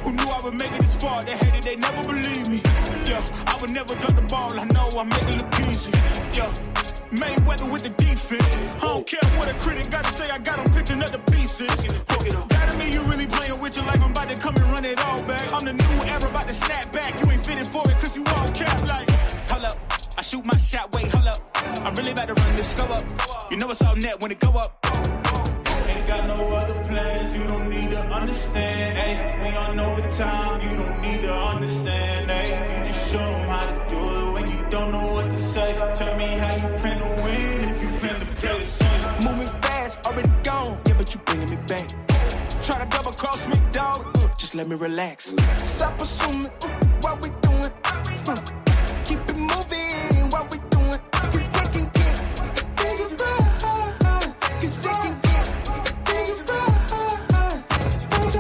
Who knew I would make it this far? They hated, they never believed me. Yeah, I would never drop the ball. I know I make it look easy. Yeah. Mayweather with the defense. I don't care what a critic got to say, I got them picking up the pieces. That to me, you really playing with your life, I'm about to come and run it all back. I'm the new era, about to snap back. You ain't fitting for it, cause you all cap like. Hold up, I shoot my shot, wait, hold up. I'm really about to run this go up. You know it's all net when it go up. Ain't got no other plans, you don't need to understand, ayy. We on overtime, you don't need to understand, ayy. You just show them how to do it when you don't know what to say. Tell me how you plan to win if you plan to play the same. Moving fast, already gone, yeah, but you bringing me back. Try to double cross me, dog, just let me relax. Stop assuming what we doing. Keep it moving, what we doing. Cause it can get dangerous. Cause it can get dangerous. Cause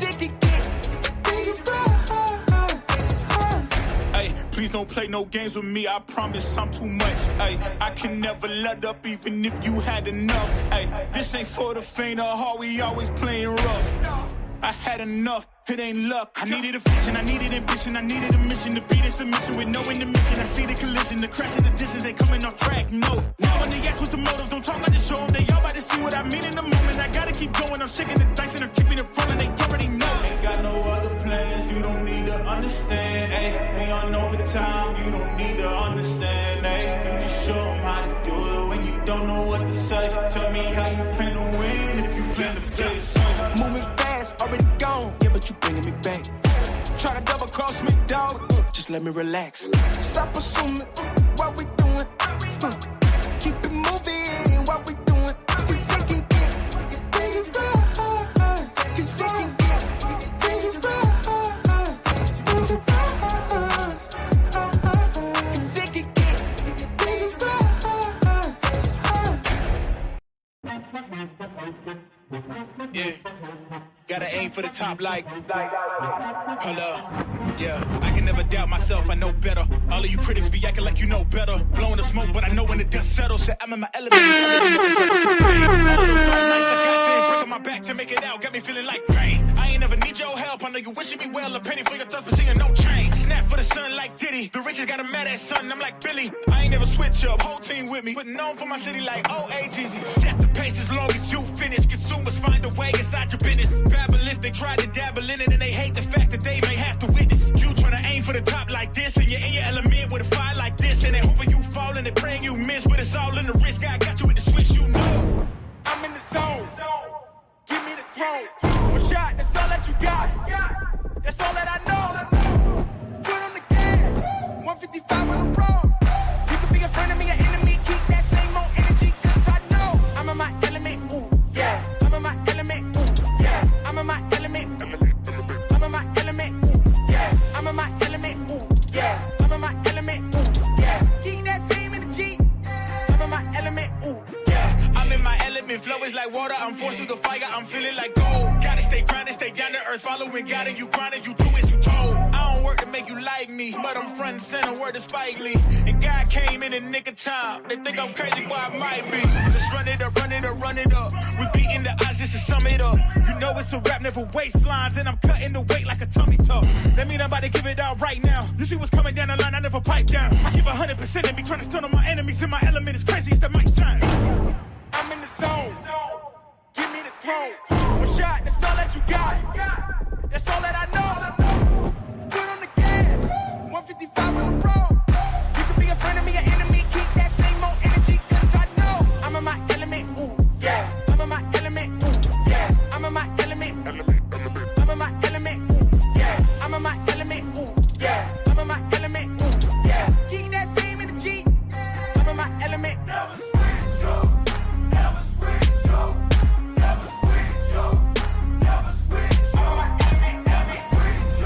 it can get dangerous. Hey, please don't play no games with me, I promise I'm too much. Ay, I can never let up even if you had enough. Ay, this ain't for the faint of heart, we always playing rough. I had enough, it ain't luck. I needed a vision, I needed ambition, I needed a mission to be this submission with no intermission. I see the collision, the crash in the distance, they coming off track, no. Now when they ask what's the motive, don't talk like the show. They all about to see what I mean in the moment. I gotta keep going, I'm shaking the dice and I'm keeping it rolling, they already know. Ain't got no other plans, you don't need to understand, ayy. We on overtime, you don't need to understand, ayy. You just show them how to do it when you don't know what to say. Tell me how you plan to win if you plan to play the same. Moving fast, already gone, yeah, but you bringing me back. Try to double cross me, dog, just let me relax. Stop assuming what we doing. Keep it moving, what we doing. Cause it can get dangerous. Cause it can get dangerous. Cause it can get dangerous. Yeah. Gotta aim for the top like, hold up, yeah. I can never doubt myself, I know better. All of you critics be acting like you know better. Blowing the smoke, but I know when the dust settles. That I'm in my element. Breaking my back to make it out, got me feeling like rain. I ain't never need your help, I know you wishing me well. A penny for your thoughts, but seeing no change. I snap for the sun like Diddy. The riches got a mad ass son, I'm like Billy. I ain't never switch up, whole team with me. Putting on for my city like OAGZ. Set the pace as long as you finish. Consumers find a way inside your business. Babble they try to dabble in it and they hate the fact that they may have to witness. You tryna aim for the top like this and you're in your element with a fire like this. And they hoping you fall and they praying you miss. But it's all in the risk, I got you with the switch, you know. I'm in the zone, give me the throne. One shot, that's all that you got. That's all that I know. Foot on the gas, 155 on the road. You could be a friend of me, an enemy. Keep that same old energy, cause I know I'm in my element, ooh, yeah. I'm in my element, ooh, yeah. I'm in my element, I'm in my element, ooh, yeah. I'm in my element, ooh, yeah. I'm in my element, ooh, yeah. Keep that same energy, I'm in my element, ooh, yeah. I'm in my element, flow is like water, I'm forced through the fire, I'm feeling like gold. Gotta stay grounded, stay down to earth, following God and you grinding, you do as you told. I don't work to make you like me, but I'm front and center, word to Spike Lee. And God came in the nick of time, they think I'm crazy, but I might be. Let's run it up, run it up, run it up. We beating the odds just to sum it up. You know it's a rap, never waste lines, and I'm cutting the weight like a tummy tuck. That mean I'm about to give it out right now. You see what's coming down the line, I never pipe down. I give 100% and be trying to stun on my enemies, in my element is crazy, it's the mic shine. I'm in the zone, give me the throne. One shot, that's all that you got. That's all that I know. Foot on the gas, 155 on the road. You could be a friend of me, an enemy. Keep that same old energy, cause I know I'm in my element, ooh, yeah. I'm in my element, ooh, yeah. I'm in my element, I'm in my element, ooh, yeah. I'm in my element, ooh, yeah. I'm in my element, ooh, yeah. Keep that same energy, I'm in my element. Never switch up, never switch up, never switch up, never switch up, never switch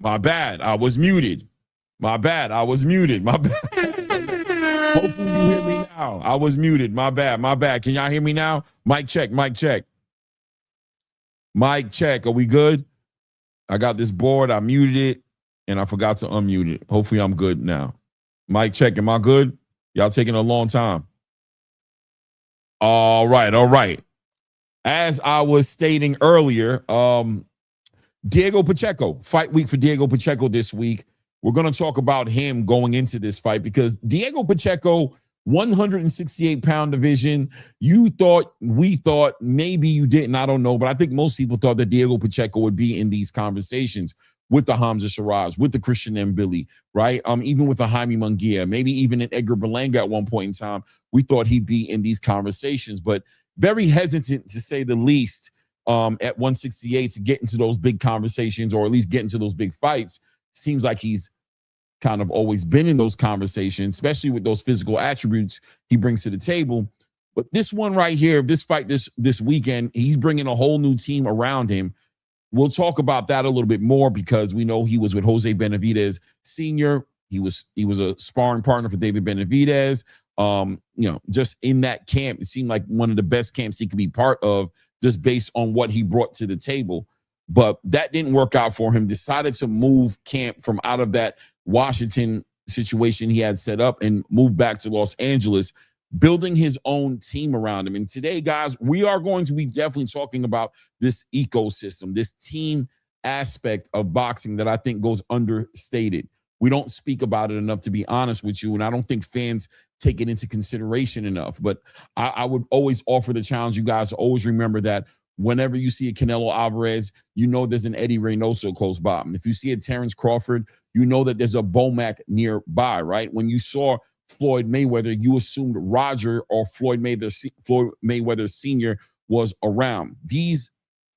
My bad. I was muted. My bad. I was muted. My bad. Hopefully you hear me now. I was muted. My bad. My bad. Can y'all hear me now? Mic check. Mic check. Mic check. Are we good? I got this board. I muted it, and I forgot to unmute it. Hopefully I'm good now. Mic check. Am I good? Y'all taking a long time. All right. All right. As I was stating earlier, Diego Pacheco, fight week for Diego Pacheco this week. We're going to talk about him going into this fight because Diego Pacheco, 168-pound division. We thought, maybe you didn't, I don't know, but I think most people thought that Diego Pacheco would be in these conversations with the Hamza Shiraz, with the Christian Mbili, right? Even with the Jaime Munguia, maybe even an Edgar Berlanga at one point in time. We thought he'd be in these conversations, but very hesitant to say the least at 168 to get into those big conversations or at least get into those big fights. Seems like he's kind of always been in those conversations, especially with those physical attributes he brings to the table. But this one right here, this fight this weekend, he's bringing a whole new team around him. We'll talk about that a little bit more because we know he was with Jose Benavidez Sr. He was a sparring partner for David Benavidez. Just in that camp, it seemed like one of the best camps he could be part of just based on what he brought to the table. But that didn't work out for him. Decided to move camp from out of that Washington situation he had set up and move back to Los Angeles, building his own team around him. And today, guys, we are going to be definitely talking about this ecosystem, this team aspect of boxing that I think goes understated. We don't speak about it enough, to be honest with you, and I don't think fans take it into consideration enough. But I would always offer the challenge you guys to always remember that whenever you see a Canelo Alvarez, you know there's an Eddie Reynoso close by. If you see a Terrence Crawford, you know that there's a Bomac nearby, right? When you saw Floyd Mayweather, you assumed Roger or Floyd Mayweather Sr. was around. These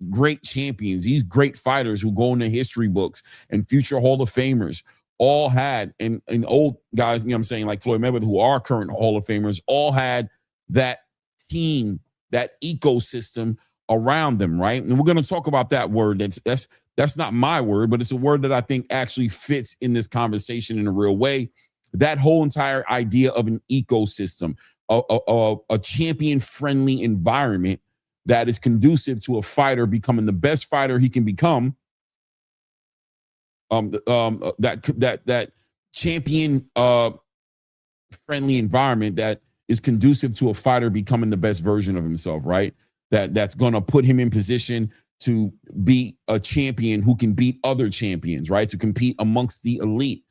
great champions, these great fighters who go into history books and future Hall of Famers all had, and old guys, you know what I'm saying, like Floyd Mayweather, who are current Hall of Famers, all had that team, that ecosystem around them, right? And we're going to talk about that word. That's not my word, but it's a word that I think actually fits in this conversation in a real way. That whole entire idea of an ecosystem, a champion-friendly environment that is conducive to a fighter becoming the best fighter he can become. That champion friendly environment that is conducive to a fighter becoming the best version of himself, right? That's going to put him in position to be a champion who can beat other champions, right? To compete amongst the elite.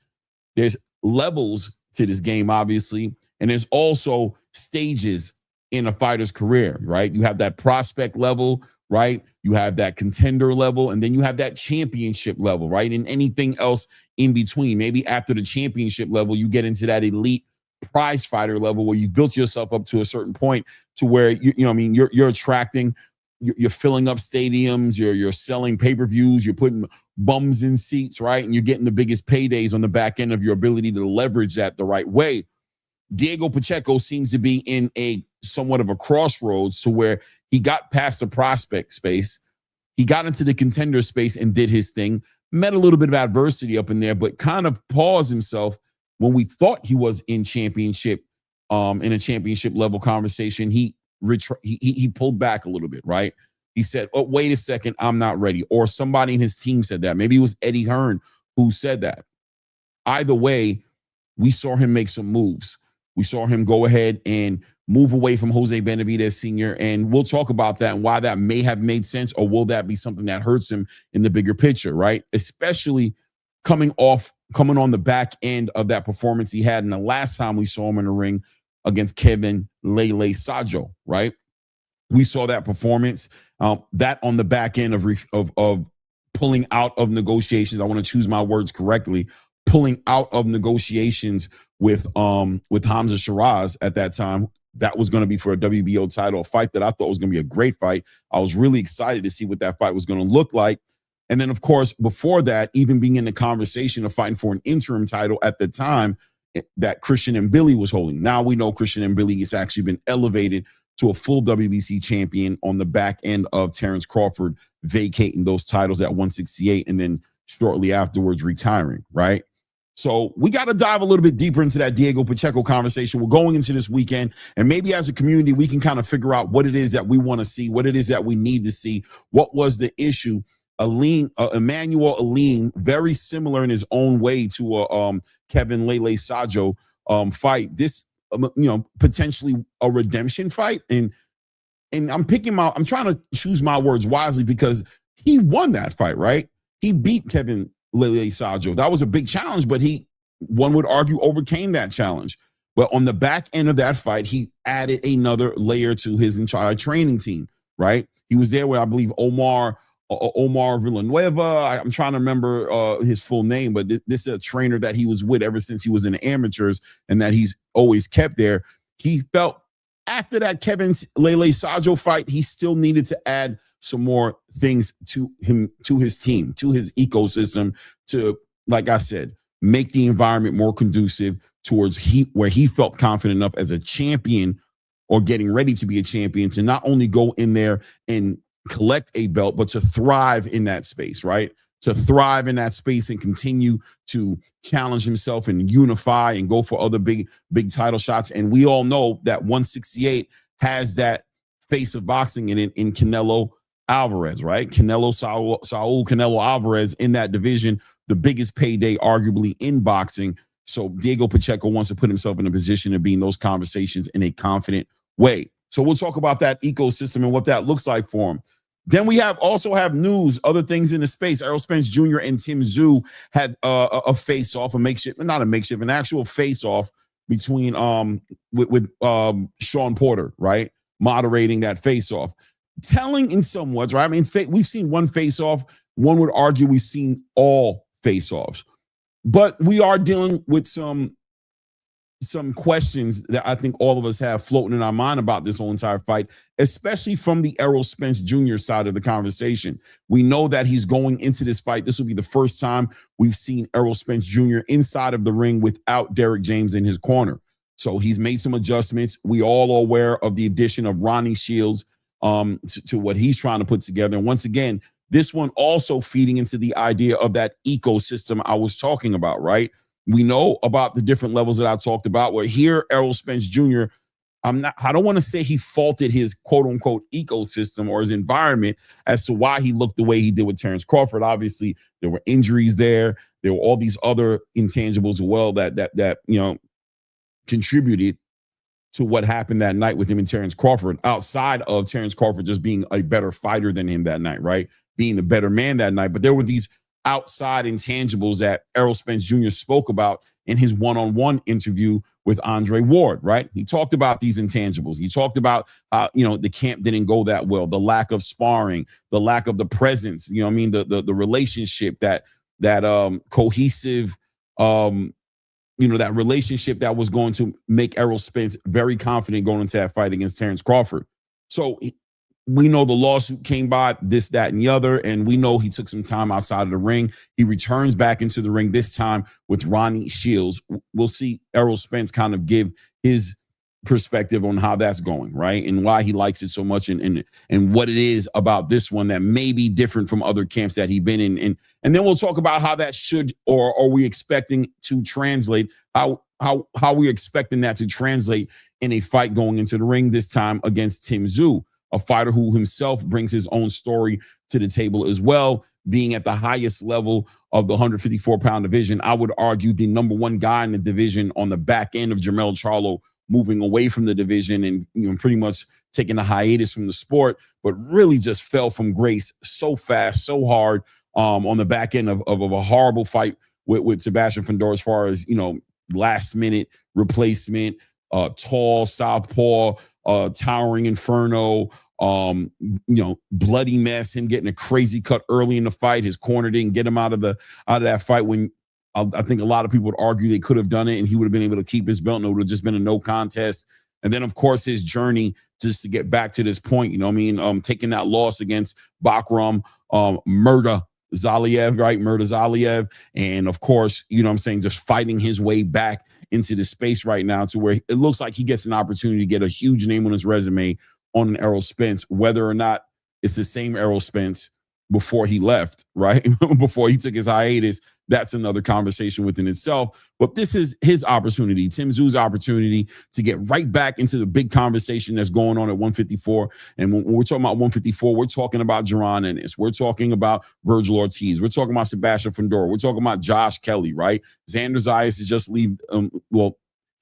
There's levels to this game, obviously, and there's also stages in a fighter's career, right? You have that prospect level, right? You have that contender level, and then you have that championship level, right? And anything else in between. Maybe after the championship level, you get into that elite prize fighter level where you've built yourself up to a certain point to where you're attracting, you're filling up stadiums, you're selling pay-per-views, you're putting bums in seats, right? And you're getting the biggest paydays on the back end of your ability to leverage that the right way. Diego Pacheco seems to be in a somewhat of a crossroads to where he got past the prospect space. He got into the contender space and did his thing, met a little bit of adversity up in there, but kind of paused himself when we thought he was in a championship level conversation. He pulled back a little bit, right? He said, oh, wait a second, I'm not ready. Or somebody in his team said that. Maybe it was Eddie Hearn who said that. Either way, we saw him make some moves. We saw him go ahead and move away from Jose Benavidez Sr. And we'll talk about that and why that may have made sense, or will that be something that hurts him in the bigger picture, right? Especially coming on the back end of that performance he had in the last time we saw him in the ring against Kevin Lele Sajo, right? We saw that performance, that on the back end of pulling out of negotiations. I want to choose my words correctly. Pulling out of negotiations with Hamza Shiraz at that time. That was going to be for a WBO title, a fight that I thought was going to be a great fight. I was really excited to see what that fight was going to look like. And then, of course, before that, even being in the conversation of fighting for an interim title at the time that Christian Mbili was holding. Now we know Christian Mbili has actually been elevated to a full WBC champion on the back end of Terrence Crawford vacating those titles at 168 and then shortly afterwards retiring, right? So we got to dive a little bit deeper into that Diego Pacheco conversation. We're going into this weekend, and maybe as a community, we can kind of figure out what it is that we want to see, what it is that we need to see. What was the issue? Emmanuel Aline, very similar in his own way to a Kevin Lele Sajo fight. This, potentially a redemption fight, and I'm trying to choose my words wisely because he won that fight, right? He beat Kevin Lele Sajo. That was a big challenge, but one would argue, overcame that challenge. But on the back end of that fight, he added another layer to his entire training team, right? He was there with, I believe, Omar Villanueva. I'm trying to remember his full name, but this is a trainer that he was with ever since he was in the amateurs and that he's always kept there. He felt after that Kevin Lele Sajo fight, he still needed to add some more things to him, to his team, to his ecosystem, to, like I said, make the environment more conducive towards where he felt confident enough as a champion or getting ready to be a champion to not only go in there and collect a belt, but to thrive in that space, right? To thrive in that space and continue to challenge himself and unify and go for other big title shots. And we all know that 168 has that face of boxing in Canelo Alvarez, right? Saul Canelo Alvarez in that division, the biggest payday arguably in boxing. So Diego Pacheco wants to put himself in a position to be in those conversations in a confident way. So we'll talk about that ecosystem and what that looks like for him. Then we also have news, other things in the space. Errol Spence Jr. and Tim Tszyu had a face-off, an actual face-off between with Sean Porter, right? Moderating that face-off. Telling in somewhat, right? I mean, we've seen one face-off. One would argue we've seen all face-offs. But we are dealing with some questions that I think all of us have floating in our mind about this whole entire fight, especially from the Errol Spence Jr. side of the conversation. We know that he's going into this fight. This will be the first time we've seen Errol Spence Jr. inside of the ring without Derrick James in his corner. So he's made some adjustments. We all are aware of the addition of Ronnie Shields to what he's trying to put together. And once again, this one also feeding into the idea of that ecosystem I was talking about, right? We know about the different levels that I talked about, where here, Errol Spence Jr., I don't want to say he faulted his quote unquote ecosystem or his environment as to why he looked the way he did with Terrence Crawford. Obviously, there were injuries there. There were all these other intangibles as well that contributed to what happened that night with him and Terrence Crawford, outside of Terrence Crawford just being a better fighter than him that night, right? Being the better man that night. But there were these outside intangibles that Errol Spence Jr. spoke about in his one-on-one interview with Andre Ward, right? He talked about these intangibles. He talked about, the camp didn't go that well, the lack of sparring, the lack of the presence, the relationship, that cohesive, that relationship that was going to make Errol Spence very confident going into that fight against Terrence Crawford. So we know the lawsuit came by, this, that, and the other, and we know he took some time outside of the ring. He returns back into the ring, this time with Ronnie Shields. We'll see Errol Spence kind of give his perspective on how that's going, right? And why he likes it so much and what it is about this one that may be different from other camps that he's been in. And then we'll talk about how that should, or are we expecting to translate, how we're expecting that to translate in a fight going into the ring, this time against Tim Tszyu, a fighter who himself brings his own story to the table as well, being at the highest level of the 154-pound division. I would argue the number one guy in the division on the back end of Jermell Charlo moving away from the division and pretty much taking a hiatus from the sport, but really just fell from grace so fast, so hard on the back end of a horrible fight with Sebastian Fundora as far as, last minute replacement, tall southpaw, towering inferno, bloody mess, him getting a crazy cut early in the fight. His corner didn't get him out of that fight when I think a lot of people would argue they could have done it and he would have been able to keep his belt and it would have just been a no contest. And then, of course, his journey just to get back to this point, taking that loss against Bakram, Murda Zaliev, right? Murda Zaliev. And, of course, just fighting his way back into the space right now to where it looks like he gets an opportunity to get a huge name on his resume on an Errol Spence, whether or not it's the same Errol Spence before he left, right? Before he took his hiatus. That's another conversation within itself. But this is his opportunity, Tim Tszyu's opportunity to get right back into the big conversation that's going on at 154. And when we're talking about 154, we're talking about Jaron Ennis. We're talking about Virgil Ortiz. We're talking about Sebastian Fundora. We're talking about Josh Kelly, right? Xander Zayas has just leave.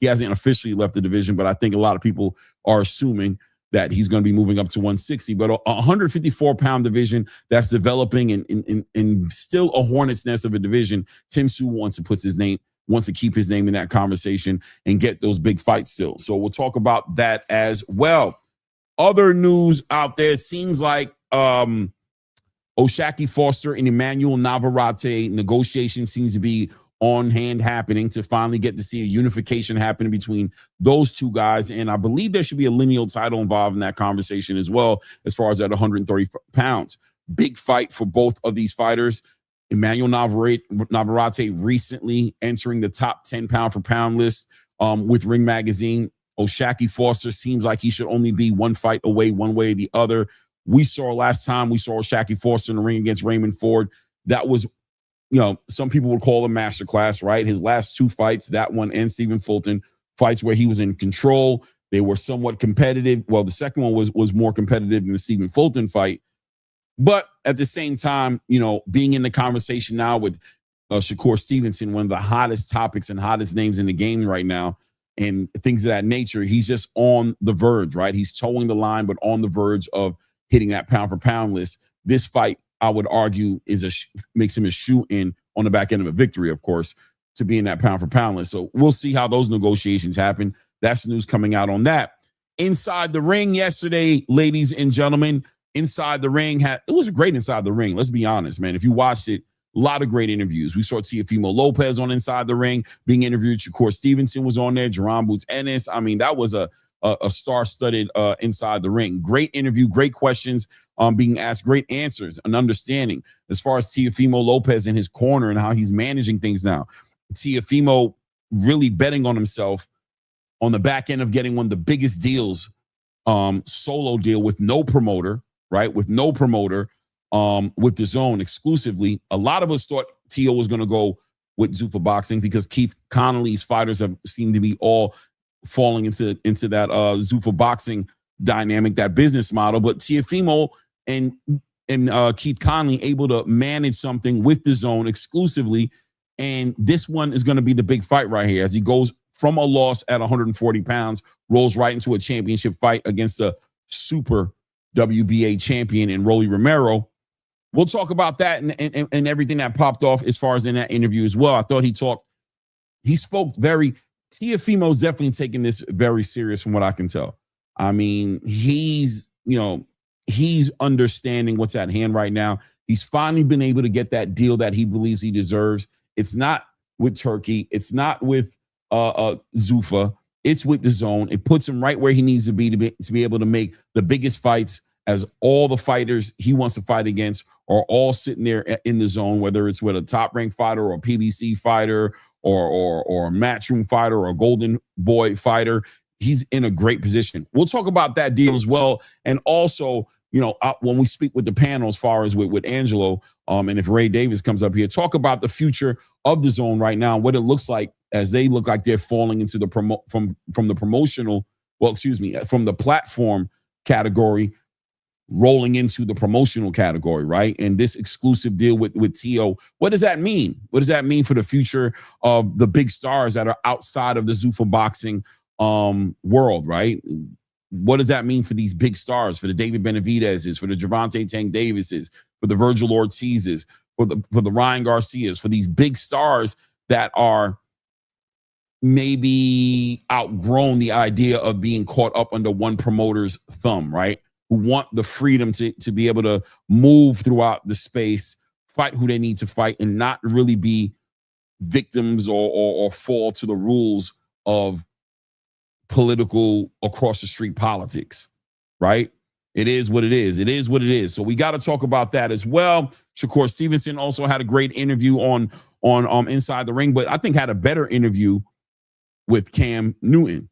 He hasn't officially left the division, but I think a lot of people are assuming that he's going to be moving up to 160, but a 154-pound division that's developing and still a hornet's nest of a division. Tim Tszyu wants to keep his name in that conversation and get those big fights still. So we'll talk about that as well. Other news out there, it seems like O'Shaquie Foster and Emmanuel Navarrete negotiation seems to be on hand happening to finally get to see a unification happening between those two guys. And I believe there should be a lineal title involved in that conversation as well, as far as at 130 pounds. Big fight for both of these fighters. Emmanuel Navarrete recently entering the top 10 pound for pound list with Ring Magazine. O'Shaquie Foster seems like he should only be one fight away, one way or the other. Last time we saw O'Shaquie Foster in the ring against Raymond Ford. That was, some people would call a masterclass, right? His last two fights, that one and Stephen Fulton, fights where he was in control. They were somewhat competitive. Well, the second one was more competitive than the Stephen Fulton fight. But at the same time, being in the conversation now with Shakur Stevenson, one of the hottest topics and hottest names in the game right now, and things of that nature, he's just on the verge, right? He's towing the line, but on the verge of hitting that pound for pound list. This fight, I would argue, makes him a shoe-in on the back end of a victory, of course, to be in that pound for pound list. So we'll see how those negotiations happen. That's news coming out on that. Inside the ring yesterday, ladies and gentlemen, Inside the Ring it was a great Inside the Ring. Let's be honest, man. If you watched it, a lot of great interviews. We saw Teofimo Lopez on Inside the Ring being interviewed. Shakur Stevenson was on there. Jaron Boots Ennis. I mean, that was a star-studded Inside the Ring. Great interview, great questions being asked, great answers, and understanding as far as Teofimo Lopez in his corner and how he's managing things now. Teofimo really betting on himself on the back end of getting one of the biggest deals, solo deal with no promoter, right? With no promoter, with DAZN exclusively. A lot of us thought Teo was going to go with Zuffa Boxing because Keith Connolly's fighters have seemed to be all falling into that Zuffa Boxing dynamic, that business model. But Teofimo and Keith Connolly able to manage something with DAZN exclusively. And this one is going to be the big fight right here as he goes from a loss at 140 pounds, rolls right into a championship fight against a super WBA champion in Rolly Romero. We'll talk about that and everything that popped off as far as in that interview as well. I thought he spoke very, Teofimo's definitely taking this very serious from what I can tell. I mean, he's understanding what's at hand right now. He's finally been able to get that deal that he believes he deserves. It's not with Turkey. It's not with Zuffa. It's with DAZN. It puts him right where he needs to be able to make the biggest fights, as all the fighters he wants to fight against are all sitting there in the zone, whether it's with a top-ranked fighter or a PBC fighter or a Matchroom fighter or a Golden Boy fighter. He's in a great position. We'll talk about that deal as well. And also, when we speak with the panel as far as with Angelo, and if Ray Davis comes up here, talk about the future of DAZN right now, what it looks like as they look like they're falling into the from the platform category, rolling into the promotional category, right? And this exclusive deal with Teo, what does that mean? What does that mean for the future of the big stars that are outside of the Zuffa Boxing world, right? What does that mean for these big stars, for the David Benavidez's, for the Gervonta Tank Davis's, for the Virgil Ortiz's, for the Ryan Garcias, for these big stars that are maybe outgrown the idea of being caught up under one promoter's thumb, right? Who want the freedom to be able to move throughout the space, fight who they need to fight, and not really be victims or fall to the rules of political across the street politics, right? It is what it is. It is what it is. So we got to talk about that as well. Shakur Stevenson also had a great interview on Inside the Ring, but I think had a better interview with Cam Newton.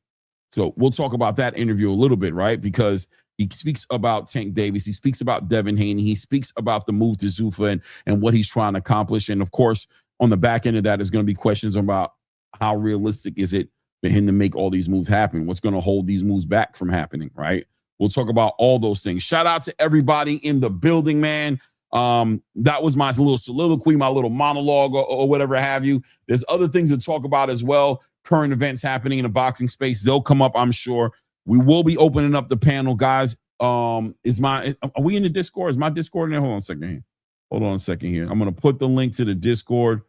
So we'll talk about that interview a little bit, right? Because He speaks about Tank Davis. He speaks about Devin Haney. He speaks about the move to Zuffa and what he's trying to accomplish. And of course, on the back end of that is going to be questions about how realistic is it for him to make all these moves happen? What's going to hold these moves back from happening, right? We'll talk about all those things. Shout out to everybody in the building, man. That was my little soliloquy, my little monologue or whatever have you. There's other things to talk about as well. Current events happening in the boxing space. They'll come up, I'm sure. We will be opening up the panel, guys. Are we in the Discord? Is my Discord in there? Hold on a second here. I'm going to put the link to the Discord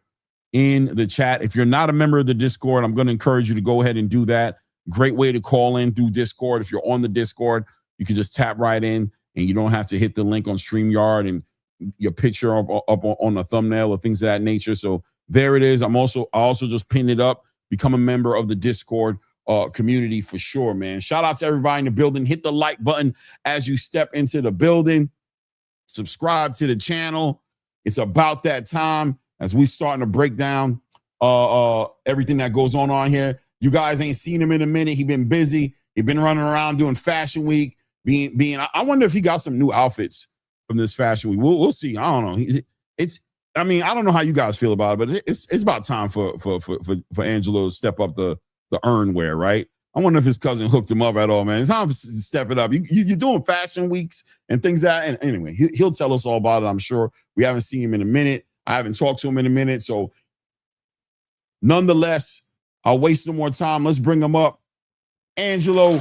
in the chat. If you're not a member of the Discord, I'm going to encourage you to go ahead and do that. Great way to call in through Discord. If you're on the Discord, you can just tap right in and you don't have to hit the link on StreamYard and your picture up on the thumbnail or things of that nature. So there it is. I also just pinned it up. Become a member of the Discord community for sure, man. Shout out to everybody in the building. Hit the like button as you step into the building. Subscribe to the channel. It's about that time as we starting to break down everything that goes on here. You guys ain't seen him in a minute. He been busy. He been running around doing Fashion Week. I wonder if he got some new outfits from this Fashion Week. We'll see. I don't know. I don't know how you guys feel about it, but it's about time for Angelo to step up the earn wear, right? I wonder if his cousin hooked him up at all, man. It's time to step it up. You're doing Fashion Weeks and things that. And anyway, he'll tell us all about it, I'm sure. We haven't seen him in a minute. I haven't talked to him in a minute. So nonetheless, I'll waste no more time. Let's bring him up. Angelo.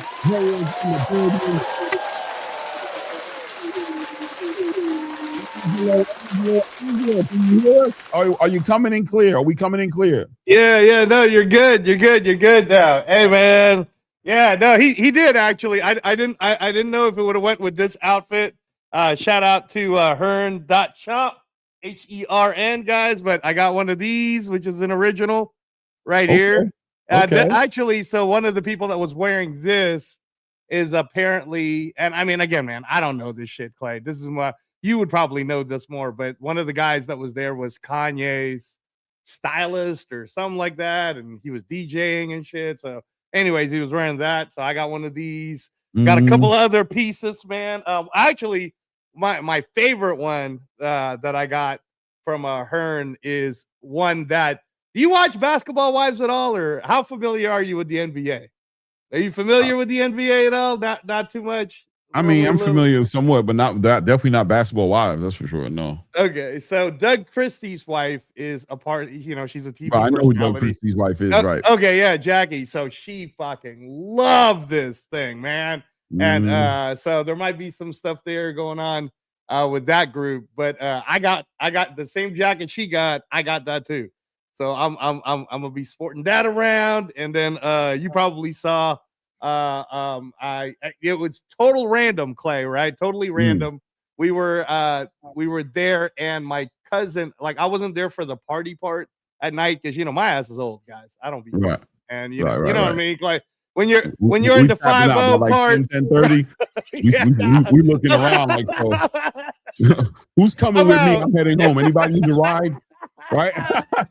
Are you coming in clear? Are we coming in clear? Yeah. No, you're good. You're good now. Hey, man. Yeah, no, he did actually. I didn't know if it would have went with this outfit. Shout out to Hearn.shop, HERN, guys. But I got one of these, which is an original right here. Okay. Actually, so one of the people that was wearing this is apparently, and I mean, again, man, I don't know this shit, Clay. This is my, you would probably know this more, but one of the guys that was there was Kanye's stylist or something like that, and he was DJing and shit. So, anyways, he was wearing that. So I got one of these. Got a couple other pieces, man. Actually, my favorite one that I got from Hearn is one that. Do you watch Basketball Wives at all, or how familiar are you with the NBA? Are you familiar with the NBA at all? Not too much. I mean, I'm familiar somewhat, but not that. Definitely not Basketball Wives. That's for sure. No. Okay, so Doug Christie's wife is a part. You know, she's a TV. I know who Doug Christie's wife is, right? Okay, yeah, Jackie. So she fucking loved this thing, man. And so there might be some stuff there going on with that group, but I got the same jacket she got. I got that too. So I'm gonna be sporting that around, and then you probably saw it was total random, Clay, right? Totally random. We were there, and my cousin, like, I wasn't there for the party part at night because my ass is old, guys. I don't be right. And you know what I mean, like when you're in the 5-0 part, 10:30, we looking around like, so, who's coming with me? I'm heading home. Anybody need to ride? Right?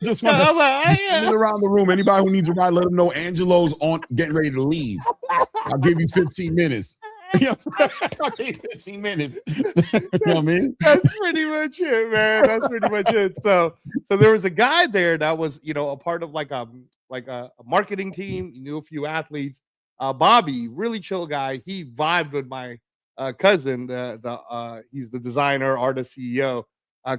Just want to look around the room. Anybody who needs a ride, let them know Angelo's on getting ready to leave. I'll give you 15 minutes. I'll give you 15 minutes. You know what I mean? That's pretty much it, man. That's pretty much it. So there was a guy there that was, a part of like a marketing team. He knew a few athletes. Bobby, really chill guy. He vibed with my cousin. He's the designer, artist, CEO,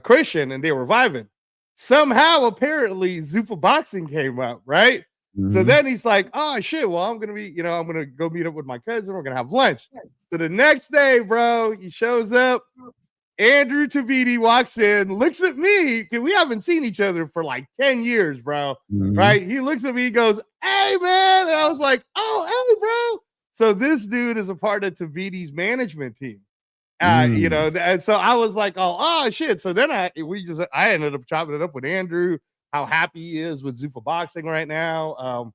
Christian, and they were vibing. Somehow, apparently, Zuffa Boxing came up, right? So then he's like, oh, shit, well, I'm going to go meet up with my cousin. We're going to have lunch. So the next day, bro, he shows up. Andrew Taviti walks in, looks at me, because we haven't seen each other for like 10 years, bro, right? He looks at me, he goes, hey, man. And I was like, oh, hey, bro. So this dude is a part of Taviti's management team. And so I was like, oh shit. So then I ended up chopping it up with Andrew, how happy he is with Zuffa Boxing right now.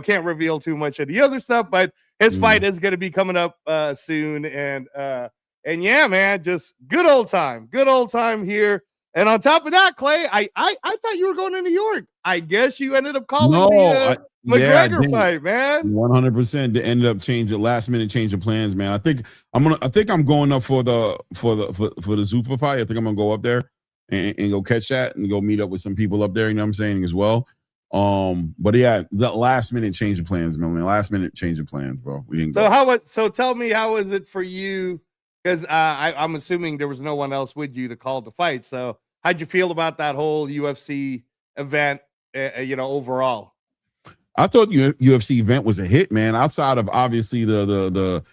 Can't reveal too much of the other stuff, but his fight is going to be coming up soon. And yeah, man, just good old time here And on top of that, Clay, I thought you were going to New York. I guess you ended up calling No, the McGregor didn't. fight, man. 100% ended up changing last minute change of plans, man. I think I'm going up for the Zuffa fight. I think I'm gonna go up there and go catch that and go meet up with some people up there. You know what I'm saying as well. But yeah, the last minute change of plans, man. Last minute change of plans, bro. We didn't go. So tell me, how was it for you? Because I'm assuming there was no one else with you to call the fight. So how'd you feel about that whole UFC event? Overall. I thought UFC event was a hit, man. Outside of obviously the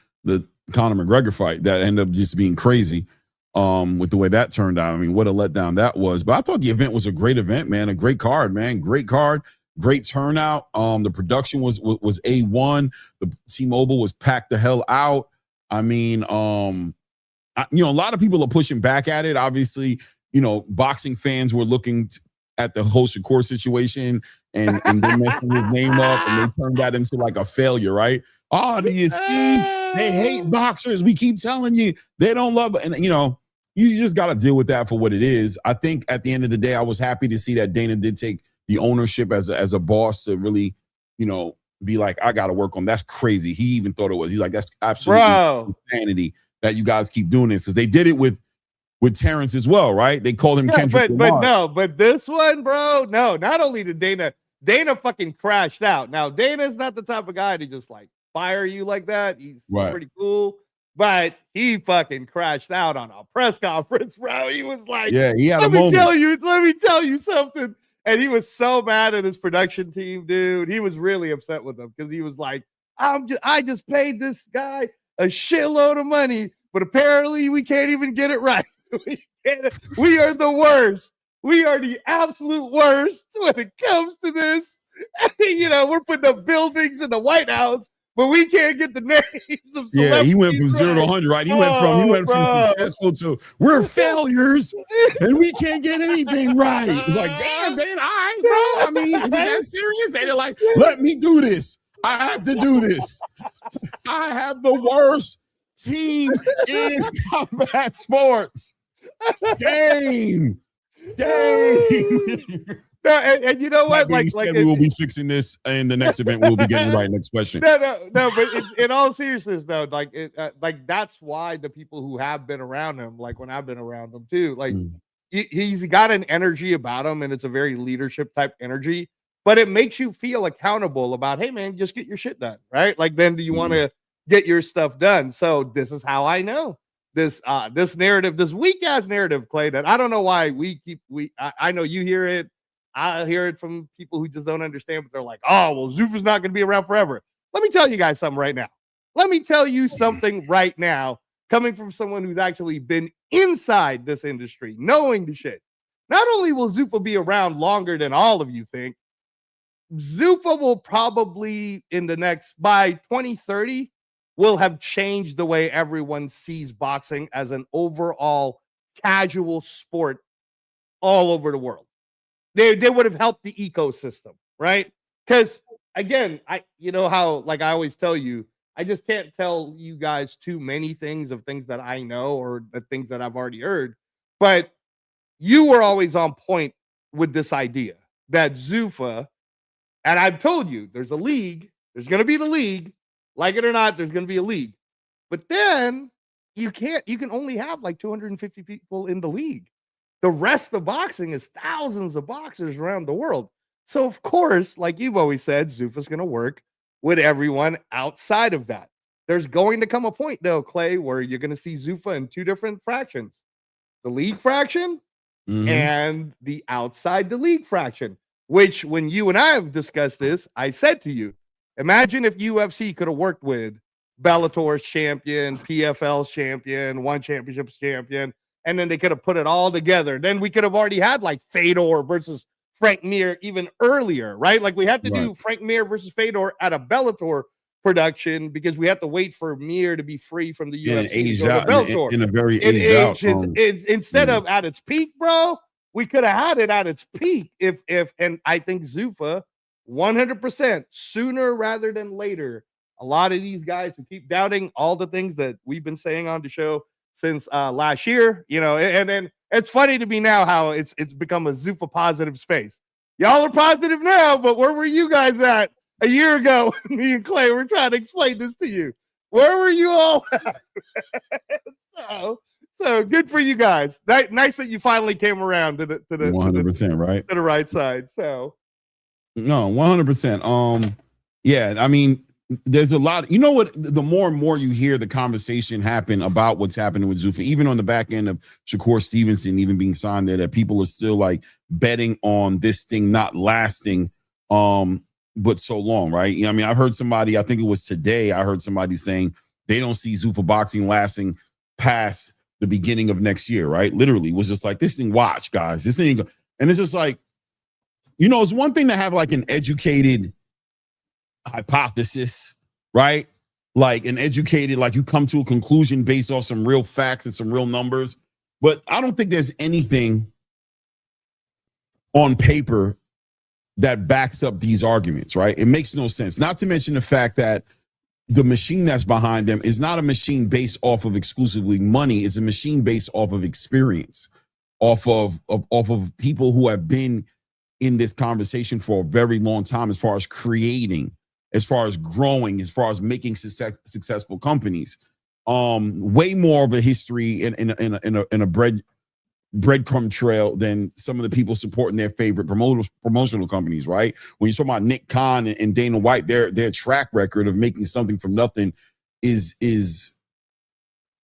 Conor McGregor fight that ended up just being crazy, with the way that turned out. I mean, what a letdown that was. But I thought the event was a great event, man. A great card, man. Great card, great turnout. The production was A1. The T-Mobile was packed the hell out. I mean, a lot of people are pushing back at it. Obviously, boxing fans were looking at the whole Shakur situation and they messing his name up and they turned that into like a failure, right? Oh, do you see? They hate boxers. We keep telling you they don't love it. And you just got to deal with that for what it is. I think at the end of the day, I was happy to see that Dana did take the ownership as a boss to really, be like, I got to work on. That's crazy. He even thought it was. He's like, that's absolutely insanity that you guys keep doing this, because they did it with Terrence as well, right? They called him Kendrick Lamar. But this one, bro, no. Not only did Dana fucking crashed out. Now Dana's not the type of guy to just like fire you like that. He's pretty cool, but he fucking crashed out on a press conference, bro. He was like, yeah, he had let a moment. Let me tell you something. And he was so mad at his production team, dude. He was really upset with them because he was like, I just paid this guy a shitload of money, but apparently we can't even get it right. We are the worst. We are the absolute worst when it comes to this. We're putting up buildings in the White House, but we can't get the names of celebrities. Yeah, he went from 0 to 100, right? He went from successful to we're failures and we can't get anything right. It's like, damn, man, all right, bro. I mean, is it that serious? And they're like, let me do this. I have to do this. I have the worst team in combat sports. Shame. No, and you know what? Like we will be fixing this in the next event. We'll be getting right. Next question. No. But in all seriousness, though, like that's why the people who have been around him, like when I've been around him too, like he's got an energy about him, and it's a very leadership type energy. But it makes you feel accountable about, hey man, just get your shit done, right? Like then do you want to get your stuff done? So this is how I know. This narrative, this weak ass narrative, Clay, that I don't know why I know you hear it. I hear it from people who just don't understand, but they're like, oh, well, Zuffa's not going to be around forever. Let me tell you guys something right now. Let me tell you something right now, coming from someone who's actually been inside this industry, knowing the shit. Not only will Zuffa be around longer than all of you think, Zuffa will probably by 2030, will have changed the way everyone sees boxing as an overall casual sport all over the world. They would have helped the ecosystem, right? Because again, how like I always tell you, I just can't tell you guys too many things of things that I know or the things that I've already heard. But you were always on point with this idea that Zuffa, and I've told you, there's a league. There's going to be the league. Like it or not, there's going to be a league. But then you can only have like 250 people in the league. The rest of boxing is thousands of boxers around the world. So, of course, like you've always said, Zuffa's going to work with everyone outside of that. There's going to come a point, though, Clay, where you're going to see Zuffa in two different fractions. The league fraction and the outside the league fraction, which when you and I have discussed this, I said to you, imagine if UFC could have worked with Bellator's champion, PFL's champion, One Championship's champion, and then they could have put it all together. Then we could have already had like Fedor versus Frank Mir even earlier, right? Like we had to do Frank Mir versus Fedor at a Bellator production because we had to wait for Mir to be free from the UFC in a very aged out. Instead of at its peak, bro, we could have had it at its peak and I think Zuffa 100% sooner rather than later. A lot of these guys who keep doubting all the things that we've been saying on the show since last year, and it's funny to me now how it's become a Zuffa positive space. Y'all are positive now, but where were you guys at a year ago? Me and Clay were trying to explain this to you. Where were you all at? So good for you guys. Nice that you finally came around to the 100%, right? To the right side. So no, 100%. Yeah, I mean, there's a lot. You know what? The more and more you hear the conversation happen about what's happening with Zuffa, even on the back end of Shakur Stevenson even being signed there, that people are still like betting on this thing not lasting but so long, right? I mean, I heard somebody, I think it was today, I heard somebody saying they don't see Zuffa boxing lasting past the beginning of next year, right? Literally, it was just like, this thing, watch, guys. This thing, and it's just like, you know, it's one thing to have like an educated hypothesis, right? Like an educated, like you come to a conclusion based off some real facts and some real numbers. But I don't think there's anything on paper that backs up these arguments, right? It makes no sense. Not to mention the fact that the machine that's behind them is not a machine based off of exclusively money. It's a machine based off of experience, off of people who have been in this conversation for a very long time, as far as creating, as far as growing, as far as making successful companies. Way more of a history in a breadcrumb trail than some of the people supporting their favorite promotional companies, right? When you talk about Nick Khan and Dana White, their track record of making something from nothing is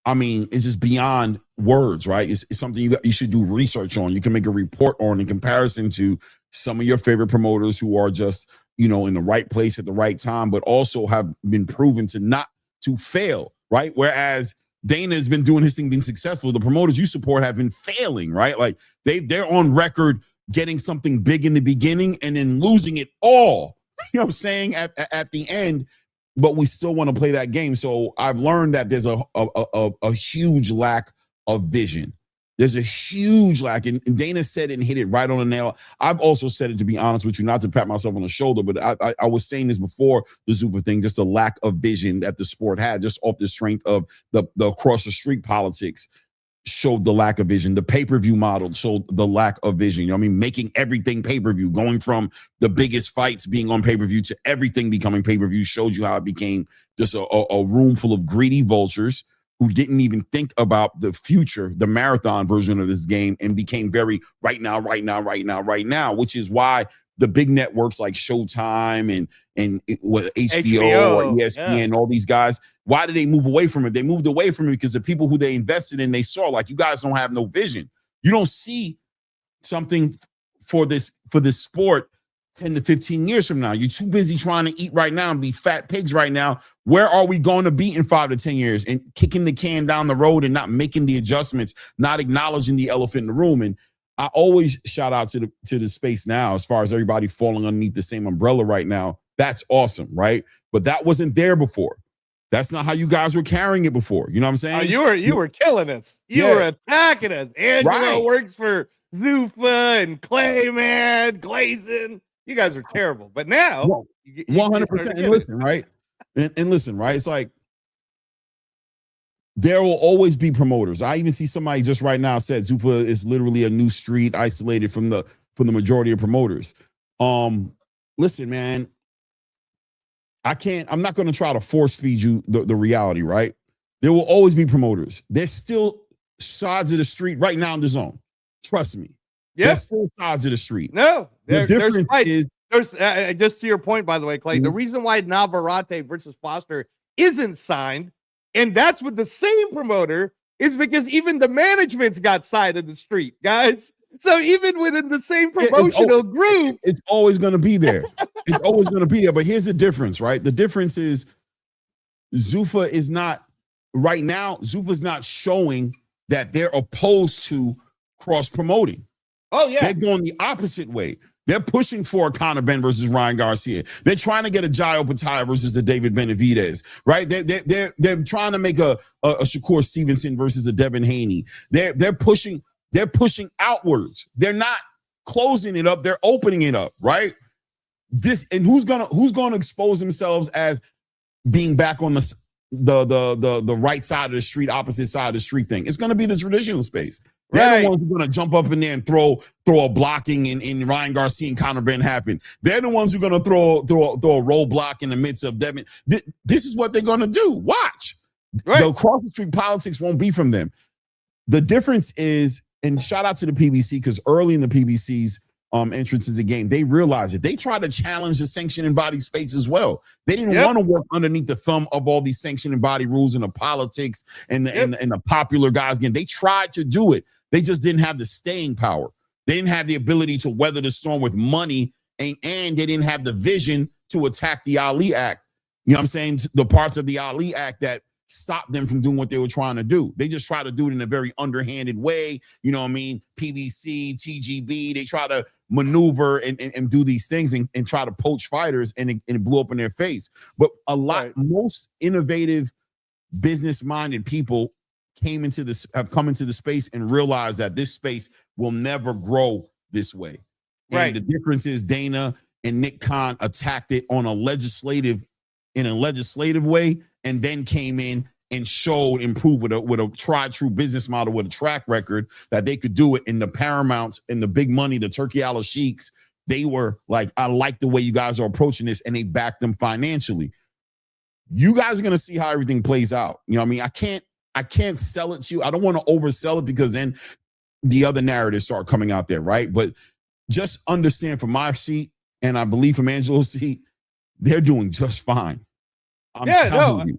I mean, it's just beyond words, right? It's something you should do research on. You can make a report on in comparison to some of your favorite promoters who are just, you know, in the right place at the right time, but also have been proven to not to fail, right? Whereas Dana has been doing his thing, being successful. The promoters you support have been failing, right? Like they're on record getting something big in the beginning and then losing it all, you know what I'm saying, at the end, but we still want to play that game. So I've learned that there's a huge lack of vision. There's a huge lack, and Dana said it and hit it right on the nail. I've also said it, to be honest with you, not to pat myself on the shoulder, but I was saying this before the Zuffa thing, just a lack of vision that the sport had, just off the strength of the across the street politics showed the lack of vision. The pay-per-view model showed the lack of vision. You know what I mean? Making everything pay-per-view, going from the biggest fights being on pay-per-view to everything becoming pay-per-view, showed you how it became just a room full of greedy vultures who didn't even think about the future, the marathon version of this game, and became very right now, which is why the big networks like Showtime and HBO or ESPN, and all these guys, why did they move away from it? They moved away from it because the people who they invested in, they saw, like, you guys don't have no vision. You don't see something for this sport 10 to 15 years from now. You're too busy trying to eat right now and be fat pigs right now. Where are we going to be in 5 to 10 years? And kicking the can down the road and not making the adjustments, not acknowledging the elephant in the room. And I always shout out to the space now, as far as everybody falling underneath the same umbrella right now. That's awesome, right? But that wasn't there before. That's not how you guys were carrying it before. You know what I'm saying? You were killing us. You were attacking us. Angelo works for Zuffa and Clayman, Glazin. You guys are terrible. But now, 100%. And listen, right? And listen, right? It's like, there will always be promoters. I even see somebody just right now said Zuffa is literally a new street isolated from the majority of promoters. Listen, man, I'm not going to try to force feed you the reality, right? There will always be promoters. There's still sides of the street right now in the zone. Trust me. There's still sides of the street. No, the difference is there's just to your point, by the way, Clay, the reason why Navarrete versus Foster isn't signed, and that's with the same promoter, is because even the management's got side of the street, guys. So even within the same promotional group, it's always going to be there. It's always going to be there. But here's the difference, right? The difference is Zuffa is not right now. Zuffa's not showing that they're opposed to cross promoting. Oh yeah, they're going the opposite way. They're pushing for a Conor Benn versus Ryan Garcia. They're trying to get a Jairo Pataya versus a David Benavidez, right? They're trying to make a Shakur Stevenson versus a Devin Haney. They're pushing outwards. They're not closing it up. They're opening it up, right? Who's gonna expose themselves as being back on the right side of the street, opposite side of the street thing? It's gonna be the traditional space. They're the ones who are going to jump up in there and throw a blocking in Ryan Garcia and Conor Benn happen. They're the ones who are going to throw a roadblock in the midst of Devin. This is what they're going to do. Watch. Right. The cross the street politics won't be from them. The difference is, and shout out to the PBC, because early in the PBC's entrance into the game, they realized it. They tried to challenge the sanctioning body space as well. They didn't want to work underneath the thumb of all these sanctioning body rules and the politics and the popular guys. Again, they tried to do it. They just didn't have the staying power. They didn't have the ability to weather the storm with money, and they didn't have the vision to attack the Ali Act. You know what I'm saying? The parts of the Ali Act that stopped them from doing what they were trying to do. They just try to do it in a very underhanded way. You know what I mean? PBC, TGB, they try to maneuver and do these things and try to poach fighters, and it blew up in their face. But most innovative, business-minded people have come into the space and realized that this space will never grow this way. And the difference is Dana and Nick Khan attacked it in a legislative way, and then came in and showed and proved with a tried true business model with a track record that they could do it. In the Paramounts and the big money, the Turkey Ala Sheiks, they were like, I like the way you guys are approaching this, and they backed them financially. You guys are going to see how everything plays out. You know what I mean? I can't sell it to you. I don't want to oversell it, because then the other narratives start coming out there, right? But just understand from my seat, and I believe from Angelo's seat, they're doing just fine. I'm telling you.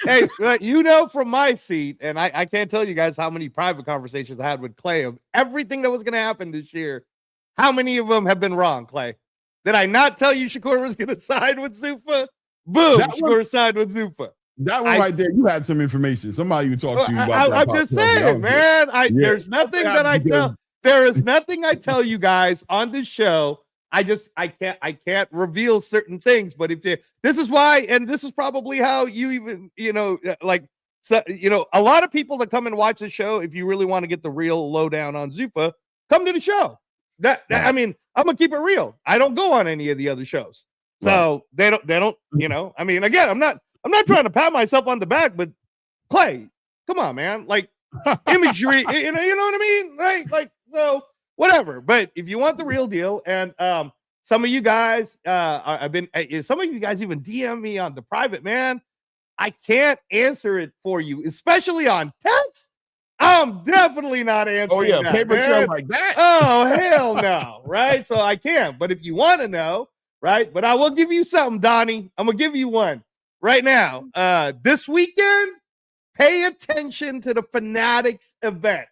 Hey, from my seat, and I can't tell you guys how many private conversations I had with Clay of everything that was going to happen this year. How many of them have been wrong, Clay? Did I not tell you Shakur was going to side with Zuffa? Boom, Shakur signed with Zuffa. That one right there, you had some information. Somebody you talked to you about that. I'm just saying, man. There's nothing that I tell. There is nothing I tell you guys on this show. I can't reveal certain things. But this is why, and this is probably how you even, a lot of people that come and watch the show, if you really want to get the real lowdown on Zuffa, come to the show. I mean, I'm gonna keep it real. I don't go on any of the other shows, so they don't. I mean, again, I'm not trying to pat myself on the back, but Clay, come on, man. Like imagery, you know what I mean? Right? Like, so whatever. But if you want the real deal, and some of you guys, some of you guys even DM me on the private, man. I can't answer it for you, especially on text. I'm definitely not answering. Oh yeah, paper trail like that. Oh hell no, right? So I can't. But if you want to know, right? But I will give you something, Donnie. I'm gonna give you one. Right now, this weekend, pay attention to the Fanatics event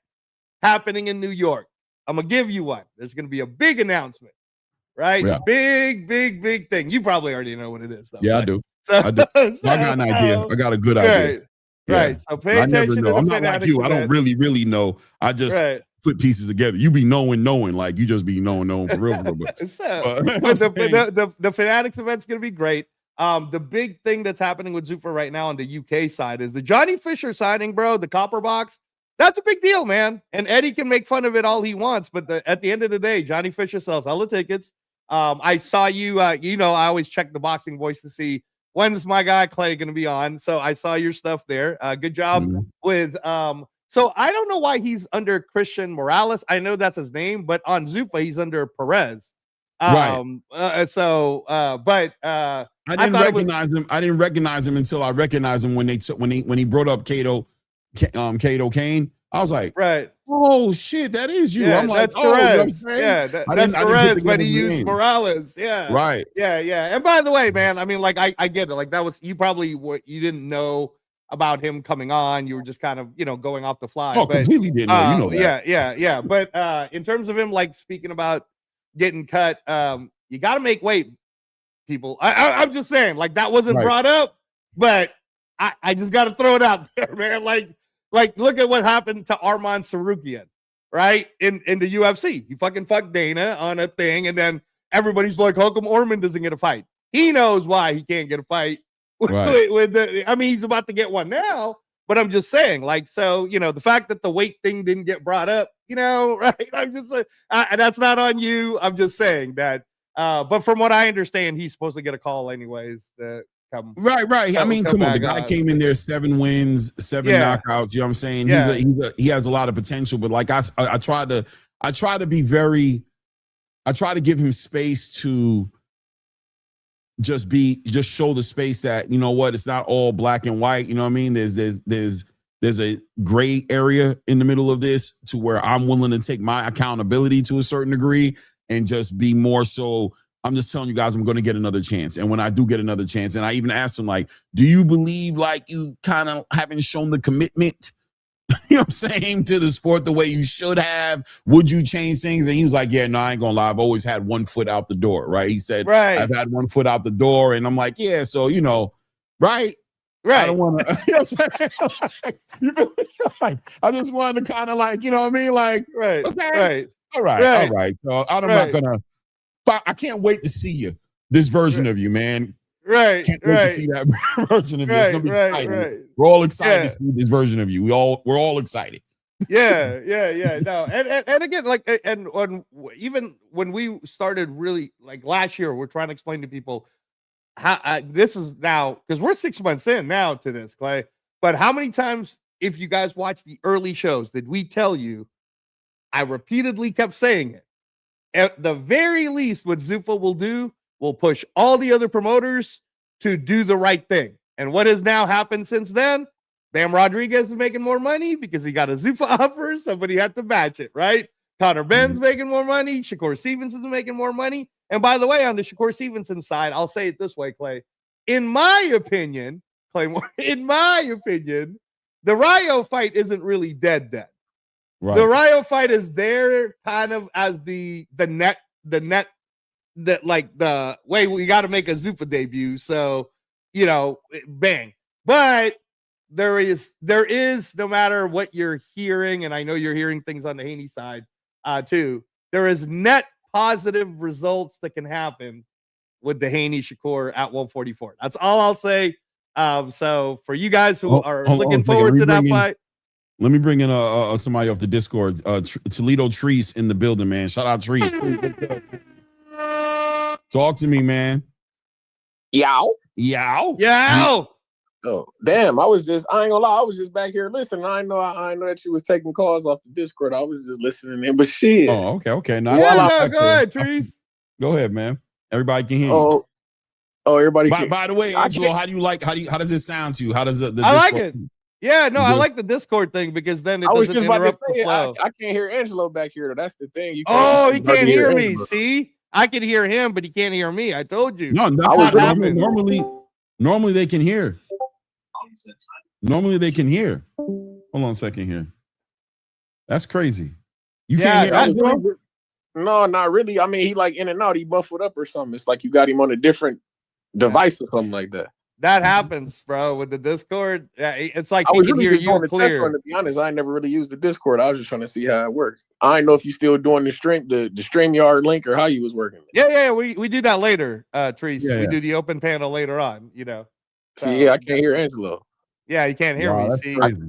happening in New York. I'm going to give you one. There's going to be a big announcement, right? Yeah. Big thing. You probably already know what it is, though. Yeah, right? I do. I got an idea. I got a good idea. Right. So pay attention. I never know. I'm not like you. Event. I don't really know. I just put pieces together. You be knowing, like you just be knowing for real. But the Fanatics event's going to be great. The big thing that's happening with Zuffa right now on the UK side is the Johnny Fisher signing, bro, the copper box. That's a big deal, man. And Eddie can make fun of it all he wants, but at the end of the day, Johnny Fisher sells hella tickets. I saw you, I always check the Boxing Voice to see when's my guy Clay going to be on. So I saw your stuff there. Good job with, so I don't know why he's under Christian Morales. I know that's his name, but on Zuffa, he's under Perez. Right. But I didn't recognize him. I didn't recognize him until I recognized him when he brought up Cato Kane. I was like, right. Oh shit, that is you. Yeah, I'm like, that's Perez. You know that's Perez, but he used Morales. Yeah. Right. Yeah. And by the way, man, I mean, like, I get it. Like, that was you didn't know about him coming on. You were just kind of, going off the fly. Oh, completely didn't know. You know that. Yeah. But in terms of him, like, speaking about getting cut, you got to make weight, people. I'm just saying, like, that wasn't brought up, but I just got to throw it out there, man. Like, look at what happened to Arman Sarukian, right? In the UFC. He fucking fucked Dana on a thing, and then everybody's like, how come Orman doesn't get a fight? He knows why he can't get a fight. He's about to get one now, but I'm just saying, like, so, the fact that the weight thing didn't get brought up, right? I'm just saying, that's not on you. I'm just saying that. But from what I understand, he's supposed to get a call anyways to come. Right. I mean, come on. The guy came in there 7 wins, 7 knockouts. You know what I'm saying? He has a lot of potential, but like I try to give him space to just show the space that, you know what, it's not all black and white. You know what I mean? There's a gray area in the middle of this to where I'm willing to take my accountability to a certain degree and just be more so. I'm just telling you guys, I'm going to get another chance. And when I do get another chance, and I even asked him, like, do you believe like you kind of haven't shown the commitment, you know what I'm saying, to the sport the way you should have? Would you change things? And he was like, yeah, no, I ain't going to lie. I've always had one foot out the door, right? He said, I've had one foot out the door. And I'm like, yeah, so, you know, right. I don't want to, you know what I'm saying? I just wanted to kind of like, you know what I mean? Like, okay, all right. So I'm not going to, I can't wait to see you, this version of you, man. Can't wait to see that version of you. It's gonna be exciting. We're all excited to see this version of you. We're all excited. No, and again, like, and even when we started really like last year, we're trying to explain to people how this is now, because we're 6 months in now to this, Clay. But how many times, if you guys watch the early shows, did we tell you? I repeatedly kept saying it. At the very least, what Zuffa will do will push all the other promoters to do the right thing. And what has now happened since then? Bam Rodriguez is making more money because he got a Zuffa offer. Somebody had to match it, right? Connor Ben's making more money. Shakur Stevenson's making more money. And by the way, on the Shakur Stevenson side, I'll say it this way, Clay. In my opinion, Claymore, the Rayo fight isn't really dead. Right. The Rayo fight is there kind of as the net that like the way we got to make a Zuffa debut. So, you know, bang. But there is no matter what you're hearing, and I know you're hearing things on the Haney side too, there is net positive results that can happen with the Haney Shakur at 144. That's all I'll say. So for you guys who are looking forward to that fight. Let me bring in somebody off the Discord. Toledo Trees in the building, man. Shout out Trees. Talk to me, man. Yow. Oh, damn. I ain't gonna lie. I was just back here listening. I know that you was taking calls off the Discord. I was just listening in, but shit. Oh, okay. Now, go ahead, Trees. Go ahead, man. Everybody can hear you. Oh, everybody can. By the way, Angelo, how does it sound to you? How does the I like it. Yeah, no, I like the Discord thing because then it doesn't interrupt the flow. I can't hear Angelo back here. That's the thing. He can't hear me. See? I can hear him, but he can't hear me. I told you. No, that's not happening. Normally they can hear. Normally they can hear. Hold on a second here. That's crazy. You can't hear Angelo? No, not really. I mean, he like in and out. He muffled up or something. It's like you got him on a different device or something like that. That happens, bro, with the Discord. It's like he can hear you clear. To be honest, I never really used the Discord. I was just trying to see how it worked. I didn't know if you still doing the StreamYard link or how you was working. Yeah. We do that later, Trees. We do the open panel later on, you know. So, I can't hear Angelo. Yeah, you can't hear me. That's see, crazy.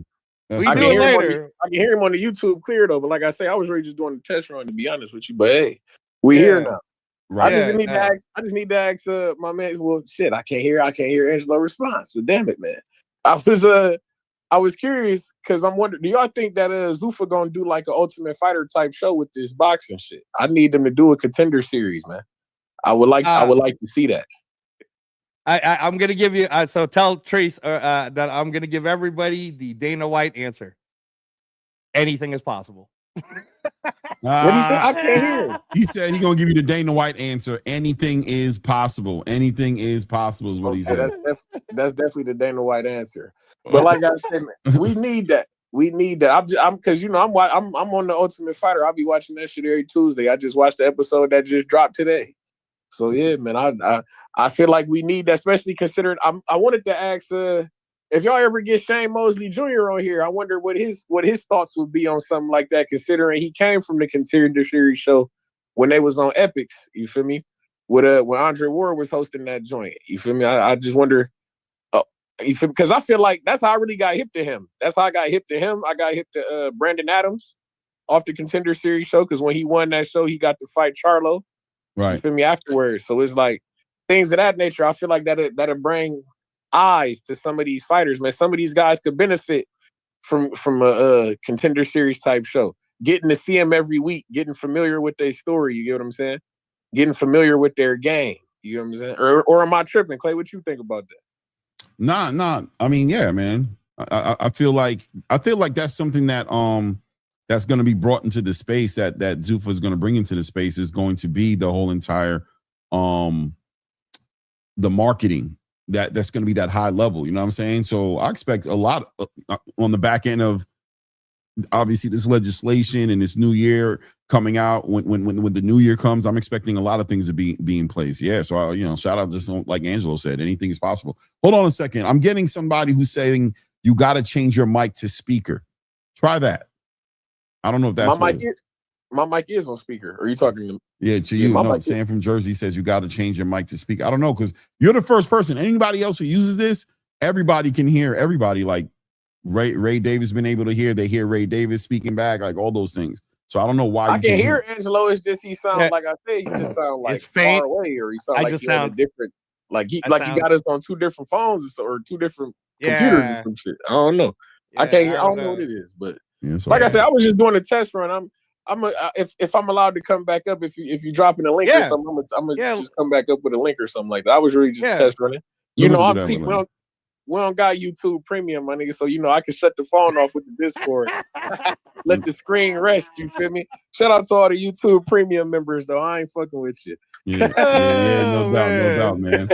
We do it later. I can hear him on the YouTube clear though, but like I say, I was really just doing the test run to be honest with you. But hey, we here now. Right. I just need to ask my man. Well, shit, I can't hear Angelo response. But damn it, man, I was curious because I'm wondering, do y'all think that Zuffa gonna do like an Ultimate Fighter type show with this boxing shit? I need them to do a contender series, man. I would like to see that. I'm gonna give you so tell Trace that I'm gonna give everybody the Dana White answer. Anything is possible. What he said? I can't hear. He said he's gonna give you the Dana White answer. Anything is possible. Anything is possible is what he said. That's definitely the Dana White answer. But like I said, man, we need that. I'm because I'm on the Ultimate Fighter. I'll be watching that shit every Tuesday. I just watched the episode that just dropped today. So yeah, man, I feel like we need that, especially considering I wanted to ask if y'all ever get Shane Mosley Jr. on here, I wonder what his thoughts would be on something like that, considering he came from the Contender Series show when they was on Epics, you feel me? When Andre Ward was hosting that joint, you feel me? I just wonder, because I feel like that's how I really got hip to him. That's how I got hip to him. I got hip to Brandon Adams off the Contender Series show, because when he won that show, he got to fight Charlo. Right. You feel me? Afterwards. So it's like things of that nature. I feel like that'll bring eyes to some of these fighters, man. Some of these guys could benefit from a contender series type show. Getting to see them every week, getting familiar with their story, you get what I'm saying? Getting familiar with their game. You know what I'm saying? Or am I tripping? Clay, what you think about that? Nah. I mean, yeah, man. I feel like that's something that that's going to be brought into the space that Zuffa is going to bring into the space is going to be the whole entire the marketing that's going to be that high level. You know what I'm saying? So I expect a lot on the back end of obviously this legislation and this new year coming out. When the new year comes, I'm expecting a lot of things to be in place. Yeah. So shout out, just like Angelo said, anything is possible. Hold on a second. I'm getting somebody who's saying you got to change your mic to speaker. Try that. I don't know if that's my mic is on speaker. Are you talking to me? Yeah, to you. No, Sam from Jersey says you got to change your mic to speaker. I don't know, because you're the first person. Anybody else who uses this, everybody can hear everybody. Like Ray Davis been able to hear. They hear Ray Davis speaking back, like all those things. So I don't know why I can hear Angelo. It's just he sounds like I said. You just sound like far away, or he sound like you're on a different. Like he got us on two different phones or two different computers or some shit. I don't know. Yeah, I can't hear. I don't know what it is, but like I said, I was just doing a test run. If I'm allowed to come back up, if you dropping a link or something, I'm gonna just come back up with a link or something like that. I was really just test running. You know, we don't got YouTube Premium, my nigga, so I can shut the phone off with the Discord. Let the screen rest. You feel me? Shout out to all the YouTube Premium members, though. I ain't fucking with you. Yeah, no doubt, man.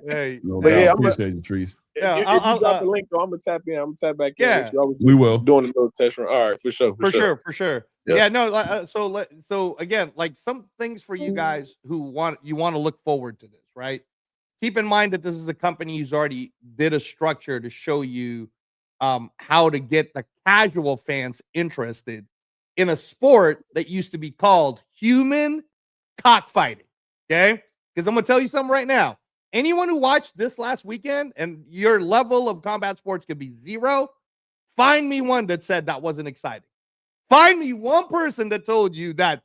Hey, no doubt. Appreciate you, Trees. If you drop the link, though, I'm gonna tap in. I'm gonna tap back in. Yeah, we will doing a little test run. All right, for sure. Yeah, no. So again, like some things for you guys who want to look forward to this, right? Keep in mind that this is a company who's already did a structure to show you how to get the casual fans interested in a sport that used to be called human cockfighting. Okay? Because I'm going to tell you something right now. Anyone who watched this last weekend and your level of combat sports could be 0, find me one that said that wasn't exciting. Find me one person that told you that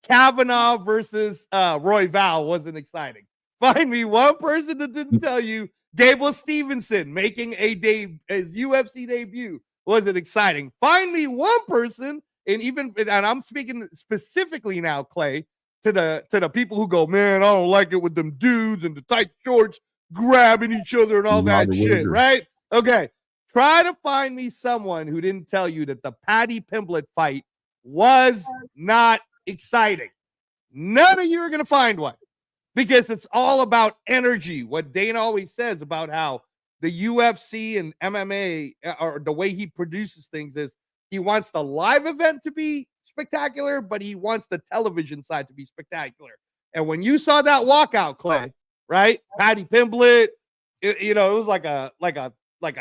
Kavanaugh versus Roy Val wasn't exciting. Find me one person that didn't tell you Gable Stevenson making his UFC debut wasn't exciting. Find me one person, and I'm speaking specifically now, Clay, to the people who go, man, I don't like it with them dudes and the tight shorts grabbing each other and all that shit, right? Okay, try to find me someone who didn't tell you that the Paddy Pimblett fight was not exciting. None of you are going to find one. Because it's all about energy. What Dana always says about how the UFC and MMA, or the way he produces things, is he wants the live event to be spectacular, but he wants the television side to be spectacular. And when you saw that walkout, Clay, right? Paddy Pimblett, it was like a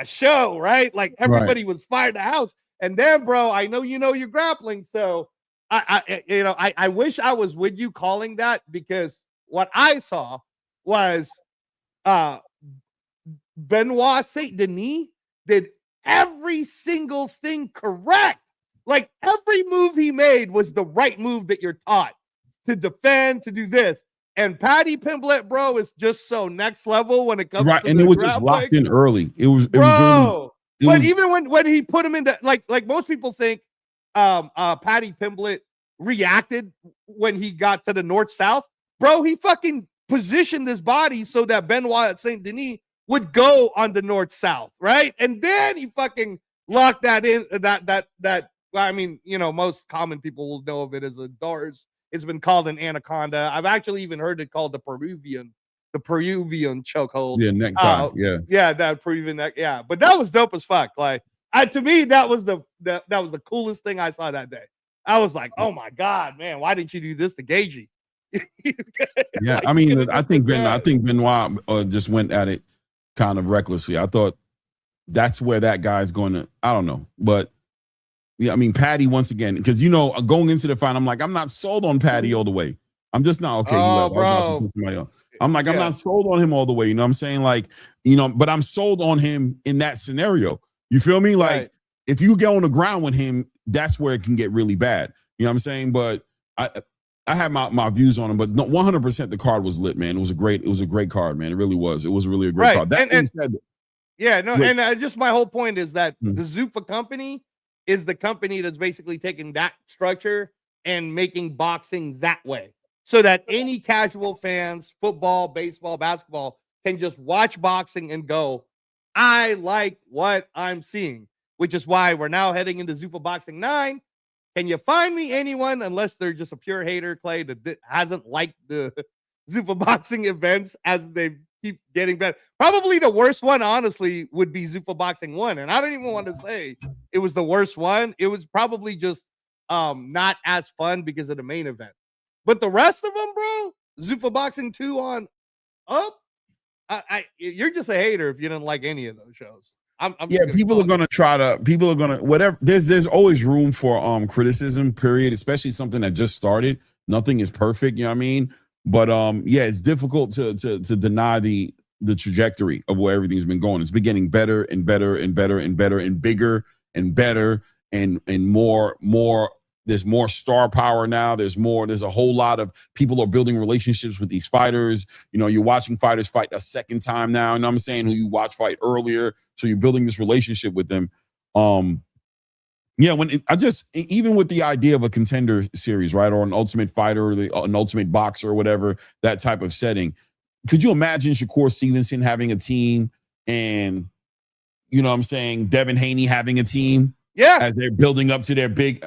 show, right? Like everybody was fired the house. And then, bro, I know you're grappling, so I wish I was with you calling that, because what I saw was Benoit Saint Denis did every single thing correct. Like every move he made was the right move that you're taught to defend, to do this. And Paddy Pimblett, bro, is just so next level when it comes to and it was just locked in early. Even when he put him into like most people think Paddy Pimblett reacted when he got to the north-south. Bro, he fucking positioned his body so that Benoit Saint Denis would go on the north-south, right? And then he fucking locked that in. I mean, most common people will know of it as a DARS. It's been called an anaconda. I've actually even heard it called the Peruvian chokehold. Yeah, necktie. Yeah, that Peruvian neck. Yeah, but that was dope as fuck. Like, to me, that was the coolest thing I saw that day. I was like, oh my god, man, why didn't you do this to Gagey? Yeah, I mean, I think Benoit just went at it kind of recklessly. I thought that's where that guy's going to. I don't know, but yeah, I mean, Paddy once again, because going into the fight, I'm like, I'm not sold on Paddy all the way. I'm just not okay. Bro. I'm like, I'm not sold on him all the way. You know what I'm saying? Like, but I'm sold on him in that scenario. You feel me? Like, if you get on the ground with him, that's where it can get really bad. You know what I'm saying? But I had my views on him, but no, 100% the card was lit, man. It was a great card, man. It really was. It was really a great card. That being said, Yeah, no, Wait. and just my whole point is that Hmm. the Zuffa company is the company that's basically taking that structure and making boxing that way, so that any casual fans, football, baseball, basketball, can just watch boxing and go, I like what I'm seeing, which is why we're now heading into Zuffa Boxing 9. Can you find me anyone, unless they're just a pure hater, Clay, that hasn't liked the Zuffa Boxing events as they keep getting better? Probably the worst one, honestly, would be Zuffa Boxing 1. And I don't even want to say it was the worst one. It was probably just not as fun because of the main event. But the rest of them, bro, Zuffa Boxing 2 on up, you're just a hater if you didn't like any of those shows. I'm Yeah, people are gonna whatever. There's always room for criticism, period, especially something that just started. Nothing is perfect, you know what I mean? But yeah, it's difficult to deny the trajectory of where everything's been going. It's been getting better and better and better and better and bigger and better and more. There's more star power now. There's a whole lot of people are building relationships with these fighters. You know, you're watching fighters fight a second time now. And I'm saying who you watch fight earlier. So you're building this relationship with them. Yeah, even with the idea of a contender series, right? Or an Ultimate Fighter or an Ultimate Boxer or whatever, that type of setting. Could you imagine Shakur Stevenson having a team and, you know what I'm saying, Devin Haney having a team? Yeah, as they're building up to their big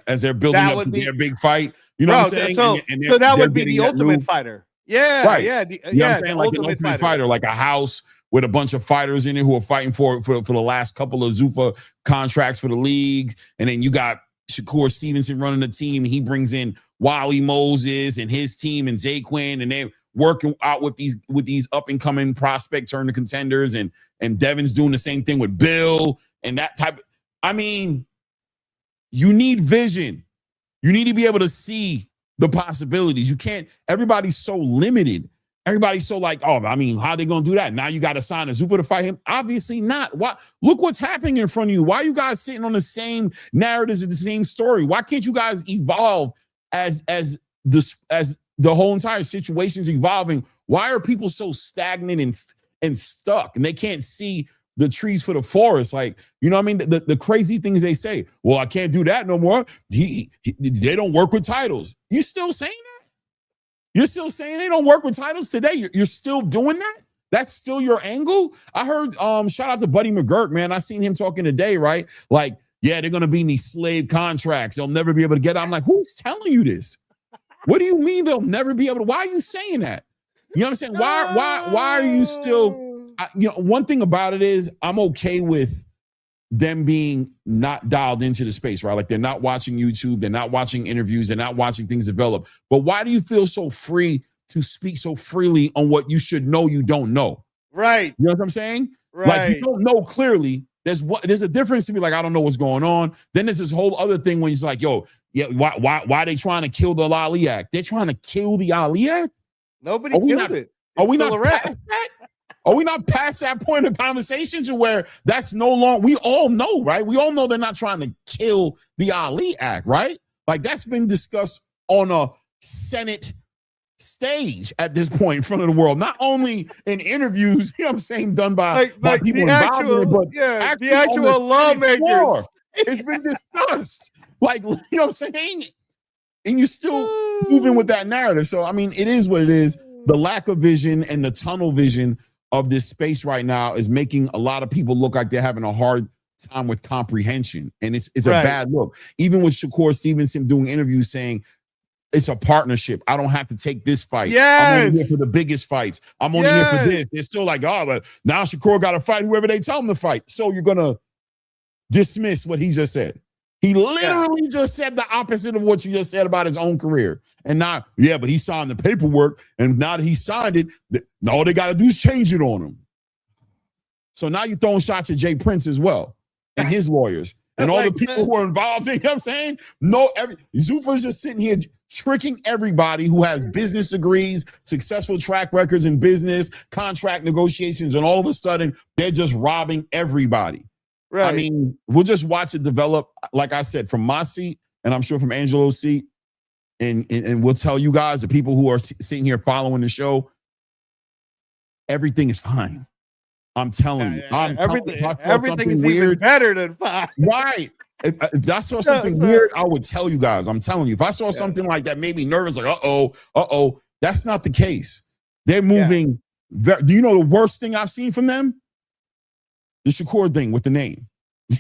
fight. You know what I'm saying? So that would be the Ultimate Fighter. Yeah, right. Yeah, You know what I'm saying? Like an Ultimate Fighter, like a house with a bunch of fighters in it who are fighting for the last couple of Zuffa contracts for the league. And then you got Shakur Stevenson running the team. He brings in Wally Moses and his team and Zaquin, and they're working out with these up and coming prospect turn to contenders. And Devin's doing the same thing with Bill and that type. I mean, you need vision. You need to be able to see the possibilities. You can't, everybody's so limited. Everybody's so like, oh, I mean, how are they going to do that? Now you got to sign a Zuffa to fight him? Obviously not. Why? Look what's happening in front of you. Why are you guys sitting on the same narratives and the same story? Why can't you guys evolve as the whole entire situation's evolving? Why are people so stagnant and stuck and they can't see the trees for the forest? Like, you know what I mean? The crazy things they say, well, I can't do that no more. They don't work with titles. You still saying that? You're still saying they don't work with titles today? You're still doing that? That's still your angle? I heard, shout out to Buddy McGurk, man. I seen him talking today, right? Like, yeah, they're going to be in these slave contracts. They'll never be able to get out. I'm like, who's telling you this? What do you mean they'll never be able to? Why are you saying that? You know what I'm saying? Why are you still... one thing about it is I'm okay with them being not dialed into the space, right? Like they're not watching YouTube, they're not watching interviews, they're not watching things develop. But why do you feel so free to speak so freely on what you should know you don't know? Right. You know what I'm saying? Right. Like you don't know clearly. There's a difference to be like, I don't know what's going on. Then there's this whole other thing when it's like, yo, yeah, why are they trying to kill the Ali Act? They're trying to kill the Ali Act? Nobody killed it. Are we not past that? Are we not past that point of conversation to where that's no longer, we all know, right? We all know they're not trying to kill the Ali Act, right? Like that's been discussed on a Senate stage at this point in front of the world, not only in interviews, you know what I'm saying, done by people involved in it, but the actual lawmakers. It's been discussed. Like, you know what I'm saying? And you're still moving with that narrative. So, I mean, it is what it is. The lack of vision and the tunnel vision of this space right now is making a lot of people look like they're having a hard time with comprehension. And it's a bad look. Even with Shakur Stevenson doing interviews saying, it's a partnership. I don't have to take this fight. Yes. I'm only here for the biggest fights. I'm only here for this. It's still like, oh, but now Shakur got to fight whoever they tell him to fight. So you're going to dismiss what he just said. He literally just said the opposite of what you just said about his own career. And now, but he signed the paperwork. And now that he signed it, all they got to do is change it on him. So now you're throwing shots at Jay Prince as well and his lawyers and all the people who are involved. You know what I'm saying? Zuffa's just sitting here tricking everybody who has business degrees, successful track records in business, contract negotiations, and all of a sudden they're just robbing everybody. Right. I mean, we'll just watch it develop, like I said, from my seat, and I'm sure from Angelo's seat, and we'll tell you guys, the people who are sitting here following the show, everything is fine. I'm telling you, I'm telling you, if I saw Everything something is even weird, better than 5. right? If I saw something weird, I would tell you guys. I'm telling you, if I saw something like that made me nervous, like that's not the case. They're moving. Do you know the worst thing I've seen from them? The Shakur thing with the name.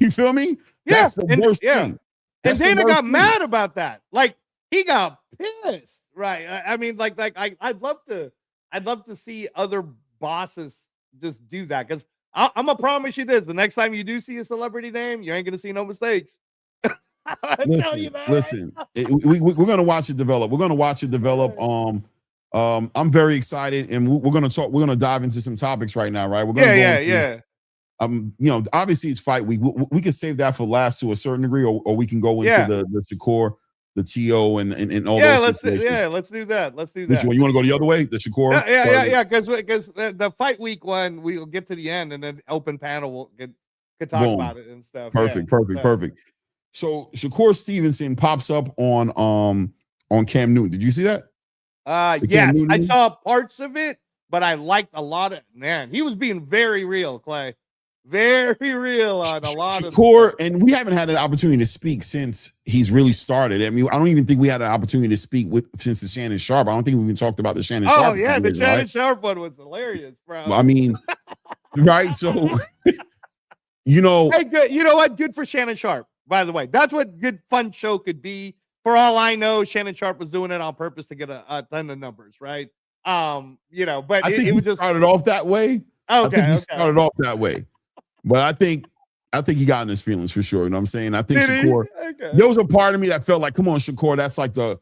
You feel me? Yeah, That's the worst thing. And Dana got mad about that. Like he got pissed, right? I mean, I'd love to see other bosses just do that, because I'm gonna promise you this: the next time you do see a celebrity name, you ain't gonna see no mistakes. I tell you that. Listen, we're gonna watch it develop. We're gonna watch it develop. I'm very excited, and we're gonna talk. We're gonna dive into some topics right now, right? We're gonna obviously it's fight week. We can save that for last to a certain degree, or we can go into the Shakur, the TO, and all those situations. Let's do that. Which one? You want to go the other way? The Shakur? Yeah. Because the fight week one, we'll get to the end, and then open panel could talk about it and stuff. Perfect. So Shakur Stevenson pops up on Cam Newton. Did you see that? Yes, I saw parts of it, but I liked a lot of. Man, he was being very real, Clay. Very real on a lot of Shakur, and we haven't had an opportunity to speak since he's really started. I mean, I don't even think we had an opportunity to speak since the Shannon Sharp. I don't think we even talked about the Shannon Sharp. Oh yeah, the Shannon Sharp one was hilarious, bro. I mean, right? So, hey, good. You know what? Good for Shannon Sharp. By the way, that's what good fun show could be. For all I know, Shannon Sharp was doing it on purpose to get a ton of numbers, right? But I think it was just started off that way. Okay, I think he started off that way. But I think he got in his feelings for sure. You know what I'm saying? I think Shakur, there was a part of me that felt like, come on, Shakur, that's like the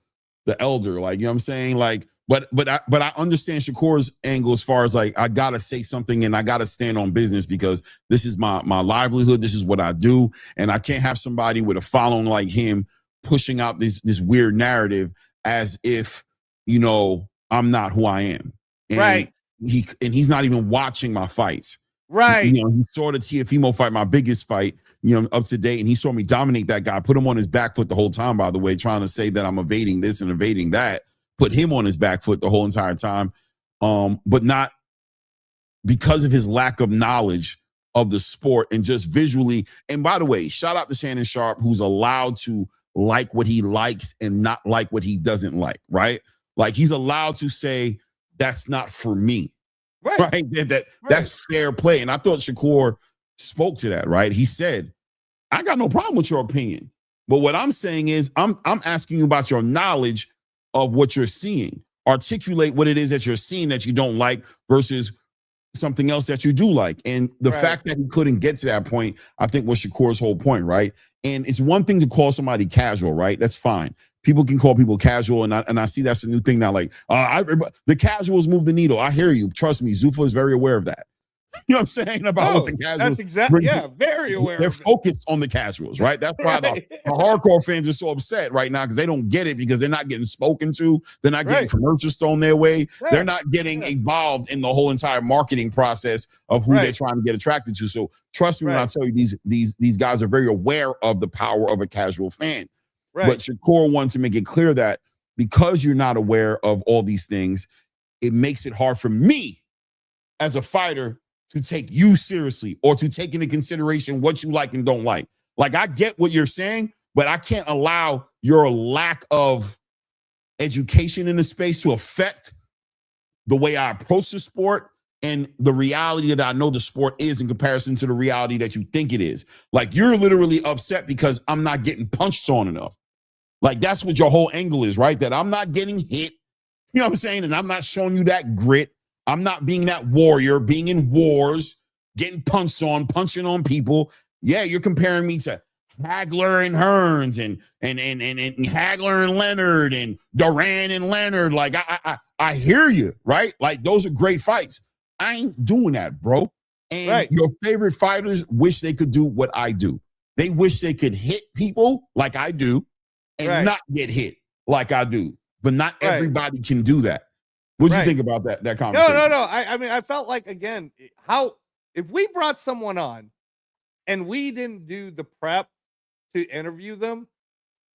elder. Like, you know what I'm saying? Like, but I understand Shakur's angle as far as like, I gotta say something and I gotta stand on business because this is my livelihood. This is what I do. And I can't have somebody with a following like him pushing out this weird narrative as if, I'm not who I am. And right. He's not even watching my fights. Right. He saw the Tiafimo fight, my biggest fight, up to date. And he saw me dominate that guy, put him on his back foot the whole time, by the way, trying to say that I'm evading this and evading that, put him on his back foot the whole entire time. But not because of his lack of knowledge of the sport and just visually. And by the way, shout out to Shannon Sharp, who's allowed to like what he likes and not like what he doesn't like, right? Like he's allowed to say, that's not for me. Right. That's fair play. And I thought Shakur spoke to that, right? He said, I got no problem with your opinion. But what I'm saying is I'm asking you about your knowledge of what you're seeing. Articulate what it is that you're seeing that you don't like versus something else that you do like. And the fact that he couldn't get to that point, I think was Shakur's whole point, right? And it's one thing to call somebody casual, right? That's fine. People can call people casual, and I see that's a new thing now. Like, the casuals move the needle. I hear you. Trust me, Zuffa is very aware of that. You know what I'm saying about what the casuals. That's exactly, very aware. They're focused on the casuals, right? That's why the hardcore fans are so upset right now because they don't get it because they're not getting spoken to. They're not getting commercials thrown their way. They're not getting involved in the whole entire marketing process of who they're trying to get attracted to. So trust me when I tell you these guys are very aware of the power of a casual fan. But Shakur wanted to make it clear that because you're not aware of all these things, it makes it hard for me as a fighter to take you seriously or to take into consideration what you like and don't like. Like, I get what you're saying, but I can't allow your lack of education in the space to affect the way I approach the sport and the reality that I know the sport is in comparison to the reality that you think it is. Like, you're literally upset because I'm not getting punched on enough. Like, that's what your whole angle is, right? That I'm not getting hit, you know what I'm saying? And I'm not showing you that grit. I'm not being that warrior, being in wars, getting punched on, punching on people. Yeah, you're comparing me to Hagler and Hearns and Hagler and Leonard and Duran and Leonard. Like, I hear you, right? Like, those are great fights. I ain't doing that, bro. And your favorite fighters wish they could do what I do. They wish they could hit people like I do and not get hit like I do. But not everybody can do that. What do you think about that conversation? No. I mean, I felt like, again, if we brought someone on and we didn't do the prep to interview them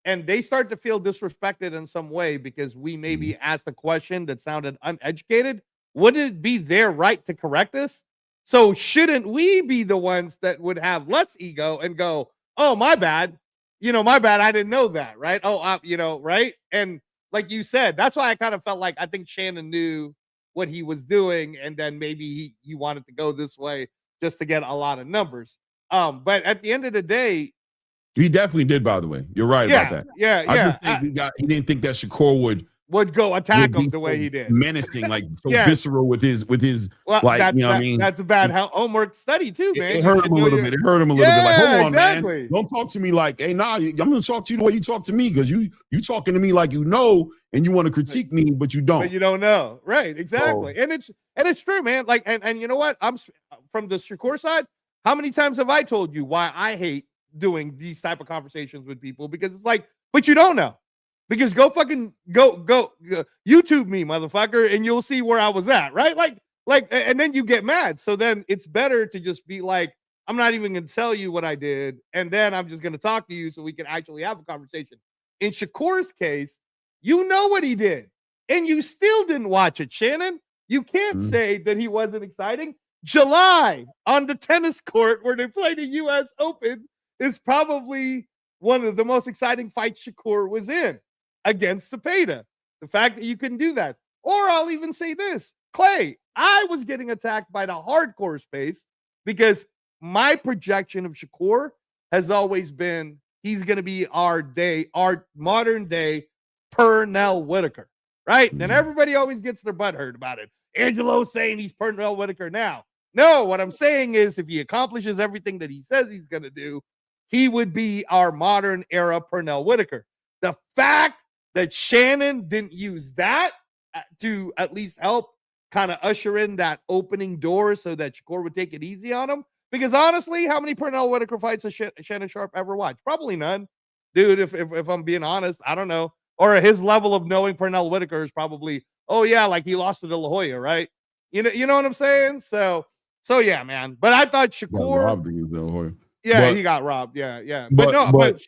and they start to feel disrespected in some way because we maybe asked a question that sounded uneducated, wouldn't it be their right to correct us? So shouldn't we be the ones that would have less ego and go, oh, my bad. My bad. I didn't know that. Right. Oh, right. And like you said, that's why I kind of felt like I think Shannon knew what he was doing. And then maybe he wanted to go this way just to get a lot of numbers. But at the end of the day, he definitely did, by the way. You're right about that. Yeah. I just think he didn't think that Shakur would go attack him the way he did. Menacing, like so visceral with his well, like, I mean? That's a bad homework study too, man. It hurt him a little bit. It hurt him a little bit. Like, hold on, exactly. man. Don't talk to me like, hey, nah, I'm gonna talk to you the way you talk to me, because you talking to me like you know, and you want to critique me, but you don't. But you don't know. Right, exactly. And it's true, man. Like, and you know what? I'm from the Shakur side. How many times have I told you why I hate doing these type of conversations with people? Because it's like, but you don't know. Because go YouTube me, motherfucker, and you'll see where I was at, right? Like, and then you get mad. So then it's better to just be like, I'm not even going to tell you what I did, and then I'm just going to talk to you so we can actually have a conversation. In Shakur's case, you know what he did, and you still didn't watch it, Shannon. You can't say that he wasn't exciting. July on the tennis court where they play the U.S. Open is probably one of the most exciting fights Shakur was in. Against Cepeda. The fact that you can do that. Or I'll even say this, Clay, I was getting attacked by the hardcore space because my projection of Shakur has always been he's going to be our modern day Pernell Whitaker, right? And everybody always gets their butt hurt about it. Angelo's saying he's Pernell Whitaker now. No, what I'm saying is if he accomplishes everything that he says he's going to do, he would be our modern era Pernell Whitaker. The fact that Shannon didn't use that to at least help kind of usher in that opening door so that Shakur would take it easy on him. Because honestly, how many Pernell Whitaker fights has Shannon Sharp ever watched? Probably none. Dude, if I'm being honest, I don't know. Or his level of knowing Pernell Whitaker is probably, oh yeah, like he lost to De La Hoya, right? You know what I'm saying? So yeah, man. But I thought Shakur. He got robbed. Yeah. But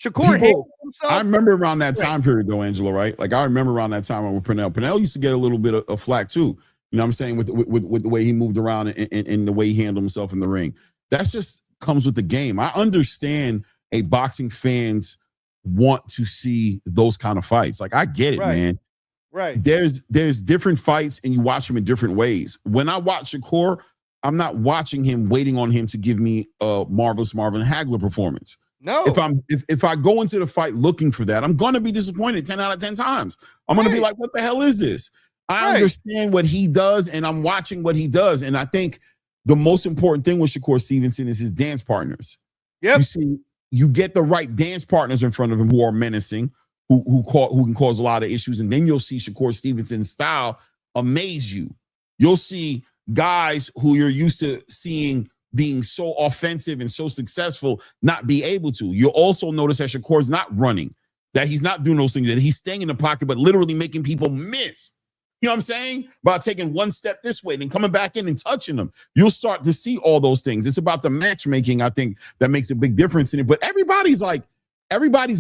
Shakur hated himself. I remember around that time period, though, Angelo, right? Like, I remember around that time with Pernell. Pernell used to get a little bit of flack, too. You know what I'm saying? With the way he moved around and the way he handled himself in the ring. That just comes with the game. I understand a boxing fans want to see those kind of fights. Like, I get it, man. Right. There's different fights, and you watch them in different ways. When I watch Shakur, I'm not watching him, waiting on him to give me a marvelous Marvin Hagler performance. No. If I go into the fight looking for that, I'm going to be disappointed 10 out of 10 times. I'm going to be like, what the hell is this? I understand what he does, and I'm watching what he does. And I think the most important thing with Shakur Stevenson is his dance partners. Yep. You see, you get the right dance partners in front of him who are menacing, who can cause a lot of issues, and then you'll see Shakur Stevenson's style amaze you. You'll see guys who you're used to seeing being so offensive and so successful not be able to. You'll also notice that Shakur's not running, that he's not doing those things, that he's staying in the pocket, but literally making people miss. You know what I'm saying? By taking one step this way and then coming back in and touching them. You'll start to see all those things. It's about the matchmaking, I think, that makes a big difference in it. But everybody's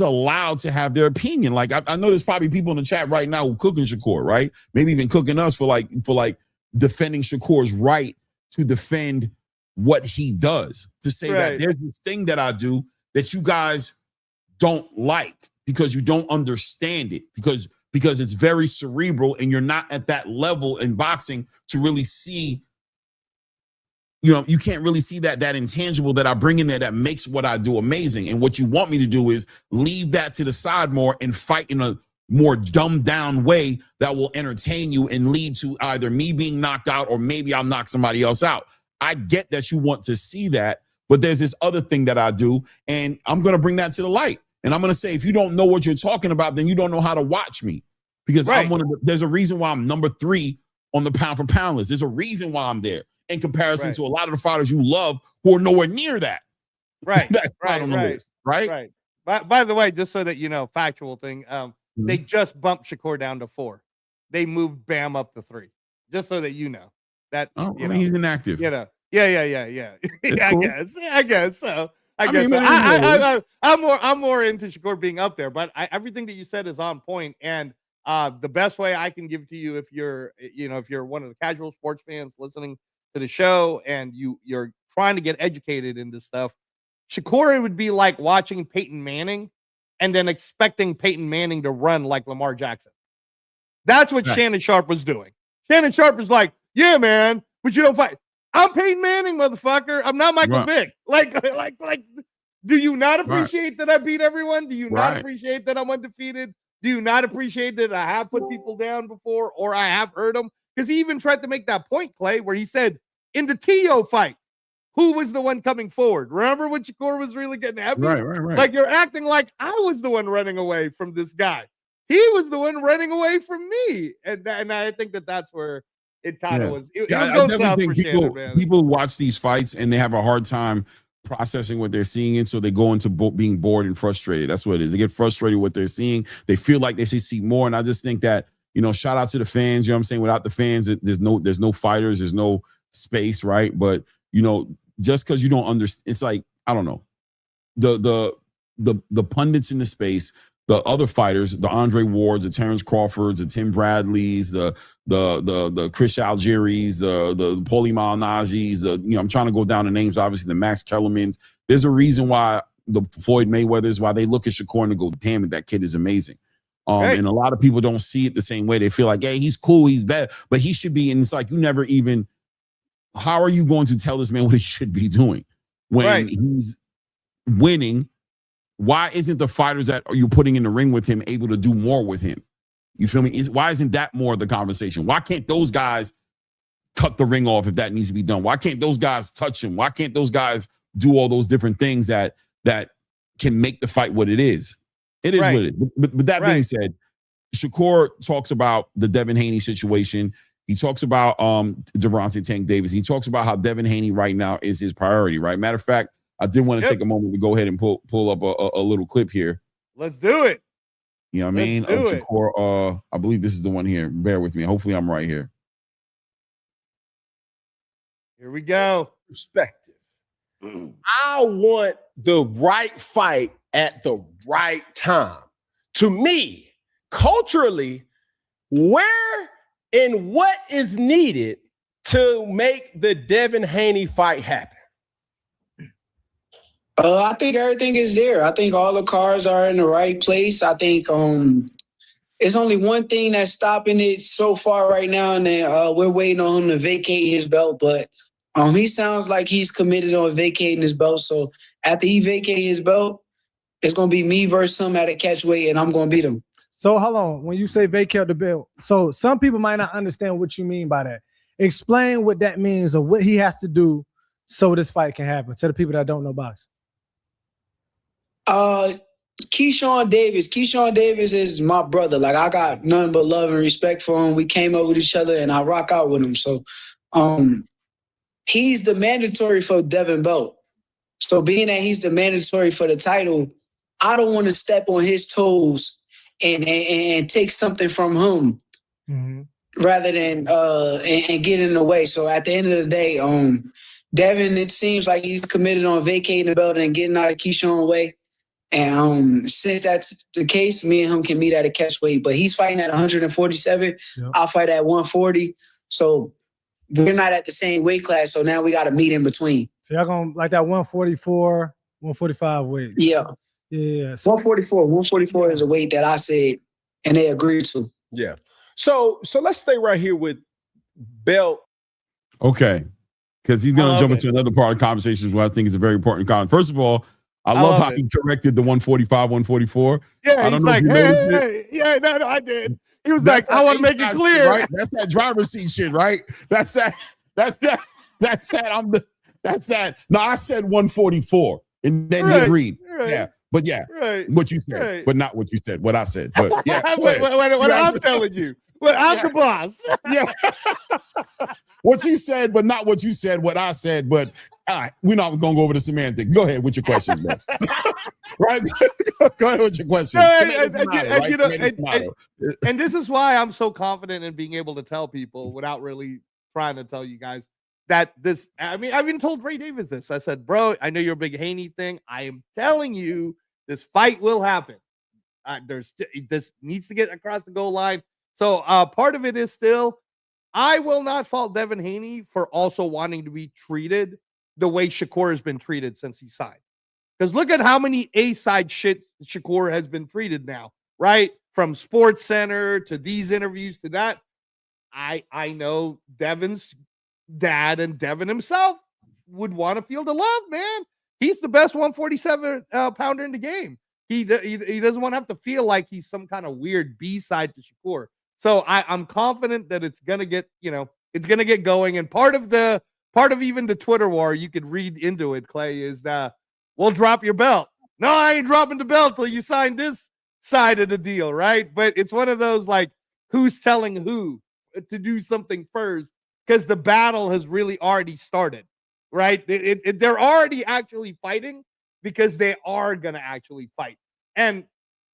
allowed to have their opinion. Like, I know there's probably people in the chat right now who cooking Shakur, right? Maybe even cooking us for defending Shakur's right to defend what he does, to say that there's this thing that I do that you guys don't like because you don't understand it, because it's very cerebral and you're not at that level in boxing to really see, you can't really see that intangible that I bring in there that makes what I do amazing. And what you want me to do is leave that to the side more and fight in a more dumbed down way that will entertain you and lead to either me being knocked out or maybe I'll knock somebody else out. I get that you want to see that, but there's this other thing that I do, and I'm going to bring that to the light. And I'm going to say, if you don't know what you're talking about, then you don't know how to watch me, because there's a reason why I'm number 3 on the pound for pound list. There's a reason why I'm there in comparison to a lot of the fighters you love who are nowhere near that. Right. Right. By the way, just so that you know, factual thing, they just bumped Shakur down to 4. They moved Bam up to 3, just so that you know. That he's inactive. Yeah. Cool. I guess so. I'm more into Shakur being up there, but everything that you said is on point. And the best way I can give to you, if you're one of the casual sports fans listening to the show and you're trying to get educated in this stuff, Shakur would be like watching Peyton Manning and then expecting Peyton Manning to run like Lamar Jackson. That's what Shannon Sharp was doing. Shannon Sharp was like, yeah, man, but you don't fight. I'm Peyton Manning, motherfucker. I'm not Michael Vick. Like, do you not appreciate that I beat everyone? Do you not appreciate that I'm undefeated? Do you not appreciate that I have put people down before or I have hurt them? Because he even tried to make that point, Clay, where he said, in the T.O. fight, who was the one coming forward? Remember when Shakur was really getting heavy? Right. Like, you're acting like I was the one running away from this guy. He was the one running away from me. And I think that's where it kind of was. It was going south for Shannon, man. People watch these fights and they have a hard time processing what they're seeing, and so they go into being bored and frustrated. That's what it is. They get frustrated with what they're seeing. They feel like they should see more. And I just think that, shout out to the fans. You know what I'm saying? Without the fans, there's no fighters, there's no space, right? But just because you don't understand, it's like, I don't know. The pundits in the space, the other fighters, the Andre Wards, the Terrence Crawfords, the Tim Bradleys, the Chris Algieri's, the Paulie Malignaggi's, I'm trying to go down the names, obviously the Max Kellermans. There's a reason why the Floyd Mayweathers, why they look at Shakur and go, damn it, that kid is amazing. And a lot of people don't see it the same way. They feel like, hey, he's cool, he's bad, but he should be. And it's like, you never even, how are you going to tell this man what he should be doing when he's winning? Why isn't the fighters that you're putting in the ring with him able to do more with him? You feel me? Why isn't that more of the conversation? Why can't those guys cut the ring off if that needs to be done? Why can't those guys touch him? Why can't those guys do all those different things that can make the fight what it is? It is what it is. But that being said, Shakur talks about the Devin Haney situation. He talks about Gervonta Tank Davis. He talks about how Devin Haney right now is his priority, right? Matter of fact, I did want to take a moment to go ahead and pull up a little clip here. Let's do it. You know what I mean? Shakur, I believe this is the one here. Bear with me. Hopefully I'm right here. Here we go. Perspective. I want the right fight at the right time. To me, culturally, where and what is needed to make the Devin Haney fight happen? I think everything is there. I think all the cards are in the right place. I think it's only one thing that's stopping it so far right now, and then we're waiting on him to vacate his belt. But he sounds like he's committed on vacating his belt. So after he vacates his belt, it's going to be me versus him at a catchweight, and I'm going to beat him. So hold on. When you say vacate the belt, so some people might not understand what you mean by that. Explain what that means or what he has to do so this fight can happen to the people that don't know boxing. Keyshawn Davis. Keyshawn Davis is my brother. Like, I got nothing but love and respect for him. We came up with each other and I rock out with him. So he's the mandatory for Devin belt. So being that he's the mandatory for the title, I don't want to step on his toes and take something from him rather than and get in the way. So at the end of the day, Devin, it seems like he's committed on vacating the belt and getting out of Keyshawn's way. And since that's the case, me and him can meet at a catchweight. But he's fighting at 147. Yep. I'll fight at 140. So we're not at the same weight class. So now we got to meet in between. So y'all going like that 144, 145 weight? Yeah. Yeah. 144 is a weight that I said and they agreed to. Yeah. So let's stay right here with belt. Okay. Because he's going to jump into another part of conversations where I think is a very important comment. First of all, I love how he corrected the 145, 144. Yeah, he's like, hey. Yeah, no, I did. He was like, I want to make it clear. Right? That's that driver's seat shit, right? That's that. No, I said 144, and then he agreed. Right. Yeah, but what you said, but not what you said. What I said, but yeah. what I'm telling you. Well, I'm the boss. Yeah. What you said, but not what you said, what I said, but all right, we're not going to go over the semantics. Go ahead with your questions, man. Right? Go ahead with your questions. And this is why I'm so confident in being able to tell people without really trying to tell you guys that this, I mean, I've even told Ray Davis this. I said, bro, I know you're a big Haney thing. I am telling you, this fight will happen. This needs to get across the goal line. So part of it is still I will not fault Devin Haney for also wanting to be treated the way Shakur has been treated since he signed. Because look at how many A-side shit Shakur has been treated now, right? From Sports Center to these interviews to that. I know Devin's dad and Devin himself would want to feel the love, man. He's the best 147 pounder in the game. He doesn't want to have to feel like he's some kind of weird B-side to Shakur. So I'm confident that it's gonna get, it's gonna get going. And part of even the Twitter war, you could read into it, Clay, is that we'll drop your belt. No, I ain't dropping the belt till you sign this side of the deal, right? But it's one of those like, who's telling who to do something first, because the battle has really already started, right? They're already actually fighting because they are gonna actually fight. And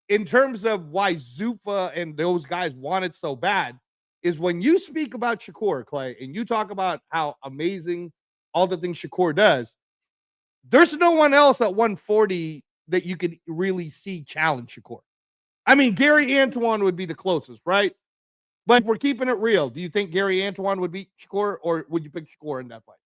in terms of why Zuffa and those guys want it so bad, is when you speak about Shakur, Clay, and you talk about how amazing all the things Shakur does, there's no one else at 140 that you could really see challenge Shakur. I mean, Gary Antoine would be the closest, right? But if we're keeping it real, do you think Gary Antoine would beat Shakur, or would you pick Shakur in that fight?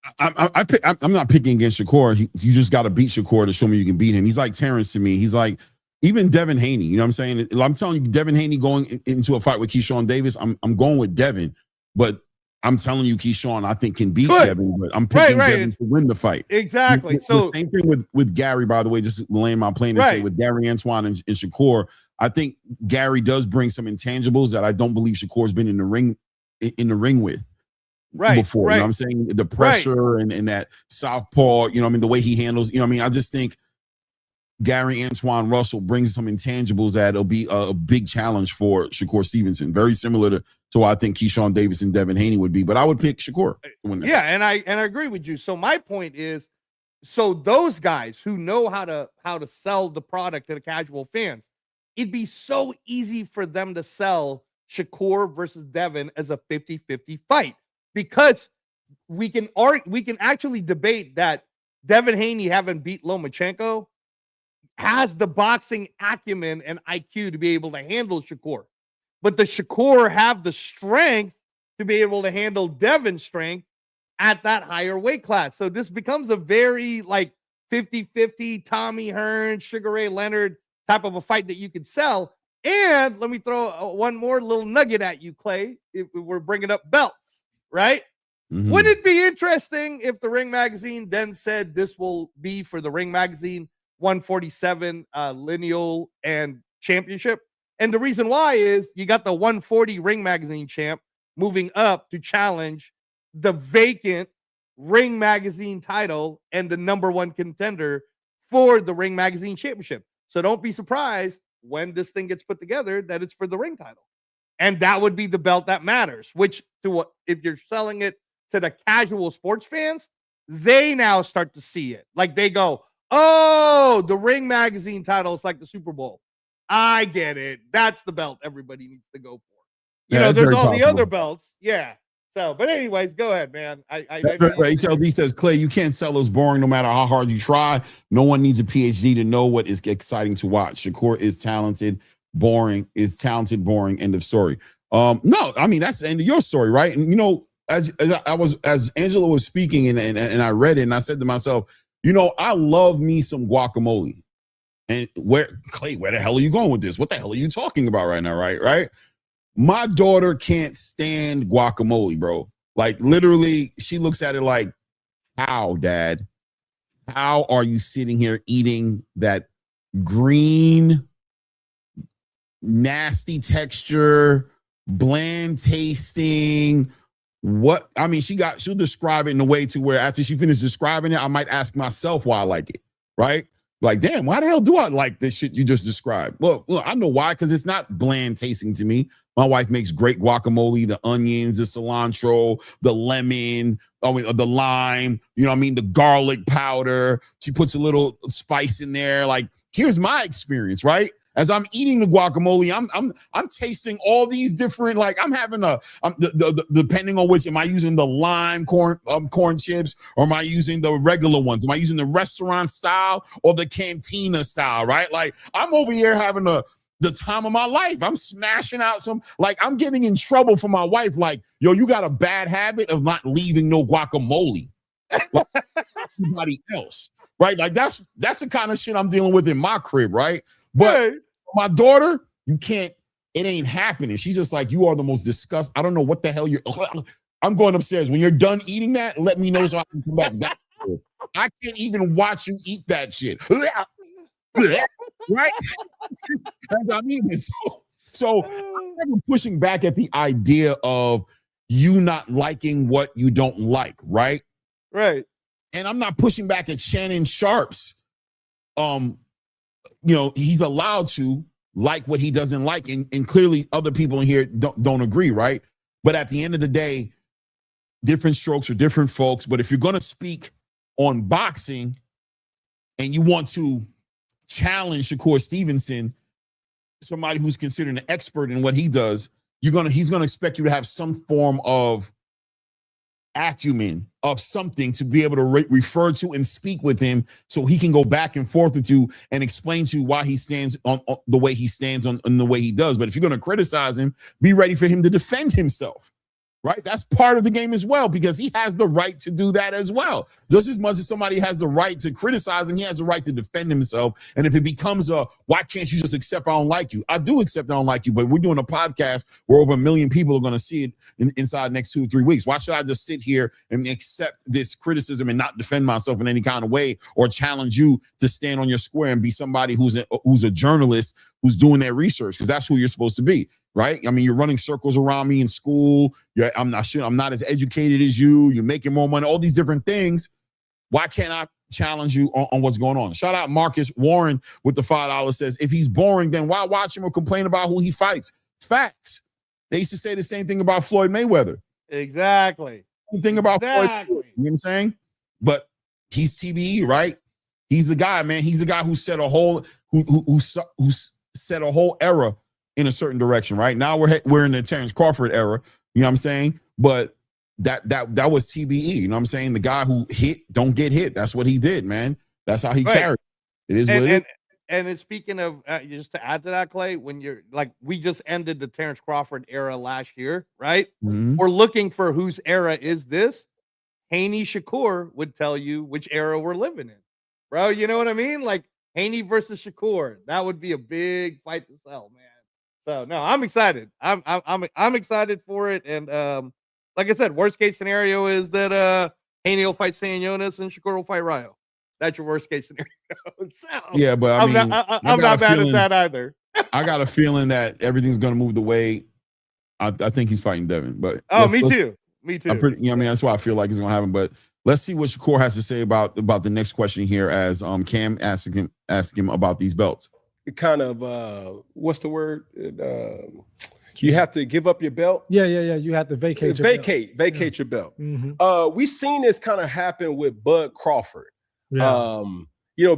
I'm not picking against Shakur. You just got to beat Shakur to show me you can beat him. He's like Terrence to me. He's like even Devin Haney. You know what I'm saying? I'm telling you, Devin Haney going into a fight with Keyshawn Davis, I'm going with Devin. But I'm telling you, Keyshawn, I think can beat Devin. But I'm picking Devin to win the fight. Exactly. So the same thing with Gary, by the way, just laying my plane and say with Gary Antoine and Shakur. I think Gary does bring some intangibles that I don't believe Shakur's been in the ring with before. You know what I'm saying? The pressure and that southpaw, the way he handles, I just think Gary Antoine Russell brings some intangibles that'll be a big challenge for Shakur Stevenson. Very similar to what I think Keyshawn Davis and Devin Haney would be, but I would pick Shakur to win that. Yeah, and I agree with you. So my point is, so those guys who know how to sell the product to the casual fans, it'd be so easy for them to sell Shakur versus Devin as a 50-50 fight, because we can actually debate that Devin Haney, having beat Lomachenko, has the boxing acumen and IQ to be able to handle Shakur. But the Shakur have the strength to be able to handle Devin's strength at that higher weight class. So this becomes a very like 50-50 Tommy Hearn, Sugar Ray Leonard type of a fight that you could sell. And let me throw one more little nugget at you, Clay, if we're bringing up belts, right? Mm-hmm. Wouldn't it be interesting if the Ring Magazine then said this will be for the Ring Magazine 147 lineal and championship? And the reason why is you got the 140 Ring Magazine champ moving up to challenge the vacant Ring Magazine title and the #1 contender for the Ring Magazine championship. So don't be surprised when this thing gets put together that it's for the ring title. And that would be the belt that matters, which if you're selling it to the casual sports fans, they now start to see it. Like they go, oh, the Ring Magazine title is like the Super Bowl. I get it. That's the belt everybody needs to go for. There's all the other belts. Yeah. So, but anyways, go ahead, man. HLD says, Clay, you can't sell us boring no matter how hard you try. No one needs a PhD to know what is exciting to watch. Shakur is talented, boring, end of story. No, I mean, that's the end of your story, right? And, as Angela was speaking and I read it and I said to myself, I love me some guacamole. And Clay, where the hell are you going with this? What the hell are you talking about right now, right? My daughter can't stand guacamole, bro. Like literally, she looks at it like, how, Dad? How are you sitting here eating that green, nasty texture, bland tasting? What? I mean, she'll describe it in a way to where after she finishes describing it, I might ask myself why I like it, right? Like, damn, why the hell do I like this shit you just described? Well, I know why, because it's not bland tasting to me. My wife makes great guacamole, the onions, the cilantro, the lemon, the lime, the garlic powder. She puts a little spice in there. Like, here's my experience, right? As I'm eating the guacamole, I'm tasting all these different, like I'm having depending on which, am I using the lime corn chips, or am I using the regular ones? Am I using the restaurant style or the cantina style, right? Like I'm over here having the the time of my life. I'm smashing out I'm getting in trouble for my wife. Like, yo, you got a bad habit of not leaving no guacamole like everybody else, right? Like that's the kind of shit I'm dealing with in my crib, right? But my daughter, you can't, it ain't happening. She's just like, you are the most disgusting. I don't know what the hell I'm going upstairs. When you're done eating that, let me know so I can come back. I can't even watch you eat that shit. Right? That's what I mean. So I'm never pushing back at the idea of you not liking what you don't like, right? Right. And I'm not pushing back at Shannon Sharp's. He's allowed to like what he doesn't like, and clearly other people in here don't agree, right? But at the end of the day, different strokes for different folks. But if you're going to speak on boxing and you want to challenge Shakur Stevenson, somebody who's considered an expert in what he does, he's going to expect you to have some form of acumen of something to be able to refer to and speak with him so he can go back and forth with you and explain to you why he stands on the way he stands on the way he does. But if you're going to criticize him, be ready for him to defend himself. Right? That's part of the game as well, because he has the right to do that as well. Just as much as somebody has the right to criticize him, he has the right to defend himself. And if it becomes why can't you just accept I don't like you? I do accept I don't like you, but we're doing a podcast where over 1 million people are going to see it inside the next 2 or 3 weeks. Why should I just sit here and accept this criticism and not defend myself in any kind of way or challenge you to stand on your square and be somebody who's a journalist who's doing their research? Because that's who you're supposed to be. Right? I mean, you're running circles around me in school. I'm not as educated as you. You're making more money, all these different things. Why can't I challenge you on what's going on? Shout out Marcus Warren with the $5 says, if he's boring, then why watch him or complain about who he fights? Facts. They used to say the same thing about Floyd Mayweather. Exactly. Same thing about Floyd. You know what I'm saying? But he's TBE, right? He's the guy, man. He's the guy who set a whole who set a whole era in a certain direction, right? Now we're in the Terrence Crawford era, you know what I'm saying? But that was TBE, you know what I'm saying? The guy who hit, don't get hit. That's what he did, man. That's how he carried. It is what it is. And speaking of, just to add to that, Clay, when you're like, we just ended the Terrence Crawford era last year, right? Mm-hmm. We're looking for whose era is this. Haney Shakur would tell you which era we're living in, bro. You know what I mean? Like Haney versus Shakur, that would be a big fight to sell, man. So no, I'm excited. I'm excited for it. And like I said, worst case scenario is that Haney will fight San Jonas and Shakur will fight Rayo. That's your worst case scenario. So, yeah, but I'm not mad at that either. I got a feeling that everything's gonna move the way I think he's fighting Devin. But me too. I'm pretty, you know what I mean, that's why I feel like it's gonna happen. But let's see what Shakur has to say about the next question here as Cam ask him about these belts. It kind of what's the word? You have to give up your belt. Yeah. You have to vacate your belt. Mm-hmm. We've seen this kind of happen with Bud Crawford. Yeah.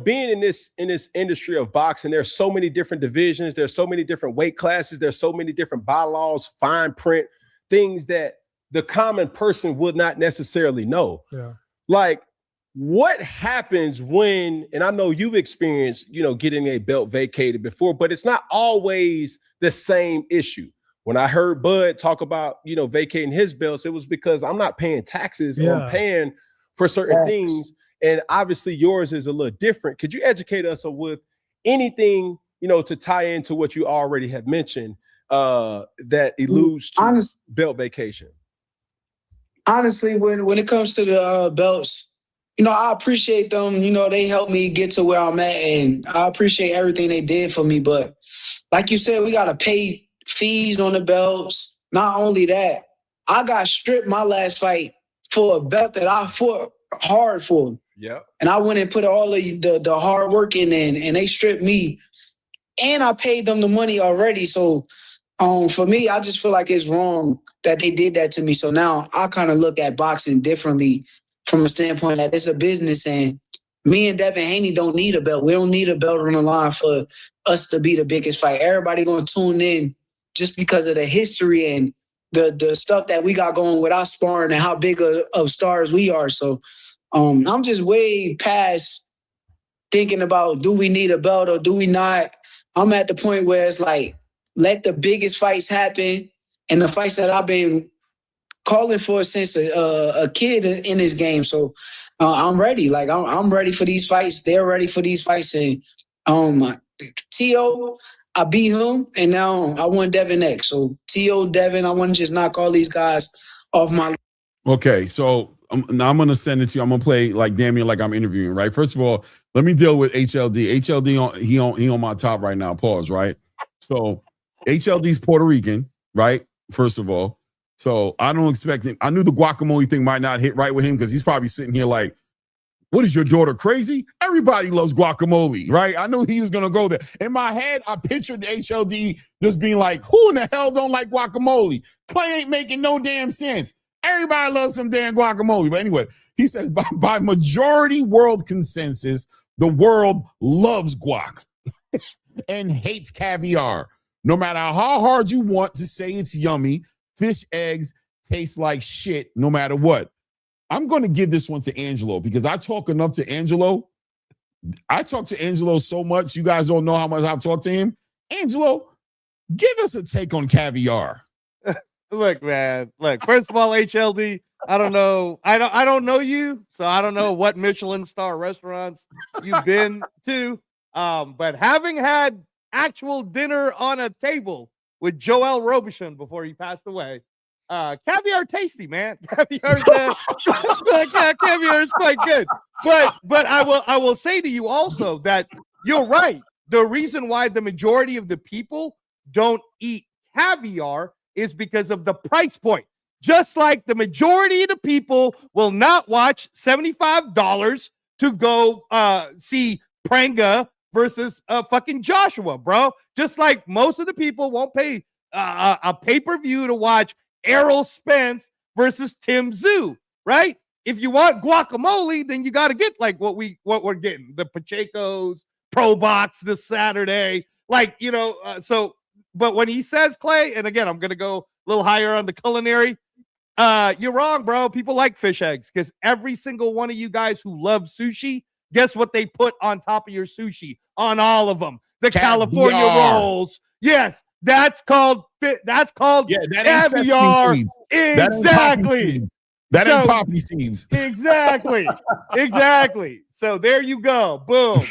Being in this industry of boxing, there's so many different divisions, there's so many different weight classes, there's so many different bylaws, fine print, things that the common person would not necessarily know. Yeah. Like, what happens when, and I know you've experienced, getting a belt vacated before, but it's not always the same issue. When I heard Bud talk about, vacating his belts, it was because I'm not paying taxes or I'm paying for certain things. And obviously yours is a little different. Could you educate us with anything, to tie into what you already have mentioned that alludes to belt vacation? Honestly, when it comes to the belts, I appreciate them. They helped me get to where I'm at, and I appreciate everything they did for me. But like you said, we got to pay fees on the belts. Not only that, I got stripped my last fight for a belt that I fought hard for. Yeah. And I went and put all of the hard work in, and they stripped me. And I paid them the money already. So for me, I just feel like it's wrong that they did that to me. So now I kind of look at boxing differently from a standpoint that it's a business, and me and Devin Haney don't need a belt. We don't need a belt on the line for us to be the biggest fight. Everybody going to tune in just because of the history and the stuff that we got going with our sparring and how big of stars we are. So I'm just way past thinking about, do we need a belt or do we not? I'm at the point where it's like, let the biggest fights happen, and the fights that I've been calling for since a kid in this game. So I'm ready. Like I'm ready for these fights. They're ready for these fights. And T.O., I beat him, and now I want Devin next. So T.O., Devin, I want to just knock all these guys off my. Okay, so now I'm gonna send it to you. I'm gonna play like damn near like I'm interviewing, right? First of all, let me deal with HLD. HLD he on my top right now. Pause, right? So HLD's Puerto Rican, right? First of all, so I don't expect him. I knew the guacamole thing might not hit right with him because he's probably sitting here like, what is your daughter crazy? Everybody loves guacamole, right? I knew he was gonna go there. In my head, I pictured the HLD just being like, who in the hell don't like guacamole? Clay ain't making no damn sense. Everybody loves some damn guacamole. But anyway, he says by majority world consensus, the world loves guac and hates caviar. No matter how hard you want to say it's yummy, fish eggs taste like shit no matter what. I'm going to give this one to Angelo because I talk enough to Angelo. I talk to Angelo so much. You guys don't know how much I've talked to him. Angelo, give us a take on caviar. Look, man. Look, first of all, HLD, I don't know. I don't know you, so I don't know what Michelin star restaurants you've been to. But having had actual dinner on a table with Joel Robuchon before he passed away, caviar tasty, man. Caviar is quite good. But I will say to you also that you're right. The reason why the majority of the people don't eat caviar is because of the price point. Just like the majority of the people will not watch $75 to go see Pranga versus fucking Joshua, bro. Just like most of the people won't pay a pay-per-view to watch Errol Spence versus Tim Tszyu, right? If you want guacamole, then you got to get like what we're getting, the Pacheco's Pro Box this Saturday, like, you know. But when he says, Clay, and again, I'm gonna go a little higher on the culinary. You're wrong, bro. People like fish eggs because every single one of you guys who love sushi, guess what they put on top of your sushi? On all of them, the California rolls. Yes. That's called caviar. Exactly. That ain't poppy seeds. Exactly. So there you go. Boom.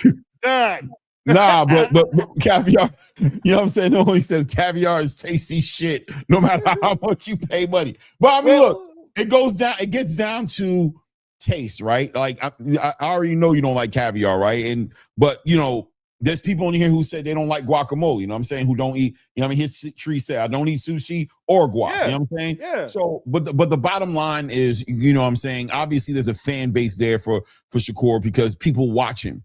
Done. Nah, but caviar, you know what I'm saying? No, he says caviar is tasty shit, no matter how much you pay money. But I mean, look, it gets down to taste, right? Like I already know you don't like caviar, right? But you know, there's people in here who say they don't like guacamole, you know what I'm saying? Who don't eat, you know what I mean? His tree said, I don't eat sushi or guac, you know what I'm saying? Yeah. So, but the bottom line is, you know what I'm saying? Obviously, there's a fan base there for Shakur because people watch him.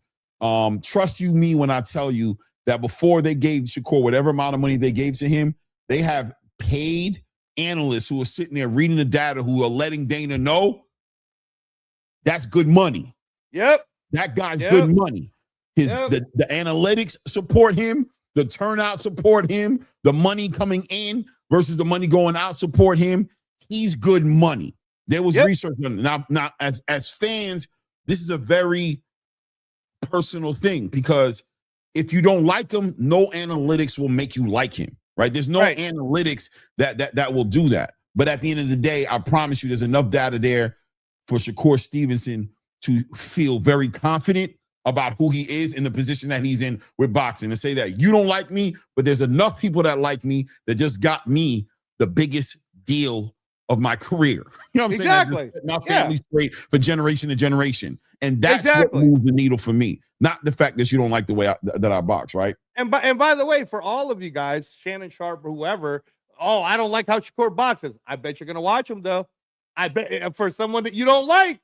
Trust you me when I tell you that before they gave Shakur whatever amount of money they gave to him, they have paid analysts who are sitting there reading the data who are letting Dana know that's good money. Yep. That guy's good money. The analytics support him. The turnout support him. The money coming in versus the money going out support him. He's good money. There was research on it. Now, as fans, this is a very personal thing because if you don't like him, no analytics will make you like him, right? There's no analytics that will do that. But at the end of the day, I promise you there's enough data there for Shakur Stevenson to feel very confident about who he is in the position that he's in with boxing and say that you don't like me, but there's enough people that like me that just got me the biggest deal of my career. You know what I'm saying? My family straight for generation to generation. And that's what moves the needle for me. Not the fact that you don't like the way that I box, right? And by the way, for all of you guys, Shannon Sharp or whoever, I don't like how Shakur boxes. I bet you're going to watch him, though. I bet for someone that you don't like,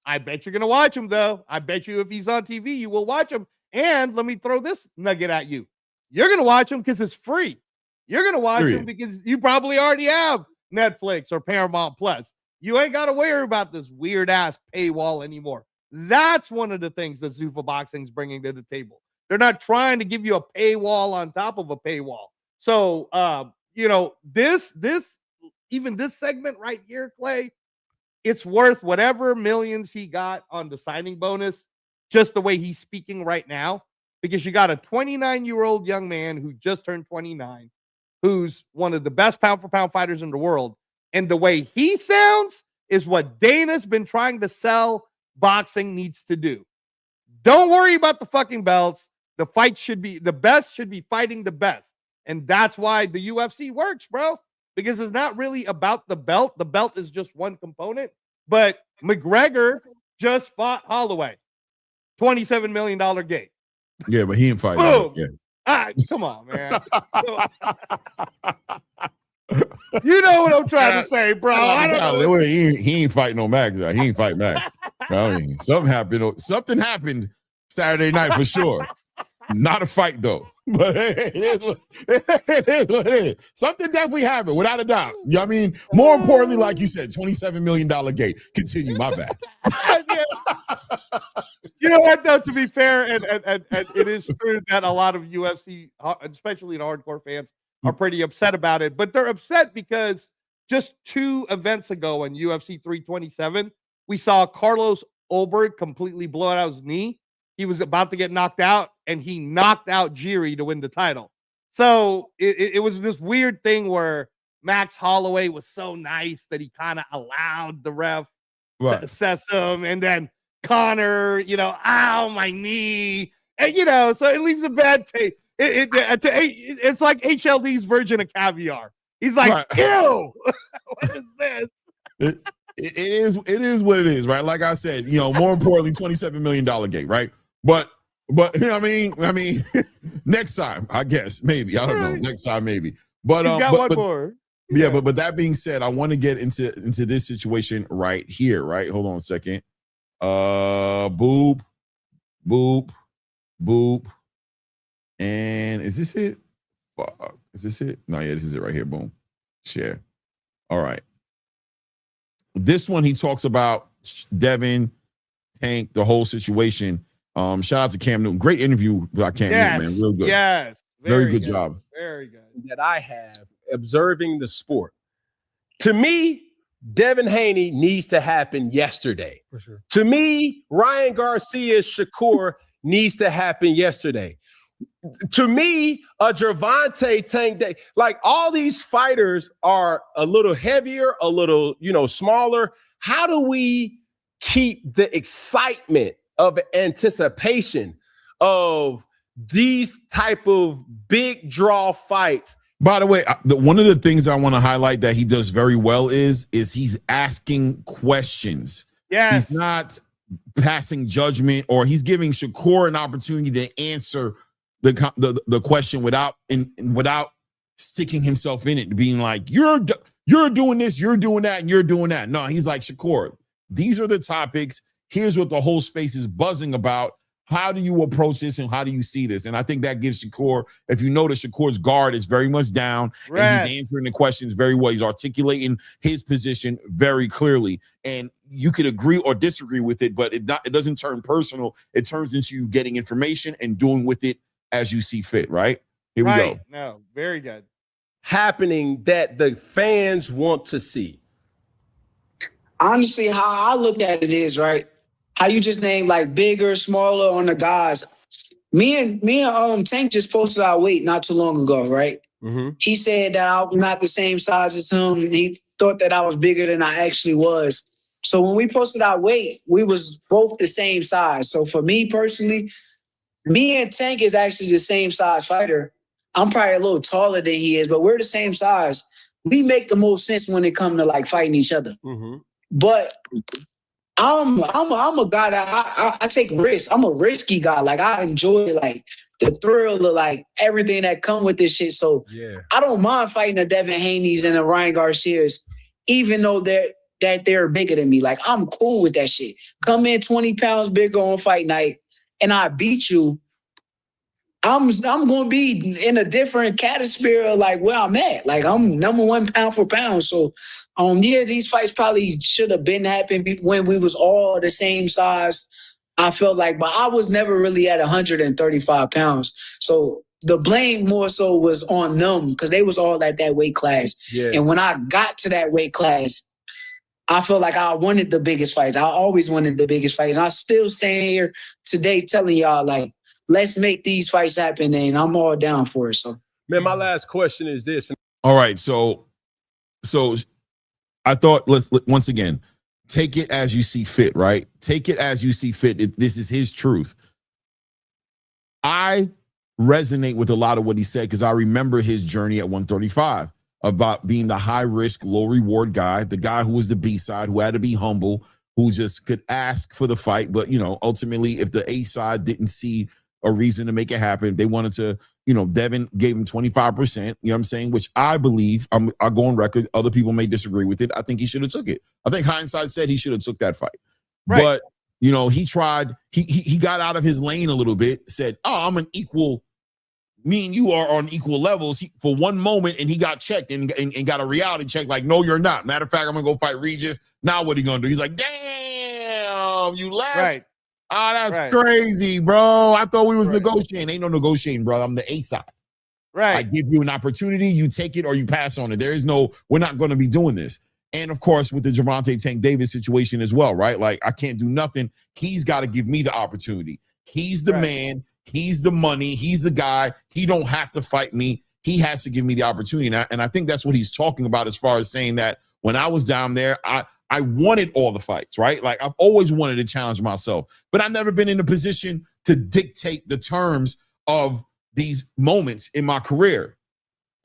I bet you're going to watch him, though. I bet you if he's on TV, you will watch him. And let me throw this nugget at you. You're going to watch him because it's free. You're going to watch him because you probably already have Netflix or Paramount Plus. You ain't got to worry about this weird-ass paywall anymore. That's one of the things that Zuffa Boxing is bringing to the table. They're not trying to give you a paywall on top of a paywall. So, this segment right here, Clay, it's worth whatever millions he got on the signing bonus, just the way he's speaking right now. because you got a 29-year-old young man who just turned 29, who's one of the best pound-for-pound fighters in the world. And the way he sounds is what Dana's been trying to sell boxing needs to do. Don't worry about the fucking belts. The fight should be, the best should be fighting the best. And that's why the UFC works, bro. Because it's not really about the belt. The belt is just one component. But McGregor just fought Holloway. $27 million gate. Yeah, but he ain't fighting. Boom. Yeah. Come on, man. You know what I'm trying to say, bro. I don't know. He ain't fighting no Max. He ain't fighting Max. I mean, something happened Saturday night for sure. Not a fight though. But it is what it is. Something definitely happened, without a doubt. You know what I mean? More importantly, like you said, $27 million gate. Continue, my bad. You know what, though, to be fair, and it is true that a lot of UFC, especially the hardcore fans, are pretty upset about it. But they're upset because just 2 events ago in UFC 327, we saw Carlos Ulberg completely blow out his knee. He was about to get knocked out, and he knocked out Jiri to win the title. So it was this weird thing where Max Holloway was so nice that he kind of allowed the ref to assess him. And then Connor, ow, my knee. And, so it leaves a bad taste. It's like HLD's version of caviar. He's like, ew, what is this? It is what it is, right? Like I said, more importantly, $27 million gate, right? But you know what I mean, next time, I guess, maybe. I don't know. Next time, maybe. But He's got one more. Yeah, but that being said, I want to get into this situation right here, right? Hold on a second. Boop. And is this it? Fuck. Is this it? No, yeah, this is it right here. Boom. Share. All right. This one, he talks about Devin, Tank, the whole situation. Shout out to Cam Newton. Great interview by Cam Newton, man. Real good. Yes. Very good job. Very good. That I have observing the sport. To me, Devin Haney needs to happen yesterday. For sure. To me, Ryan Garcia's Shakur needs to happen yesterday. To me, a Gervonta Tank Day, like all these fighters are a little heavier, a little, smaller. How do we keep the excitement of anticipation of these type of big draw fights? By the way, one of the things I want to highlight that he does very well is he's asking questions. Yes. He's not passing judgment, or he's giving Shakur an opportunity to answer the question without sticking himself in it, being like, you're doing this, you're doing that, and you're doing that. No, he's like, Shakur, these are the topics. Here's what the whole space is buzzing about. How do you approach this, and how do you see this? And I think that gives Shakur, if you notice, Shakur's guard is very much down, and he's answering the questions very well. He's articulating his position very clearly. And you could agree or disagree with it, but it doesn't turn personal. It turns into you getting information and doing with it as you see fit, right? Here we go. No, very good. Happening that the fans want to see. Honestly, how I look at it is, right, how you just named like bigger, smaller on the guys. Me and Tank just posted our weight not too long ago, right? Mm-hmm. He said that I was not the same size as him. He thought that I was bigger than I actually was. So when we posted our weight, we was both the same size. So for me personally, me and Tank is actually the same size fighter. I'm probably a little taller than he is, but we're the same size. We make the most sense when it comes to like fighting each other. Mm-hmm. But I'm a guy that I take risks. I'm a risky guy. Like I enjoy like the thrill of like everything that come with this shit. So yeah, I don't mind fighting the Devin Haney's and the Ryan Garcias, even though they're bigger than me. Like I'm cool with that shit. Come in 20 pounds bigger on fight night, and I beat you. I'm going to be in a different category, like where I'm at. Like I'm number 1 pound for pound. So, these fights probably should have been happening when we was all the same size. I felt like, but I was never really at 135 pounds. So the blame more so was on them because they was all at that weight class. Yeah. And when I got to that weight class, I felt like I wanted the biggest fights. I always wanted the biggest fight. And I still stand here today telling y'all, like, let's make these fights happen, and I'm all down for it. So, Man, my last question is this. All right, so I thought let's once again take it as you see fit, right? Take it as you see fit. This is his truth. I resonate with a lot of what he said because I remember his journey at 135 about being the high risk, low reward guy, the guy who was the B side, who had to be humble, who just could ask for the fight. But, ultimately, if the A side didn't see a reason to make it happen, they wanted to, Devin gave him 25%, you know what I'm saying? Which I believe, I'll go on record. Other people may disagree with it. I think he should have took it. I think hindsight said he should have took that fight. Right. But, he tried, he got out of his lane a little bit, said, oh, I'm an equal, me and you are on equal levels for one moment, and he got checked and got a reality check like, no, you're not. Matter of fact, I'm going to go fight Regis. Now what are you going to do? He's like, damn, you left? Right. Oh, that's crazy, bro. I thought we was negotiating. Ain't no negotiating, bro. I'm the A side. Right. I give you an opportunity, you take it or you pass on it. There is no, we're not going to be doing this. And of course, with the Gervonta Tank Davis situation as well, right? Like, I can't do nothing. He's got to give me the opportunity. He's the man. He's the money. He's the guy. He don't have to fight me. He has to give me the opportunity. And I think that's what he's talking about as far as saying that when I was down there, I wanted all the fights, right? Like, I've always wanted to challenge myself, but I've never been in a position to dictate the terms of these moments in my career,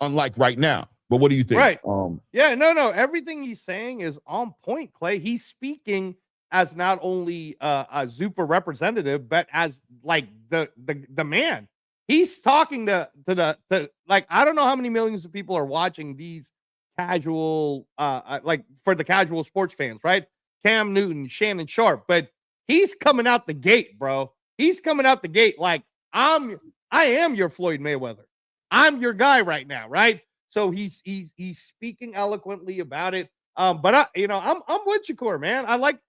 unlike right now. But what do you think? Right. No. Everything he's saying is on point, Clay. He's speaking as not only a Zupa representative, but as like the man. He's talking to like, I don't know how many millions of people are watching these casual, like for the casual sports fans, right? Cam Newton, Shannon Sharp, but he's coming out the gate, bro. He's coming out the gate like, I am your Floyd Mayweather. I'm your guy right now, right? So he's speaking eloquently about it. But I'm with Shakur, man. I like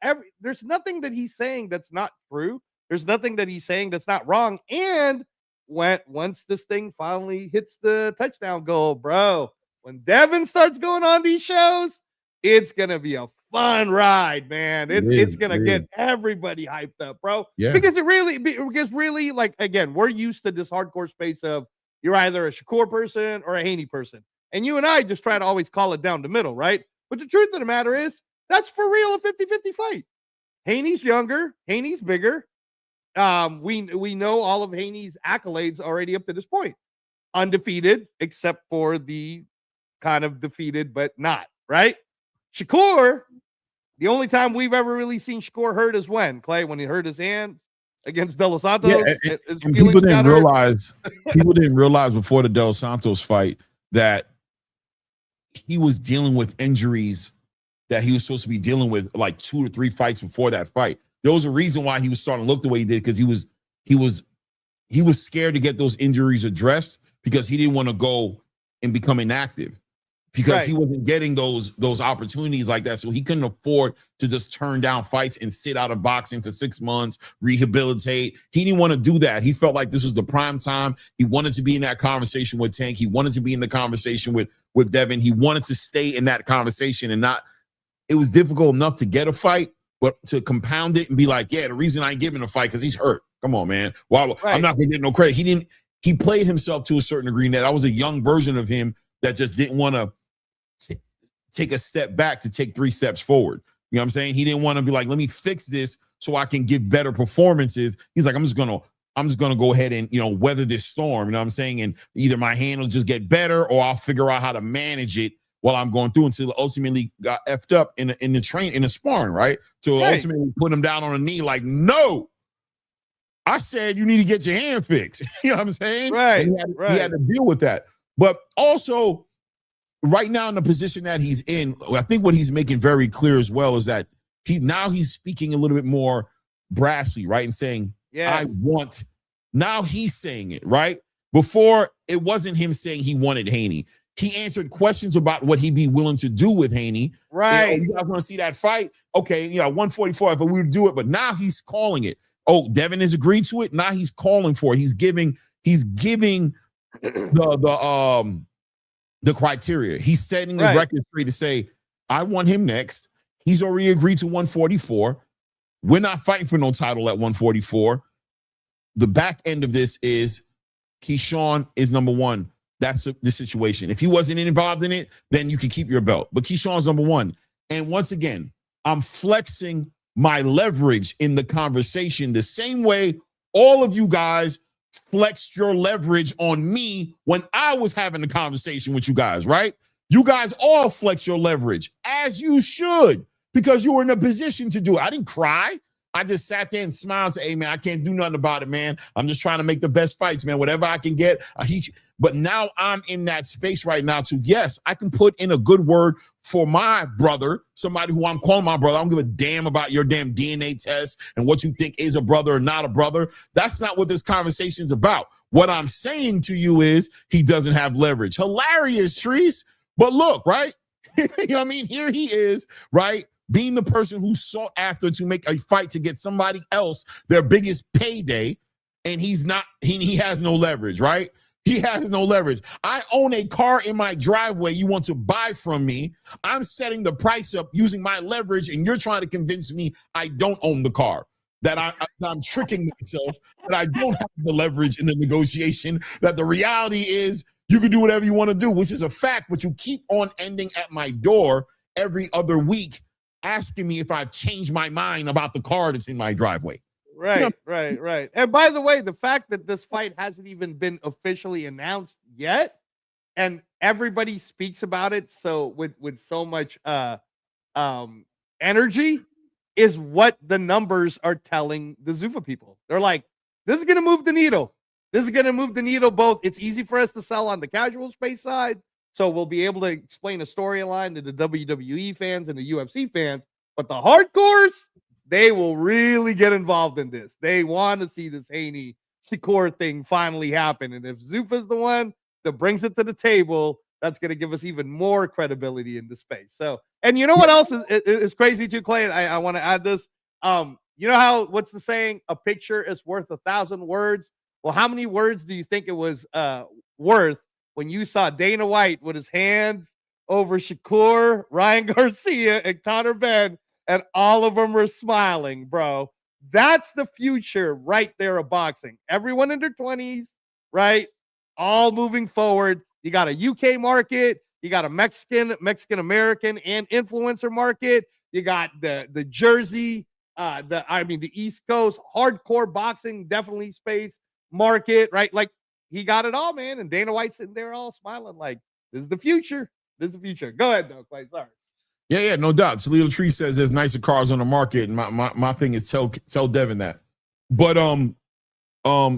there's nothing that he's saying that's not true. There's nothing that he's saying that's not wrong. And once this thing finally hits the touchdown goal, bro, when Devin starts going on these shows, it's gonna be a fun ride, man. It's gonna get everybody hyped up, bro. Yeah. Because really, like, again, we're used to this hardcore space of you're either a Shakur person or a Haney person. And you and I just try to always call it down the middle, right? But the truth of the matter is, that's for real a 50-50 fight. Haney's younger. Haney's bigger. We know all of Haney's accolades already up to this point. Undefeated, except for the kind of defeated, but not, right? Shakur, the only time we've ever really seen Shakur hurt is when, Clay, when he hurt his hand against De Los Santos. Yeah, and people didn't realize before the De Los Santos fight that he was dealing with injuries that he was supposed to be dealing with like 2 or 3 fights before that fight. There was a reason why he was starting to look the way he did, because he was scared to get those injuries addressed because he didn't want to go and become inactive because he wasn't getting those opportunities like that. So he couldn't afford to just turn down fights and sit out of boxing for 6 months, rehabilitate. He didn't want to do that. He felt like this was the prime time. He wanted to be in that conversation with Tank. He wanted to be in the conversation with Devin. He wanted to stay in that conversation and not, it was difficult enough to get a fight, but to compound it and be like, yeah, the reason I ain't giving a fight because he's hurt. Come on, man. Well, I'm not gonna get no credit. He played himself to a certain degree. That I was a young version of him that just didn't want to take a step back to take 3 steps forward. You know what I'm saying? He didn't want to be like, let me fix this so I can give better performances. He's like, I'm just gonna go ahead and, weather this storm. You know what I'm saying? And either my hand will just get better or I'll figure out how to manage it while I'm going through, until ultimately got effed up in the sparring, right? To ultimately put him down on a knee like, no, I said you need to get your hand fixed. You know what I'm saying? Right. He had to deal with that. But also, right now in the position that he's in, I think what he's making very clear as well is that he's speaking a little bit more brassly, right? And saying, now he's saying it, right? Before, it wasn't him saying he wanted Haney. He answered questions about what he'd be willing to do with Haney. Right. You guys want to see that fight? Okay, 144, if we would do it. But now he's calling it. Oh, Devin has agreed to it. Now he's calling for it. He's giving the criteria. He's setting the record straight to say, I want him next. He's already agreed to 144. We're not fighting for no title at 144. the back end of this is Keyshawn is number one. That's the situation. If he wasn't involved in it, then you can keep your belt. But Keyshawn's number one. And once again, I'm flexing my leverage in the conversation the same way all of you guys flexed your leverage on me when I was having the conversation with you guys, right? You guys all flex your leverage, as you should, because you were in a position to do it. I didn't cry. I just sat there and smiled and said, hey, man, I can't do nothing about it, man. I'm just trying to make the best fights, man. Whatever I can get, I heat you. But now I'm in that space right now to, yes, I can put in a good word for my brother, somebody who I'm calling my brother. I don't give a damn about your damn DNA test and what you think is a brother or not a brother. That's not what this conversation is about. What I'm saying to you is he doesn't have leverage. Hilarious, Treese. But look, right? You know what I mean? Here he is, right? Being the person who sought after to make a fight to get somebody else their biggest payday, and he's not, he has no leverage, right? He has no leverage. I own a car in my driveway you want to buy from me. I'm setting the price up using my leverage, and you're trying to convince me I don't own the car, that I'm tricking myself, that I don't have the leverage in the negotiation, that the reality is you can do whatever you want to do, which is a fact, but you keep on ending at my door every other week asking me if I've changed my mind about the car that's in my driveway. Right, right. And by the way, the fact that this fight hasn't even been officially announced yet, and everybody speaks about it so with so much energy, is what the numbers are telling the Zuffa people. They're like, this is gonna move the needle. This is gonna move the needle both. It's easy for us to sell on the casual space side, so we'll be able to explain a storyline to the WWE fans and the UFC fans, but the hardcores, they will really get involved in this. They want to see this Haney Shakur thing finally happen. And if Zuffa's the one that brings it to the table, that's going to give us even more credibility in the space. So, and you know what else is crazy too, Clay? And I want to add this. You know how, what's the saying? A picture is worth 1,000 words. Well, how many words do you think it was worth when you saw Dana White with his hands over Shakur, Ryan Garcia, and Conor Benn, and all of them were smiling, bro? That's the future right there of boxing. Everyone in their 20s, right? All moving forward. You got a UK market. You got a Mexican-American and influencer market. You got the Jersey, the East Coast hardcore boxing, definitely space market, right? Like, he got it all, man. And Dana White's sitting there all smiling like, this is the future. This is the future. Go ahead, though, Clay. Sorry. Yeah, no doubt. Salito Tree says there's nicer cars on the market, and my thing is tell Devin that. But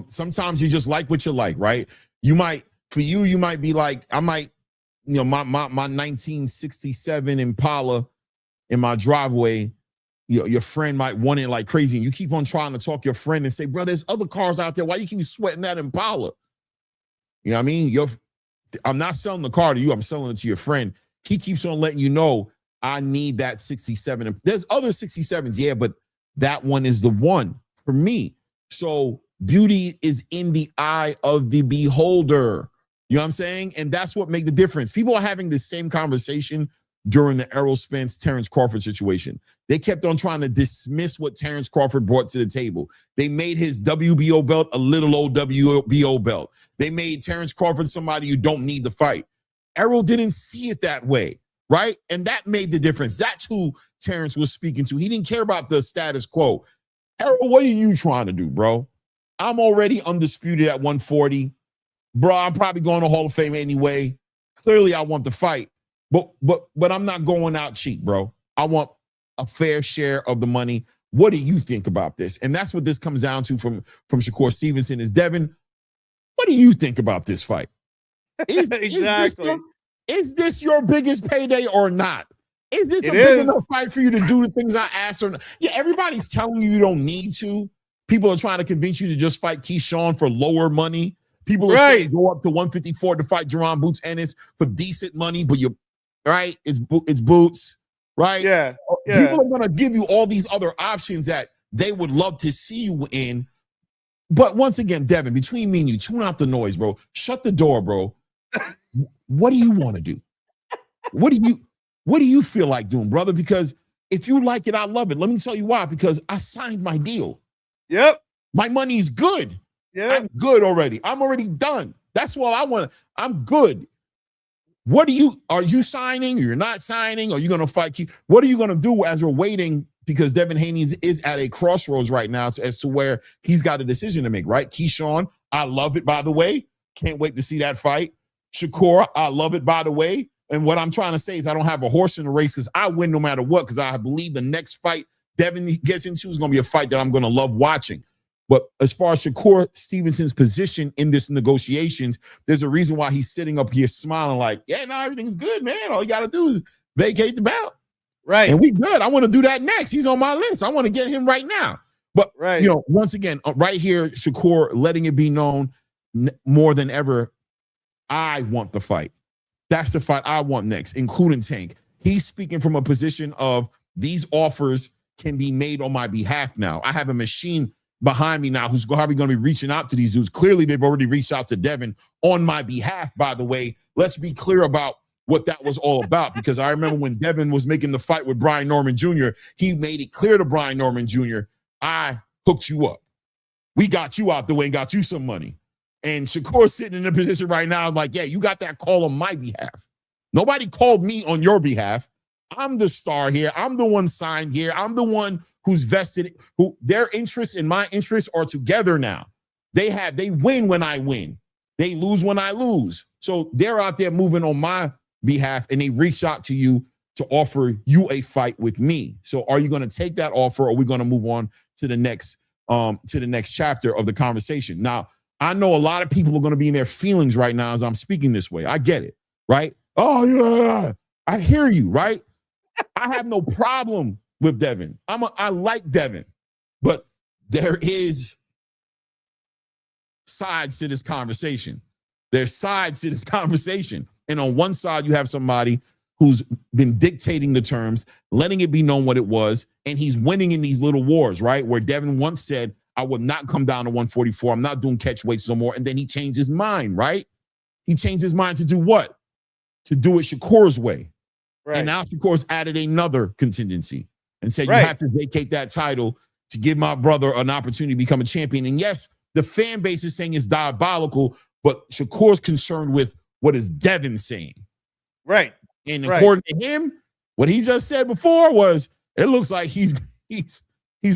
sometimes you just like what you like, right? You might be like, I might, my 1967 Impala in my driveway. Your friend might want it like crazy, and you keep on trying to talk your friend and say, bro, there's other cars out there. Why you keep sweating that Impala? You know what I mean? I'm not selling the car to you. I'm selling it to your friend. He keeps on letting you know, I need that 67. There's other 67s, yeah, but that one is the one for me. So beauty is in the eye of the beholder. You know what I'm saying? And that's what makes the difference. People are having the same conversation during the Errol Spence, Terrence Crawford situation. They kept on trying to dismiss what Terrence Crawford brought to the table. They made his WBO belt a little old WBO belt. They made Terrence Crawford somebody you don't need to fight. Errol didn't see it that way. Right? And that made the difference. That's who Terrence was speaking to. He didn't care about the status quo. Errol, what are you trying to do, bro? I'm already undisputed at 140. Bro, I'm probably going to Hall of Fame anyway. Clearly, I want the fight. But I'm not going out cheap, bro. I want a fair share of the money. What do you think about this? And that's what this comes down to from Shakur Stevenson is, Devin, what do you think about this fight? Exactly. Is this your biggest payday or not? Is this a big enough fight for you to do the things I asked or not? Yeah, everybody's telling you don't need to. People are trying to convince you to just fight Keyshawn for lower money. People are saying go up to 154 to fight Jerron Boots Ennis for decent money, but you're right. It's Boots, right? Yeah. People are going to give you all these other options that they would love to see you in. But once again, Devin, between me and you, tune out the noise, bro. Shut the door, bro. What do you want to do? What do you feel like doing, brother? Because if you like it, I love it. Let me tell you why. Because I signed my deal. Yep. My money's good. Yeah. I'm good already. I'm already done. That's all I want. I'm good. Are you signing? You're not signing? Are you going to fight? What are you going to do as we're waiting? Because Devin Haney is at a crossroads right now as to where he's got a decision to make, right? Keyshawn, I love it, by the way. Can't wait to see that fight. Shakur, I love it, by the way. And what I'm trying to say is I don't have a horse in the race because I win no matter what, because I believe the next fight Devin gets into is going to be a fight that I'm going to love watching. But as far as Shakur Stevenson's position in this negotiations, there's a reason why he's sitting up here smiling like, yeah, no, everything's good, man. All you got to do is vacate the belt. Right. And we good. I want to do that next. He's on my list. I want to get him right now. But, once again, right here, Shakur letting it be known more than ever, I want the fight. That's the fight I want next, including Tank. He's speaking from a position of these offers can be made on my behalf now. I have a machine behind me now who's probably going to be reaching out to these dudes. Clearly, they've already reached out to Devin on my behalf, by the way. Let's be clear about what that was all about, because I remember when Devin was making the fight with Brian Norman Jr., he made it clear to Brian Norman Jr., I hooked you up. We got you out the way and got you some money. And Shakur's sitting in a position right now like, yeah, you got that call on my behalf. Nobody called me on your behalf. I'm the star here. I'm the one signed here. I'm the one who's vested, who their interests and my interests are together now. They win when I win. They lose when I lose. So they're out there moving on my behalf, and they reach out to you to offer you a fight with me. So are you going to take that offer, or are we going to move on to the next chapter of the conversation? Now, I know a lot of people are going to be in their feelings right now as I'm speaking this way. I get it, right? Oh, yeah, I hear you, right? I have no problem with Devin. I like Devin, but there is sides to this conversation. There's sides to this conversation. And on one side, you have somebody who's been dictating the terms, letting it be known what it was, and he's winning in these little wars, right? Where Devin once said, I will not come down to 144. I'm not doing catch weights no more. And then he changed his mind, right? He changed his mind to do what? To do it Shakur's way. Right. And now Shakur's added another contingency and said, you have to vacate that title to give my brother an opportunity to become a champion. And yes, the fan base is saying it's diabolical, but Shakur's concerned with what is Devin saying. Right. And according to him, what he just said before was, it looks like he's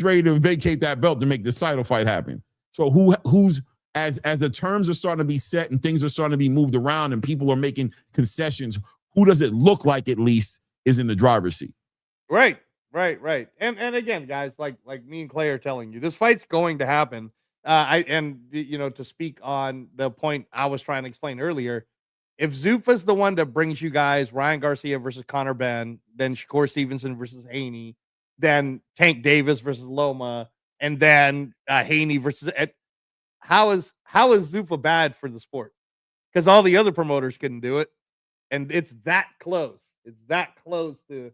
ready to vacate that belt to make this title fight happen. So who's as the terms are starting to be set and things are starting to be moved around and people are making concessions, who does it look like at least is in the driver's seat? Right. And again, guys, like me and Clay are telling you, this fight's going to happen. To speak on the point I was trying to explain earlier, if Zuffa's the one that brings you guys Ryan Garcia versus Conor Benn, then Shakur Stevenson versus Haney, then Tank Davis versus Loma, and then Haney versus how is Zuffa bad for the sport? Because all the other promoters couldn't do it, and it's that close. It's that close to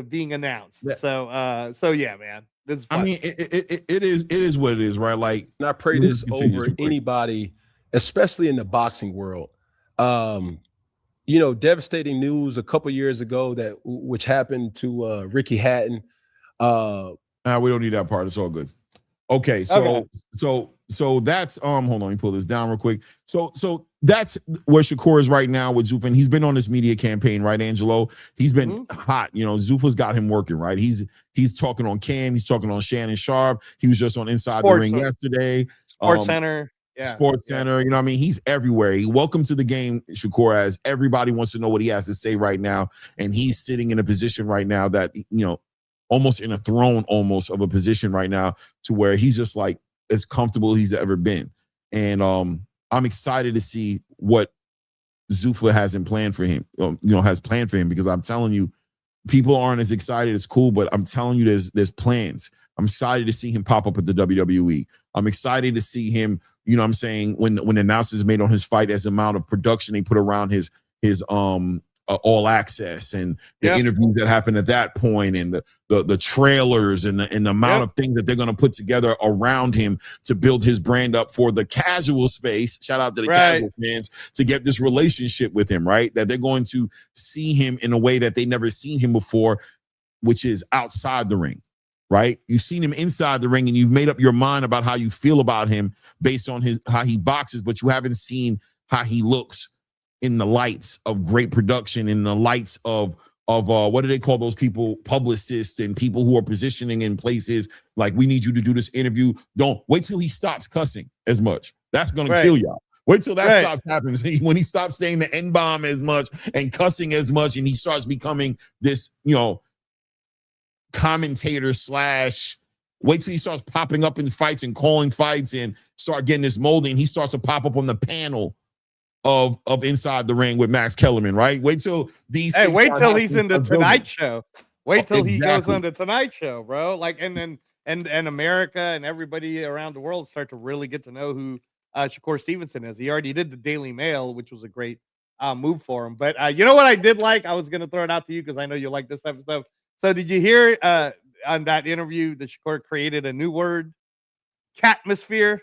being announced. Yeah. So yeah, man. This is fun. I mean, it is what it is, right? Like, and I pray this over anybody, especially in the boxing world. Devastating news a couple years ago which happened to Ricky Hatton. We don't need that part. It's all good. Okay, so that's hold on, let me pull this down real quick. So that's where Shakur is right now with Zuffa. And he's been on this media campaign, right, Angelo? He's been hot. Zuffa's got him working, right? He's talking on Cam, he's talking on Shannon Sharp. He was just on Inside the Ring yesterday. Sports Center. Yeah. Sports Center, you know what I mean? He's everywhere. Welcome to the game, Shakur, as everybody wants to know what he has to say right now. And he's sitting in a position right now that, almost in a throne almost of a position right now to where he's just like as comfortable as he's ever been. And I'm excited to see what Zuffa has planned for him, because I'm telling you, people aren't as excited. It's cool, but I'm telling you, there's plans. I'm excited to see him pop up at the WWE. I'm excited to see him, when the announcements made on his fight, as the amount of production they put around his All Access and the interviews that happened at that point, and the trailers and the amount of things that they're going to put together around him to build his brand up for the casual space. Shout out to the casual fans to get this relationship with him, right? That they're going to see him in a way that they never seen him before, which is outside the ring. right? You've seen him inside the ring and you've made up your mind about how you feel about him based on how he boxes, but you haven't seen how he looks in the lights of great production, in the lights of what do they call those people? Publicists and people who are positioning in places like, we need you to do this interview. Don't wait till he stops cussing as much. That's going to kill y'all. Wait till that stops happening. When he stops saying the N-bomb as much and cussing as much, and he starts becoming this, commentator / wait till he starts popping up in fights and calling fights and start getting this molding. He starts to pop up on the panel of Inside the Ring with Max Kellerman, right? Wait till these. Hey, wait till he's in the Tonight Show. Wait till he goes on the Tonight Show, bro. Like, and then and America and everybody around the world start to really get to know who Shakur Stevenson is. He already did the Daily Mail, which was a great move for him. But you know what I did like? I was going to throw it out to you because I know you like this type of stuff. So did you hear on that interview that Shakur created a new word, catmosphere?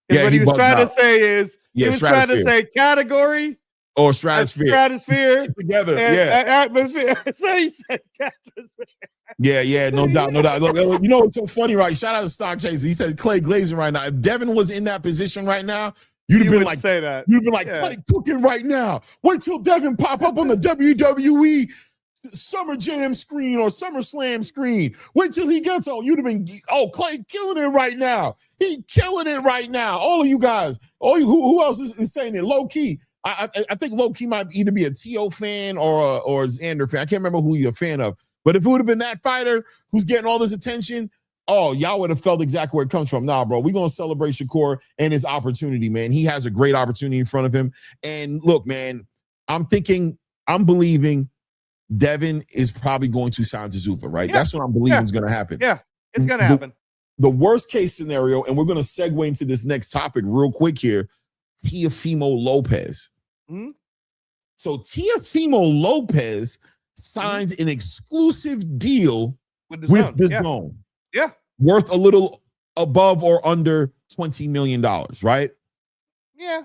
Yeah, what he was trying to say is, he was trying to say category or stratosphere. Stratosphere together, and atmosphere. So he said catmosphere. Yeah, no doubt. Look, you know what's so funny, right? Shout out to Stock Chaser. He said Clay Glazing right now. If Devin was in that position right now, you'd have been like, say that. You'd been like, Clay cooking right now. Wait till Devin pop up on the WWE Summer Jam screen or Summer Slam screen. Wait till he gets on. You'd have been, Clay killing it right now. He killing it right now. All of you guys. Who else is saying it? Low key. I think low key might either be a T.O. fan or a Xander fan. I can't remember who you're a fan of. But if it would have been that fighter who's getting all this attention, y'all would have felt exactly where it comes from. Nah, bro, we're going to celebrate Shakur and his opportunity, man. He has a great opportunity in front of him. And look, man, I'm believing Devin is probably going to sign to Zuffa, right? Yeah. That's what I'm believing is going to happen. Yeah, it's going to happen. The worst case scenario, and we're going to segue into this next topic real quick here, Teofimo Lopez. Mm-hmm. So Teofimo Lopez signs an exclusive deal with the Zone. Yeah. Worth a little above or under $20 million, right? Yeah.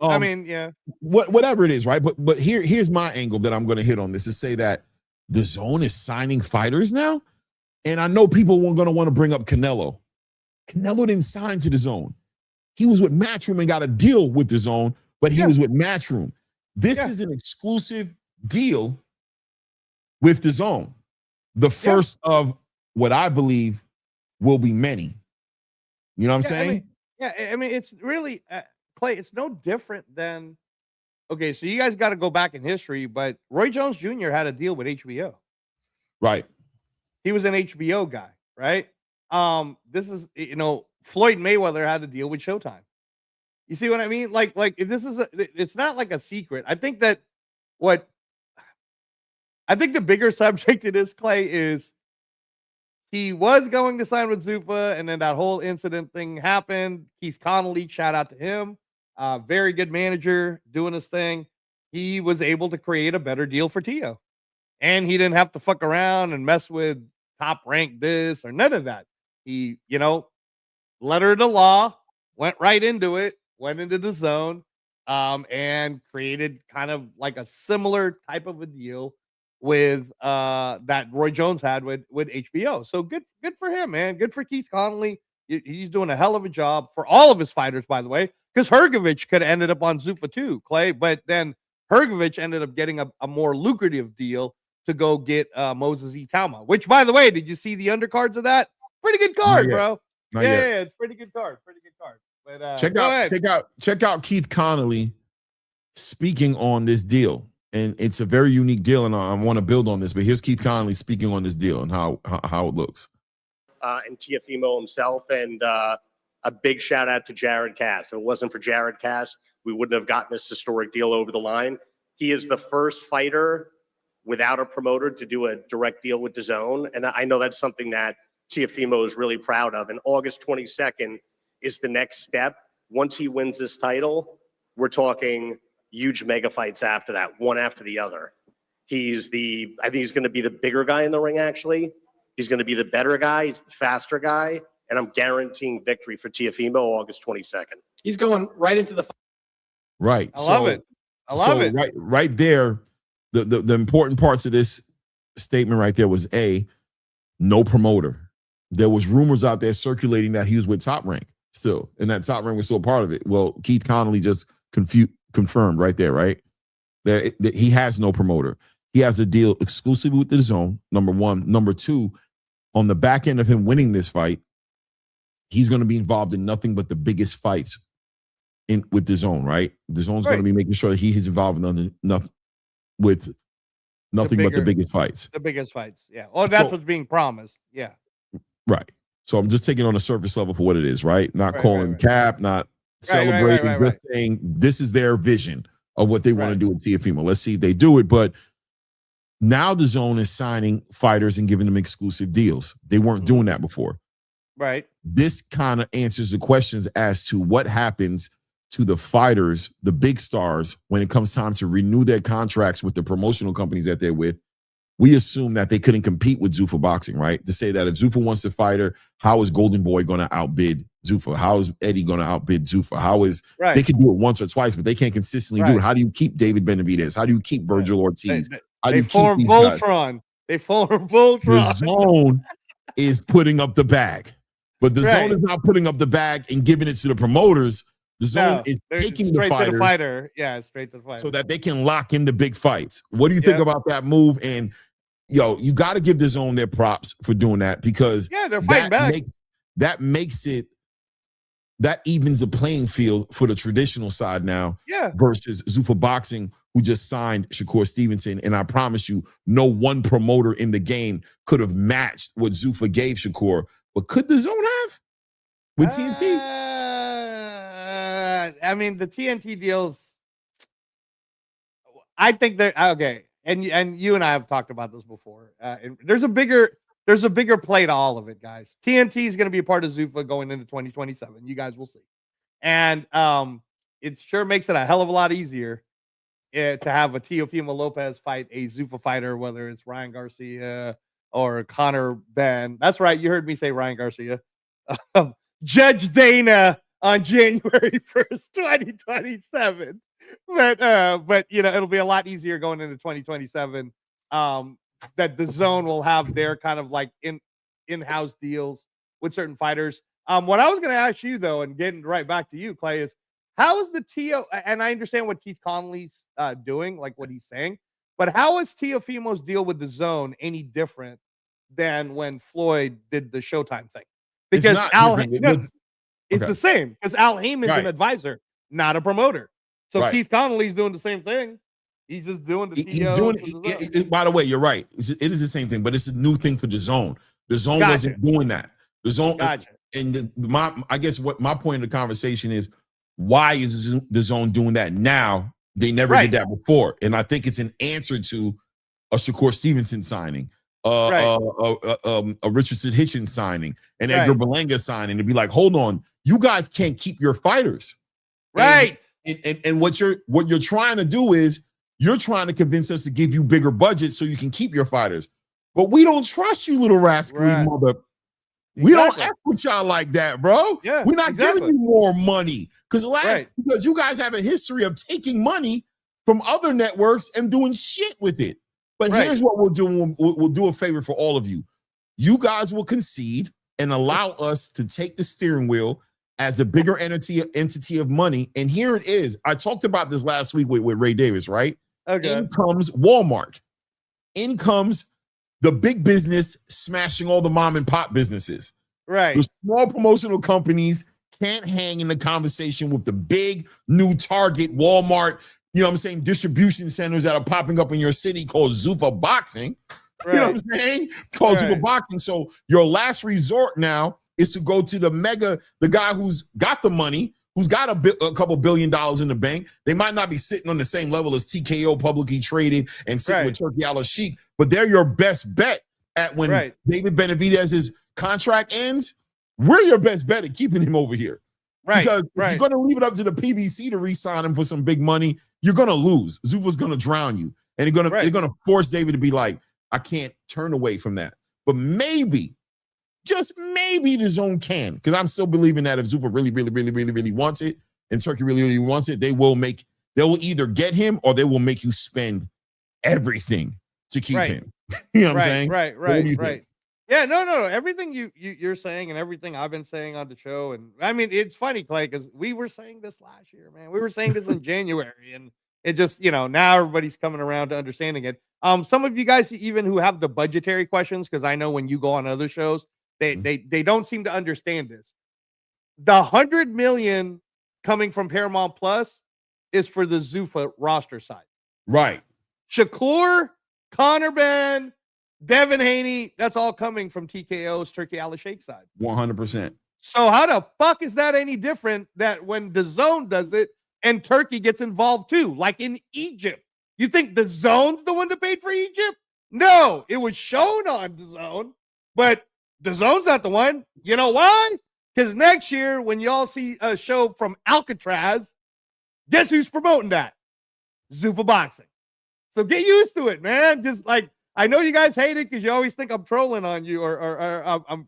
I mean, yeah. Whatever it is, right? But here's my angle that I'm going to hit on this, is say that the Zone is signing fighters now. And I know people were going to want to bring up Canelo. Canelo didn't sign to the Zone. He was with Matchroom and got a deal with the Zone, but he was with Matchroom. This is an exclusive deal with the Zone. The first of what I believe will be many. You know what I'm saying? I mean, it's really, Clay, it's no different than, okay, so you guys got to go back in history, but Roy Jones Jr. had a deal with HBO. Right. He was an HBO guy, right? This is, Floyd Mayweather had a deal with Showtime. You see what I mean? Like this is it's not like a secret. I think the bigger subject to this, Clay, is he was going to sign with Zuffa, and then that whole incident thing happened. Keith Connolly, shout out to him. Very good manager doing his thing. He was able to create a better deal for Tio. And he didn't have to fuck around and mess with Top Rank this or none of that. He, letter of the law, went right into it, went into the Zone, and created kind of like a similar type of a deal with that Roy Jones had with HBO. So good for him, man. Good for Keith Connolly. He's doing a hell of a job for all of his fighters, by the way, because Hrgovic could have ended up on Zuffa too, Clay, but then Hrgovic ended up getting a more lucrative deal to go get Moses E. Tauma, which, by the way, did you see the undercards of that? Pretty good card, bro. Yeah, it's pretty good card. But check out Keith Connolly speaking on this deal. And it's a very unique deal, and I want to build on this. But here's Keith Connolly speaking on this deal and how it looks. And Teofimo himself, and a big shout out to Jared Cass. If it wasn't for Jared Cass, we wouldn't have gotten this historic deal over the line. He is the first fighter without a promoter to do a direct deal with DAZN, and I know that's something that Teofimo is really proud of. And August 22nd is the next step. Once he wins this title, we're talking huge mega fights after that, one after the other. I think he's going to be the bigger guy in the ring, actually. He's going to be the better guy, he's the faster guy, and I'm guaranteeing victory for Teofimo August 22nd. He's going right into the fight. Right. I love it. Right there, the important parts of this statement right there was no promoter. there was rumors out there circulating that he was with Top Rank still, and that Top Rank was still a part of it. Well, Keith Connolly just confirmed right there, right? That he has no promoter. He has a deal exclusively with the Zone, number one. Number two, on the back end of him winning this fight, he's going to be involved in nothing but the biggest fights with the Zone, right? The Zone's going to be making sure that he is involved in nothing but the biggest fights. The biggest fights, yeah. Oh, that's what's being promised, yeah. Right. So I'm just taking it on the surface level for what it is, right? Not calling cap, not celebrating, just saying this is their vision of what they want to do with Teofimo. Let's see if they do it. But now the Zone is signing fighters and giving them exclusive deals. They weren't doing that before. Right. This kind of answers the questions as to what happens to the fighters, the big stars, when it comes time to renew their contracts with the promotional companies that they're with. We assume that they couldn't compete with Zuffa Boxing, right? To say that if Zuffa wants to fight her, how is Golden Boy going to outbid Zuffa? How is Eddie going to outbid Zuffa? How is they can do it once or twice, but they can't consistently do it. How do you keep David Benavidez? How do you keep Virgil Ortiz? They form Voltron. They form Voltron. The Zone is putting up the bag, but the Zone is not putting up the bag and giving it to the promoters. The Zone is taking the fighters, to the fighter. Yeah, straight to the fighter, so that they can lock in the big fights. What do you think about that move? And you got to give the Zone their props for doing that, because they're fighting back. That evens the playing field for the traditional side now. Versus Zuffa Boxing, who just signed Shakur Stevenson, and I promise you, no one promoter in the game could have matched what Zuffa gave Shakur. But could the Zone have with TNT? I mean, the TNT deals, I think they're okay. And you and I have talked about this before. And there's a bigger play to all of it, guys. TNT is going to be a part of Zuffa going into 2027. You guys will see. And it sure makes it a hell of a lot easier to have a Teofimo Lopez fight a Zuffa fighter, whether it's Ryan Garcia or Connor Ben. That's right. You heard me say Ryan Garcia. Judge Dana on January 1st, 2027. But it'll be a lot easier going into 2027. That the Zone will have their kind of like in-house deals with certain fighters. What I was going to ask you though, and getting right back to you, Clay, is how is the Teo? And I understand what Keith Connolly's doing, like what he's saying, but how is Teofimo's deal with the Zone any different than when Floyd did the Showtime thing? Because it's the same, because Al Heyman's an advisor, not a promoter. So Keith Connolly's doing the same thing. He's just doing the TO. By the way, you're right. It is the same thing, but it's a new thing for the Zone. The Zone wasn't doing that. The Zone, and I guess what my point of the conversation is, why is the Zone doing that now? They never did that before, and I think it's an answer to a Shakur Stevenson signing, a Richardson Hitchens signing, an Edgar Berlanga signing, to be like, hold on, you guys can't keep your fighters, right? And what you're trying to do is you're trying to convince us to give you bigger budgets so you can keep your fighters, but we don't trust you, little rascally mother. We don't act with y'all like that, bro. Yeah, we're not giving you more money because you guys have a history of taking money from other networks and doing shit with it. But here's what we'll do. We'll do a favor for all of you. You guys will concede and allow us to take the steering wheel as a bigger entity of money. And here it is. I talked about this last week with Ray Davis, right? Okay. In comes Walmart. In comes the big business smashing all the mom and pop businesses. Right. The small promotional companies can't hang in the conversation with the big new Target, Walmart, distribution centers that are popping up in your city called Zuffa Boxing. Right. You know what I'm saying? Called Zuffa Boxing. So your last resort now is to go to the guy who's got the money, who's got a couple $1 billion in the bank. They might not be sitting on the same level as TKO, publicly traded, and sitting with Turkey Al-Sheikh, but they're your best bet at when David Benavidez's contract ends. We're your best bet at keeping him over here. Right. Because if you're going to leave it up to the PBC to re-sign him for some big money, you're going to lose. Zuffa's going to drown you. And they're going to force David to be like, I can't turn away from that. But maybe, just maybe the Zone can, because I'm still believing that if Zuffa really, really, really, really, really wants it, and Turkey really, really wants it, they will either get him or they will make you spend everything to keep him. You know what I'm saying? Right. Yeah, no. Everything you're saying and everything I've been saying on the show, and I mean, it's funny, Clay, because we were saying this last year, man. We were saying this in January, and it just, now everybody's coming around to understanding it. Some of you guys even who have the budgetary questions, because I know when you go on other shows, they don't seem to understand this. The $100 million coming from Paramount Plus is for the Zuffa roster side. Right. Shakur, Conor Ben, Devin Haney, that's all coming from TKO's Turkey Al-Sheikh side. 100%. So how the fuck is that any different that when the Zone does it and Turkey gets involved too, like in Egypt? You think the Zone's the one that paid for Egypt? No, it was shown on the Zone, but the Zone's not the one. You know why? Because next year, when y'all see a show from Alcatraz, guess who's promoting that? Zuffa Boxing. So get used to it, man. Just like, I know you guys hate it because you always think I'm trolling on you or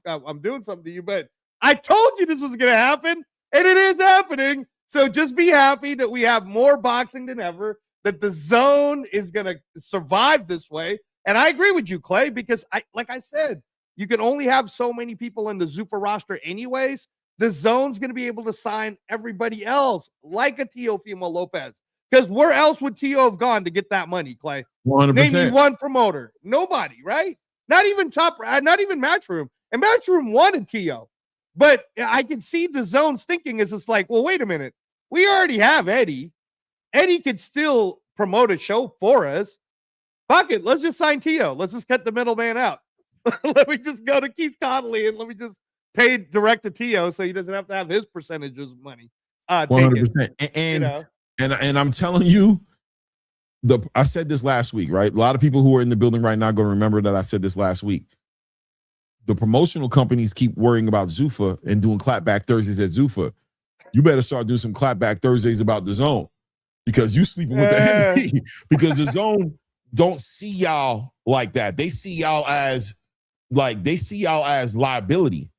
I'm doing something to you, but I told you this was going to happen, and it is happening. So just be happy that we have more boxing than ever, that the Zone is going to survive this way. And I agree with you, Clay, because like I said, you can only have so many people in the Zuffa roster anyways. The Zone's going to be able to sign everybody else, like a Teofimo Lopez. Because where else would Teo have gone to get that money, Clay? 100%. Name me one promoter. Nobody, right? Not even Matchroom. And Matchroom wanted Teo. But I can see the Zone's thinking is just like, well, wait a minute. We already have Eddie. Eddie could still promote a show for us. Fuck it. Let's just sign Teo. Let's just cut the middleman out. Let me just go to Keith Connolly and let me just pay direct to Teo so he doesn't have to have his percentages of money. 100%. And I'm telling you, I said this last week, right? A lot of people who are in the building right now going to remember that I said this last week. The promotional companies keep worrying about Zuffa and doing clapback Thursdays at Zuffa. You better start doing some clapback Thursdays about the Zone because you sleeping with the enemy. Because the Zone don't see y'all like that. They see y'all as liability.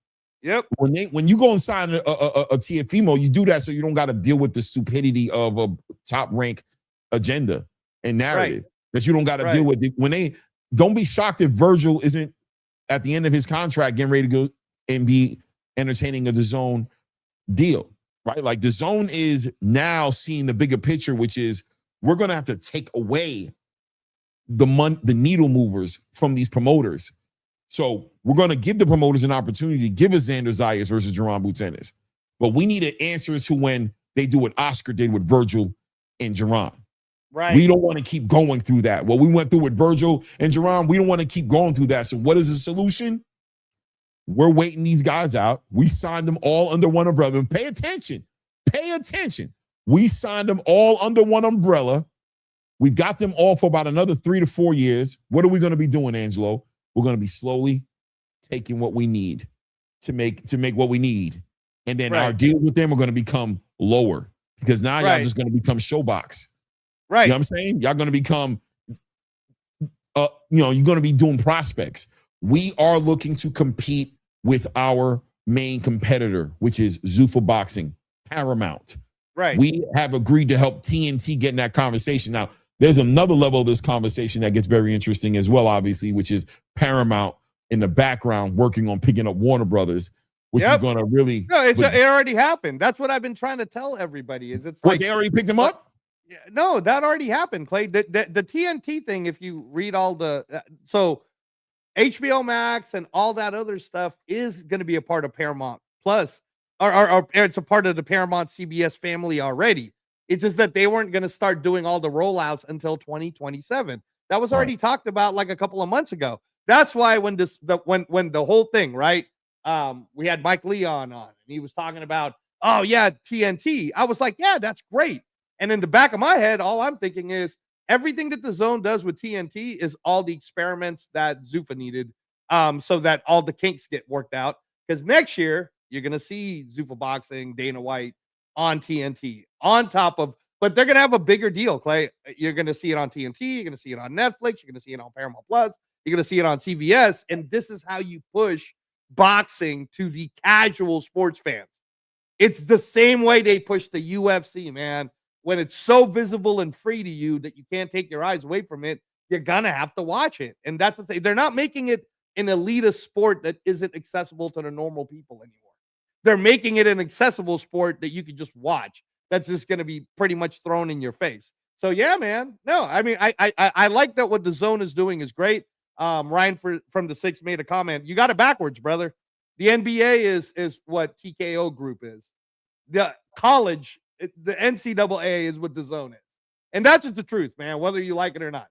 Yep. When you go and sign a TFMO, you do that so you don't got to deal with the stupidity of a top rank agenda and narrative that you don't got to deal with. When they don't be shocked if Virgil isn't at the end of his contract getting ready to go and be entertaining a DAZN deal, right? Like DAZN is now seeing the bigger picture, which is we're going to have to take away the needle movers from these promoters. So we're going to give the promoters an opportunity to give us Xander Zayas versus Jerron Butenis. But we need an answer to when they do what Oscar did with Virgil and Jerron. Right. We don't want to keep going through that. What we went through with Virgil and Jerron, we don't want to keep going through that. So what is the solution? We're waiting these guys out. We signed them all under one umbrella. And pay attention. Pay attention. We signed them all under one umbrella. We got them all for about another 3 to 4 years. What are we going to be doing, Angelo? We're going to be slowly taking what we need to make what we need. And then our deals with them are going to become lower because now y'all just going to become showbox. Right. You know what I'm saying? Y'all going to become, you're going to be doing prospects. We are looking to compete with our main competitor, which is Zuffa Boxing, Paramount. Right. We have agreed to help TNT get in that conversation. Now, there's another level of this conversation that gets very interesting as well, obviously, which is Paramount in the background working on picking up Warner Brothers, which is going to really. No, it already happened. That's what I've been trying to tell everybody. Is it's like they already picked them up? No, that already happened, Clay. The TNT thing, if you read all the so HBO Max and all that other stuff is going to be a part of Paramount Plus, or it's a part of the Paramount CBS family already. It's just that they weren't going to start doing all the rollouts until 2027. That was already talked about like a couple of months ago. That's why when the whole thing, right? We had Mike Leon on and he was talking about, oh yeah, TNT. I was like, yeah, that's great. And in the back of my head, all I'm thinking is everything that the Zone does with TNT is all the experiments that Zuffa needed, so that all the kinks get worked out. Because next year you're going to see Zuffa Boxing, Dana White on TNT on top of, but they're going to have a bigger deal, Clay. You're going to see it on TNT. You're going to see it on Netflix. You're going to see it on Paramount Plus. You're going to see it on CBS. And this is how you push boxing to the casual sports fans. It's the same way they push the UFC, man. When it's so visible and free to you that you can't take your eyes away from it, you're going to have to watch it. And that's the thing. They're not making it an elitist sport that isn't accessible to the normal people anymore. They're making it an accessible sport that you can just watch. That's just going to be pretty much thrown in your face. So yeah, man. No, I mean, I like that what the Zone is doing is great. Ryan from the 6 made a comment. You got it backwards, brother. The NBA is what TKO Group is. The college, the NCAA is what the Zone is. And that's just the truth, man, whether you like it or not.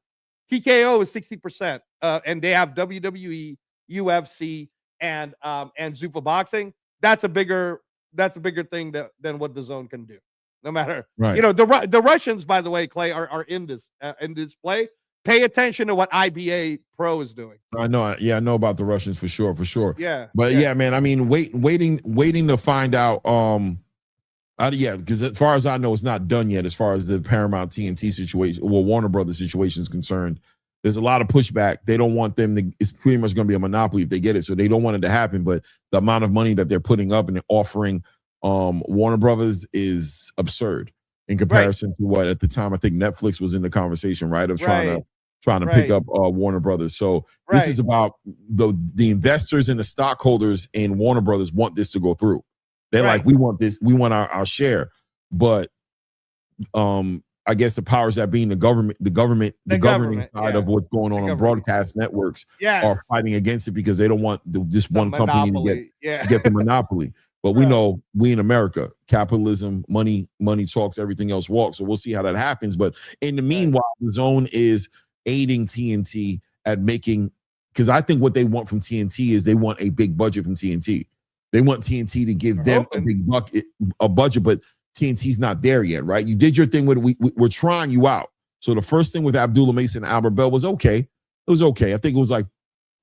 TKO is 60%, and they have WWE, UFC, and Zuffa Boxing. That's a bigger thing than what the Zone can do. No matter, right. The Russians, by the way, Clay, are in this play. Pay attention to what IBA Pro is doing. I know. Yeah, I know about the Russians for sure. Yeah. But yeah, man, I mean, waiting to find out. Because as far as I know, it's not done yet as far as the Paramount TNT situation, Warner Brothers situation is concerned. There's a lot of pushback. They don't want them to, it's pretty much going to be a monopoly if they get it. So they don't want it to happen. But the amount of money that they're putting up and offering Warner Brothers is absurd in comparison to what at the time I think Netflix was in the conversation, right? Of trying to pick up Warner Brothers. So this is about the investors and the stockholders in Warner Brothers want this to go through. They're like, we want this, we want our share. But I guess the powers that be in the government governing side of what's going on broadcast networks are fighting against it because they don't want this one company to get the monopoly. But we know we in America, capitalism, money talks, everything else walks. So we'll see how that happens. But in the meanwhile, the Zone is aiding TNT at making, because I think what they want from TNT is they want a big budget from TNT. They want TNT to give them a budget, but TNT's not there yet, right? You did your thing with we're trying you out. So the first thing with Abdullah Mason and Albert Bell was okay. It was okay. I think it was like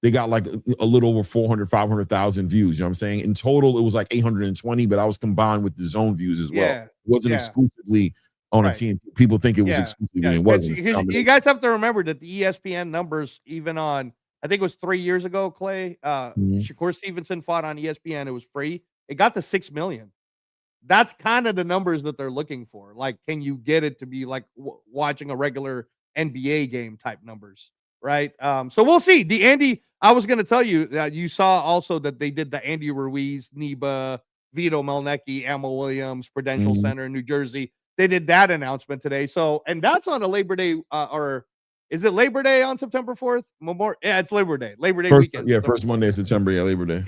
they got like a little over 400, 500,000 views. You know what I'm saying? In total, it was like 820, but I was combined with the Zone views as well. It wasn't exclusively on a TNT. People think it was exclusively. It wasn't. You guys have to remember that the ESPN numbers, even on, I think it was 3 years ago, Clay, Shakur Stevenson fought on ESPN. It was free. It got to 6 million. That's kind of the numbers that they're looking for. Like, can you get it to be like watching a regular NBA game type numbers, right? So we'll see. I was going to tell you that you saw also that they did the Andy Ruiz, Neba, Vito Melnecki, Emma Williams, Prudential Center in New Jersey. They did that announcement today. So, and that's on a Labor Day, or is it Labor Day on September 4th? Yeah, it's Labor Day. Labor Day weekend. Yeah, first Monday of September. Yeah, Labor Day.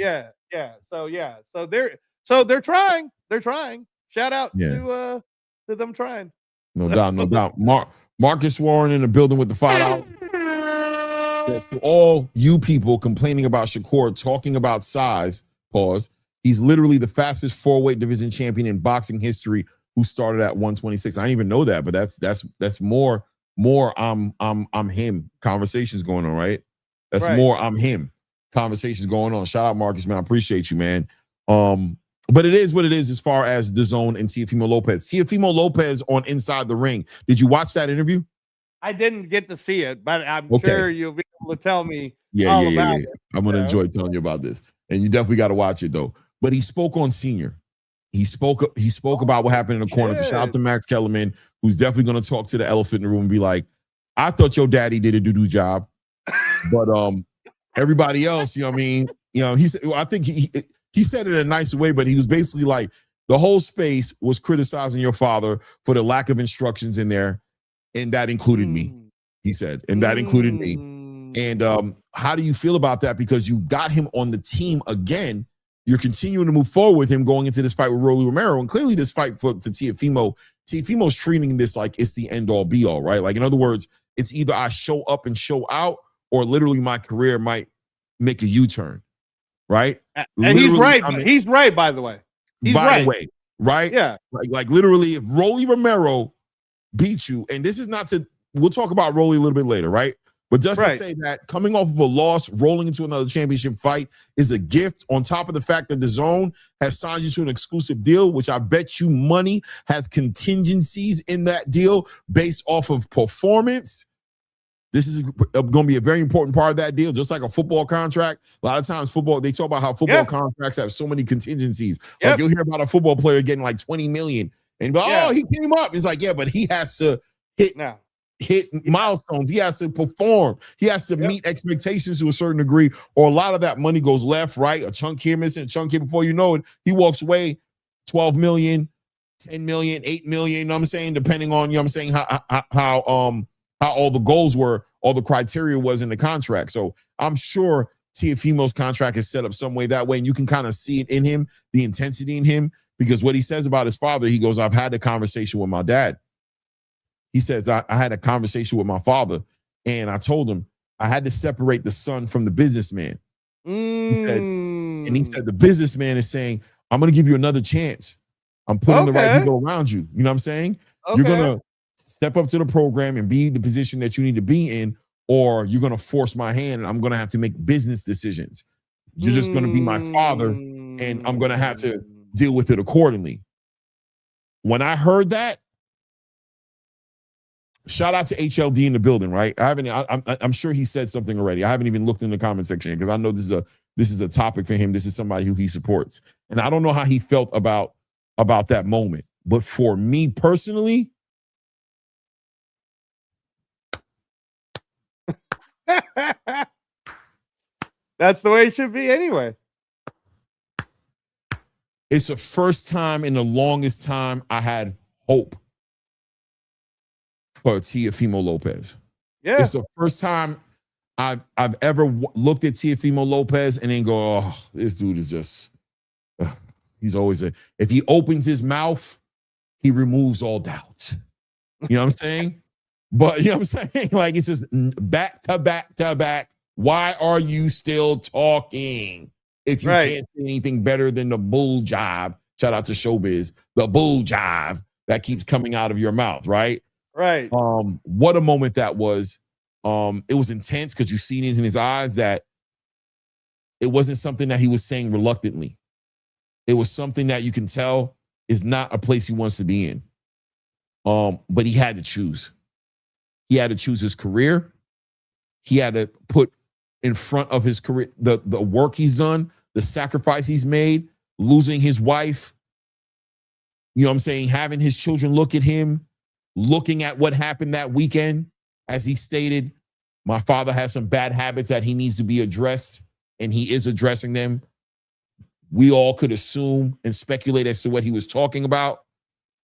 Yeah. So they're trying. They're trying. Shout out to them trying. No doubt. Marcus Warren in the building with the $5. Says, for all you people complaining about Shakur talking about size, he's literally the fastest 4-weight division champion in boxing history who started at 126. I didn't even know that, but that's more I'm him conversations going on, right? That's more I'm him conversations going on. Shout out Marcus, man. I appreciate you, man. But it is what it is as far as the Zone and Teofimo Lopez. Teofimo Lopez on Inside the Ring. Did you watch that interview? I didn't get to see it, but I'm sure you'll be able to tell me all about it. I'm going to enjoy telling you about this. And you definitely got to watch it, though. But he spoke on Senior. He spoke about what happened in the corner. Shout out to Max Kellerman, who's definitely going to talk to the elephant in the room and be like, I thought your daddy did a doo-doo job. But everybody else, you know what I mean? You know, I think he said it in a nice way, but he was basically like, the whole space was criticizing your father for the lack of instructions in there. And that included me, he said. And that included me. And how do you feel about that? Because you got him on the team again. You're continuing to move forward with him going into this fight with Rolly Romero. And clearly this fight for Teofimo's treating this like it's the end-all be-all, right? Like, in other words, it's either I show up and show out, or literally my career might make a U-turn, right? And he's right. He's right, by the way. He's by right. the way, right? Yeah. Like literally, if Rolly Romero beat you, and this is not to, we'll talk about Rolly a little bit later, right? But just to say that coming off of a loss, rolling into another championship fight is a gift, on top of the fact that the Zone has signed you to an exclusive deal, which I bet you money has contingencies in that deal based off of performance. This is going to be a very important part of that deal, just like a football contract. A lot of times they talk about how football contracts have so many contingencies. Like, you'll hear about a football player getting like $20 million. And he came up. It's like, yeah, but he has to hit. hit milestones. He has to perform. He has to meet expectations to a certain degree, or a lot of that money goes left, right? A chunk here missing, a chunk here. Before you know it, he walks away 12 million, 10 million, 8 million. You know what I'm saying? Depending on, you know what I'm saying, how all the goals were, all the criteria was in the contract. So I'm sure Teofimo's contract is set up some way that way, and you can kind of see it in him, the intensity in him, because what he says about his father, he goes, I've had a conversation with my dad. He says, I had a conversation with my father, and I told him I had to separate the son from the businessman. He said, the businessman is saying, I'm going to give you another chance. I'm putting the right people around you. You know what I'm saying? You're going to step up to the program and be the position that you need to be in, or you're going to force my hand and I'm going to have to make business decisions. You're just going to be my father, and I'm going to have to deal with it accordingly. When I heard that, shout out to HLD in the building, right? I'm sure he said something already. I haven't even looked in the comment section because I know this is a topic for him. This is somebody who he supports. And I don't know how he felt about that moment. But for me personally, that's the way it should be anyway. It's the first time in the longest time I had hope for Teofimo Lopez. Yeah. It's the first time I've ever looked at Teofimo Lopez and then go, oh, this dude is just, he's always if he opens his mouth, he removes all doubt. You know what I'm saying? But you know what I'm saying? Like, it's just back to back to back. Why are you still talking if you can't say anything better than the bull jive? Shout out to Showbiz. The bull jive that keeps coming out of your mouth, right? Right. What a moment that was. It was intense because you seen it in his eyes that it wasn't something that he was saying reluctantly. It was something that you can tell is not a place he wants to be in. But he had to choose. He had to choose his career. He had to put in front of his career the work he's done, the sacrifice he's made, losing his wife. You know what I'm saying? Having his children look at him, looking at what happened that weekend. As he stated, my father has some bad habits that he needs to be addressed, and he is addressing them. We all could assume and speculate as to what he was talking about.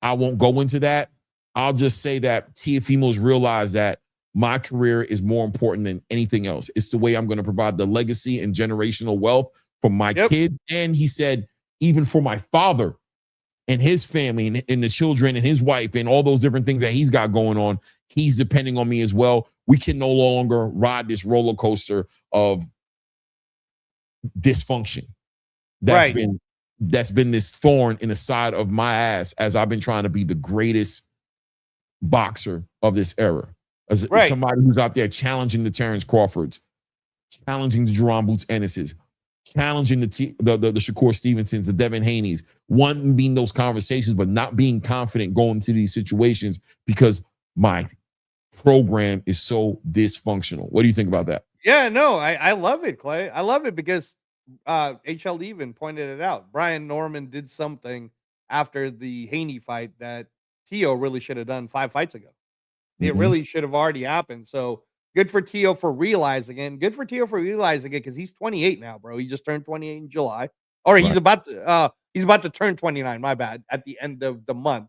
I won't go into that. I'll just say that Teofimo's realized that my career is more important than anything else. It's the way I'm going to provide the legacy and generational wealth for my kids. And he said, even for my father and his family and the children and his wife and all those different things that he's got going on, he's depending on me as well. We can no longer ride this roller coaster of dysfunction. That's been this thorn in the side of my ass as I've been trying to be the greatest boxer of this era. As somebody who's out there challenging the Terrence Crawfords, challenging the Jerome Boots Ennis's, challenging the Shakur Stevensons, the Devin Haney's, wanting being those conversations, but not being confident going into these situations because my program is so dysfunctional. What do you think about that? Yeah, no, I love it, Clay. I love it because HL even pointed it out. Brian Norman did something after the Haney fight that Teo really should have done 5 fights ago. It really should have already happened. So good for Teo for realizing it. Good for Teo for realizing it because he's 28 now, bro. He just turned 28 in July. Or he's about to turn 29, my bad, at the end of the month.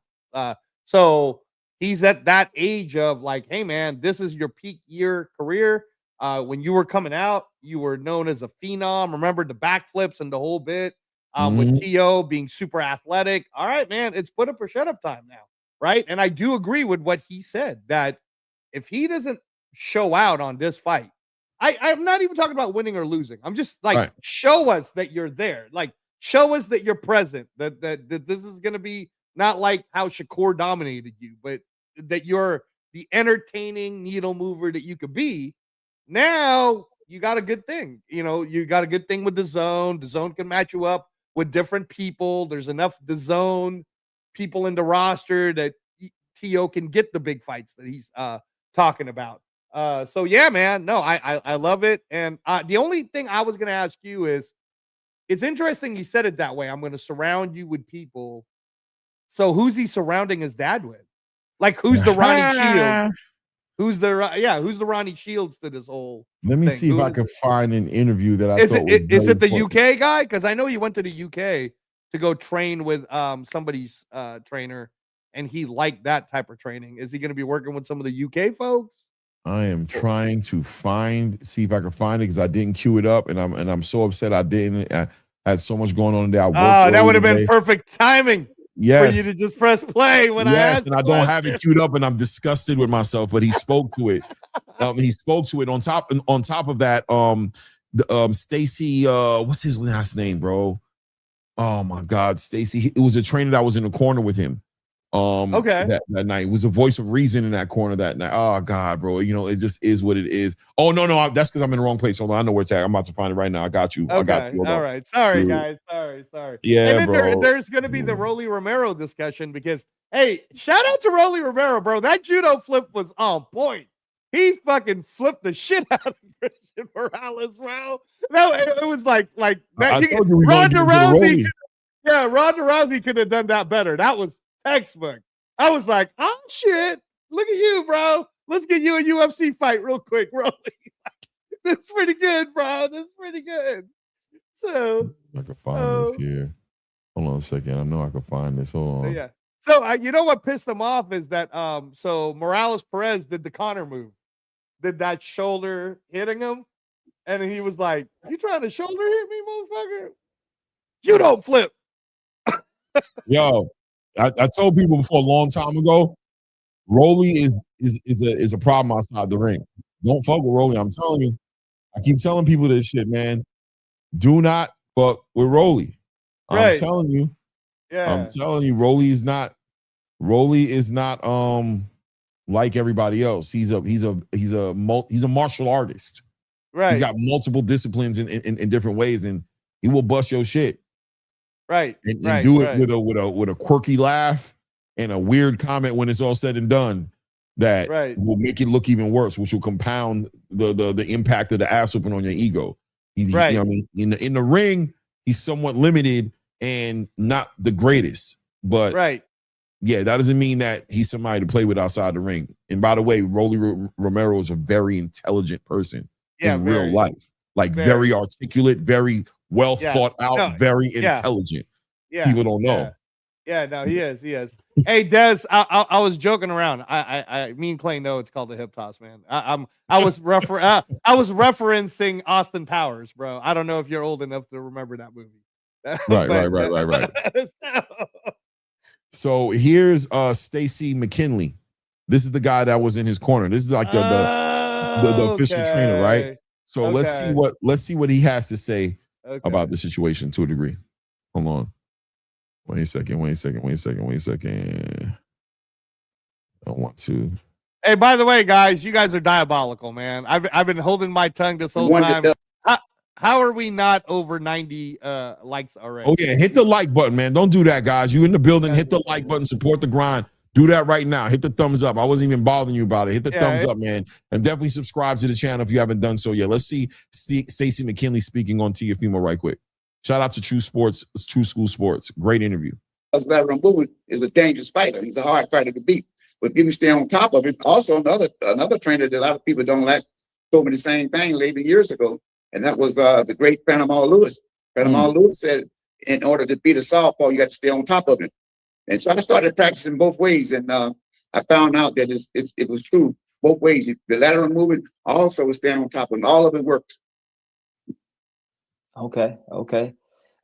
So he's at that age of like, hey, man, this is your peak year career. When you were coming out, you were known as a phenom. Remember the backflips and the whole bit with Teo being super athletic. All right, man, it's put up or shut up time now, right? And I do agree with what he said, that if he doesn't show out on this fight, I'm not even talking about winning or losing. I'm just like, show us that you're there. Like, show us that you're present, that this is going to be not like how Shakur dominated you, but that you're the entertaining needle mover that you could be. Now you got a good thing. You know, you got a good thing with the zone. The zone can match you up with different people. There's enough the zone people in the roster that Teo can get the big fights that he's talking about. So yeah, man, no, I love it. And the only thing I was going to ask you is, it's interesting he said it that way. I'm going to surround you with people. So who's he surrounding his dad with? Like, who's the Ronnie Shields? Who's the Ronnie Shields to this whole Let me thing? see if Who I is can it? find an interview that I Is thought was is very it the important. UK guy? Because I know he went to the UK to go train with somebody's trainer, and he liked that type of training. Is he going to be working with some of the UK folks? I am trying to see if I can find it because I didn't queue it up, and I'm so upset I didn't. I had so much going on today. I worked That would have early been today. perfect timing for you Yes, to just press play when I yes, asked. and I don't have it queued up, and I'm disgusted with myself. But he spoke to it. He spoke to it. On top of that, Stacy, what's his last name, bro? Oh my God, Stacy. It was a trainer that was in the corner with him. Okay. That night. It was a voice of reason in that corner that night. Oh God, bro. You know, it just is what it is. Oh no, that's because I'm in the wrong place. Hold on, I know where it's at. I'm about to find it right now. I got you. Okay. I got you. Hold All on. right. Sorry, True. guys. Sorry. Yeah, And then bro. there's going to be the Rolly Romero discussion because, hey, shout out to Rolly Romero, bro. That judo flip was on point. He fucking flipped the shit out of Christian Morales, bro. No, it was like that. I told you we gonna Ronda get into Rousey. Rolly. Yeah, Ronda Rousey could have done that better. That was textbook. I was like, oh shit, look at you, bro. Let's get you a UFC fight real quick, Rolly. That's pretty good, bro. That's pretty good. So I can find this here. Hold on a second. I know I can find this. Hold on. yeah. So you know what pissed him off is that so Morales Perez did the Connor move, did that shoulder hitting him, and he was like, "You trying to shoulder hit me, motherfucker? You don't flip." Yo, I told people before a long time ago, Rolly is a problem outside the ring. Don't fuck with Rolly. I'm telling you. I keep telling people this shit, man. Do not fuck with Rolly. Right. I'm telling you. Yeah. I'm telling you, Rolly is not like everybody else. He's a martial artist. Right. He's got multiple disciplines in different ways, and he will bust your shit. Right. And right, do it right. with a quirky laugh and a weird comment when it's all said and done that Right. will make it look even worse, which will compound the impact of the ass whooping on your ego. Right. You know what I mean? In the ring, he's somewhat limited and not the greatest. But Right. yeah, that doesn't mean that he's somebody to play with outside the ring. And by the way, Rolly Romero is a very intelligent person in real life. Like very articulate, very well thought out, very intelligent. Yeah. People don't know. Yeah, no, he is. Hey, Des, I was joking around. Me and Clay know it's called the hip toss, man. I was referencing Austin Powers, bro. I don't know if you're old enough to remember that movie. Right. So here's Stacy McKinley. This is the guy that was in his corner. This is like the official trainer, right? So let's see what he has to say about the situation to a degree. Hold on. Wait a second. I want to. Hey, by the way, guys, you guys are diabolical, man. I've been holding my tongue this whole time. How are we not over 90 likes already? Oh yeah, hit the like button, man. Don't do that, guys. You in the building, hit the like button, support the grind. Do that right now. Hit the thumbs up. I wasn't even bothering you about it. Hit the thumbs up, man. And definitely subscribe to the channel if you haven't done so yet. Let's see Stacey McKinley speaking on Teofimo right quick. Shout out to True School Sports. Great interview. Rambu is a dangerous fighter. He's a hard fighter to beat. But if you stay on top of it, also another trainer that a lot of people don't like told me the same thing maybe years ago. And that was the great Panama Lewis. Panama Lewis said, in order to beat a southpaw, you got to stay on top of it. And so I started practicing both ways. And I found out that it was true both ways. The lateral movement also was staying on top of it. All of it worked. Okay.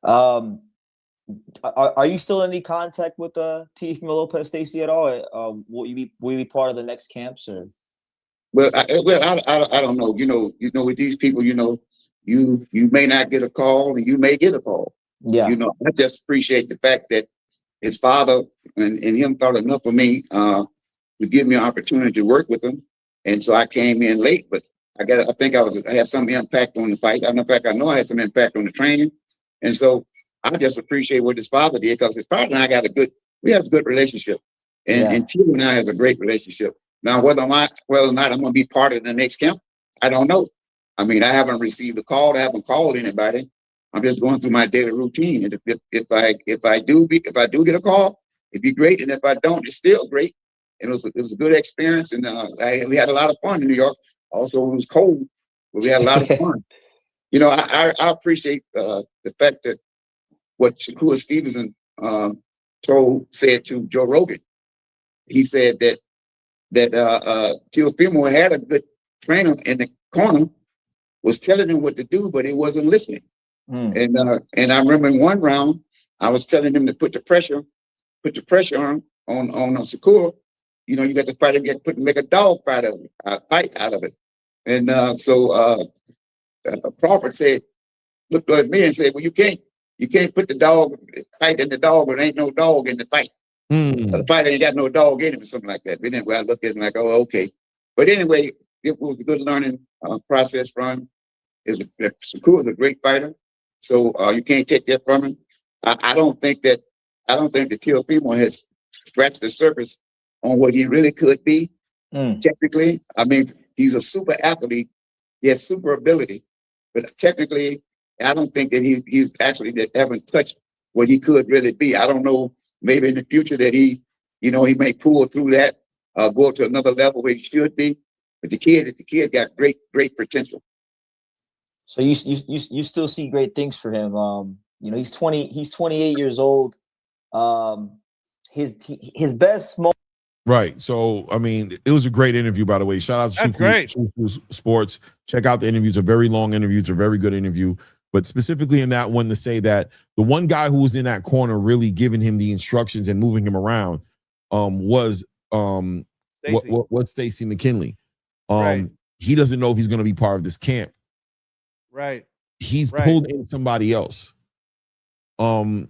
Are you still in any contact with Teofimo Lopez Stacy at all? Will you be part of the next camps or? Well, I don't know. You know, with these people, you may not get a call and you may get a call. Yeah. I just appreciate the fact that his father and him thought enough of me to give me an opportunity to work with him. And so I came in late, but I had some impact on the fight. In fact, I know I had some impact on the training. And so I just appreciate what his father did because his father and I we have a good relationship. And Tio and I have a great relationship. Now, whether or not I'm going to be part of the next camp, I don't know. I mean, I haven't received a call. I haven't called anybody. I'm just going through my daily routine. And if I do get a call, it'd be great. And if I don't, it's still great and it was a good experience. And we had a lot of fun in New York. Also, it was cold, but we had a lot of fun. You know, I appreciate the fact that what Shakur Stevenson said to Joe Rogan. He said that Teofimo had a good trainer in the corner, was telling him what to do, but he wasn't listening. And I remember in one round, I was telling him to put the pressure on Shakur. You know, you got to fight him, make a dog fight out of it. And so Crawford looked at me and said, "Well, you can't put the dog fight in the dog, but ain't no dog in the fight. The fight ain't got no dog in it," or something like that. But anyway, I looked at him like, "Oh, okay." But anyway, it was a good learning process for him. Shakur is a great fighter, so you can't take that from him. I don't think that Teofimo has scratched the surface on what he really could be. Technically, I mean, he's a super athlete. He has super ability, but technically, I don't think that he's actually that haven't touched what he could really be. I don't know. Maybe in the future that he may pull through that, go to another level where he should be. But the kid got great potential. So you still see great things for him. You know, he's 28 years old. His best moment. Right. So, I mean, it was a great interview, by the way. Shout out to Shakur Sports. Check out the interview. It's a very long interview. It's a very good interview. But specifically in that one, to say that the one guy who was in that corner really giving him the instructions and moving him around was Stacey McKinley. Right. He doesn't know if he's going to be part of this camp. Right. He's pulled in somebody else. I'm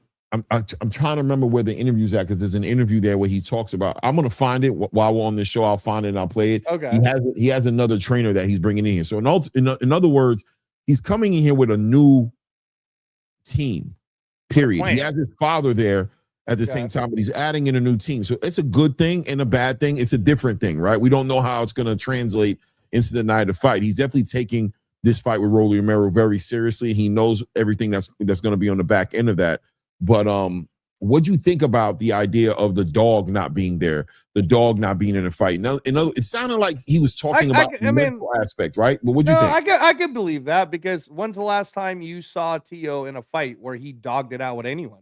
trying to remember where the interview's at, because there's an interview there where he talks about. I'm going to find it while we're on this show. I'll find it and I'll play it. Okay. He has another trainer that he's bringing in here. So in other words, he's coming in here with a new team, period. He has his father there at the same time, but he's adding in a new team. So it's a good thing and a bad thing. It's a different thing, right? We don't know how it's going to translate into the night of fight. He's definitely taking this fight with Rolly Romero very seriously. He knows everything that's going to be on the back end of that. But what do you think about the idea of the dog not being there, the dog not being in the fight? Now, it sounded like he was talking about the mental aspect, right? But what do you think? I could believe that, because when's the last time you saw Tio in a fight where he dogged it out with anyone?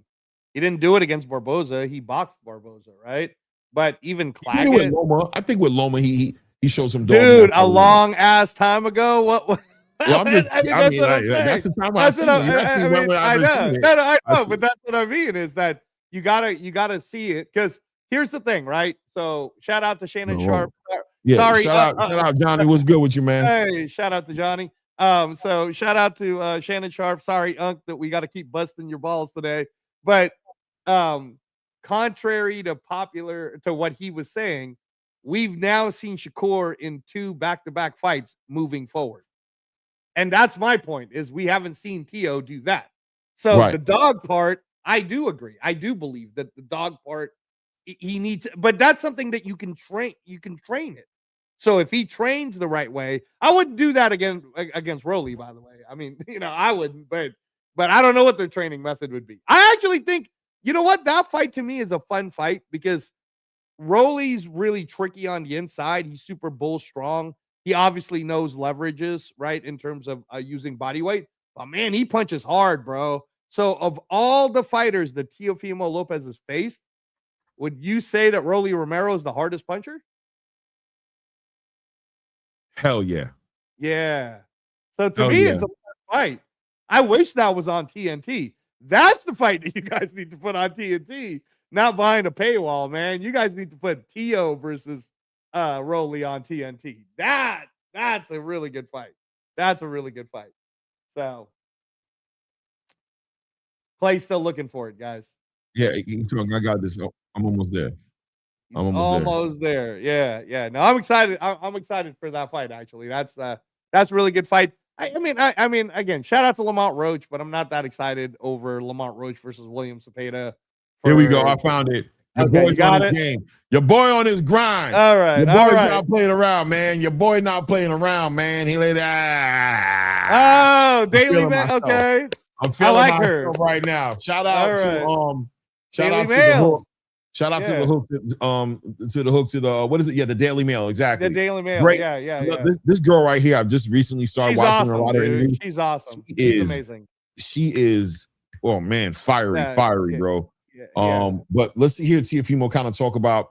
He didn't do it against Barboza. He boxed Barboza, right? But even Claggett, I think with Loma, he showed some dog. Dude, a long ass time ago. What? Well, that's the time I see it. I know, but that's what I mean, is that you gotta see it, because here's the thing, right? So shout out to Shannon Sharp. Yeah, sorry, shout out Johnny. What's good with you, man? Hey, shout out to Johnny. So shout out to Shannon Sharp. Sorry, Unc, that we got to keep busting your balls today. But contrary to what he was saying, we've now seen Shakur in 2 back-to-back fights moving forward. And that's my point, is we haven't seen Tio do that. So the dog part, I do agree. I do believe that the dog part, he needs, but that's something that you can train. You can train it. So if he trains the right way, I wouldn't do that against Rolly, by the way. I mean, I wouldn't, but I don't know what their training method would be. I actually think, you know what? That fight to me is a fun fight, because Rolly's really tricky on the inside. He's super bull strong. He obviously knows leverages, right, in terms of using body weight. But, man, he punches hard, bro. So, of all the fighters that Teofimo Lopez has faced, would you say that Rolly Romero is the hardest puncher? Hell yeah. Yeah. So, to me, it's a fight. I wish that was on TNT. That's the fight that you guys need to put on TNT, not behind a paywall, man. You guys need to put Tio versus Rolly on TNT. That's a really good fight. That's a really good fight. So Clay's still looking for it, guys. Yeah, I got this. I'm almost there. Almost there. Yeah. No, I'm excited. I'm excited for that fight. Actually, that's a really good fight. I mean, again, shout out to Lamont Roach, but I'm not that excited over Lamont Roach versus William Cepeda. Here we go. I found it. Your boy's on his game. Your boy on his grind. All right. Your boy's not playing around, man. Your boy not playing around, man. He laid Daily Man. Okay. I'm feeling myself right now. Shout out to Daily Mail. Shout out to the hook to the what is it? Yeah, the Daily Mail, exactly. The Daily Mail. Great. Yeah. This girl right here, I've just recently started She's watching awesome, a lot of interviews. She's awesome. She She's is amazing. She is, oh man, fiery, bro. But let's hear Teofimo kind of talk about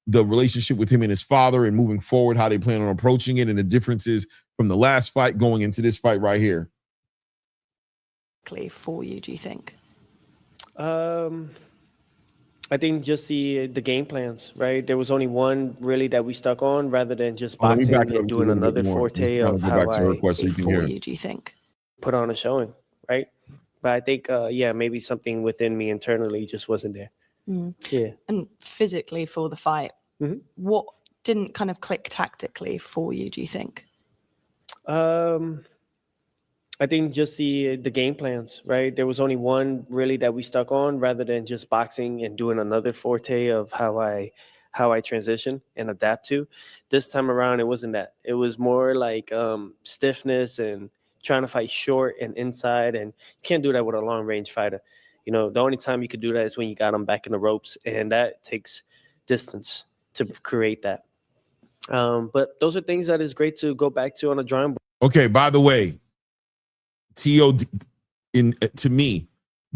the relationship with him and his father and moving forward, how they plan on approaching it, and the differences from the last fight going into this fight right here. For you, do you think? I think just the game plans, right? There was only one really that we stuck on, rather than just boxing and doing another forte of how For you, do you think? Put on a showing, right? But I think, maybe something within me internally just wasn't there. Yeah. And physically for the fight, what didn't kind of click tactically for you, do you think? I think just the game plans, right? There was only one really that we stuck on, rather than just boxing and doing another forte of how I transition and adapt to. This time around, it wasn't that. It was more like stiffness and trying to fight short and inside, and you can't do that with a long range fighter. You know, the only time you could do that is when you got them back in the ropes, and that takes distance to create that. But those are things that is great to go back to on a drawing board. Okay, by the way, T.O. to me,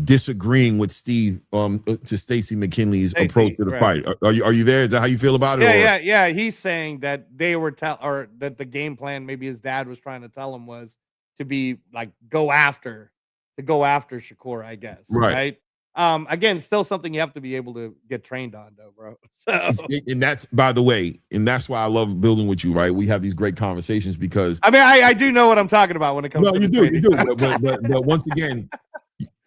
disagreeing with Steve to Stacey McKinley's approach to the fight. Are you there? Is that how you feel about it? Yeah. He's saying that they were or that the game plan maybe his dad was trying to tell him was to be like go after Shakur, I guess. Right. Again, still something you have to be able to get trained on, though, bro. So. And that's, by the way, and that's why I love building with you, right? We have these great conversations because I mean, I do know what I'm talking about when it comes. No, to you do. But once again,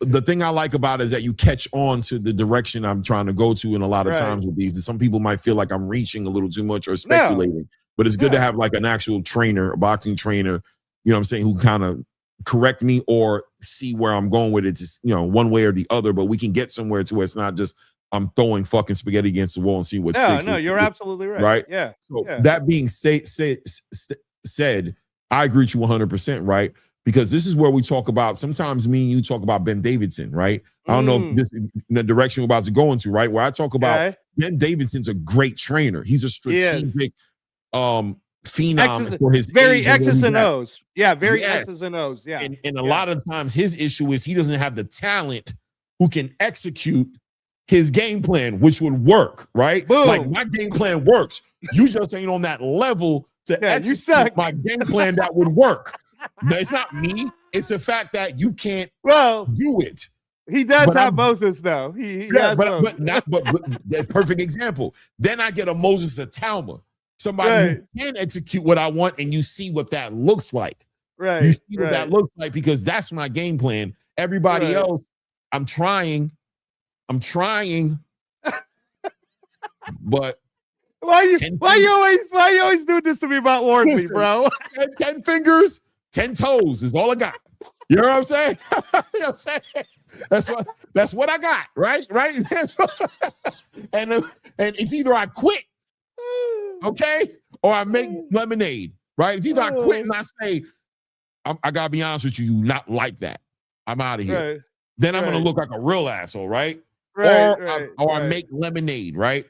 the thing I like about it is that you catch on to the direction I'm trying to go to. And a lot of times with these, some people might feel like I'm reaching a little too much or speculating. But it's good to have like an actual trainer, a boxing trainer, you know what I'm saying, who kind of correct me or see where I'm going with it, just, you know, one way or the other, but we can get somewhere to where it's not just I'm throwing fucking spaghetti against the wall and see what sticks. No, you're absolutely right. Right? Yeah. So that being said, I agree with you 100%, right? Because this is where we talk about, sometimes me and you talk about Ben Davidson, right? I don't know if this is the direction we're about to go into, right? Where I talk about Ben Davidson's a great trainer. He's a strategic phenom for his very age X's and O's. Yeah, very X's and O's. Yeah. And a lot of times his issue is he doesn't have the talent who can execute his game plan, which would work, right? Boom. Like my game plan works. You just ain't on that level to execute my game plan that would work. No, it's not me. It's the fact that you can't do it. He does have Moses, though. He has Moses. but that perfect example. Then I get a Moses Atalma. Somebody who can execute what I want, and you see what that looks like. Right. You see what that looks like because that's my game plan. Everybody else, I'm trying. But why you always do this to me about Warsley, bro? 10 fingers, 10 toes is all I got. You know what I'm saying? You know what I'm saying? That's what I got, right? And it's either I quit, okay, or I make lemonade, right? It's either I quit and I say, I gotta be honest with you, you not like that. I'm out of here. Right. Then I'm gonna look like a real asshole, right? Right, I make lemonade, right?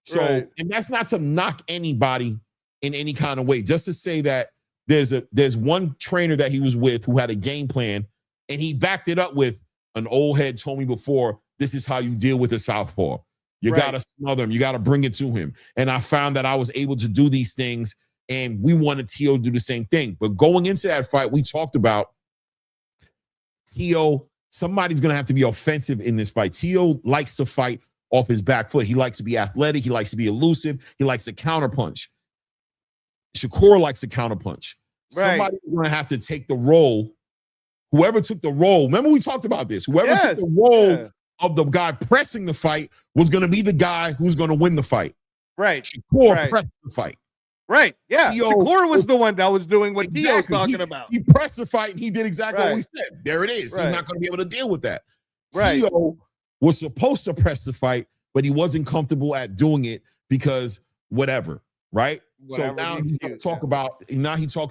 So, and that's not to knock anybody in any kind of way, just to say that there's one trainer that he was with who had a game plan, and he backed it up with an old head told me before, this is how you deal with a southpaw. You gotta smother him, you gotta bring it to him. And I found that I was able to do these things, and we wanted T.O. to do the same thing. But going into that fight, we talked about T.O., somebody's going to have to be offensive in this fight. T.O. likes to fight off his back foot. He likes to be athletic. He likes to be elusive. He likes to counterpunch. Shakur likes to counterpunch. Somebody's going to have to take the role. Whoever took the role, remember we talked about this. Whoever took the role of the guy pressing the fight was going to be the guy who's going to win the fight. Right. Shakur pressed the fight. Right. Yeah. Shakur was the one that was doing what T.O.'s talking about. He pressed the fight and he did exactly what we said. There it is. He's not going to be able to deal with that. T.O. was supposed to press the fight, but he wasn't comfortable at doing it because whatever. Right. So now he talks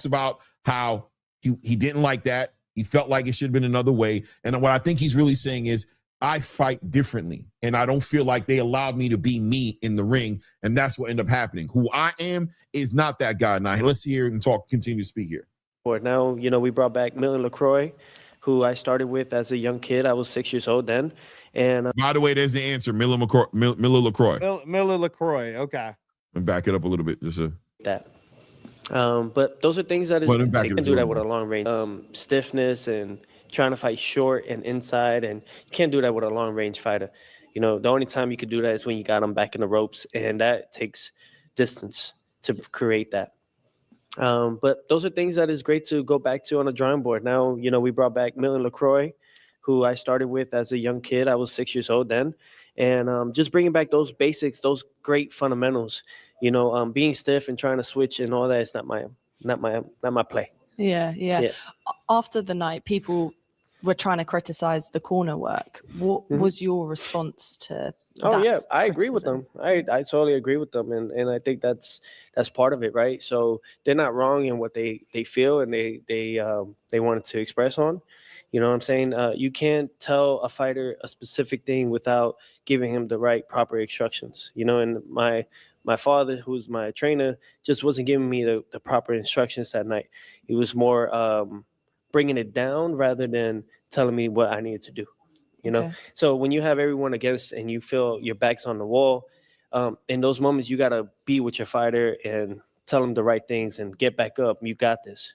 about how he didn't like that. He felt like it should have been another way. And what I think he's really saying is I fight differently, and I don't feel like they allowed me to be me in the ring, and that's what ended up happening. Who I am is not that guy. Now, let's hear and continue to speak here. Now, we brought back Millie LaCroix, who I started with as a young kid. I was 6 years old then. And by the way, there's the answer, Miller LaCroix. Miller LaCroix, okay. And back it up a little bit, just that. But those are things that you can do that with a long range. Stiffness and trying to fight short and inside, and you can't do that with a long range fighter. The only time you could do that is when you got them back in the ropes, and that takes distance to create that. But those are things that is great to go back to on a drawing board. Now, we brought back Millie LaCroix, who I started with as a young kid. I was 6 years old then. And just bringing back those basics, those great fundamentals, being stiff and trying to switch and all that is not my play. Yeah. After the night, people were trying to criticize the corner work. What was your response to that? I agree with them. I totally agree with them. And I think that's part of it, right? So they're not wrong in what they feel and they wanted to express on. You know what I'm saying? You can't tell a fighter a specific thing without giving him the right proper instructions. And my father, who's my trainer, just wasn't giving me the proper instructions that night. He was more bringing it down rather than telling me what I needed to do. Okay. So when you have everyone against and you feel your back's on the wall, in those moments you got to be with your fighter and tell them the right things and get back up. You got this.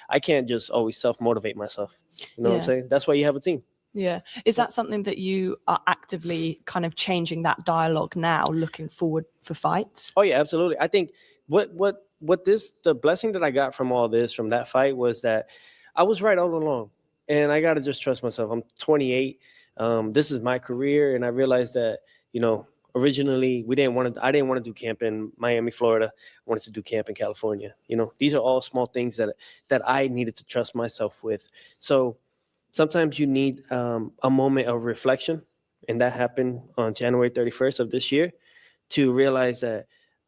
I can't just always self-motivate myself. What I'm saying? That's why you have a team. Yeah. Is that something that you are actively kind of changing that dialogue now, looking forward for fights? Oh yeah, absolutely. I think the blessing that I got from all this, from that fight, was that I was right all along, and I got to just trust myself. I'm 28. This is my career, and I realized that, originally I didn't want to do camp in Miami, Florida. I wanted to do camp in California. These are all small things that I needed to trust myself with. So sometimes you need a moment of reflection, and that happened on January 31st of this year, to realize that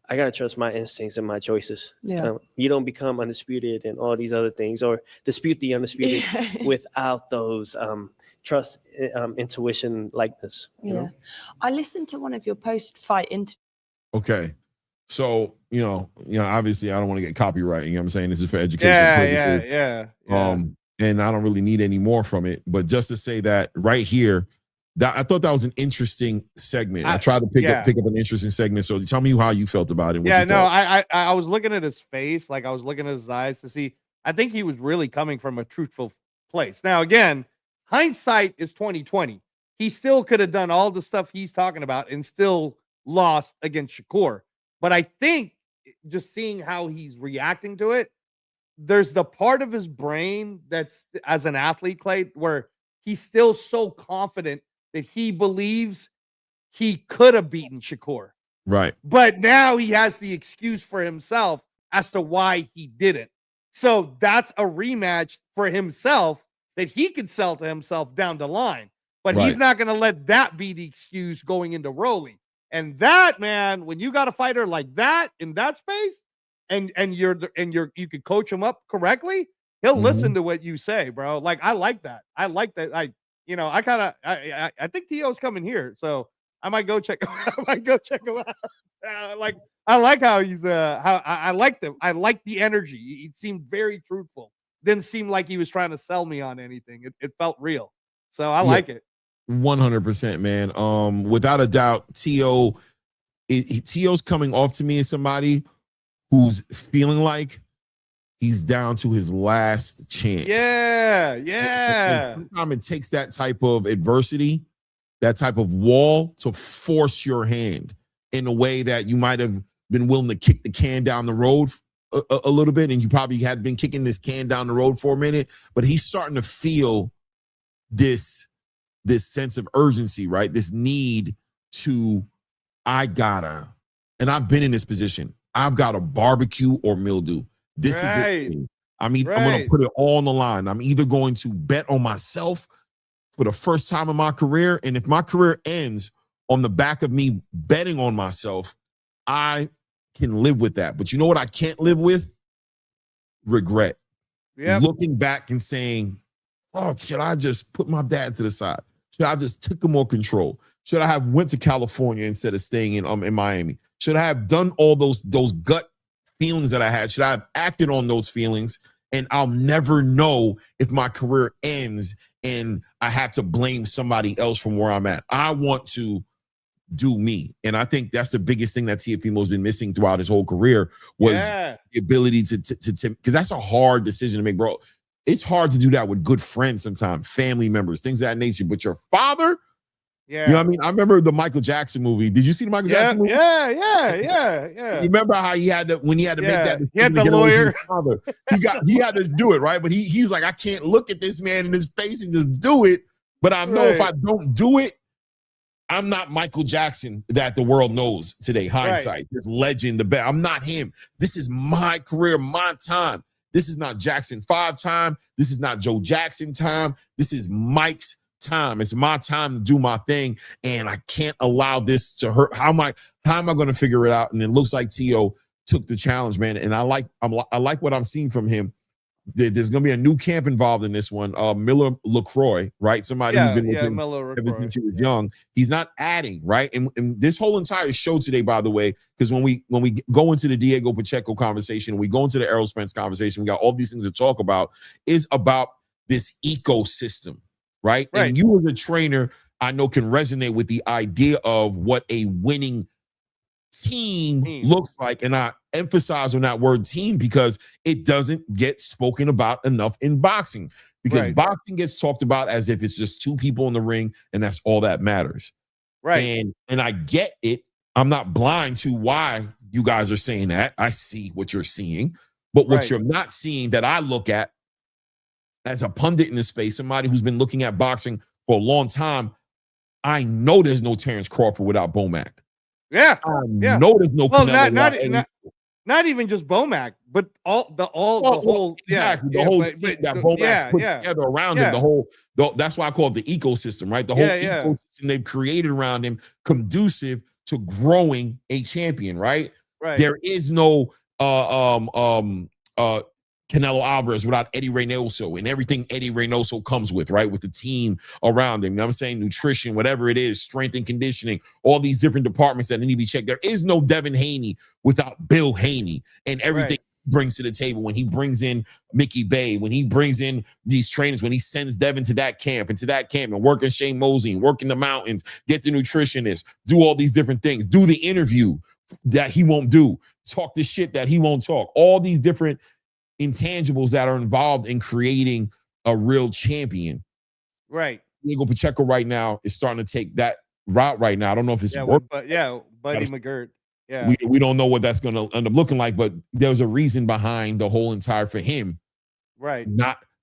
I got to trust my instincts and my choices. Yeah. You don't become undisputed and all these other things, or dispute the undisputed without those trust, intuition like this. I listened to one of your post-fight interviews. Okay. So, obviously I don't want to get copyright. You know what I'm saying? This is for education purposes. Yeah. And I don't really need any more from it. But just to say that right here, that I thought that was an interesting segment. I tried to pick up an interesting segment. So tell me how you felt about it. I was looking at his face, like I was looking at his eyes to see. I think he was really coming from a truthful place. Now, again, hindsight is 20/20. He still could have done all the stuff he's talking about and still lost against Shakur. But I think just seeing how he's reacting to it, there's the part of his brain that's, as an athlete, Clay, where he's still so confident that he believes he could have beaten Shakur. Right. But now he has the excuse for himself as to why he didn't. So that's a rematch for himself that he could sell to himself down the line. But he's not going to let that be the excuse going into Rolly. And that, man, when you got a fighter like that in that space, and you could coach him up correctly, he'll listen to what you say, bro. Like, I like that. I think T.O.'s coming here, so I might go check him out. I like how he's I like them. I like the energy. He seemed very truthful. Didn't seem like he was trying to sell me on anything. It felt real. So I like it. 100%, man. Without a doubt, T.O.'s coming off to me as somebody who's feeling like he's down to his last chance. Yeah. And sometimes it takes that type of adversity, that type of wall, to force your hand in a way that you might have been willing to kick the can down the road a little bit, and you probably had been kicking this can down the road for a minute, but he's starting to feel this sense of urgency, right? This need to, and I've been in this position. I've got a barbecue or mildew. This is it. I'm going to put it all on the line. I'm either going to bet on myself for the first time in my career, and if my career ends on the back of me betting on myself, I can live with that. But you know what I can't live with? Regret. Looking back and saying, oh, should I just put my dad to the side? Should I just took more control? Should I have went to California instead of staying in Miami? Should I have done all those gut feelings that I had? Should I have acted on those feelings? And I'll never know if my career ends and I had to blame somebody else from where I'm at. I want to do me. And I think that's the biggest thing that Teofimo's been missing throughout his whole career was the ability to because that's a hard decision to make, bro. It's hard to do that with good friends sometimes, family members, things of that nature. But your father, you know what I mean? I remember the Michael Jackson movie. Did you see the Michael Jackson movie? Yeah. You remember how he had to when he had to make that decision? He had the lawyer. He had to do it, right? But he's like, I can't look at this man in his face and just do it. But I know if I don't do it, I'm not Michael Jackson that the world knows today. Hindsight, this legend, the best. I'm not him. This is my career, my time. This is not Jackson 5 time. This is not Joe Jackson time. This is Mike's time. It's my time to do my thing, and I can't allow this to hurt. How am I going to figure it out? And it looks like Tio took the challenge, man. And I like what I'm seeing from him. There's going to be a new camp involved in this one. Miller LaCroix, right? Somebody who's been with him ever since he was young. He's not adding, right? And this whole entire show today, by the way, because when we go into the Diego Pacheco conversation, we go into the Errol Spence conversation, we got all these things to talk about, is about this ecosystem, right? And you as a trainer, I know can resonate with the idea of what a winning team looks like. And I emphasize on that word team because it doesn't get spoken about enough in boxing, because boxing gets talked about as if it's just 2 people in the ring and that's all that matters. And I get it. I'm not blind to why you guys are saying that. I see what you're seeing, but what you're not seeing that I look at as a pundit in this space, somebody who's been looking at boxing for a long time, I know there's no Terrence Crawford without Bomac. I know there's no Canelo not even just Bomac, but the whole thing that Bomac's put together around him. That's why I call it the ecosystem, right? The whole ecosystem they've created around him, conducive to growing a champion, right? There is no Canelo Alvarez without Eddie Reynoso and everything Eddie Reynoso comes with, right? With the team around him. You know what I'm saying? Nutrition, whatever it is, strength and conditioning, all these different departments that need to be checked. There is no Devin Haney without Bill Haney and everything he brings to the table. When he brings in Mickey Bay, when he brings in these trainers, when he sends Devin to that camp and working Shane Mosley and working the mountains, get the nutritionist, do all these different things, do the interview that he won't do, talk the shit that he won't talk, all these different intangibles that are involved in creating a real champion. Diego Pacheco right now is starting to take that route right now. I don't know if it's Buddy McGirt. We don't know what that's going to end up looking like, but there's a reason behind the whole entire for him.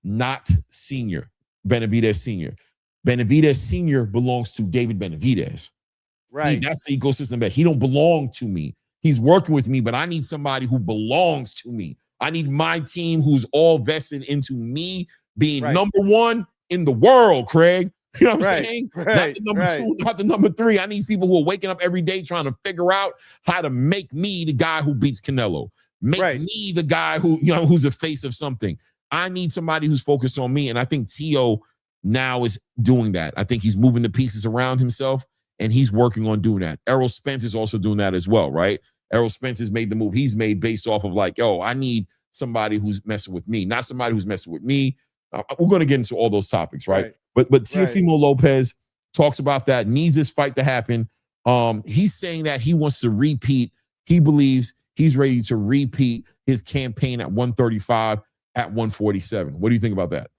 Not senior, Benavidez Senior. Benavidez Senior belongs to David Benavidez. That's the ecosystem that he don't belong to me. He's working with me, but I need somebody who belongs to me. I need my team who's all vested into me being number 1 in the world, Craig. You know what I'm saying? Not the number 2, not the number 3. I need people who are waking up every day trying to figure out how to make me the guy who beats Canelo. Make me the guy who, who's the face of something. I need somebody who's focused on me. And I think Tio now is doing that. I think he's moving the pieces around himself and he's working on doing that. Errol Spence is also doing that as well, right? Errol Spence has made the move he's made based off of like, I need somebody who's messing with me, not somebody who's messing with me. We're going to get into all those topics, right? But Teofimo Lopez talks about that, needs this fight to happen. He's saying that he wants to repeat. He believes he's ready to repeat his campaign at 135 at 147. What do you think about that?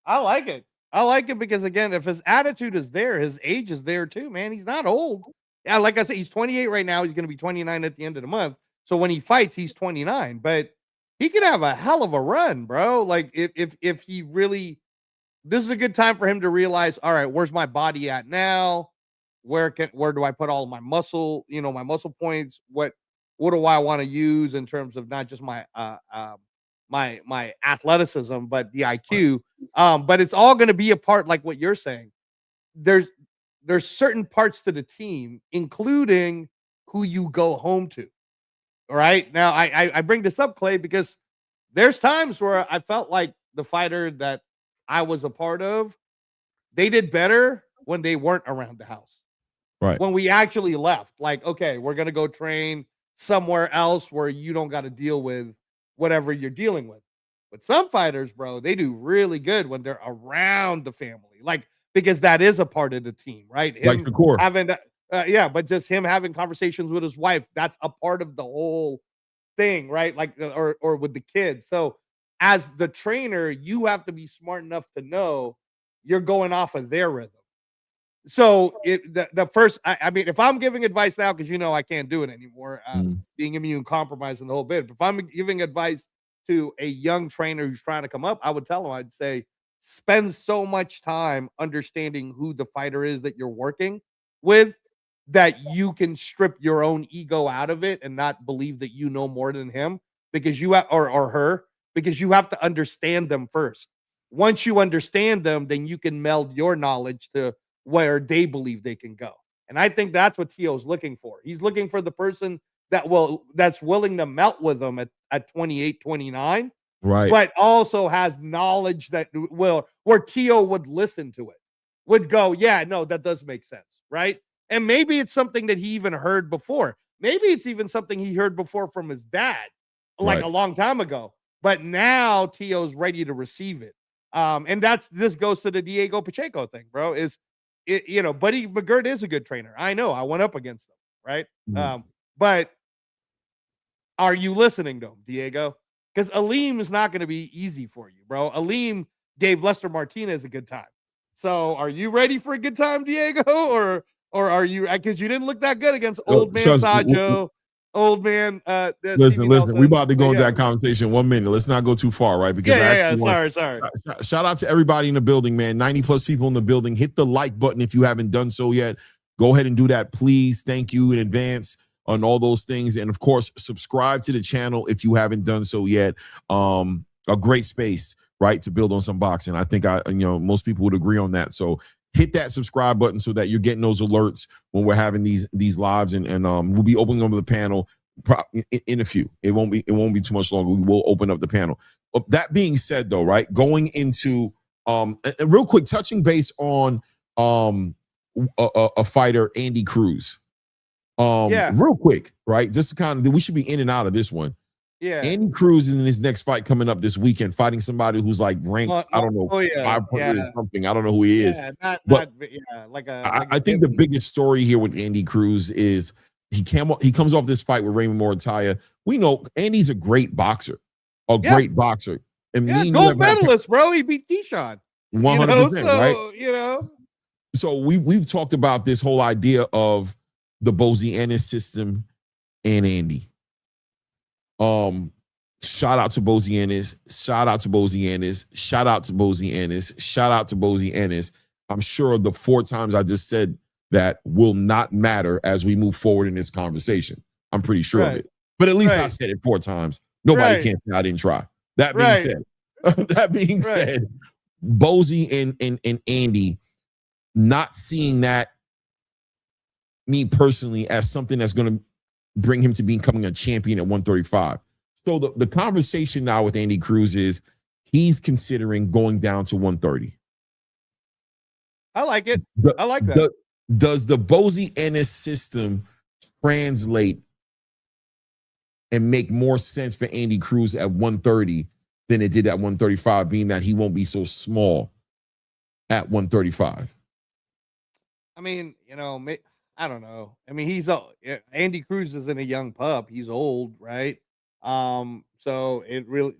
I like it. I like it because, again, if his attitude is there, his age is there too, man. He's not old. Yeah, like I said, he's 28 right now. He's going to be 29 at the end of the month. So when he fights, he's 29. But he can have a hell of a run, bro. Like if he really, this is a good time for him to realize, all right, where's my body at now? Where do I put all my muscle, my muscle points? What do I want to use in terms of not just my my athleticism, but the IQ. But it's all going to be a part, like what you're saying. There's certain parts to the team, including who you go home to. All right. Now, I bring this up, Clay, because there's times where I felt like the fighter that I was a part of, they did better when they weren't around the house. Right. When we actually left, like, okay, we're going to go train somewhere else where you don't got to deal with whatever you're dealing with. But some fighters, bro, they do really good when they're around the family, like, because that is a part of the team, right? Like Him Shakur. having, yeah, but just him having conversations with his wife, that's a part of the whole thing, right? Like, or with the kids. So as the trainer, you have to be smart enough to know you're going off of their rhythm. So the first, I mean, if I'm giving advice now, because I can't do it anymore, being immune compromised and the whole bit. If I'm giving advice to a young trainer who's trying to come up, I would tell him, I'd say, spend so much time understanding who the fighter is that you're working with, that you can strip your own ego out of it and not believe that you know more than him, because you have, or her, because you have to understand them first. Once you understand them, then you can meld your knowledge to where they believe they can go. And I think that's what Tio's looking for. He's looking for the person that's willing to melt with him at 28, 29, right? But also has knowledge that where Tio would listen to it, would go, yeah, no, that does make sense, right? And maybe it's something that he even heard before. Maybe it's even something he heard before from his dad, like a long time ago. But now Tio's ready to receive it. And this goes to the Diego Pacheco thing, bro. Buddy McGirt is a good trainer. I know. I went up against him, right? But are you listening to him, Diego? Because Aleem is not going to be easy for you, bro. Aleem gave Lester Martinez a good time. So are you ready for a good time, Diego? Or are you, because you didn't look that good against old man Sajo, old man. Listen, we about to go into that conversation in 1 minute. Let's not go too far, right? Because sorry. Shout out to everybody in the building, man. 90 plus people in the building. Hit the like button if you haven't done so yet. Go ahead and do that, please. Thank you in advance on all those things. And of course, subscribe to the channel if you haven't done so yet. A great space, right, to build on some boxing. I think most people would agree on that. So hit that subscribe button so that you're getting those alerts when we're having these lives, and we'll be opening up the panel in a few. It won't be too much longer. We will open up the panel. That being said, though, right, going into real quick, touching base on a fighter, Andy Cruz. Real quick, right? Just to we should be in and out of this one. Yeah. Andy Cruz in his next fight coming up this weekend, fighting somebody who's like ranked, I don't know, 500 or something. I don't know who he is. I think the biggest story here with Andy Cruz is he comes off this fight with Raymond Muratalla. We know Andy's a great boxer, great boxer. And gold medalist, bro. He beat Keyshawn. 100%, right? So we've talked about this whole idea of the Bozy Ennis system and Andy. Shout out to Bozy Ennis. Shout out to Bozy Ennis. Shout out to Bozy Ennis. Shout out to Bozy Ennis. I'm sure the 4 times I just said that will not matter as we move forward in this conversation. I'm pretty sure of it. But at least I said it 4 times. Nobody can say I didn't try. That being said, Bozy and Andy, not seeing that, me personally, as something that's going to bring him to becoming a champion at 135. So the conversation now with Andy Cruz is he's considering going down to 130. I like it. I like that. Does the Bozy Ennis system translate and make more sense for Andy Cruz at 130 than it did at 135, being that he won't be so small at 135? I mean, I don't know. I mean, Andy Cruz isn't a young pup. He's old, right? So it really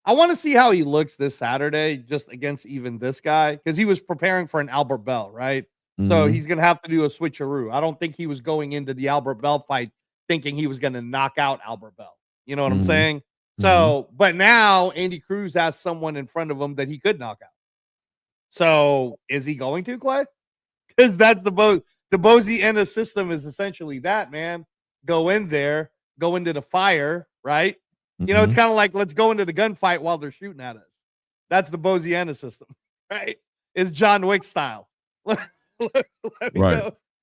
I want to see how he looks this Saturday, just against even this guy, because he was preparing for an Albert Bell, right? Mm-hmm. So he's gonna have to do a switcheroo. I don't think he was going into the Albert Bell fight thinking he was gonna knock out Albert Bell. You know what I'm saying? So, but now Andy Cruz has someone in front of him that he could knock out. So is he going to, Clay? Because that's the Bozy Ennis system is essentially that, man. Go in there, go into the fire, right? It's kind of like, let's go into the gunfight while they're shooting at us. That's the Bozy Ennis system, right? It's John Wick style. Let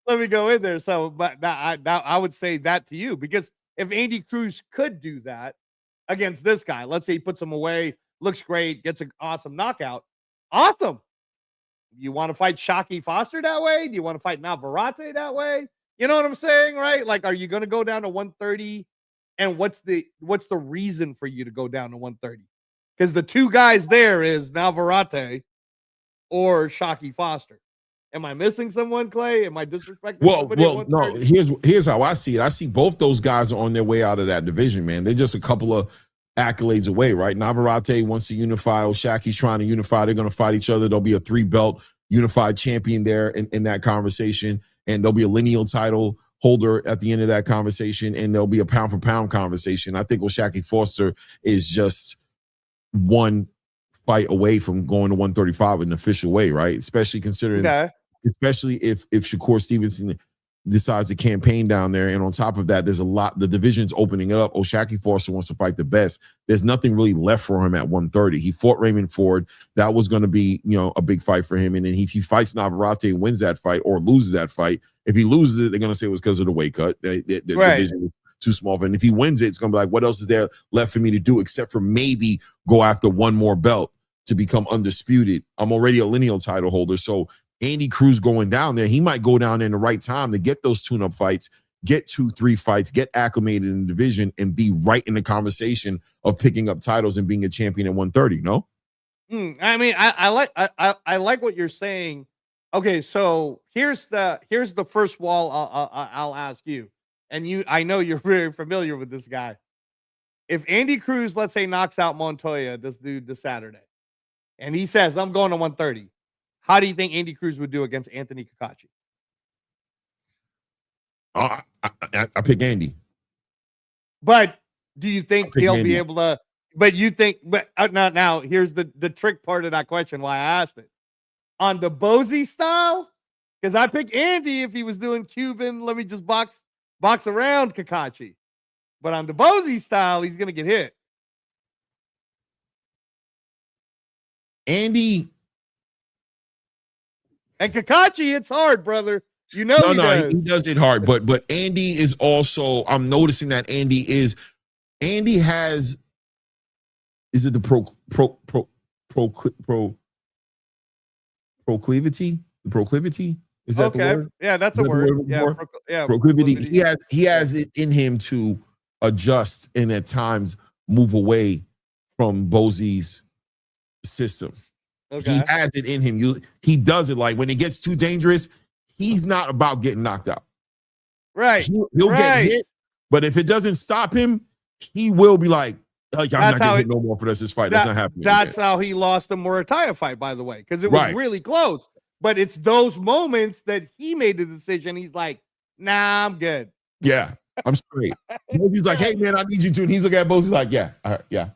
me go in there. So, but I would say that to you, because if Andy Cruz could do that against this guy, let's say he puts him away, looks great, gets an awesome knockout, awesome. you want to fight Shockey Foster that way? Do you want to fight Navarrete that way? You know what I'm saying, right? Like, are you going to go down to 130? And what's the reason for you to go down to 130? Because the two guys there is Navarrete or Shockey Foster. Am I missing someone, Clay? Am I disrespecting somebody? Well, no. Here's how I see it. I see both those guys are on their way out of that division, man. They're just a couple of accolades away, right? Navarrete wants to unify. Oshaki's trying to unify. They're going to fight each other. There'll be a 3-belt unified champion there in that conversation, and there'll be a lineal title holder at the end of that conversation, and there'll be a pound-for-pound conversation. I think Oshaki Foster is just one fight away from going to 135 in an official way, right? Especially considering, especially if Shakur Stevenson decides to campaign down there, and on top of that, there's a lot. The division's opening up. Oshaki Foster wants to fight the best. There's nothing really left for him at 130. He fought Raymond Ford. That was going to be, a big fight for him. And then if he fights Navarrete and wins that fight or loses that fight, if he loses it, they're going to say it was because of the weight cut. The division was too small. And if he wins it, it's going to be like, what else is there left for me to do except for maybe go after one more belt to become undisputed? I'm already a lineal title holder. So Andy Cruz going down there, he might go down there in the right time to get those tune-up fights, get 2-3 fights, get acclimated in the division, and be right in the conversation of picking up titles and being a champion at 130. No, I mean, I like what you're saying. Okay, so here's the first wall I'll ask you, and I know you're very familiar with this guy. If Andy Cruz, let's say, knocks out Montoya, this dude, this Saturday, and he says, "I'm going to 130." How do you think Andy Cruz would do against Anthony Kakachi? I pick Andy. But do you think he'll be able to? But you think? But now here's the trick part of that question. Why I asked it on the Bozy style, because I pick Andy if he was doing Cuban. Let me just box around Kakachi. But on the Bozy style, he's gonna get hit. Andy. And Kakachi, it's hard, brother. He does it hard. But Andy is also, I'm noticing that Andy has, is it the proclivity? The proclivity? Is that the word? Yeah, that's a word. Proclivity. He has it in him to adjust and at times move away from Bozy's system. Okay. He has it in him. He does it like when it gets too dangerous, he's not about getting knocked out. Right. He'll get hit, but if it doesn't stop him, he will be like I'm not getting hit no more for this fight. That's not happening. That's how he lost the Muratalla fight, by the way, because it was really close. But it's those moments that he made the decision. He's like, nah, I'm good. Yeah, I'm straight. He's like, hey, man, I need you to. And he's looking at both. He's like, yeah, all right, yeah.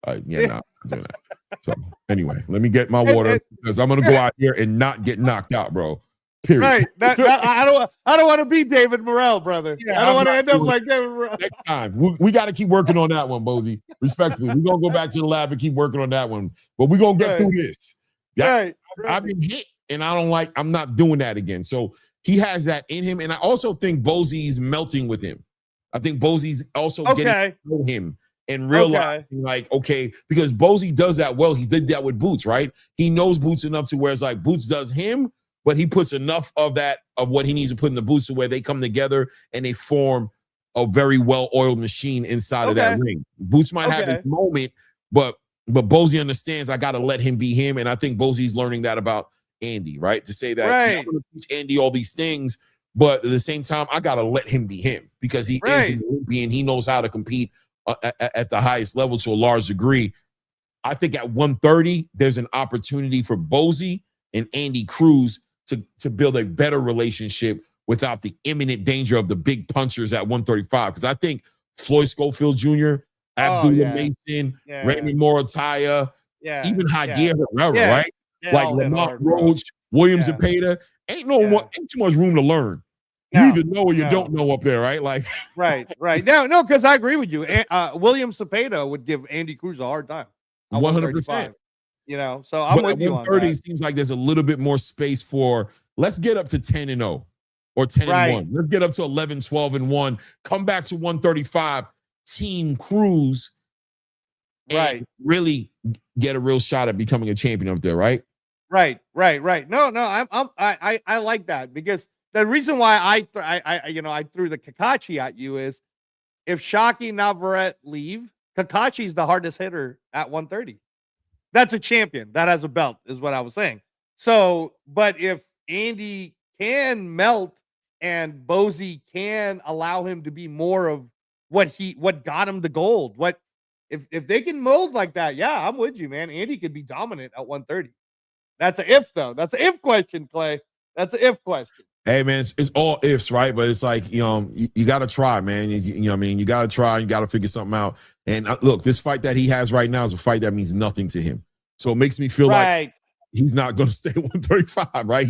Nah, I'm doing that. So anyway, let me get my water because I'm gonna go out here and not get knocked out, bro. Period. Right. I don't want to be David Morrell, brother. Yeah, I don't want to end up like David Morrell. Next time, we got to keep working on that one, Bozy. Respectfully, we're gonna go back to the lab and keep working on that one. But we're gonna get through this. I've been hit, and I'm not doing that again. So he has that in him, and I also think Bozy's melting with him. I think Bozy's also getting to know him. And realizing because Bozy does that well. He did that with Boots, right? He knows Boots enough to where it's like Boots does him, but he puts enough of what he needs to put in the Boots to where they come together and they form a very well-oiled machine inside of that ring. Boots might have his moment, but Bozy understands I got to let him be him. And I think Bozy's learning that about Andy, right? To say that I'm going to teach Andy all these things, but at the same time, I got to let him be him because he is an Olympian. He knows how to compete at the highest level to a large degree. I think at 130, there's an opportunity for Bozy and Andy Cruz to build a better relationship without the imminent danger of the big punchers at 135. Because I think Floyd Schofield Jr., Abdullah Mason, Raymond Muratalla, even Javier Herrera, right? Yeah, like Lamont Roach, William Zepeda, ain't too much room to learn. You either know or you don't know up there, right? Like, right. No, because I agree with you. William Zepeda would give Andy Cruz a hard time. 100%. So I'm with you on that. 130 seems like there's a little bit more space for. Let's get up to 10-0 or 10-1. Let's get up to 11, 12-1. Come back to 135. Team Cruz, and really get a real shot at becoming a champion up there, right? Right. No, I like that because the reason why I threw the Kakachi at you is if Shaki Navarrete leave, Kakachi's the hardest hitter at 130. That's a champion that has a belt, is what I was saying. So, but if Andy can melt and Bozy can allow him to be more of what got him the gold, if they can mold like that, yeah, I'm with you, man. Andy could be dominant at 130. That's an if, though. That's an if question, Clay. That's an if question. Hey, man, it's all ifs, right? But it's like, you got to try, man. You know what I mean? You got to try. You got to figure something out. And look, this fight that he has right now is a fight that means nothing to him. So it makes me feel like he's not going to stay at 135, right?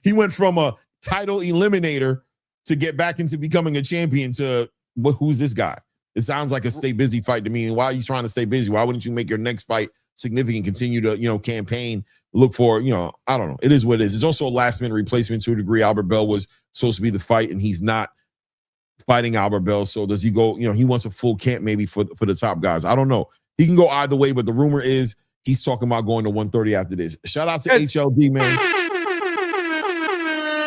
He went from a title eliminator to get back into becoming a champion to who's this guy? It sounds like a stay busy fight to me. And why are you trying to stay busy? Why wouldn't you make your next fight significant, continue to, campaign, look for, I don't know. It is what it is. It's also a last minute replacement to a degree. Albert Bell was supposed to be the fight and he's not fighting Albert Bell. So does he go, he wants a full camp maybe for the top guys. I don't know. He can go either way, but the rumor is he's talking about going to 130 after this. Shout out to HLD, man.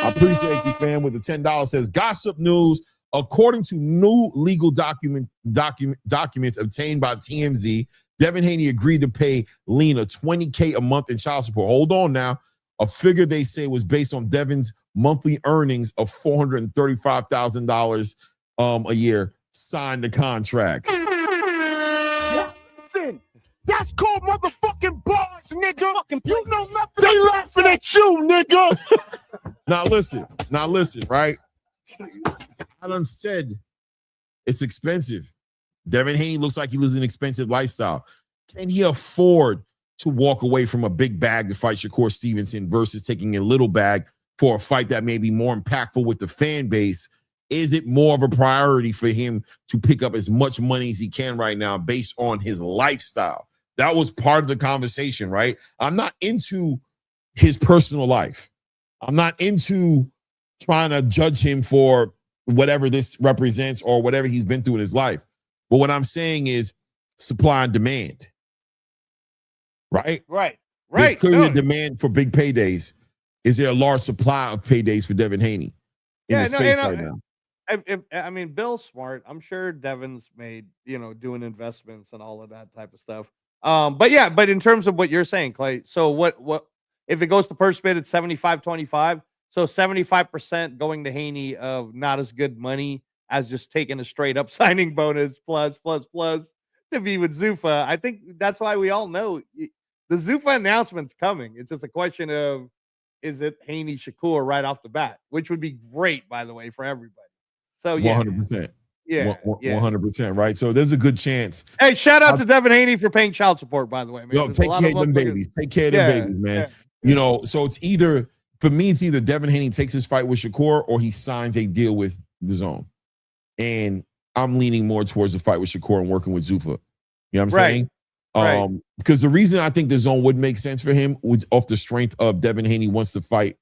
I appreciate you, fam. With the $10 says gossip news. According to new legal documents obtained by TMZ, Devin Haney agreed to pay Lena $20K a month in child support. Hold on now. A figure they say was based on Devin's monthly earnings of $435,000 a year. Signed the contract. Listen, that's called motherfucking bars, nigga. You know nothing. They laughing at you, nigga. Now listen, right? I done said it's expensive. Devin Haney looks like he lives an expensive lifestyle. Can he afford to walk away from a big bag to fight Shakur Stevenson versus taking a little bag for a fight that may be more impactful with the fan base? Is it more of a priority for him to pick up as much money as he can right now based on his lifestyle? That was part of the conversation, right? I'm not into his personal life. I'm not into trying to judge him for whatever this represents or whatever he's been through in his life. But what I'm saying is supply and demand. Right? Right. There's clearly a demand for big paydays. Is there a large supply of paydays for Devin Haney in the space right now? I mean, Bill's smart. I'm sure Devin's made, doing investments and all of that type of stuff. But in terms of what you're saying, Clay, so what if it goes to purse bid, it's 75-25. So 75% going to Haney of not as good money as just taking a straight up signing bonus plus to be with Zuffa. I think that's why we all know the Zuffa announcement's coming. It's just a question of, is it Haney Shakur right off the bat, which would be great, by the way, for everybody. So yeah, 100%. Yeah, 100%. Right. So there's a good chance. Hey, shout out to Devin Haney for paying child support, by the way, man. Yo, take care of them babies. Take care of them babies, man. So it's either, for me, it's either Devin Haney takes his fight with Shakur or he signs a deal with the Zone. And I'm leaning more towards the fight with Shakur and working with Zuffa. You know what I'm saying? Because the reason I think the Zone would make sense for him was off the strength of Devin Haney wants to fight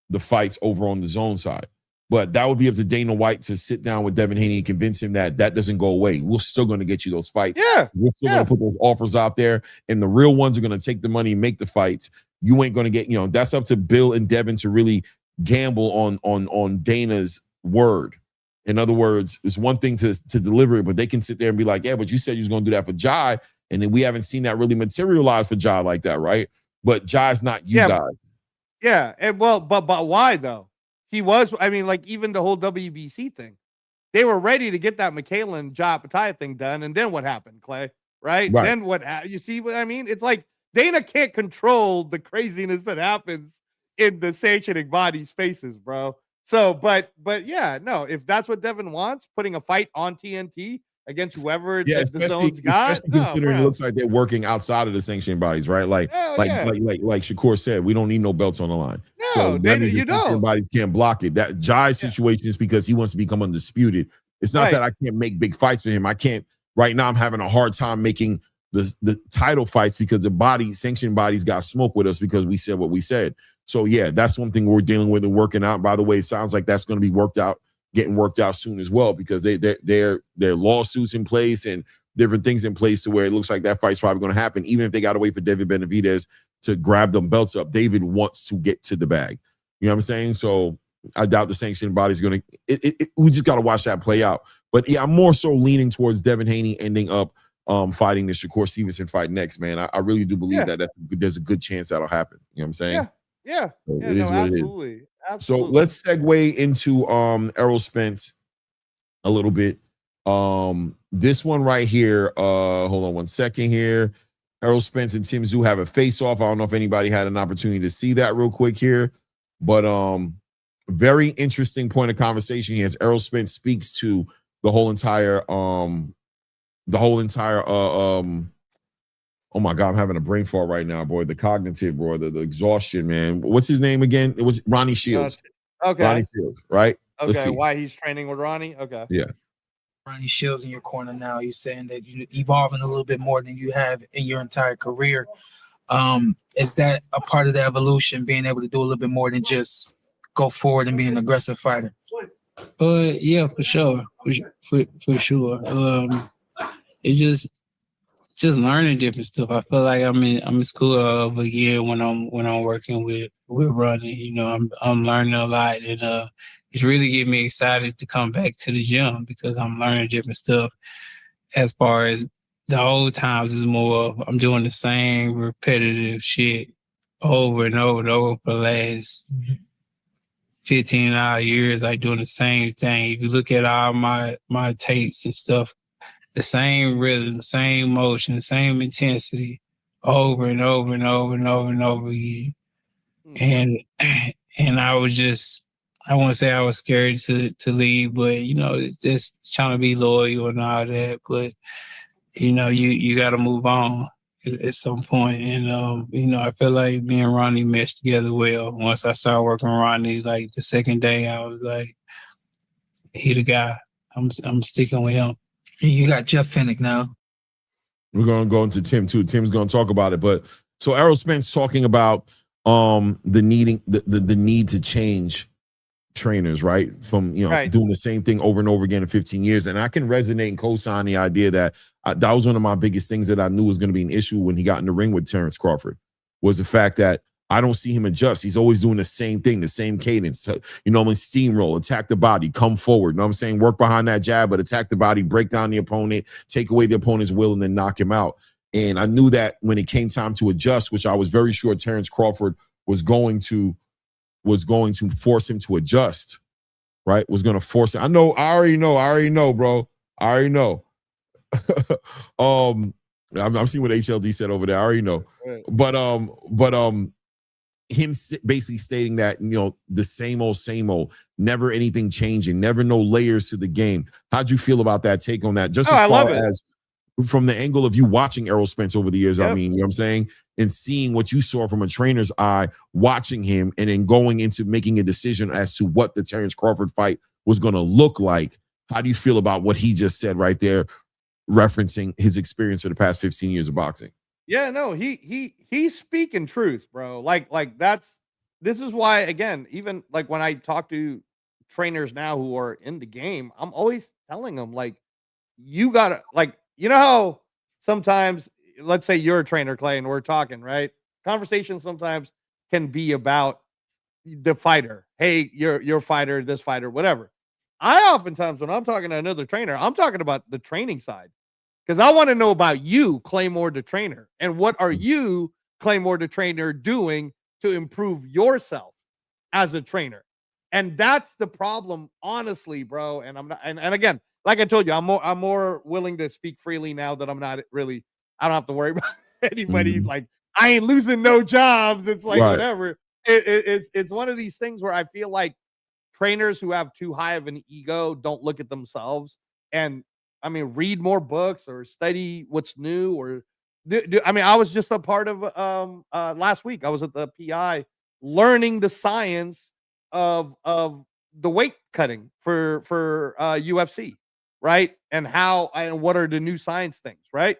the fights over on the Zone side. But that would be up to Dana White to sit down with Devin Haney and convince him that doesn't go away. We're still going to get you those fights. Yeah. We're still going to put those offers out there. And the real ones are going to take the money and make the fights. You ain't going to get, that's up to Bill and Devin to really gamble on Dana's word. In other words, it's one thing to deliver it, but they can sit there and be like, yeah, but you said you was going to do that for Jai. And then we haven't seen that really materialize for Jai like that, right? But Jai's not you guys. Yeah. And but why though? He was, even the whole WBC thing, they were ready to get that Michaela and Jai Pattaya thing done. And then what happened, Clay? Right? Then you see what I mean? It's like Dana can't control the craziness that happens in the sanctioning body's faces, bro. So, but yeah, no, if that's what Devin wants, putting a fight on TNT against whoever the Zone's got. Considering it looks like they're working outside of the sanctioning bodies, right? Like Shakur said, we don't need no belts on the line. So that means the bodies can't block it. That Jai's situation is because he wants to become undisputed. It's not that I can't make big fights for him. I can't right now. I'm having a hard time making the title fights because the sanctioning bodies got smoke with us because we said what we said. So yeah, that's one thing we're dealing with and working out. By the way, it sounds like that's going to be getting worked out soon as well because their lawsuits in place and different things in place to where it looks like that fight's probably going to happen. Even if they got to wait for David Benavidez to grab them belts up, David wants to get to the bag. You know what I'm saying? So I doubt the sanctioning body's going to. We just got to watch that play out. But yeah, I'm more so leaning towards Devin Haney ending up fighting the Shakur Stevenson fight next, man. I really do believe that there's a good chance that'll happen. You know what I'm saying? Yeah. So it is what absolutely. it is. Absolutely. So let's segue into Errol Spence a little bit. This one right here, hold on one second here. Errol Spence and Tim Tszyu have a face-off. I don't know if anybody had an opportunity to see that real quick here, but very interesting point of conversation here as Errol Spence speaks to the whole entire oh my God, I'm having a brain fart right now, boy. The cognitive, boy, the exhaustion, man. What's his name again? It was Ronnie Shields. Okay. Ronnie Shields, right? Let's Okay. see. Why he's training with Ronnie? Okay. Yeah. Ronnie Shields in your corner now. You're saying that you're evolving a little bit more than you have in your entire career. Is that a part of the evolution, being able to do a little bit more than just go forward and be an aggressive fighter? Yeah, for sure. For sure. It's just learning different stuff. I feel like I'm in school all over again when I'm working with Ronnie. You know, I'm learning a lot, and it's really getting me excited to come back to the gym because I'm learning different stuff. As far as the old times is more of I'm doing the same repetitive shit over and over and over for the last 15 odd years, like doing the same thing. If you look at all my tapes and stuff, the same rhythm, the same motion, the same intensity over and over and over and over and over again. And I was just, I won't say I was scared to leave, but you know, it's just trying to be loyal and all that. But you know, you got to move on at some point. And you know, I feel like me and Ronnie meshed together well. Once I started working with Ronnie, like the second day, I was like, he the guy. I'm sticking with him. You got Jeff Fennick now. We're going to go into Tim too. Tim's going to talk about it. But so Errol Spence talking about the need to change trainers, right? From, you know, doing the same thing over and over again in 15 years. And I can resonate and co-sign the idea that that was one of my biggest things that I knew was going to be an issue when he got in the ring with Terrence Crawford, was the fact that I don't see him adjust. He's always doing the same thing, the same cadence. You know, steamroll, attack the body, come forward. You know what I'm saying? Work behind that jab, but attack the body, break down the opponent, take away the opponent's will, and then knock him out. And I knew that when it came time to adjust, which I was very sure Terrence Crawford was going to force him to adjust, right? Was going to force it. I already know, bro. I already know. I'm seeing what HLD said over there. I already know. But him basically stating that, you know, the same old, never anything changing, never no layers to the game. How'd you feel about that take on that? Just as far as from the angle of you watching Errol Spence over the years, I mean, you know what I'm saying? And seeing what you saw from a trainer's eye, watching him, and then going into making a decision as to what the Terrence Crawford fight was going to look like. How do you feel about what he just said right there, referencing his experience for the past 15 years of boxing? Yeah, no, he's speaking truth, bro. Like this is why, again, even like when I talk to trainers now who are in the game, I'm always telling them, like, you gotta, like, you know how sometimes, let's say you're a trainer, Clay, and we're talking, right? Conversation sometimes can be about the fighter. Hey, you're fighter, this fighter, whatever. I oftentimes, when I'm talking to another trainer, I'm talking about the training side. Because I want to know about you, Claymore the trainer, and what are you, Claymore the trainer, doing to improve yourself as a trainer? And that's the problem, honestly, bro. And I'm not, and again, like I told you, I'm more willing to speak freely now that I'm not really, I don't have to worry about anybody. Like, I ain't losing no jobs. It's like whatever. It's one of these things where I feel like trainers who have too high of an ego don't look at themselves and, I mean, read more books or study what's new, or I mean, I was just a part of last week. I was at the PI learning the science of the weight cutting for UFC, right? And how and what are the new science things, right?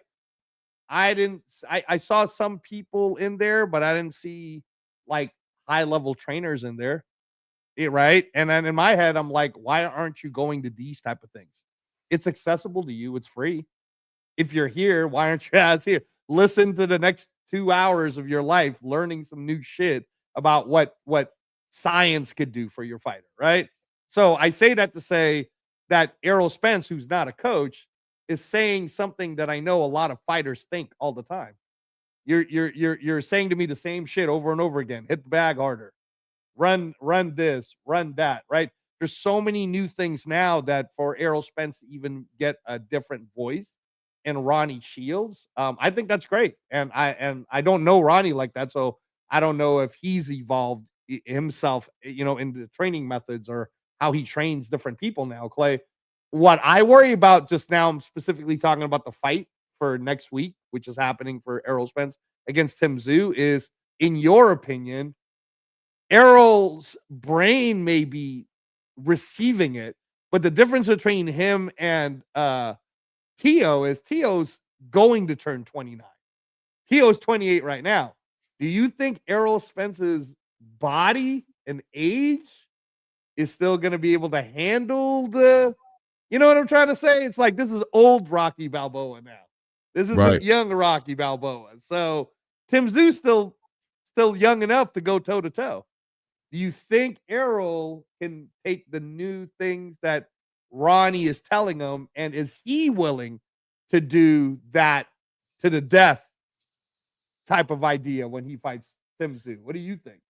I saw some people in there, but I didn't see like high level trainers in there, right? And then in my head, I'm like, why aren't you going to these type of things? It's accessible to you. It's free. if you're here, why aren't your ass here? Listen to the next 2 hours of your life learning some new shit about what science could do for your fighter, right? So I say that to say that Errol Spence, who's not a coach, is saying something that I know a lot of fighters think all the time. You're saying to me the same shit over and over again. Hit the bag harder. Run this, run that, right? There's so many new things now that for Errol Spence to even get a different voice and Ronnie Shields, I think that's great. And I don't know Ronnie like that, so I don't know if he's evolved himself, in the training methods or how he trains different people now, Clay. What I worry about just now, I'm specifically talking about the fight for next week, which is happening for Errol Spence against Tim Tszyu, is, in your opinion, Errol's brain may be receiving it, but the difference between him and Tio is Tio's going to turn 29. Tio's 28 right now. Do you think Errol Spence's body and age is still going to be able to handle the, you know what I'm trying to say? It's like, this is old Rocky Balboa now. This isn't young Rocky Balboa. So Tim Tszyu still young enough to go toe to toe. Do you think Errol can take the new things that Ronnie is telling him, and is he willing to do that to the death type of idea when he fights Tim Tszyu? What do you think?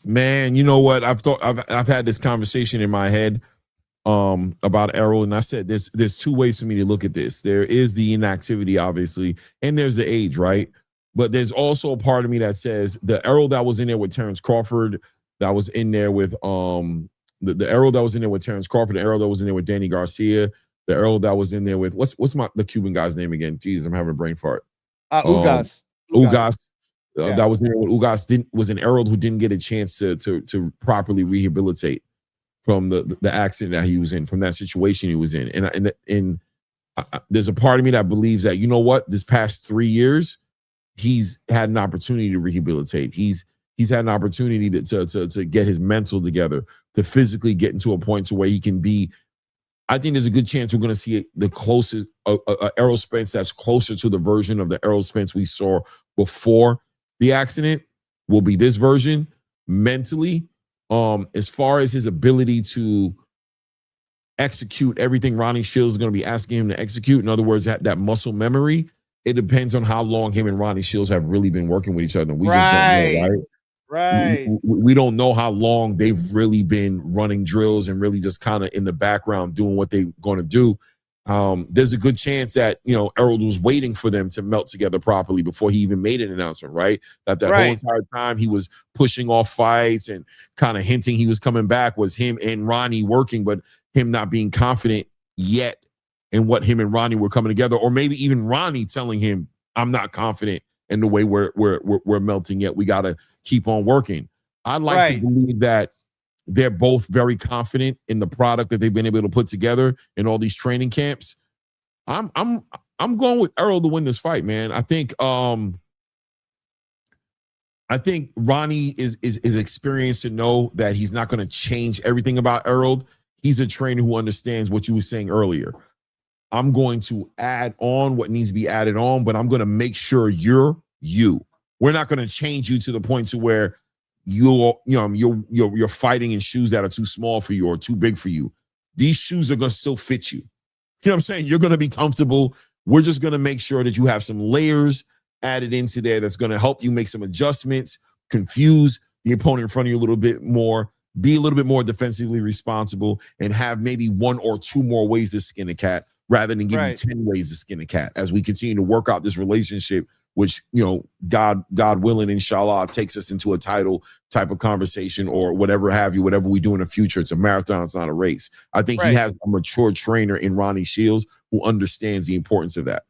Man, you know what? I've had this conversation in my head about Errol, and I said there's two ways for me to look at this. There is the inactivity, obviously, and there's the age, right? But there's also a part of me that says the Errol that was in there with Terrence Crawford, that was in there with the Errol that was in there with Terrence Crawford, the Errol that was in there with Danny Garcia, the Errol that was in there with what's the Cuban guy's name again? Jesus, I'm having a brain fart. Ugas. That was in there with Ugas. Was an Errol who didn't get a chance to properly rehabilitate from the accident that he was in, from that situation he was in. And there's a part of me that believes that, you know what, this past 3 years, he's had an opportunity to rehabilitate. He's had an opportunity to get his mental together, to physically get into a point to where he can be. I think there's a good chance we're going to see the closest Errol Spence that's closer to the version of the Errol Spence we saw before the accident will be this version mentally. As far as his ability to execute everything Ronnie Shields is going to be asking him to execute, in other words, that muscle memory, it depends on how long him and Ronnie Shields have really been working with each other. We just don't know, right? Right. We don't know how long they've really been running drills and really just kind of in the background doing what they're going to do. There's a good chance that, Errol was waiting for them to melt together properly before he even made an announcement, right? That whole entire time he was pushing off fights and kind of hinting he was coming back was him and Ronnie working, but him not being confident yet in what him and Ronnie were coming together, or maybe even Ronnie telling him, I'm not confident in the way we're melting yet. We got to keep on working. I'd like to believe that they're both very confident in the product that they've been able to put together in all these training camps. I'm going with Errol to win this fight, man. I think Ronnie is experienced to know that he's not going to change everything about Errol. He's a trainer who understands what you were saying earlier. I'm going to add on what needs to be added on, but I'm going to make sure you're you. We're not going to change you to the point to where you're fighting in shoes that are too small for you or too big for you. These shoes are going to still fit you. You know what I'm saying? You're going to be comfortable. We're just going to make sure that you have some layers added into there that's going to help you make some adjustments, confuse the opponent in front of you a little bit more, be a little bit more defensively responsible, and have maybe one or two more ways to skin a cat rather than giving you 10 ways to skin a cat as we continue to work out this relationship, which, God willing, inshallah, takes us into a title type of conversation or whatever have you, whatever we do in the future. It's a marathon, it's not a race. I think he has a mature trainer in Ronnie Shields who understands the importance of that.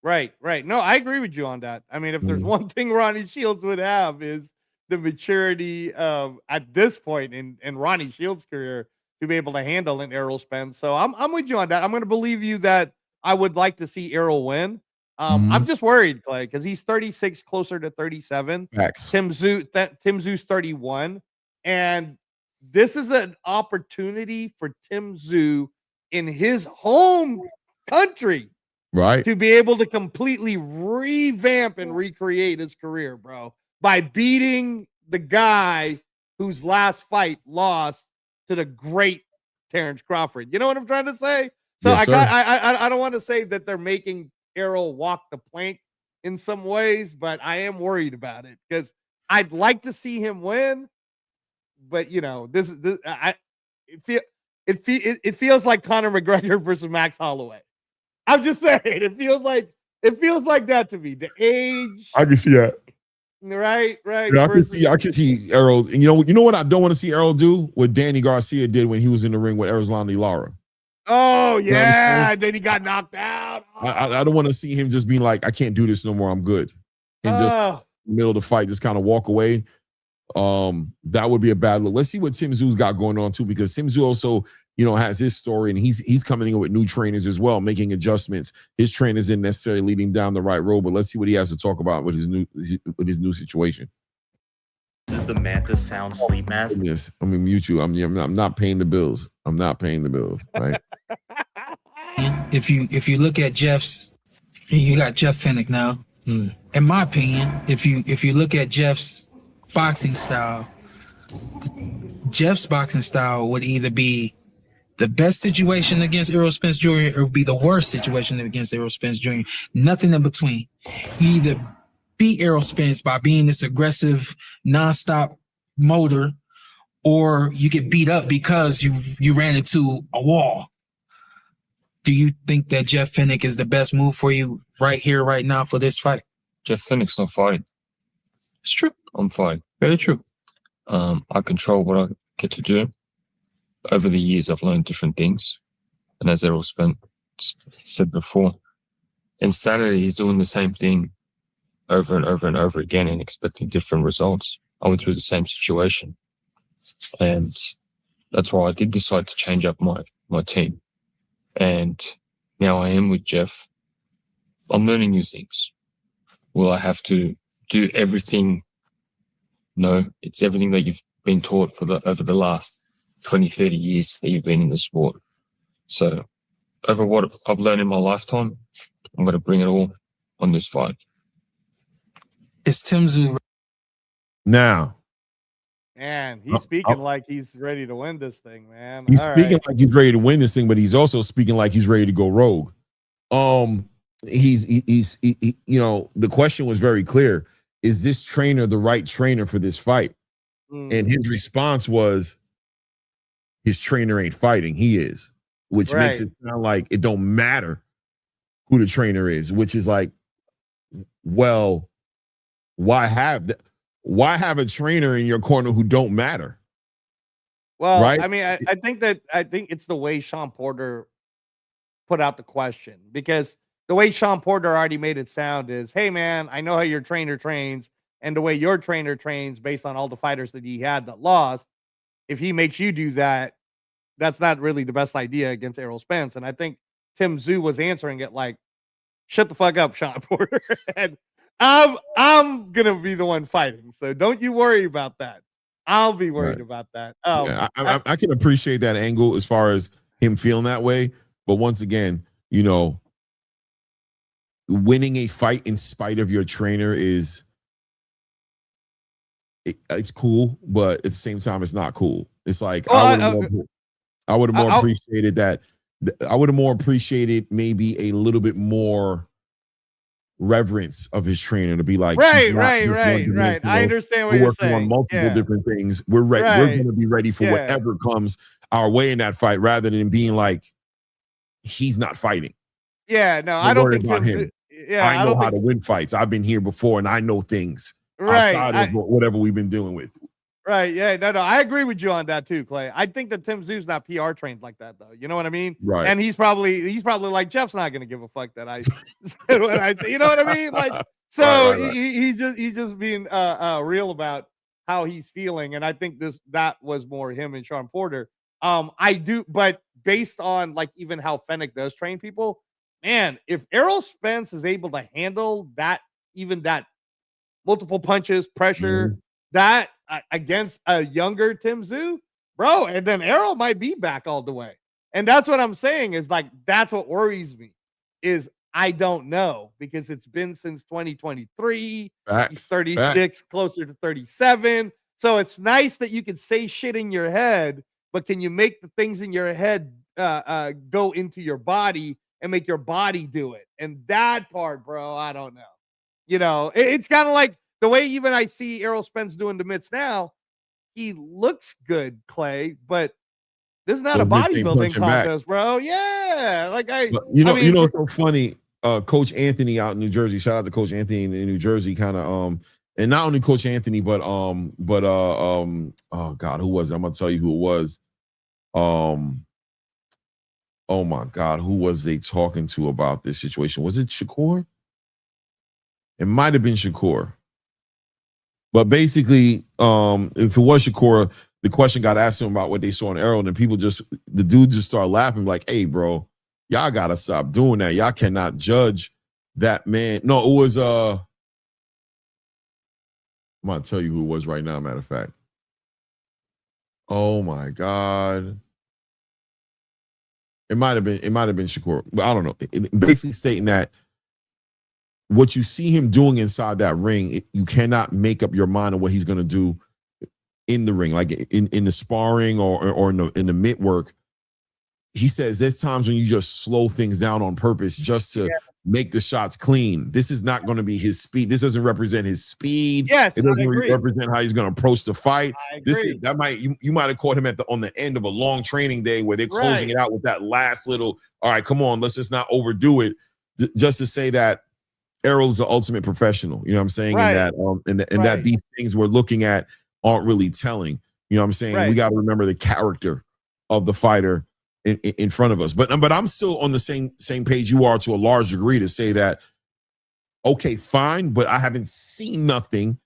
Right. No, I agree with you on that. I mean, if there's one thing Ronnie Shields would have is the maturity at this point in Ronnie Shields' career to be able to handle an Errol Spence. So I'm with you on that. I'm going to believe you that I would like to see Errol win. I'm just worried, Clay, because he's 36, closer to 37. Facts. Tim Tszyu's 31. And this is an opportunity for Tim Tszyu in his home country Right. To be able to completely revamp and recreate his career, bro, by beating the guy whose last fight lost to the great Terrence Crawford. You know what I'm trying to say? So Yes, I don't want to say that they're making Errol walk the plank in some ways, but I am worried about it because I'd like to see him win. But you know, it feels like Conor McGregor versus Max Holloway. I'm just saying, it feels like that to me. The age, I can see that. right. Yeah, I can see Errol. And you know what I don't want to see Errol do? What Danny Garcia did when he was in the ring with Erislandy Lara. Oh yeah, and then he got knocked out. I don't want to see him just being like, I can't do this no more. I'm good. And just in the middle of the fight, just kind of walk away. That would be a bad look. Let's see what Tim Tszયુ's got going on too, because Tim Tszyu also, has his story, and he's coming in with new trainers as well, making adjustments. His trainers isn't necessarily leading down the right road, but let's see what he has to talk about with his new situation. This is the Mantis Sound sleep mask. Yes, I'm gonna mute you. I'm not paying the bills. I'm not paying the bills. Right. If you look at Jeff's, you got Jeff Fennick now. In my opinion, if you look at Jeff's boxing style, Jeff's boxing style would either be the best situation against Errol Spence Jr. or be the worst situation against Errol Spence Jr. Nothing in between. You either beat Errol Spence by being this aggressive, nonstop motor, or you get beat up because you ran into a wall. Do you think that Jeff Fennick is the best move for you right here, right now for this fight? Jeff Fennick's not fighting. It's true. I'm fine. Very true. I control what I get to do. Over the years, I've learned different things. And as Errol Spence said before, insanity is doing the same thing over and over and over again and expecting different results. I went through the same situation. And that's why I did decide to change up my team. And now I am with Jeff. I'm learning new things. Will I have to do everything? No, it's everything that you've been taught over the last 20, 30 years that you've been in the sport. So over what I've learned in my lifetime, I'm going to bring it all on this fight. It's Tim Tszyu. Now. Man, he's speaking like he's ready to win this thing, man. He's speaking like he's ready to win this thing, but he's also speaking like he's ready to go rogue. He's the question was very clear. Is this trainer the right trainer for this fight? And his response was, his trainer ain't fighting. He is, which makes it sound like it don't matter who the trainer is, which is like, well, why have a trainer in your corner who don't matter? Well, right? I mean, I think it's the way Sean Porter put out the question, because the way Sean Porter already made it sound is, hey man, I know how your trainer trains, and the way your trainer trains based on all the fighters that he had that lost, if he makes you do that, that's not really the best idea against Errol Spence. And I think Tim Tszyu was answering it like, shut the fuck up, Sean Porter. And I'm gonna be the one fighting, so don't you worry about that. I'll be worried about that. Yeah, I can appreciate that angle as far as him feeling that way, but once again, winning a fight in spite of your trainer is it's cool, but at the same time, it's not cool. It's like I would have more appreciated that. I would have more appreciated maybe a little bit more reverence of his trainer to be like, right. I understand what we're you're working saying. on multiple different things. We're ready. We're going to be ready for whatever comes our way in that fight, rather than being like, he's not fighting. Yeah, no, I don't think about him. I know how to win fights. I've been here before, and I know things outside of whatever we've been dealing with. Right. Yeah. No. I agree with you on that too, Clay. I think that Tim Tszyu's not PR trained like that, though. You know what I mean? Right. And he's probably like, Jeff's not going to give a fuck that I said what I say. You know what I mean? Like, so right. He's just being real about how he's feeling, and I think that was more him and Sean Porter. I do, but based on like even how Fennick does train people, man, if Errol Spence is able to handle that, even that multiple punches, pressure, that against a younger Tim Tszyu, bro, and then Errol might be back all the way. And that's what I'm saying is like, that's what worries me is I don't know because it's been since 2023. Facts. He's 36, closer to 37. So it's nice that you can say shit in your head, but can you make the things in your head go into your body and make your body do it? And that part, bro, I don't know. You know, it's kind of like the way even I see Errol Spence doing the mitts now. He looks good, Clay, but this is not a bodybuilding contest, bro. Yeah, like you know, it's so funny. Coach Anthony out in New Jersey. Shout out to Coach Anthony in New Jersey. Kind of and not only Coach Anthony, but oh God, who was it? I'm gonna tell you who it was. Oh my God, who was they talking to about this situation? Was it Shakur? It might have been Shakur. But basically, if it was Shakur, the question got asked him about what they saw in Errol, and the dude just started laughing like, hey, bro, y'all gotta stop doing that. Y'all cannot judge that man. No, it was I'm gonna tell you who it was right now, matter of fact. Oh my God. It might have been Shakur, but I don't know. Basically stating that what you see him doing inside that ring, you cannot make up your mind on what he's going to do in the ring, like in the sparring or in the mitt work. He says there's times when you just slow things down on purpose just to make the shots clean. This is not going to be his speed. This doesn't represent his speed. Yes, it doesn't represent how he's going to approach the fight. You might have caught him on the end of a long training day where they're closing it out with that last little. All right, come on, let's just not overdo it. Just to say that Errol's the ultimate professional. You know what I'm saying? Right. And that these things we're looking at aren't really telling. You know what I'm saying? Right. We got to remember the character of the fighter in front of us. But I'm still on the same page you are to a large degree to say that, okay, fine, but I haven't seen nothing.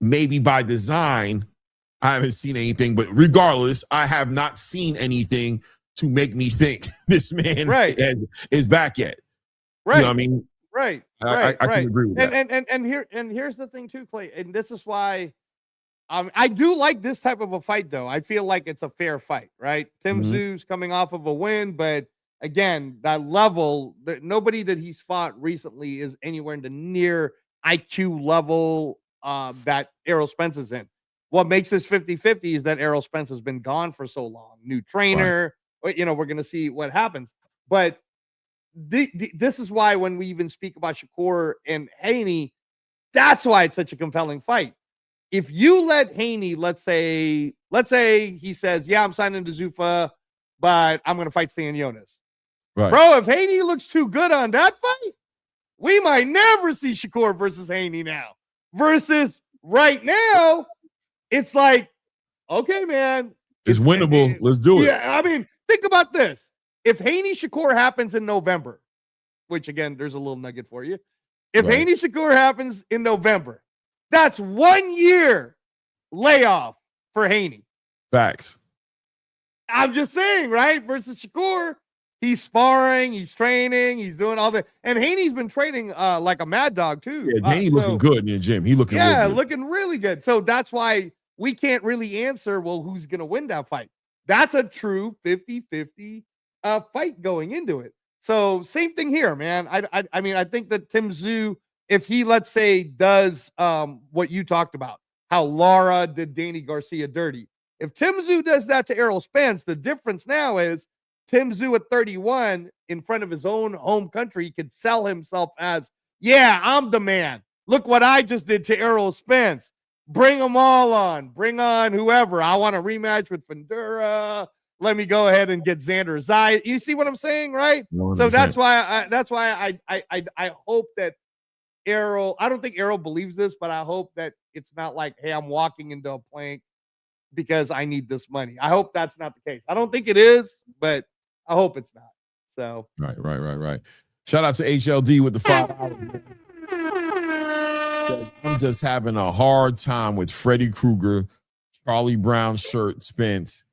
Maybe by design, I haven't seen anything. But regardless, I have not seen anything to make me think this man is back yet. Right. You know what I mean? Right. I can agree with that. And here's the thing too, Clay. And this is why I do like this type of a fight, though. I feel like it's a fair fight, right? Tim Tszew's coming off of a win, but again, that level, nobody that he's fought recently is anywhere in the near IQ level that Errol Spence is in. What makes this 50-50 is that Errol Spence has been gone for so long. New trainer, you know, we're going to see what happens. But this is why when we even speak about Shakur and Haney, that's why it's such a compelling fight. If you let Haney, let's say he says, yeah, I'm signing to Zuffa, but I'm going to fight Stanionis. Right. Bro, if Haney looks too good on that fight, we might never see Shakur versus Haney now. Versus right now, it's like, okay, man. It's winnable. Let's do it. Yeah, I mean, think about this. If Haney Shakur happens in November, which again, there's a little nugget for you. If Haney Shakur happens in November, that's 1 year layoff for Haney. Facts. I'm just saying, right? Versus Shakur, he's sparring, he's training, he's doing all that. And Haney's been training like a mad dog too. Yeah, Haney looking good in the gym. He looking real good. Looking really good. So that's why we can't really answer, well, who's going to win that fight? That's a true 50-50 fight going into it. So same thing here, man. I mean, I think that Tim Tszyu, if he, let's say, does what you talked about, how Lara did Danny Garcia dirty. If Tim Tszyu does that to Errol Spence, the difference now is Tim Tszyu at 31 in front of his own home country could sell himself as, yeah, I'm the man. Look what I just did to Errol Spence. Bring them all on. Bring on whoever. I want a rematch with Fundura. Let me go ahead and get Xander Zayas. You see what I'm saying, right? 100%. So that's why I hope that Errol, I don't think Errol believes this, but I hope that it's not like, hey, I'm walking into a plank because I need this money. I hope that's not the case. I don't think it is, but I hope it's not. So right. Shout out to HLD with the $5. Says, I'm just having a hard time with Freddy Krueger, Charlie Brown shirt, Spence.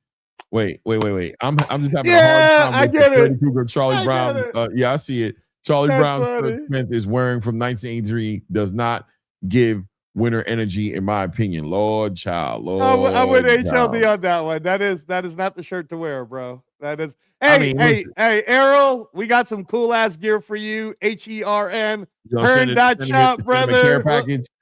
Wait. I'm just having a hard time with Freddy Krueger, Charlie Brown. Yeah, I see it. Charlie Brown shirt Spence is wearing from 1983 does not give winner energy, in my opinion. Lord, child. I'm with HLD on that one. That is not the shirt to wear, bro. That is. Hey, Errol, we got some cool ass gear for you. HERN. Hern.shop, brother.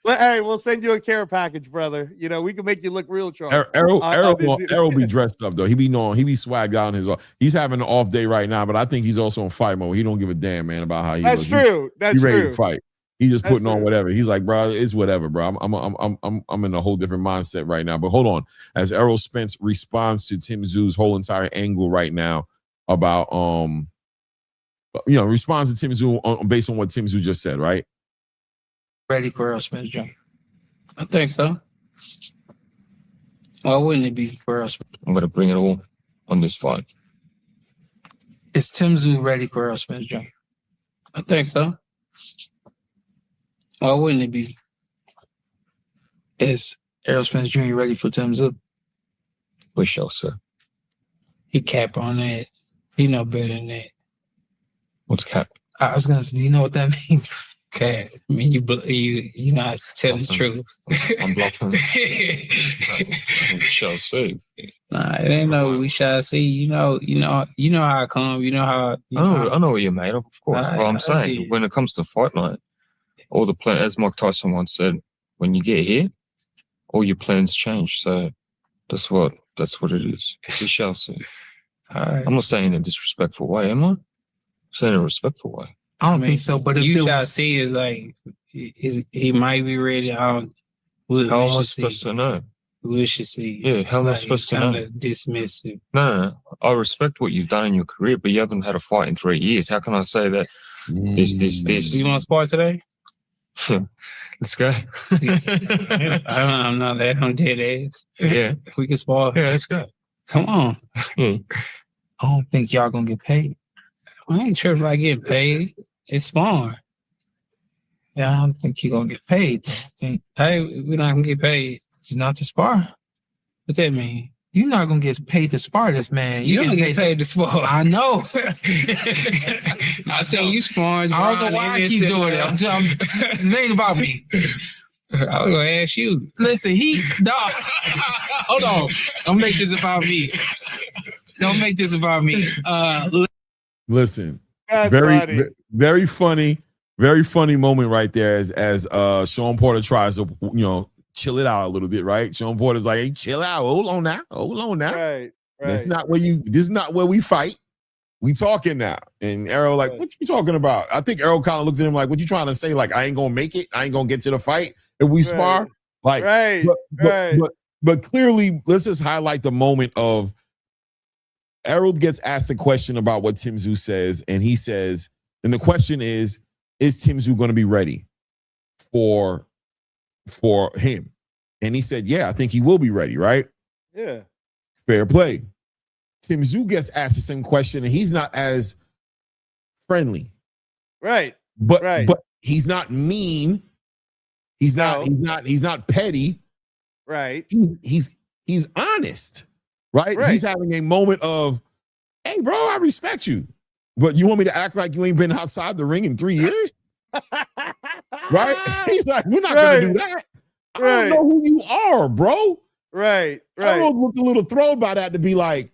We'll send you a care package, brother. You know, we can make you look real strong. Errol be dressed up though. He be swagged out in his. He's having an off day right now, but I think he's also in fight mode. He don't give a damn, man, about how he looks. True. That's ready true. to fight. He's just putting on whatever. He's like, bro, it's whatever, bro. I'm in a whole different mindset right now. But hold on, as Errol Spence responds to Tim Tszю's whole entire angle right now about responds to Tim Tszyu based on what Tim Tszyu just said, right? Ready for Errol Spence Jr. I think so. Why wouldn't it be for Errol Spence? I'm gonna bring it all on this fight. Is Tim Tszyu ready for Errol Spence Jr.? I think so. Why wouldn't it be? Is Errol Spence Jr. ready for Tim Tszyu? We shall, sir. He cap on that. He know better than that. What's cap? I was gonna say, do you know what that means? Cap. I mean, you not telling the truth. I'm bluffing. We shall see. Nah, it ain't no we shall see. You know how I come. You know how. I know what you're made of course. Well, I'm saying when it comes to fight night, all the plan, as Mike Tyson once said, when you get here, all your plans change. So that's what it is. We shall see. Right. I'm not saying in a disrespectful way, am I? I'm saying in a respectful way. I don't think so. But if you shall see is like, he might be ready. How am I supposed to know? We should see. Yeah, how am I supposed to know? Dismissive. No. I respect what you've done in your career, but you haven't had a fight in 3 years. How can I say that this? You want to spar today? Let's go. I'm not that. I'm dead ass. Yeah. We can spar. Yeah, let's go. Come on. I don't think y'all gonna get paid. I ain't sure if I get paid. It's sparring. Yeah, I don't think you're gonna get paid. I think, hey, we're not gonna get paid. It's not to spar. What that mean? You're not gonna get paid to spar this man. You don't get paid to spar. I know. I say you sparring. I don't know why I keep doing it. It ain't about me. I was gonna ask you. Listen, hold on. Don't make this about me. Don't make this about me. Listen, That's very funny moment right there as Sean Porter tries to chill it out a little bit, right? Sean Porter's like, hey, chill out, hold on now. Right. This is not where we fight. We talking now. And Errol like, what you talking about? I think Errol kind of looked at him like, what you trying to say? Like, I ain't gonna make it. I ain't gonna get to the fight if we spar. Like, but clearly, let's just highlight the moment of Errol gets asked a question about what Tim Tszyu says, and he says, and the question is Tim Tszyu going to be ready for him? And he said, yeah, I think he will be ready, right? Yeah. Fair play. Tim Tszyu gets asked the same question, and he's not as friendly. Right. But he's not mean. He's not petty. Right. He's honest. Right? He's having a moment of, hey, bro, I respect you. But you want me to act like you ain't been outside the ring in 3 years? Right? He's like, we're not going to do that. I don't know who you are, bro. Right. I looked a little thrown by that to be like,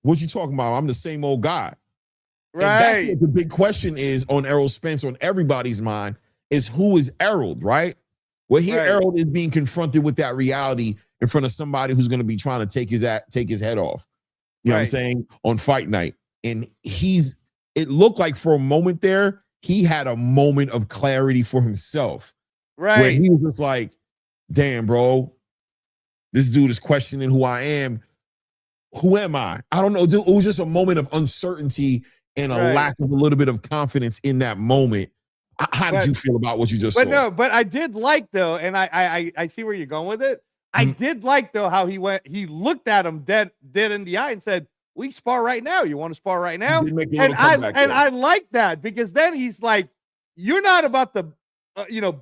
what you talking about? I'm the same old guy. Right. And that's what the big question is on Errol Spence, on everybody's mind, is who is Errol, right? Well, here Errol is being confronted with that reality in front of somebody who's going to be trying to take his head off. You know what I'm saying? On fight night. And it looked like for a moment there, he had a moment of clarity for himself. Right. Where he was just like, damn, bro, this dude is questioning who I am. Who am I? I don't know. It was just a moment of uncertainty and a lack of a little bit of confidence in that moment. How did you feel about what you just saw? No, but I did like though, and I see where you're going with it. I did like though how he looked at him dead in the eye and said, "We spar right now. You want to spar right now?" And I like that because then he's like, "You're not about the,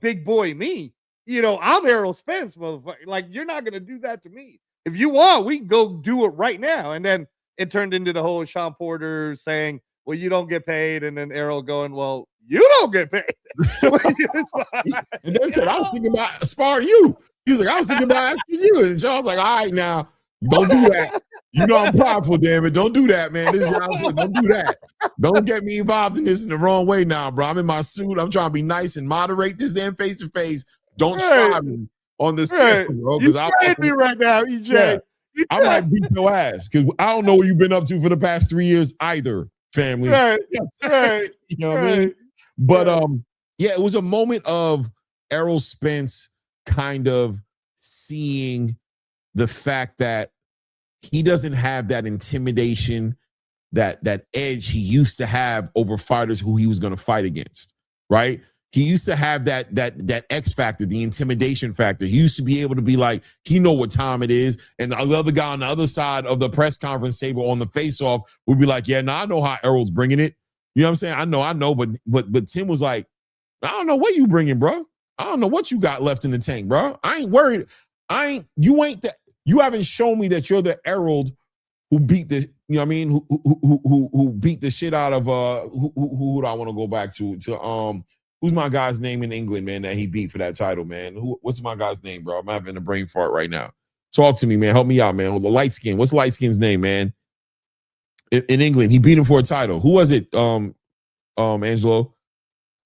big boy me. I'm Errol Spence, motherfucker. Like you're not gonna do that to me. If you want, we can go do it right now." And then it turned into the whole Sean Porter saying, "Well, you don't get paid," and then Errol going, "Well, you don't get paid." And then said, "I was thinking about sparring you." He was like, "I was thinking about asking you," and Sean was like, "All right, now don't do that. You know I'm prideful, damn it. Don't do that, man. This is don't do that. Don't get me involved in this in the wrong way now, bro. I'm in my suit. I'm trying to be nice and moderate this damn face to face. Don't try me on this camera, bro. You trying me right now, EJ. Yeah, I might beat your ass because I don't know what you've been up to for the past 3 years either, family. Right. You know what I mean? But yeah, it was a moment of Errol Spence kind of seeing the fact that he doesn't have that intimidation, that edge he used to have over fighters who he was going to fight against, right? He used to have that X factor, the intimidation factor. He used to be able to be like, he know what time it is. And the other guy on the other side of the press conference table on the face-off would be like, yeah, no, I know how Errol's bringing it. You know what I'm saying? I know, but Tim was like, I don't know what you bringing, bro. I don't know what you got left in the tank, bro. I ain't worried. You haven't shown me that you're the Errol who beat the, you know what I mean, who beat the shit out of who do I want to go back to who's my guy's name in England, man, that he beat for that title, man? What's my guy's name, bro? I'm having a brain fart right now. Talk to me, man. Help me out, man. The light skin. What's light skin's name, man? In England, he beat him for a title. Who was it? Angelo,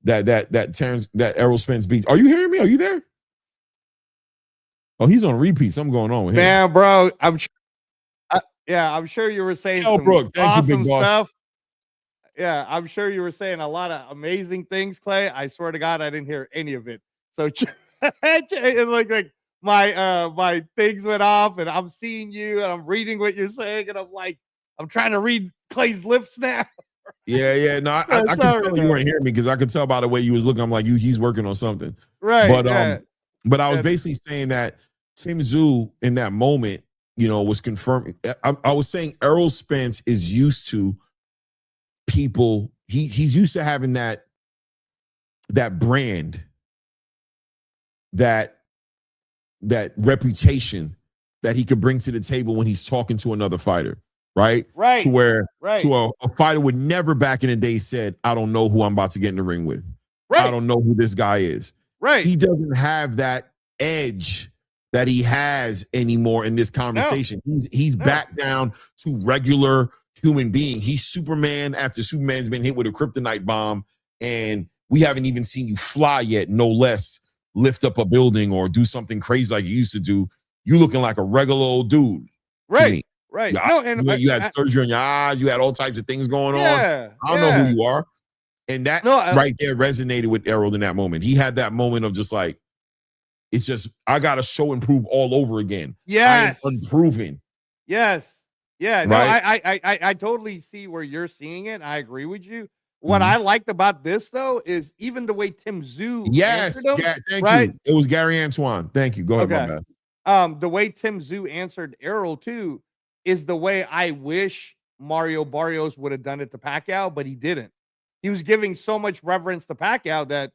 that Errol Spence beat. Are you hearing me? Are you there? Oh, he's on repeat. Something going on with him. Man, bro, I'm sure you were saying some awesome stuff. Yeah, I'm sure you were saying a lot of amazing things, Clay. I swear to God, I didn't hear any of it. So it looked like my things went off, and I'm seeing you, and I'm reading what you're saying, and I'm like, I'm trying to read Clay's lips now. Yeah. No, I could tell you weren't hearing me because I could tell by the way you was looking. I'm like, he's working on something. Right. But I was basically saying that Tim Tszyu in that moment, you know, was confirming. I was saying Errol Spence is used to people. He's used to having that brand, that reputation that he could bring to the table when he's talking to another fighter. Right. To where to a fighter would never back in the day said, I don't know who I'm about to get in the ring with. I don't know who this guy is. He doesn't have that edge that he has anymore in this conversation. He's back down to regular human being. He's Superman after Superman's been hit with a kryptonite bomb, and we haven't even seen you fly yet, no less lift up a building or do something crazy like you used to do. You looking like a regular old dude. Right. You had surgery on your eyes. You had all types of things going on. I don't know who you are. And that right there resonated with Errol in that moment. He had that moment of just like, it's just, I got to show and prove all over again. Yes. I am unproven. Yes. Yeah. No, I totally see where you're seeing it. I agree with you. What I liked about this, though, is even the way Tim Tszyu. Yes. Thank you. It was Gary Antoine. Thank you. Go ahead, my man. The way Tim Tszyu answered Errol, too, is the way I wish Mario Barrios would have done it to Pacquiao, but he didn't. He was giving so much reverence to Pacquiao that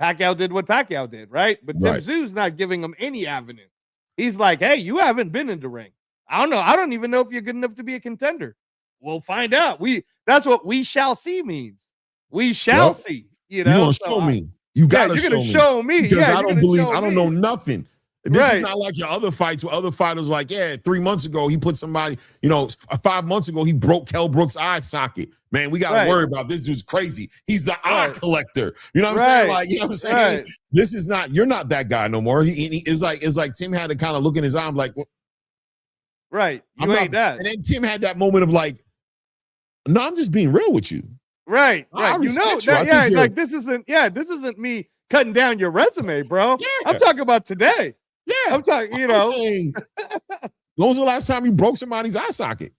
Pacquiao did what Pacquiao did, right? But Tim Tszyu's not giving him any avenue. He's like, hey, you haven't been in the ring. I don't know. I don't even know if you're good enough to be a contender. We'll find out. That's what we shall see means. We shall see. You know, you're gonna show me. You gotta you're gonna show me. Because I don't know nothing. This is not like your other fights where other fighters like, 3 months ago, he put somebody, 5 months ago, he broke Kell Brook's eye socket. Man, we got to worry about this dude's crazy. He's the eye collector. You know what I'm saying? Like, you know what I'm saying? This is not, you're not that guy no more. It's like Tim had to kind of look in his eye. I'm like, you ain't that. And then Tim had that moment of like, no, I'm just being real with you. Right. You know, like this isn't me cutting down your resume, bro. I'm talking about today. I'm talking, saying, when was the last time you broke somebody's eye socket?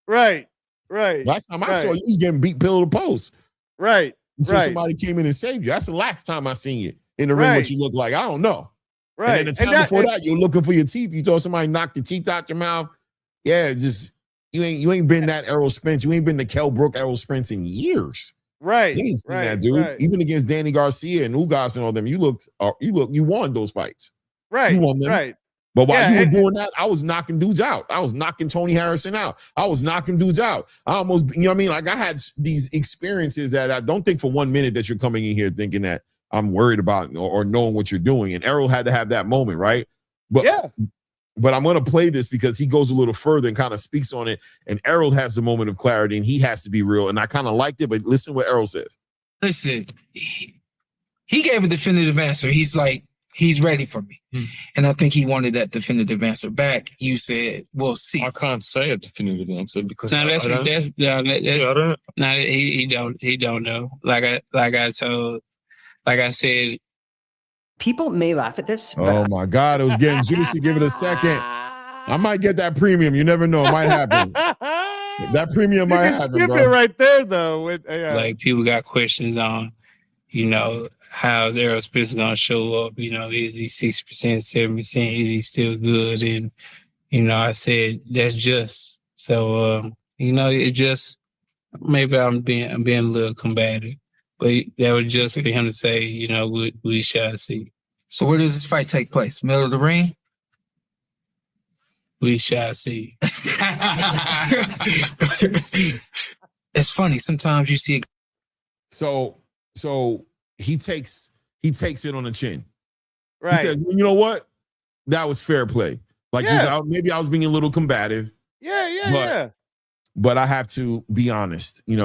Right. Last time I saw you was getting beat pillow to post. Right. Until somebody came in and saved you. That's the last time I seen you in the ring. What you look like, I don't know. And then the time before that, you're looking for your teeth. You thought somebody knocked the teeth out your mouth. Yeah, just you ain't been that Errol Spence. You ain't been the Kell Brook Errol Spence in years. Right. You ain't seen that dude. Even against Danny Garcia and Ugas and all them, you won those fights. Right. You won them. Right. But while you were doing that, I was knocking dudes out. I was knocking Tony Harrison out. I was knocking dudes out. I almost, you know what I mean? Like I had these experiences that I don't think for 1 minute that you're coming in here thinking that I'm worried about or knowing what you're doing. And Errol had to have that moment, right? But But I'm going to play this because he goes a little further and kind of speaks on it. And Errol has the moment of clarity, and he has to be real. And I kind of liked it, but listen what Errol says. Listen, he gave a definitive answer. He's like, he's ready for me. And I think he wanted that definitive answer back. You said, we'll see. I can't say a definitive answer because No, I don't. He don't know. Like I said. People may laugh at this. Oh my God, it was getting juicy. Give it a second. I might get that premium. You never know. It might happen. That premium might happen. Skip it right there, though. Like people got questions on, how's Errol Spence gonna show up? Is he 6%, 7%? Is he still good? And I said that's just so. It just maybe I'm being a little combative, but that was just for him to say, we shall see. So where does this fight take place? Middle of the ring? We shall see. It's funny. Sometimes you see. So he takes it on the chin. Right. He says, you know what? That was fair play. Like maybe I was being a little combative. Yeah. But I have to be honest. He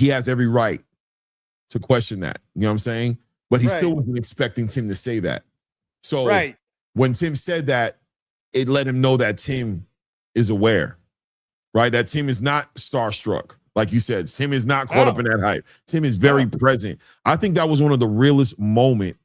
has every right to question that. You know what I'm saying? But he still wasn't expecting Tim to say that. So when Tim said that, it let him know that Tim is aware, right? That Tim is not starstruck. Like you said, Tim is not caught up in that hype. Tim is very present. I think that was one of the realest moments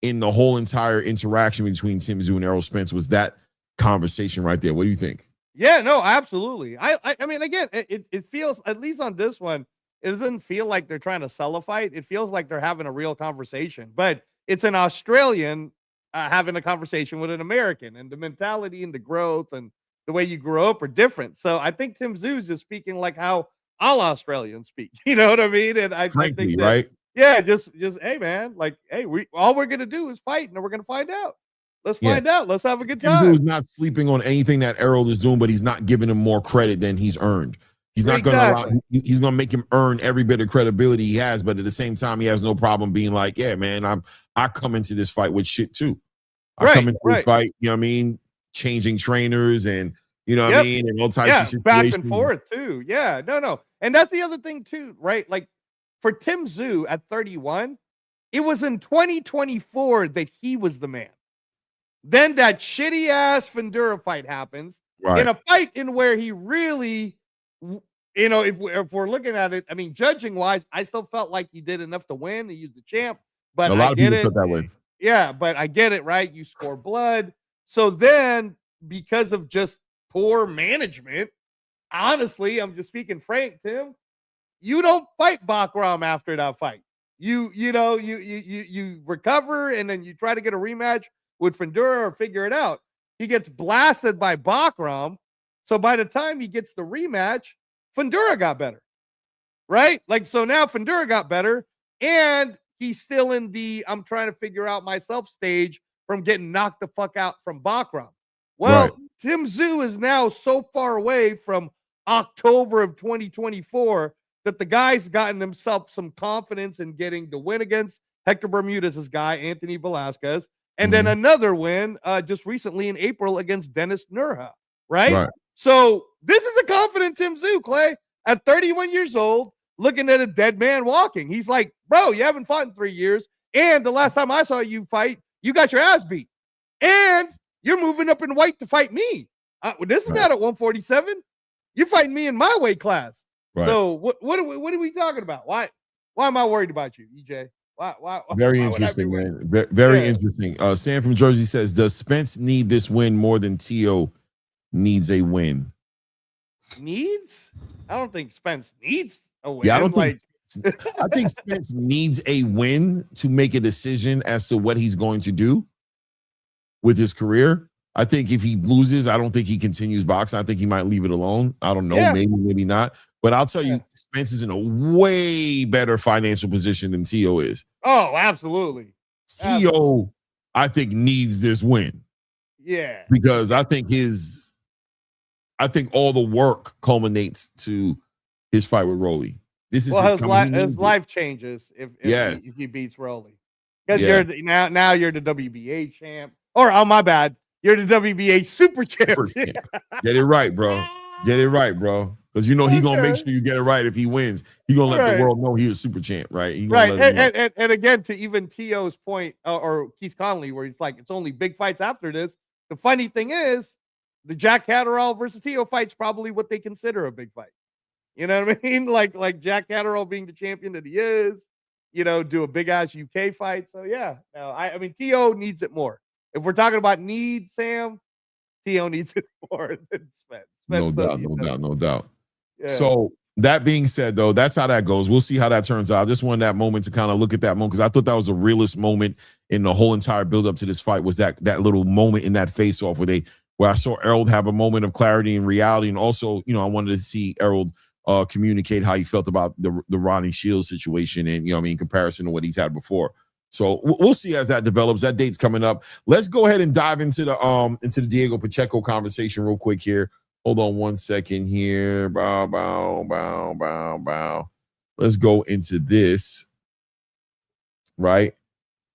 in the whole entire interaction between Tim Tszyu and Errol Spence was that conversation right there. What do you think? Yeah, no, absolutely. I mean, again, it feels, at least on this one, it doesn't feel like they're trying to sell a fight. It feels like they're having a real conversation. But it's an Australian having a conversation with an American, and the mentality and the growth and the way you grow up are different. So I think Tim Tszyu is just speaking like how all Australians speak. You know what I mean? And I think that, right? Yeah, just hey man, like hey, all we're gonna do is fight, and we're gonna find out. Let's find out. Let's have a good time. Tim Tszyu is not sleeping on anything that Errol is doing, but he's not giving him more credit than he's earned. He's not going to allow. He's going to make him earn every bit of credibility he has, but at the same time, he has no problem being like, "Yeah, man, I come into this fight with shit too. I come into this fight, you know what I mean, changing trainers and you know what I mean, and all types of situations, back and forth too. Yeah, no, and that's the other thing too, right? Like for Tim Tszyu at 31, it was in 2024 that he was the man. Then that shitty ass Fundura fight happens in a fight in where he really. If we're looking at it, I mean, judging wise, I still felt like he did enough to win. He used the champ, but a lot of people felt that way. Yeah, but I get it, right? You score blood. So then, because of just poor management, honestly, I'm just speaking frank, Tim, you don't fight Bakram after that fight. You recover and then you try to get a rematch with Fundura or figure it out. He gets blasted by Bakram. So by the time he gets the rematch, Fundura got better, right? Like, so now Fundura got better and he's still in the I'm trying to figure out myself stage from getting knocked the fuck out from Bakram. Well, Tim Tszyu is now so far away from October of 2024 that the guy's gotten himself some confidence in getting the win against Hector Bermudez's guy, Anthony Velasquez, and then another win just recently in April against Dennis Nurha, right? So this is a confident Tim Tszyu, Clay, at 31 years old, looking at a dead man walking. He's like, bro, you haven't fought in 3 years. And the last time I saw you fight, you got your ass beat. And you're moving up in weight to fight me. This is not at 147. You're fighting me in my weight class. So what are we talking about? Why am I worried about you, EJ? Why Very interesting, man. Very interesting. Sam from Jersey says, does Spence need this win more than T.O. needs a win? Needs? I don't think Spence needs a win. Yeah, I don't think. I think Spence needs a win to make a decision as to what he's going to do with his career. I think if he loses, I don't think he continues boxing. I think he might leave it alone. I don't know, maybe not. But I'll tell you, Spence is in a way better financial position than T.O. is. Oh, absolutely. T.O., I think, needs this win. Yeah. Because I think all the work culminates to his fight with Rolly. This is his life changes if he beats Rolly. Because you're the WBA champ. Or, oh, my bad. You're the WBA super champion. Get it right, bro. Get it right, bro. Because you know he gonna make sure you get it right if he wins. He gonna let the world know he's a super champ, right? He gonna let them know. And again, to even T.O.'s point, or Keith Conley, where he's like, it's only big fights after this. The funny thing is, the Jack Catterall versus T.O. fight's probably what they consider a big fight. You know what I mean? Like Jack Catterall being the champion that he is, do a big ass UK fight. So yeah, no, I mean T.O. needs it more. If we're talking about need, Sam, T.O. needs it more than Spence. No doubt. Yeah. So that being said, though, that's how that goes. We'll see how that turns out. I just wanted that moment to kind of look at that moment because I thought that was the realest moment in the whole entire build-up to this fight was that little moment in that face-off where I saw Errol have a moment of clarity and reality. And also, I wanted to see Errol communicate how he felt about the Ronnie Shields situation and, in comparison to what he's had before. So we'll see as that develops. That date's coming up. Let's go ahead and dive into the Diego Pacheco conversation real quick here. Hold on 1 second here. Bow. Let's go into this. Right.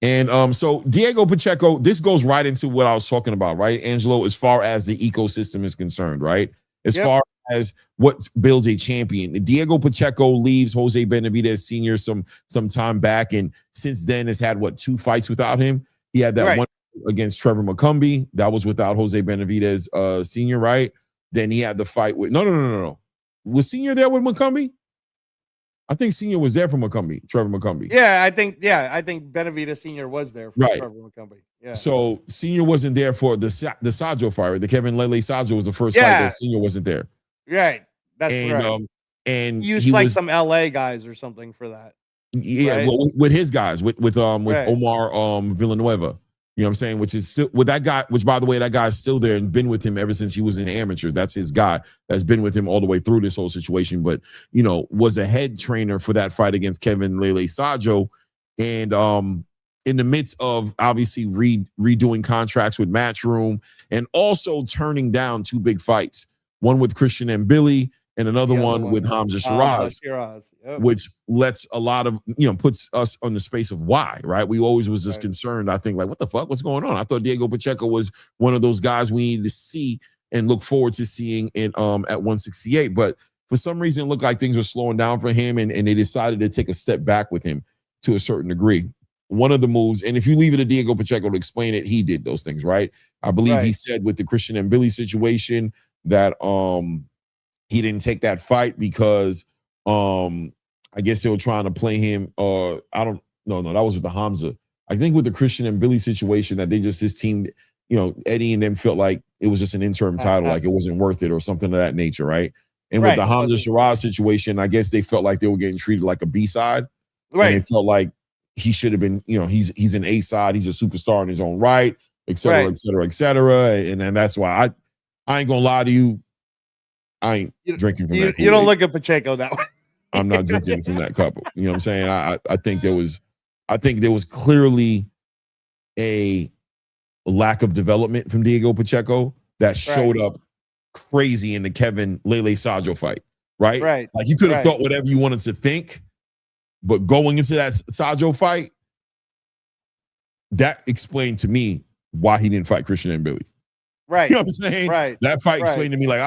And so Diego Pacheco, this goes right into what I was talking about, right, Angelo, as far as the ecosystem is concerned, right? As far as what builds a champion. Diego Pacheco leaves Jose Benavidez Sr. some time back, and since then has had 2 fights without him. He had that one against Trevor McCumbee. That was without Jose Benavidez Sr., right? Then he had the fight with no. Was Senior there with McCumbee? I think Senior was there for McCumbee, Trevor McCumbee. Yeah, I think Benavidez Senior was there for Trevor McCumbee. Yeah. So Senior wasn't there for the Sajo fight. The Kevin Lele Sajo was the first fight that Senior wasn't there. Right. That's right. And he used like some LA guys or something for that. Yeah, right? with his guys, with Omar Villanueva. You know what I'm saying? Which is still with that guy, which by the way, that guy's still there and been with him ever since he was in amateurs. That's his guy that's been with him all the way through this whole situation. But, was a head trainer for that fight against Kevin Lele Sajo. And in the midst of obviously redoing contracts with Matchroom and also turning down 2 big fights, one with Christian and Billy and another one with Hamza Shiraz. Which lets a lot of, puts us on the space of why, right? We always was just concerned. I think like, what the fuck? What's going on? I thought Diego Pacheco was one of those guys we needed to see and look forward to seeing in at 168. But for some reason, it looked like things were slowing down for him and they decided to take a step back with him to a certain degree. One of the moves, and if you leave it to Diego Pacheco to explain it, he did those things, right? I believe he said with the Christian and Billy situation that he didn't take that fight because I guess they were trying to play him. I don't know. No, that was with the Hamza. I think with the Christian and Billy situation that his team, Eddie and them felt like it was just an interim title, like it wasn't worth it or something of that nature, right? And with the Hamza Shiraz situation, I guess they felt like they were getting treated like a B-side. Right. And they felt like he should have been, he's an A-side. He's a superstar in his own right, et cetera, et cetera, et cetera. And that's why I ain't gonna lie to you. I ain't drinking from that. You don't look at Pacheco that way. I'm not drinking from that cup. You know what I'm saying? I think there was clearly a lack of development from Diego Pacheco that showed up crazy in the Kevin Lele Sajo fight, right? Right. Like you could have thought whatever you wanted to think, but going into that Sajo fight, that explained to me why he didn't fight Christian and Billy. Right. You know what I'm saying? Right. That fight explained to me like,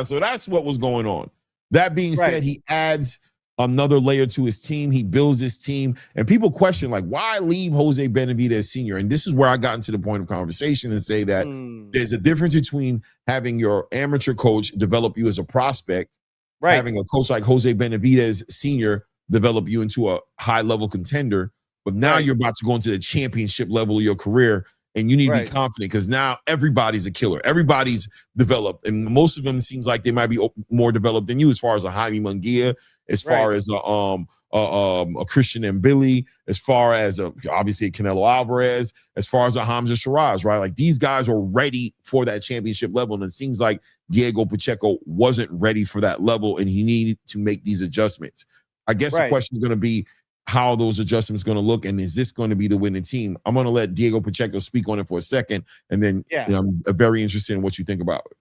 so that's what was going on. That being said, he adds another layer to his team. He builds his team. And people question, like, why leave Jose Benavidez Sr.? And this is where I got into the point of conversation and say that there's a difference between having your amateur coach develop you as a prospect, having a coach like Jose Benavidez Sr. develop you into a high-level contender. But now you're about to go into the championship level of your career. And you need to be confident because now everybody's a killer. Everybody's developed. And most of them seems like they might be more developed than you as far as a Jaime Munguia, as far as a Christian and Billy, as far as obviously a Canelo Alvarez, as far as a Hamza Shiraz, right? Like these guys are ready for that championship level. And it seems like Diego Pacheco wasn't ready for that level and he needed to make these adjustments. I guess the question is going to be, how those adjustments going to look, and is this going to be the winning team? I'm going to let Diego Pacheco speak on it for a second, and then I'm very interested in what you think about it.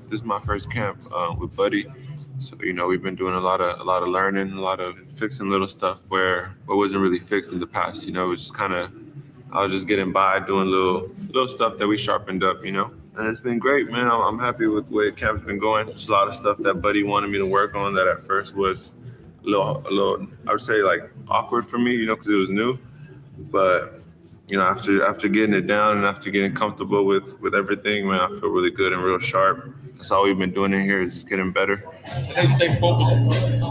This is my first camp with Buddy, so we've been doing a lot of learning, a lot of fixing little stuff where what wasn't really fixed in the past. It was just kind of I was just getting by doing little stuff that we sharpened up, you know. And it's been great, man. I'm happy with the way camp's been going. There's a lot of stuff that Buddy wanted me to work on that at first was a little, I would say like awkward for me, you know, because it was new. But you know, after getting it down and after getting comfortable with everything, man, I feel really good and real sharp. That's all we've been doing in here is just getting better. Hey, stay focused.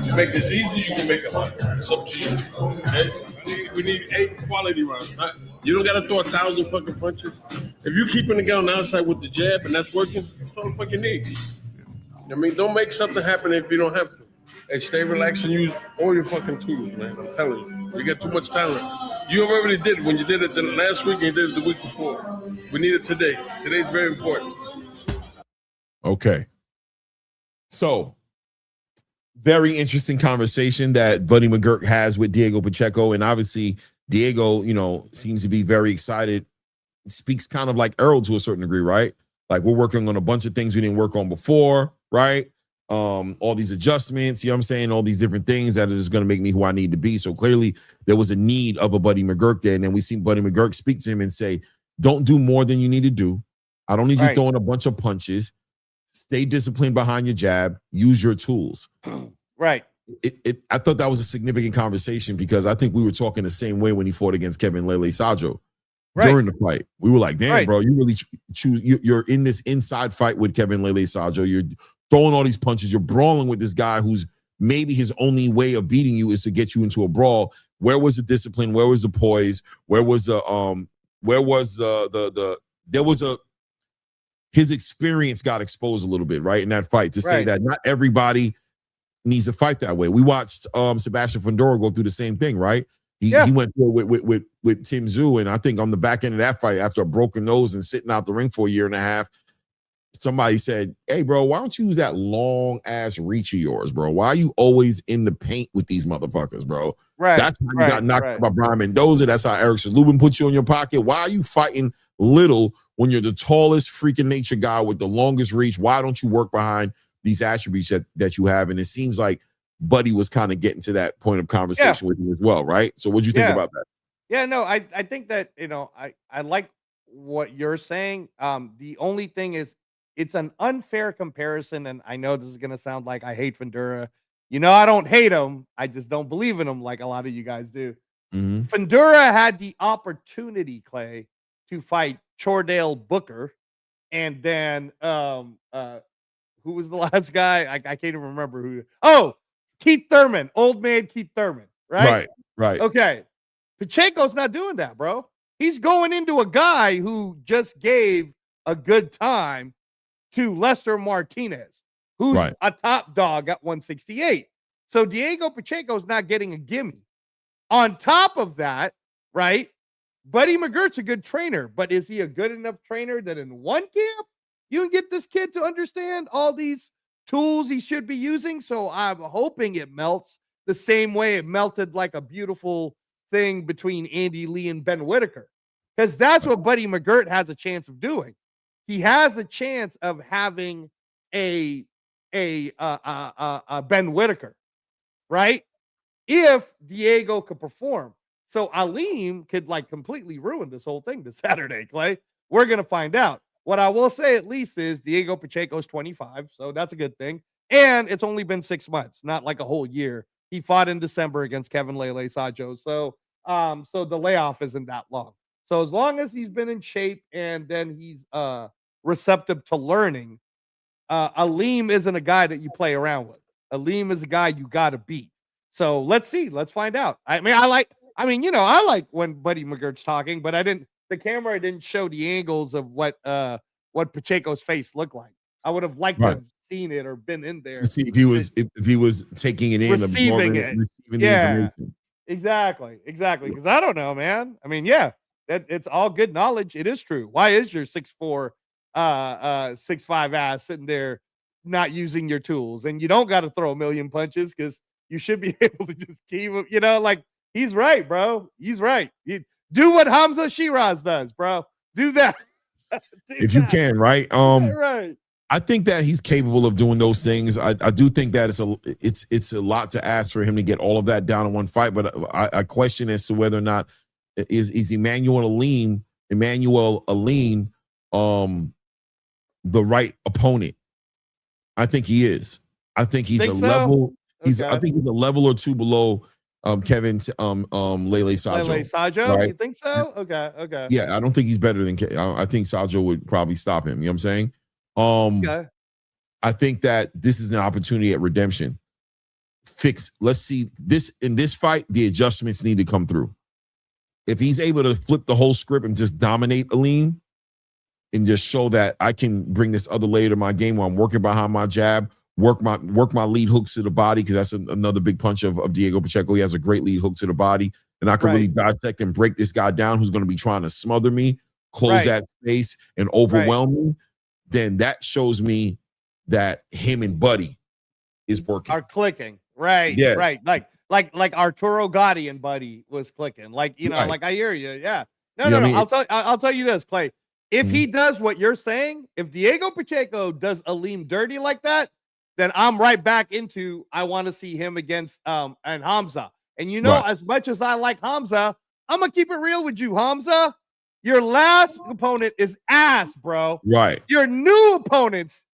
You make it easy, you can make it hard. It's up to you. Okay? We need 8 quality rounds. Right? You don't gotta throw 1,000 fucking punches. If you keeping the guy on the outside with the jab and that's working, that's all the fuck you need. I mean, don't make something happen if you don't have to. Hey, stay relaxed and use all your fucking tools, man. I'm telling you. You got too much talent. You already did it when you did it the last week and you did it the week before. We need it today. Today's very important. Okay. So, very interesting conversation that Buddy McGirt has with Diego Pacheco. And obviously, Diego, you know, seems to be very excited. Speaks kind of like Earl to a certain degree, right? Like, we're working on a bunch of things we didn't work on before, right? All these adjustments, you know what I'm saying? All these different things that is going to make me who I need to be. So clearly there was a need of a Buddy McGirt there. And then we see Buddy McGirt speak to him and say, don't do more than you need to do. I don't need you throwing a bunch of punches. Stay disciplined behind your jab. Use your tools. Right. I thought that was a significant conversation because I think we were talking the same way when he fought against Kevin Lele Sajo during the fight. We were like, damn, bro, you really choose. You're in this inside fight with Kevin Lele Sajo. You're throwing all these punches. You're brawling with this guy who's maybe his only way of beating you is to get you into a brawl. Where was the discipline? Where was the poise? Where was his experience got exposed a little bit, right? In that fight to say that not everybody needs to fight that way. We watched Sebastian Fundora go through the same thing, right? He went through it with Tim Tszyu, and I think on the back end of that fight, after a broken nose and sitting out the ring for a year and a half, somebody said, hey, bro, why don't you use that long ass reach of yours, bro? Why are you always in the paint with these motherfuckers, bro? Right. That's how you got knocked out by Brian Mendoza. That's how Eric Lubin put you in your pocket. Why are you fighting little when you're the tallest freaking nature guy with the longest reach? Why don't you work behind these attributes that you have? And it seems like Buddy was kind of getting to that point of conversation with him as well, right? So what'd you think about that? Yeah, no, I think that, you know, I like what you're saying. The only thing is it's an unfair comparison, and I know this is going to sound like I hate Fundora. You know, I don't hate him. I just don't believe in him like a lot of you guys do. Fundora had the opportunity, Clay, to fight Chordale Booker, and then who was the last guy? I can't even remember who. Oh, Keith Thurman, old man Keith Thurman, right? Right. Okay. Pacheco's not doing that, bro. He's going into a guy who just gave a good time to Lester Martinez, who's a top dog at 168. So Diego Pacheco's not getting a gimme. On top of that, right, Buddy McGirt's a good trainer, but is he a good enough trainer that in one camp you can get this kid to understand all these tools he should be using? So I'm hoping it melts the same way it melted like a beautiful thing between Andy Lee and Ben Whitaker, because that's what Buddy McGirt has a chance of doing. He has a chance of having a Ben Whitaker, right? If Diego could perform. So Aleem could like completely ruin this whole thing this Saturday, Clay. We're going to find out. What I will say at least is Diego Pacheco's 25, so that's a good thing. And it's only been 6 months, not like a whole year. He fought in December against Kevin Lele Sajo. So the layoff isn't that long. So as long as he's been in shape and then he's receptive to learning, Aleem isn't a guy that you play around with. Aleem is a guy you got to beat. So let's see. Let's find out. I like when Buddy McGirt's talking, but the camera didn't show the angles of what Pacheco's face looked like. I would have liked to have seen it or been in there to see if he was taking it in, receiving the information. Exactly. Because I don't know, man. I mean, it's all good knowledge. It is true. Why is your 6'4", 6'5" ass sitting there not using your tools? And you don't got to throw a million punches because you should be able to just keep him. You know, like he's right, bro. He's right. Do what Hamza Shiraz does, bro. Do that. You can, right? Right. I think that he's capable of doing those things. I do think that it's a lot to ask for him to get all of that down in one fight, but I question as to whether or not is Emmanuel Aline the right opponent? I think he is. I think he's Think a so? level. I Okay. think he's a level or two below Kevin Lele Sajo. Lele Sajo, right? you think so? Okay. Yeah, I don't think he's better than. I think Sajo would probably stop him. You know what I'm saying? Okay. I think that this is an opportunity at redemption. Let's see this in this fight. The adjustments need to come through. If he's able to flip the whole script and just dominate Aline and just show that I can bring this other layer to my game where I'm working behind my jab, work my lead hooks to the body, because that's another big punch of Diego Pacheco. He has a great lead hook to the body, and I can really dissect and break this guy down who's going to be trying to smother me, close that space, and overwhelm me. Then that shows me that him and Buddy is working. Are clicking. Right. Yeah. Right. Like Arturo Gotti and Buddy was clicking. Like, you know, Right. like I hear you. Yeah. You know what I mean? I'll tell you this, Clay. If he does what you're saying, if Diego Pacheco does Aline dirty like that, then I'm right back into I want to see him against and Hamza. And you know, as much as I like Hamza, I'm gonna keep it real with you, Hamza. Your last opponent is ass, bro. Right. Your new opponent's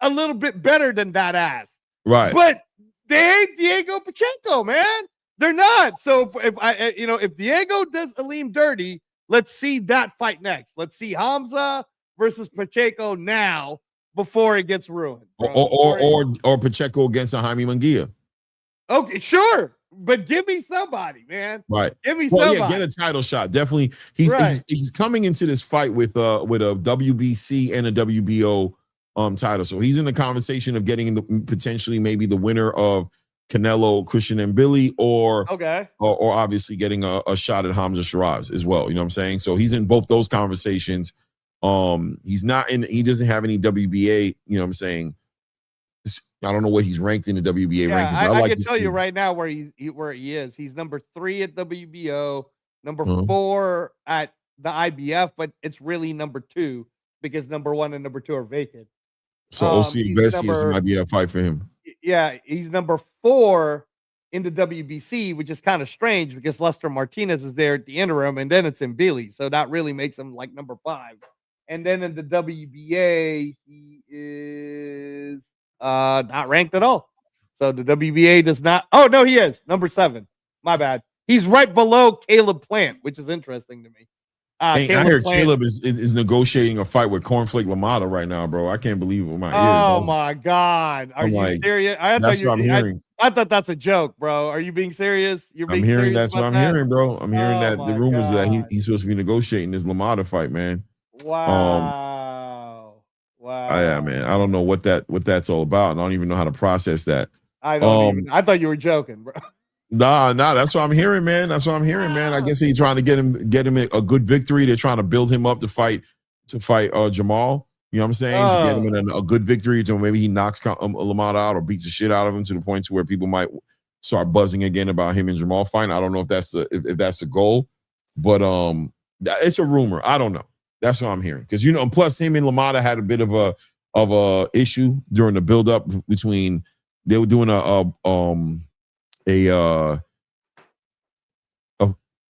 a little bit better than that ass. Right. But they ain't Diego Pacheco, man. They're not. So if Diego does Aline dirty, let's see that fight next. Let's see Hamza versus Pacheco now before it gets ruined. Or Pacheco against a Jaime Munguia. Okay, sure. But give me somebody, man. Right. Give me somebody. somebody. Yeah, get a title shot. Definitely. He's coming into this fight with a WBC and a WBO title. So he's in the conversation of getting potentially maybe the winner of Canelo, Christian and Billy, or obviously getting a shot at Hamza Shiraz as well. You know what I'm saying? So he's in both those conversations. He doesn't have any WBA, you know what I'm saying? I don't know what he's ranked in the WBA rankings. But I can tell you right now where he is. He's number 3 at WBO, number 4 at the IBF, but it's really number 2 because number 1 and number 2 are vacant. So OC Iglesias might be a fight for him. Yeah, he's number 4 in the WBC, which is kind of strange because Lester Martinez is there at the interim, and then it's in Billy, so that really makes him like number 5. And then in the WBA, he is not ranked at all. So the WBA does not. Oh no, he is number 7. My bad. He's right below Caleb Plant, which is interesting to me. I hear Caleb is negotiating a fight with Cornflake LaMotta right now, bro. I can't believe my ears. Oh my God. Are you serious? That's what I'm hearing. I thought that's a joke, bro. Are you being serious? I'm hearing that's what I'm hearing, bro. I'm hearing that the rumors that he's supposed to be negotiating this LaMotta fight, man. Wow. Yeah, man. I don't know what that's all about. And I don't even know how to process that. I thought you were joking, bro. Nah, that's what I'm hearing, man. That's what I'm hearing, man. I guess he's trying to get him a good victory. They're trying to build him up to fight Jamal. You know what I'm saying? To get him in a good victory, to maybe he knocks LaMotta out or beats the shit out of him to the point to where people might start buzzing again about him and Jamal fighting. I don't know if that's the goal, but it's a rumor. I don't know. That's what I'm hearing. Because plus him and LaMotta had a bit of a issue during the buildup between. They were doing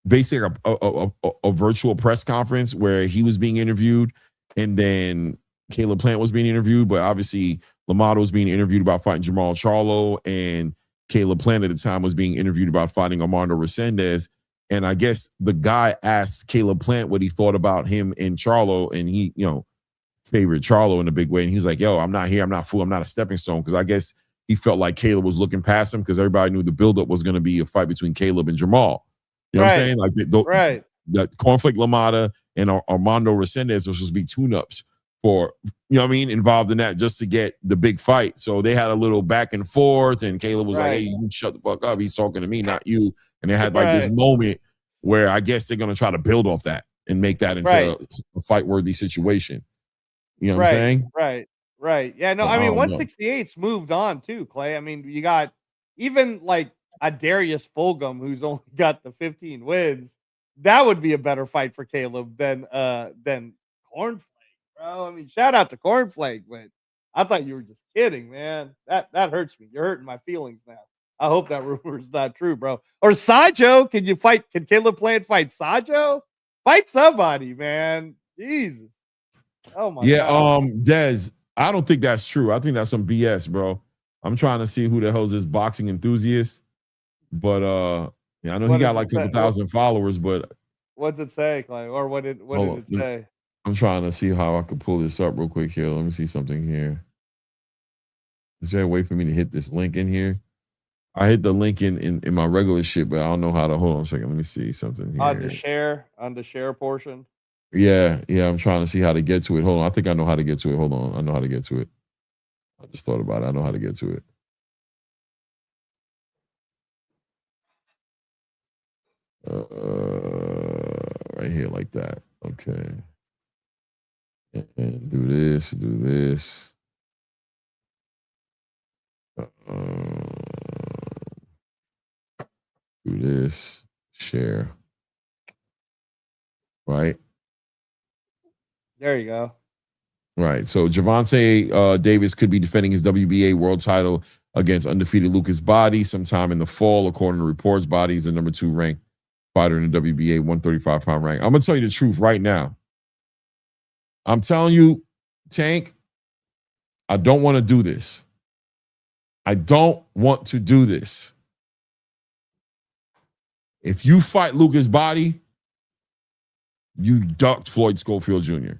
basically a virtual press conference where he was being interviewed, and then Caleb Plant was being interviewed, but obviously LaMotta was being interviewed about fighting Jamal Charlo, and Caleb Plant at the time was being interviewed about fighting Armando Resendez. And I guess the guy asked Caleb Plant what he thought about him and Charlo, and he, favored Charlo in a big way. And he was like, yo, I'm not here. I'm not fool. I'm not a stepping stone. Because I guess he felt like Caleb was looking past him because everybody knew the buildup was going to be a fight between Caleb and Jamal. You know what I'm saying? Like that Cornflake LaMotta and Armando Resendez was supposed to be tune-ups for, involved in that just to get the big fight. So they had a little back and forth, and Caleb was like, hey, you shut the fuck up. He's talking to me, not you. And they had this moment where I guess they're going to try to build off that and make that into a fight-worthy situation. You know what I'm saying? Right. Yeah, no, 168's moved on too, Clay. I mean, you got even like a Darius Fulgham who's only got the 15 wins. That would be a better fight for Caleb than Cornflake, bro. I mean, shout out to Cornflake, but I thought you were just kidding, man. That hurts me. You're hurting my feelings now. I hope that rumor is not true, bro. Or Sajo, can you fight? Can Caleb Plant fight Sajo? Fight somebody, man. Jesus. Oh my God. Dez, I don't think that's true. I think that's some BS, bro. I'm trying to see who the hell's this boxing enthusiast. But yeah, I know he got like a couple thousand followers, but what's it say, Clay? Or what did it say? I'm trying to see how I could pull this up real quick here. Let me see something here. Is there a way for me to hit this link in here? I hit the link in my regular shit, but I don't know how to. Hold on a second. Let me see something here. On the share portion. Yeah, I'm trying to see how to get to it. Hold on. I think I know how to get to it. Hold on. I know how to get to it. I just thought about it. I know how to get to it. Right here like that. Okay. And do this. Do this. Share. Right. There you go. Right. So Gervonta Davis could be defending his WBA world title against undefeated Lucas Body sometime in the fall, according to reports. Body is the number 2 ranked fighter in the WBA 135-pound rank. I'm going to tell you the truth right now. I'm telling you, Tank, I don't want to do this. I don't want to do this. If you fight Lucas Body, you ducked Floyd Schofield Jr.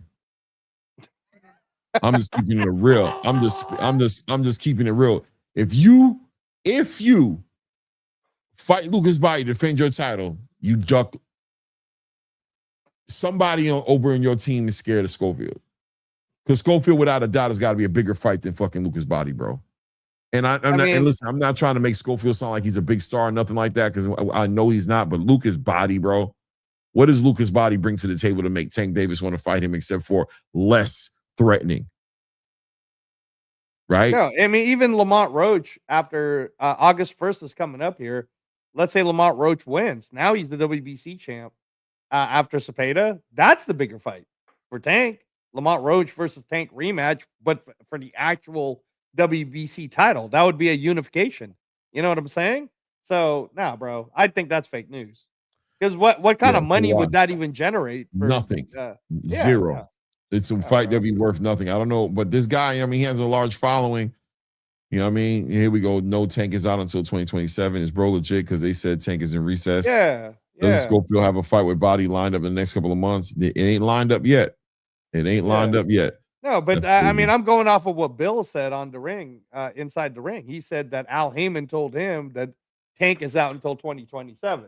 I'm just keeping it real. I'm just keeping it real. If you fight Lucas Body to defend your title, you duck. Somebody over in your team is scared of Schofield. Because Schofield, without a doubt, has got to be a bigger fight than fucking Lucas Body, bro. And and listen, I'm not trying to make Schofield sound like he's a big star or nothing like that, because I know he's not. But Lucas Body, bro, what does Lucas Body bring to the table to make Tank Davis want to fight him, except for less threatening? Right? No, I mean, even Lamont Roach, after August 1st is coming up here. Let's say Lamont Roach wins. Now he's the WBC champ after Cepeda. That's the bigger fight for Tank. Lamont Roach versus Tank rematch, but for the actual WBC title. That would be a unification. You know what I'm saying? So, nah, bro. I think that's fake news. Because what kind of money would that even generate? Nothing. Zero. Yeah. It's a fight that'd be worth nothing. I don't know. But this guy, I mean, he has a large following. You know what I mean? Here we go. No, Tank is out until 2027. Is bro legit? Because they said Tank is in recess. Yeah. Does Schofield have a fight with Body lined up in the next couple of months? It ain't lined up yet. No, but I mean, I'm going off of what Bill said on the ring, inside the ring. He said that Al Heyman told him that Tank is out until 2027.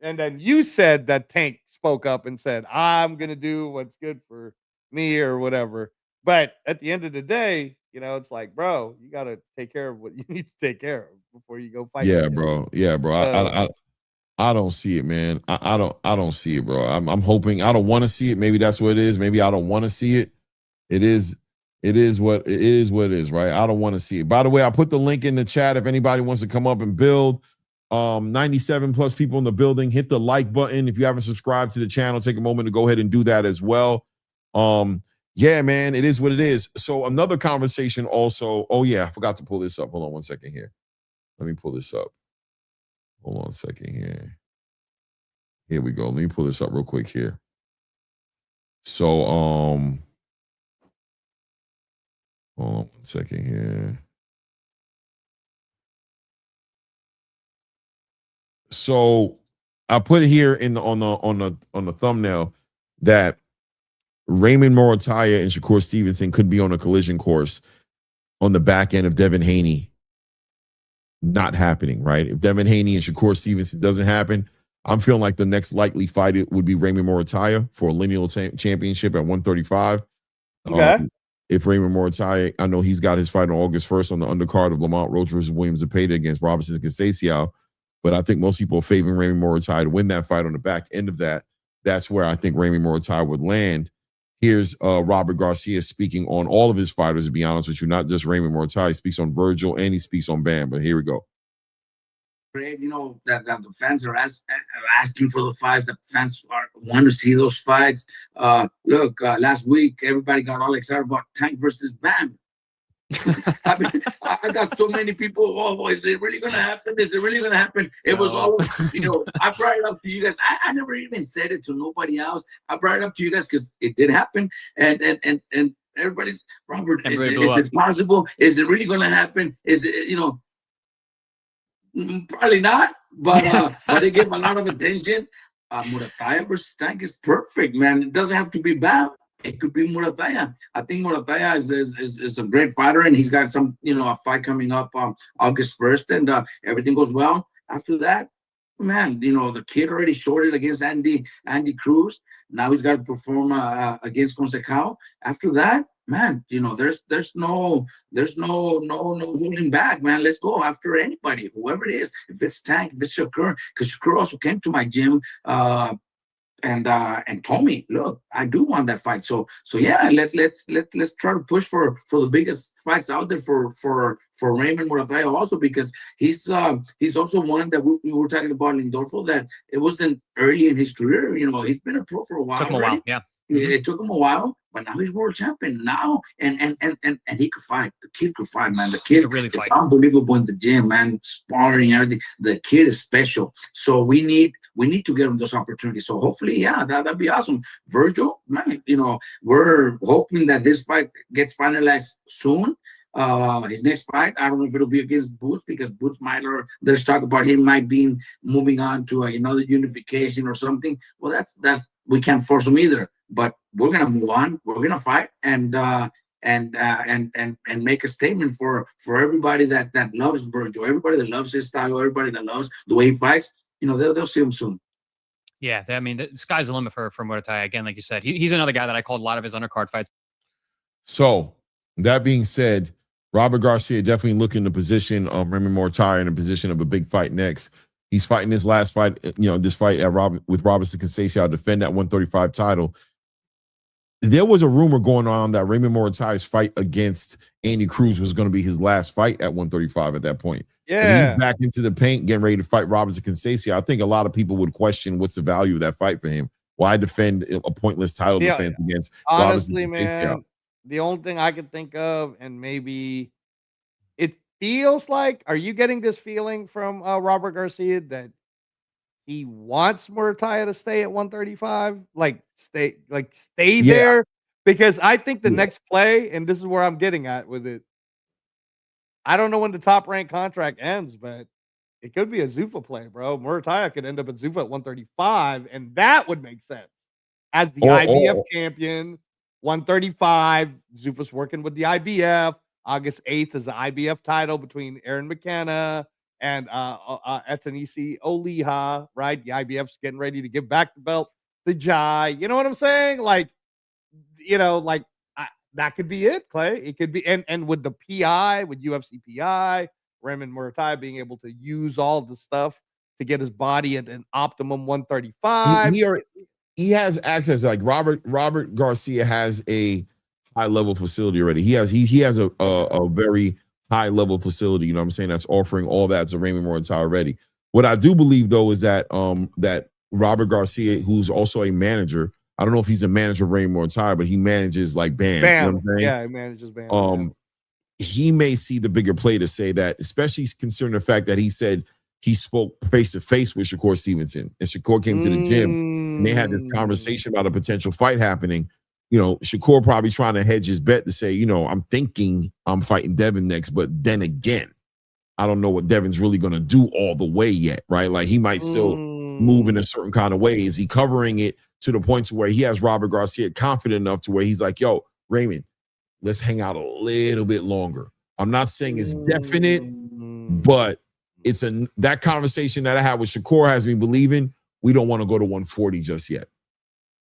And then you said that Tank spoke up and said, I'm going to do what's good for me or whatever. But at the end of the day, you know, it's like, bro, you got to take care of what you need to take care of before you go fight. Yeah, bro. I don't see it, man. I don't see it, bro. I'm hoping. I don't want to see it. Maybe that's what it is. Maybe I don't want to see it. It is what it is, right? I don't want to see it. By the way, I put the link in the chat if anybody wants to come up and build. 97 plus people in the building. Hit the like button. If you haven't subscribed to the channel, take a moment to go ahead and do that as well. Yeah, man, it is what it is. So another conversation also. Oh yeah, I forgot to pull this up. Hold on one second here. Let me pull this up. Hold on a second here. Here we go. Let me pull this up real quick here. So, hold on one second here. So, I put it here on the thumbnail that Raymond Muratalla and Shakur Stevenson could be on a collision course on the back end of Devin Haney not happening, right? If Devin Haney and Shakur Stevenson doesn't happen, I'm feeling like the next likely fight would be Raymond Muratalla for a lineal championship at 135. Okay. If Raymond Muratalla, I know he's got his fight on August 1st on the undercard of Lamont Roach versus William Zepeda against Robinson Conceição. But I think most people are favoring Raymond Muratalla to win that fight on the back end of that. That's where I think Raymond Muratalla would land. Here's Robert Garcia speaking on all of his fighters, to be honest with you, not just Raymond Muratalla. He speaks on Virgil and he speaks on Bam. But here we go. You know, that the fans are asking for the fights. The fans want to see those fights. Look, last week, everybody got all excited about Tank versus Bam. I got so many people. Oh, is it really gonna happen? Is it really gonna happen? It was always, I brought it up to you guys. I never even said it to nobody else. I brought it up to you guys because it did happen, and everybody's Robert. Is it possible? Is it really gonna happen? Is it probably not, but they give a lot of attention. Muratalla versus Tank is perfect, man. It doesn't have to be bad. It could be Muratalla. I think Muratalla is a great fighter, and he's got some, a fight coming up August 1st, and everything goes well. After that, man, the kid already showed it against Andy Cruz. Now he's got to perform against Consecao. After that, man, there's no holding back, man. Let's go after anybody, whoever it is. If it's Tank, if it's Shakur, because Shakur also came to my gym and told me, look, I do want that fight. So yeah, let's try to push for the biggest fights out there for Raymond Muratalla also, because he's also one that we were talking about Lindolfo, that it wasn't early in his career. He's been a pro for a while. Took him a while, yeah. It took him a while, but now he's world champion now, and he could fight. The kid could fight, man. The kid really is unbelievable in the gym, man. Sparring, everything. The kid is special. So we need to give him those opportunities. So hopefully, yeah, that'd be awesome. Virgil, man, we're hoping that this fight gets finalized soon. His next fight, I don't know if it'll be against Boots, because Boots there's talk about him might be moving on to another unification or something. Well, that's we can't force him either. But we're gonna move on. We're gonna fight and make a statement for everybody that loves Virgil, everybody that loves his style, everybody that loves the way he fights. They'll see him soon. Yeah, I mean, the sky's the limit for Muratalla. Again, like you said, he's another guy that I called a lot of his undercard fights. So that being said, Robert Garcia definitely looking the position of Raymond Muratalla in a position of a big fight next. He's fighting this last fight, this fight with Robertson Conceição to defend that 135 title. There was a rumor going on that Raymond Muratalla's fight against Andy Cruz was going to be his last fight at 135 at that point. Yeah. But he's back into the paint, getting ready to fight Robertson Conceição. I think a lot of people would question what's the value of that fight for him. Why defend a pointless title defense against honestly, Robertson Conceição? Man, the only thing I can think of, and maybe it feels like, are you getting this feeling from Robert Garcia that he wants Muratalla to stay at 135, stay there? Because I think the next play, and this is where I'm getting at with it, I don't know when the top rank contract ends, but it could be a Zuffa play, bro. Muratalla could end up at Zuffa at 135, and that would make sense. As the IBF champion, 135, Zuffa's working with the IBF. August 8th is the IBF title between Aaron McKenna and Etanisi Oliha, right? The IBF's getting ready to give back the belt to Jai. You know what I'm saying? That could be it, Clay. It could be, and with the PI, with UFC PI, Raymond Muratalla being able to use all the stuff to get his body at an optimum 135. He has access. Like Robert Garcia has a high level facility already. He has a very high level facility, you know what I'm saying, that's offering all that to Raymond Muratalla already. What I do believe though is that that Robert Garcia, who's also a manager, I don't know if he's a manager of Raymond Muratalla, but he manages like Bam. You know what I'm saying? Yeah, he manages Bam. He may see the bigger play to say that, especially considering the fact that he said he spoke face to face with Shakur Stevenson, and Shakur came to the gym and they had this conversation about a potential fight happening. Shakur probably trying to hedge his bet to say, I'm thinking I'm fighting Devin next, but then again, I don't know what Devin's really going to do all the way yet, right? Like he might still move in a certain kind of way. Is he covering it to the point to where he has Robert Garcia confident enough to where he's like, yo, Raymond, let's hang out a little bit longer. I'm not saying it's definite, but it's that conversation that I had with Shakur has me believing we don't want to go to 140 just yet.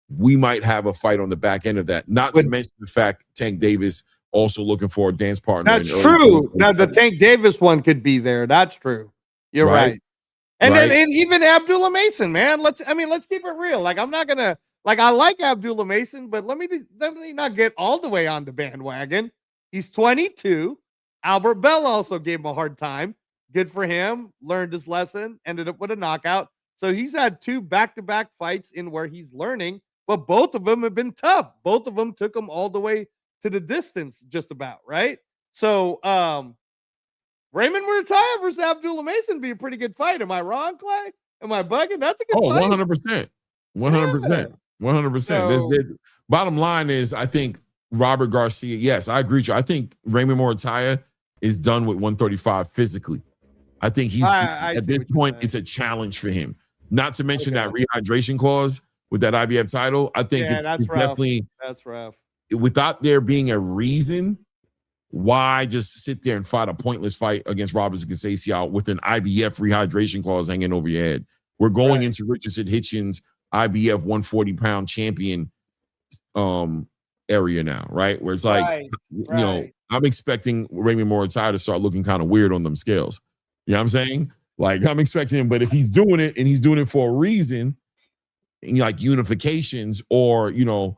We might have a fight on the back end of that. Not to mention the fact Tank Davis also looking for a dance partner. That's true. Now the Tank Davis one could be there. That's true. You're right. And then even Abdullah Mason, man. Let's keep it real. Like I'm not gonna I like Abdullah Mason, but let me not get all the way on the bandwagon. He's 22. Albert Bell also gave him a hard time. Good for him. Learned his lesson. Ended up with a knockout. So he's had 2 back-to-back fights in where he's learning, but both of them have been tough. Both of them took him all the way to the distance, just about, right? So Raymond Muratalla versus Abdullah Mason be a pretty good fight. Am I wrong, Clay? Am I bugging? That's a good fight. 100%. 100%. 100%. Bottom line is, I think Robert Garcia, yes, I agree with you. I think Raymond Muratalla is done with 135 physically. I think he's at this point, it's a challenge for him. Not to mention that rehydration clause with that IBF title. I think it's definitely that's rough. Without there being a reason, why just sit there and fight a pointless fight against Robinson Conceição with an IBF rehydration clause hanging over your head? We're going into Richardson Hitchens' IBF 140-pound champion area now, right? Where it's like, you know, I'm expecting Raymond Muratalla to start looking kind of weird on them scales. You know what I'm saying? Like, I'm expecting him, but if he's doing it and he's doing it for a reason, like unifications or, you know,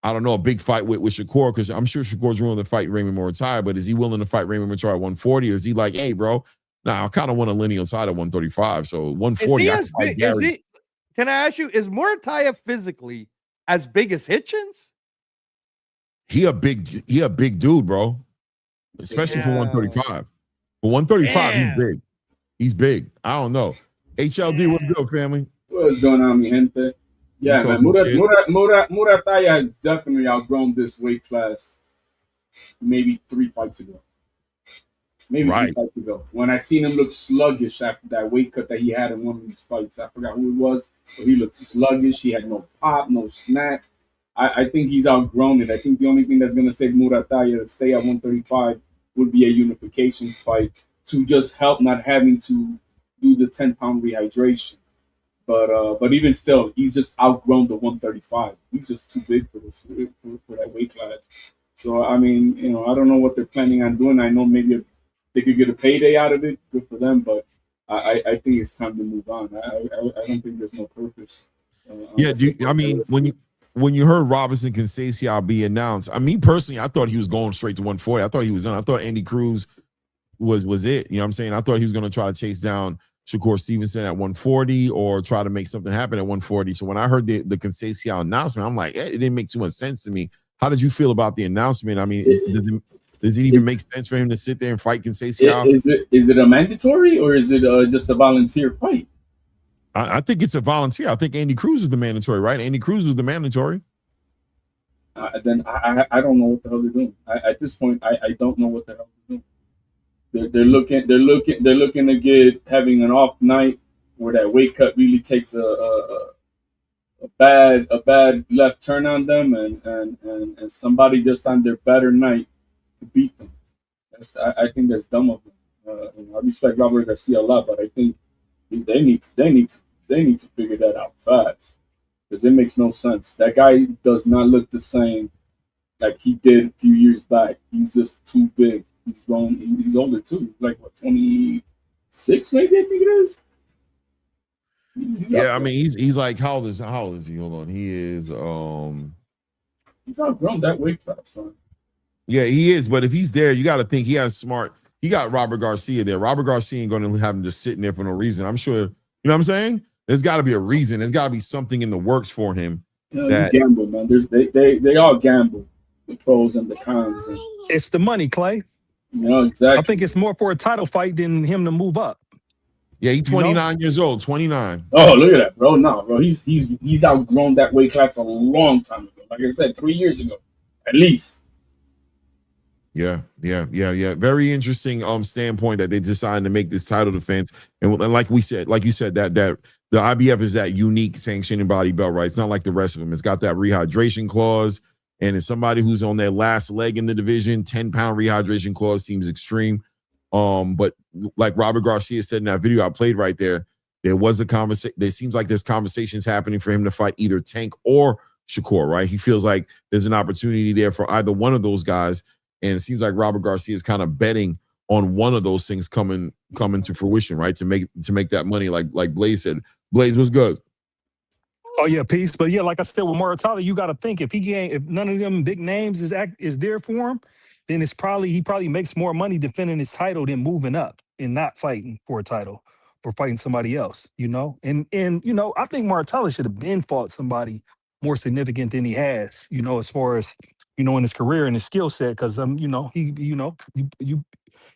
I don't know, a big fight with Shakur, because I'm sure Shakur's willing to fight Raymond Muratalla, but is he willing to fight Raymond Muratalla at 140? Or is he like, hey, bro, I kind of want a lineal side at 135. So 140. Can I ask you, is Muratalla physically as big as Hitchens? He a big dude, bro. Especially for 135. For 135, he's big. He's big. I don't know. HLD, what's good, family? What's going on, mi gente? Yeah, man. Muratalla has definitely outgrown this weight class maybe 3 fights ago. Maybe 3 fights ago. When I seen him look sluggish after that weight cut that he had in one of these fights. I forgot who it was, but he looked sluggish. He had no pop, no snack. I think he's outgrown it. I think the only thing that's going to save Muratalla to stay at 135 would be a unification fight to just help not having to do the 10-pound rehydration. But even still, he's just outgrown the 135. He's just too big for this for that weight class. So I mean, you know, I don't know what they're planning on doing. I know maybe they could get a payday out of it. Good for them, but I think it's time to move on. I don't think there's no purpose. Yeah, I mean, when you heard Robinson Conceição be announced, I mean, personally, I thought he was going straight to 140. I thought he was done. I thought Andy Cruz was it. You know what I'm saying? I thought he was going to try to chase down Shakur Stevenson at 140 or try to make something happen at 140. So when I heard the Conceição announcement, I'm like, it didn't make too much sense to me. How did you feel about the announcement? I mean, does it even make sense for him to sit there and fight Conceição? Is it a mandatory or is it just a volunteer fight? I think it's a volunteer. I think Andy Cruz is the mandatory, right? Andy Cruz is the mandatory. Then I don't know what the hell they're doing. At this point, I don't know what the hell they're doing. They're looking to get having an off night where that weight cut really takes a bad left turn on them and somebody just on their better night to beat them. I think that's dumb of them. I respect Robert Garcia a lot, but I think they need to figure that out fast because it makes no sense. That guy does not look the same like he did a few years back. He's just too big. He's grown. He's older too. Like what, 26 maybe? I think it is. I mean, he's like, how old is he? Hold on, he is he's outgrown that weight class, son. Yeah, he is. But if he's there, you got to think he has smart. He got Robert Garcia there. Robert Garcia ain't going to have him just sitting there for no reason. I'm sure. You know what I'm saying? There's got to be a reason. There's got to be something in the works for him. That gamble, man. They all gamble, the pros and the cons. And, it's the money, Clay. You know, exactly. I think it's more for a title fight than him to move up. Yeah, he's 29 years old. 29. Oh, look at that, bro. No, bro. He's outgrown that weight class a long time ago. Like I said, 3 years ago, at least. Yeah. Very interesting standpoint that they decided to make this title defense. And like you said, that the IBF is that unique sanctioning body belt, right? It's not like the rest of them. It's got that rehydration clause. And it's somebody who's on their last leg in the division. 10-pound rehydration clause seems extreme. But like Robert Garcia said in that video I played right there, there was a conversation. There seems like there's conversations happening for him to fight either Tank or Shakur, right? He feels like there's an opportunity there for either one of those guys. And it seems like Robert Garcia is kind of betting on one of those things coming to fruition, right? To make that money, like Blaze said. Blaze was good. Oh yeah, peace. But yeah, like I said with Muratalla, you got to think if none of them big names is there for him, then he probably makes more money defending his title than moving up and not fighting for a title or fighting somebody else, you know? And you know, I think Muratalla should have been fought somebody more significant than he has, you know, as far as in his career and his skill set. Because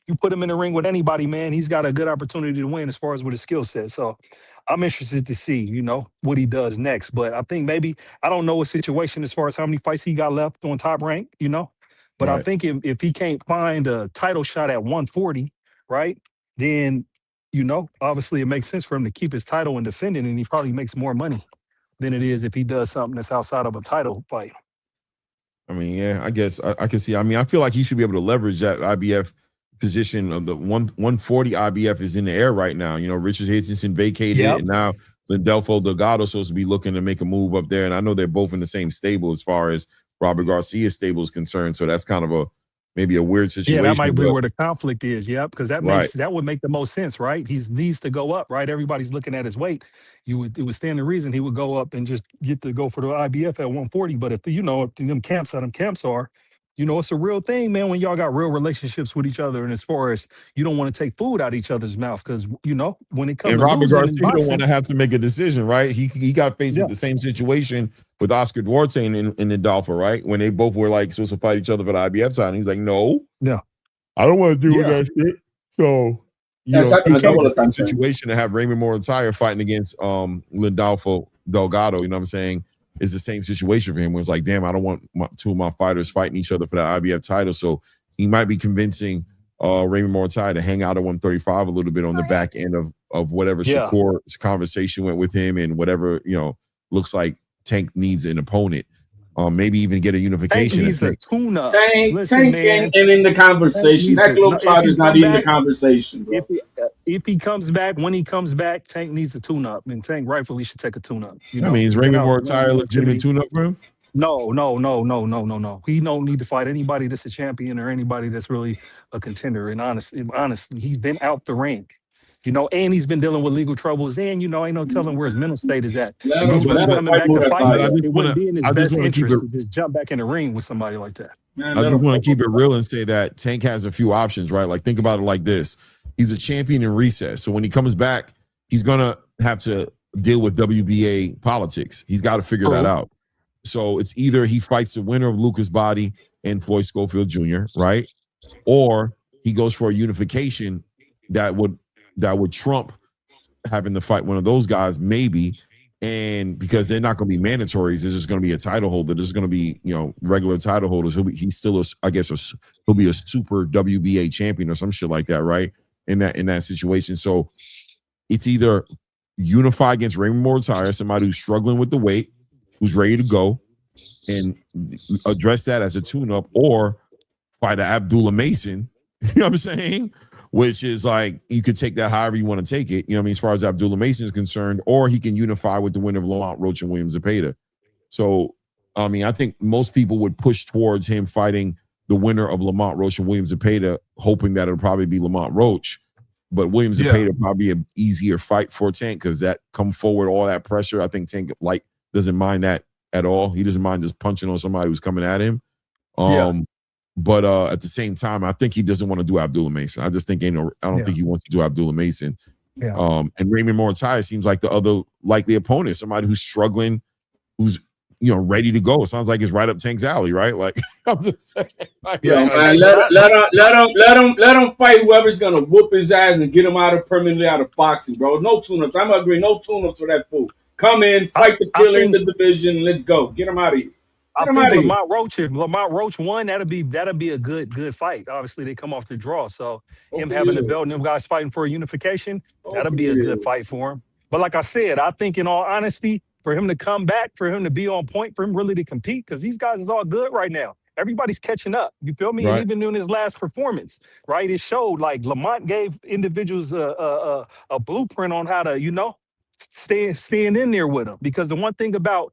you put him in the ring with anybody, man, he's got a good opportunity to win as far as with his skill set. So I'm interested to see, what he does next. But I think maybe, I don't know his situation as far as how many fights he got left on Top Rank, But I think if he can't find a title shot at 140, right, then, obviously it makes sense for him to keep his title and defend it, and he probably makes more money than it is if he does something that's outside of a title fight. I mean, yeah, I guess I can see. I mean, I feel like he should be able to leverage that IBF position of the 140 IBF is in the air right now. Richard Hitchinson vacated it, and now Landelfo Delgado supposed to be looking to make a move up there. And I know they're both in the same stable as far as Robert Garcia's stable is concerned. So that's kind of maybe a weird situation. Yeah, that might be where the conflict is. Yep, because that would make the most sense, right? He needs to go up, right? Everybody's looking at his weight. It would stand to reason he would go up and just get to go for the IBF at 140. But if them camps are, it's a real thing, man, when y'all got real relationships with each other. And as far as you don't want to take food out of each other's mouth, because, when it comes and to Robert Garcia don't want boxing, to have to make a decision, right? He got faced with the same situation with Oscar Duarte and Adolfo, right? When they both were like supposed to fight each other for the IBF title. And he's like, no, I don't want to do that shit. So, it's a situation to have Raymond Moratalla fighting against Landolfo Delgado, you know what I'm saying? Is the same situation for him where it's like, damn, I don't want two of my fighters fighting each other for that IBF title. So he might be convincing Raymond Moratalla to hang out at 135 a little bit on the back end of whatever Shakur's conversation went with him, and whatever, looks like Tank needs an opponent. Maybe even get a unification. Tank needs a tune-up. Tank ain't in the conversation. That Globetrotter's not in the conversation, bro. If he comes back, when he comes back, Tank needs a tune-up, and Tank rightfully should take a tune-up. I mean, is Raymond Moratalla a legitimate tune-up for him? No. He don't need to fight anybody that's a champion or anybody that's really a contender. And honestly, he's been out the rank. And he's been dealing with legal troubles. And, ain't no telling where his mental state is at. If he's really coming back to fight, it wouldn't be in his best interest to just jump back in the ring with somebody like that. I just want to keep it real and say that Tank has a few options, right? Like, think about it like this. He's a champion in recess. So when he comes back, he's going to have to deal with WBA politics. He's got to figure that out. So it's either he fights the winner of Lucas Body and Floyd Schofield Jr., right? Or he goes for a unification that would trump having to fight one of those guys, maybe. And because they're not going to be mandatories, there's just going to be a title holder. There's going to be, regular title holders. He'll be super WBA champion or some shit like that, right? In that situation. So it's either unify against Raymond Moratalla, somebody who's struggling with the weight, who's ready to go, and address that as a tune-up, or fight Abdullah Mason, you know what I'm saying? Which is like, you could take that however you want to take it, as far as Abdullah Mason is concerned, or he can unify with the winner of Lamont Roach and William Zepeda. So, I mean, I think most people would push towards him fighting the winner of Lamont Roach and William Zepeda, hoping that it'll probably be Lamont Roach. But William Zepeda probably an easier fight for Tank, because that come forward, all that pressure. I think Tank doesn't mind that at all. He doesn't mind just punching on somebody who's coming at him. But at the same time, I think he doesn't want to do Abdullah Mason. I just think I don't think he wants to do Abdullah Mason. And Raymond Moratalla seems like the other likely opponent, somebody who's struggling, who's ready to go. It sounds like it's right up Tank's alley, right? Like, I'm just saying. Man, let him fight whoever's gonna whoop his ass and get him permanently out of boxing, bro. No tune-ups. I'm agree. No tune-ups for that fool. Come in, fight the killer in the division, and let's go. Get him out of here. I think Lamont Roach won. That'll be a good fight. Obviously, they come off the draw, so him having the belt and them guys fighting for a unification, that'll be a good fight for him. But like I said, I think in all honesty, for him to come back, for him to be on point, for him really to compete, because these guys is all good right now. Everybody's catching up. You feel me? Right. And even in his last performance, right, it showed like Lamont gave individuals a blueprint on how to, stand in there with him. Because the one thing about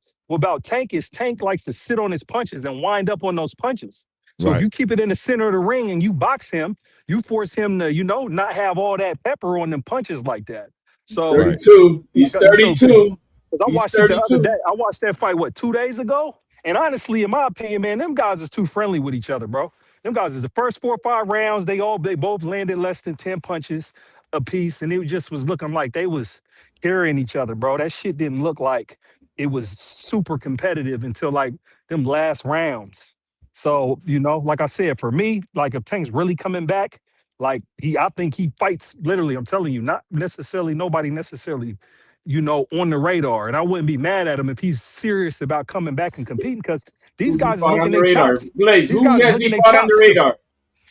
Tank is Tank likes to sit on his punches and wind up on those punches. So if you keep it in the center of the ring and you box him, you force him to, not have all that pepper on them punches like that. So 32. He's 32. I watched it the other day. I watched that fight, 2 days ago? And honestly, in my opinion, man, them guys is too friendly with each other, bro. Them guys is the first 4 or 5 rounds, they both landed less than 10 punches apiece, and it just was looking like they was carrying each other, bro. That shit didn't look like it was super competitive until like them last rounds. So, like I said, for me, like if Tank's really coming back, like I think he fights literally, I'm telling you, not necessarily nobody necessarily, on the radar. And I wouldn't be mad at him if he's serious about coming back and competing because these Who's he guys is fought on licking the their radar? chops. Blaze, These who guys is has he licking their fought on the chops. radar?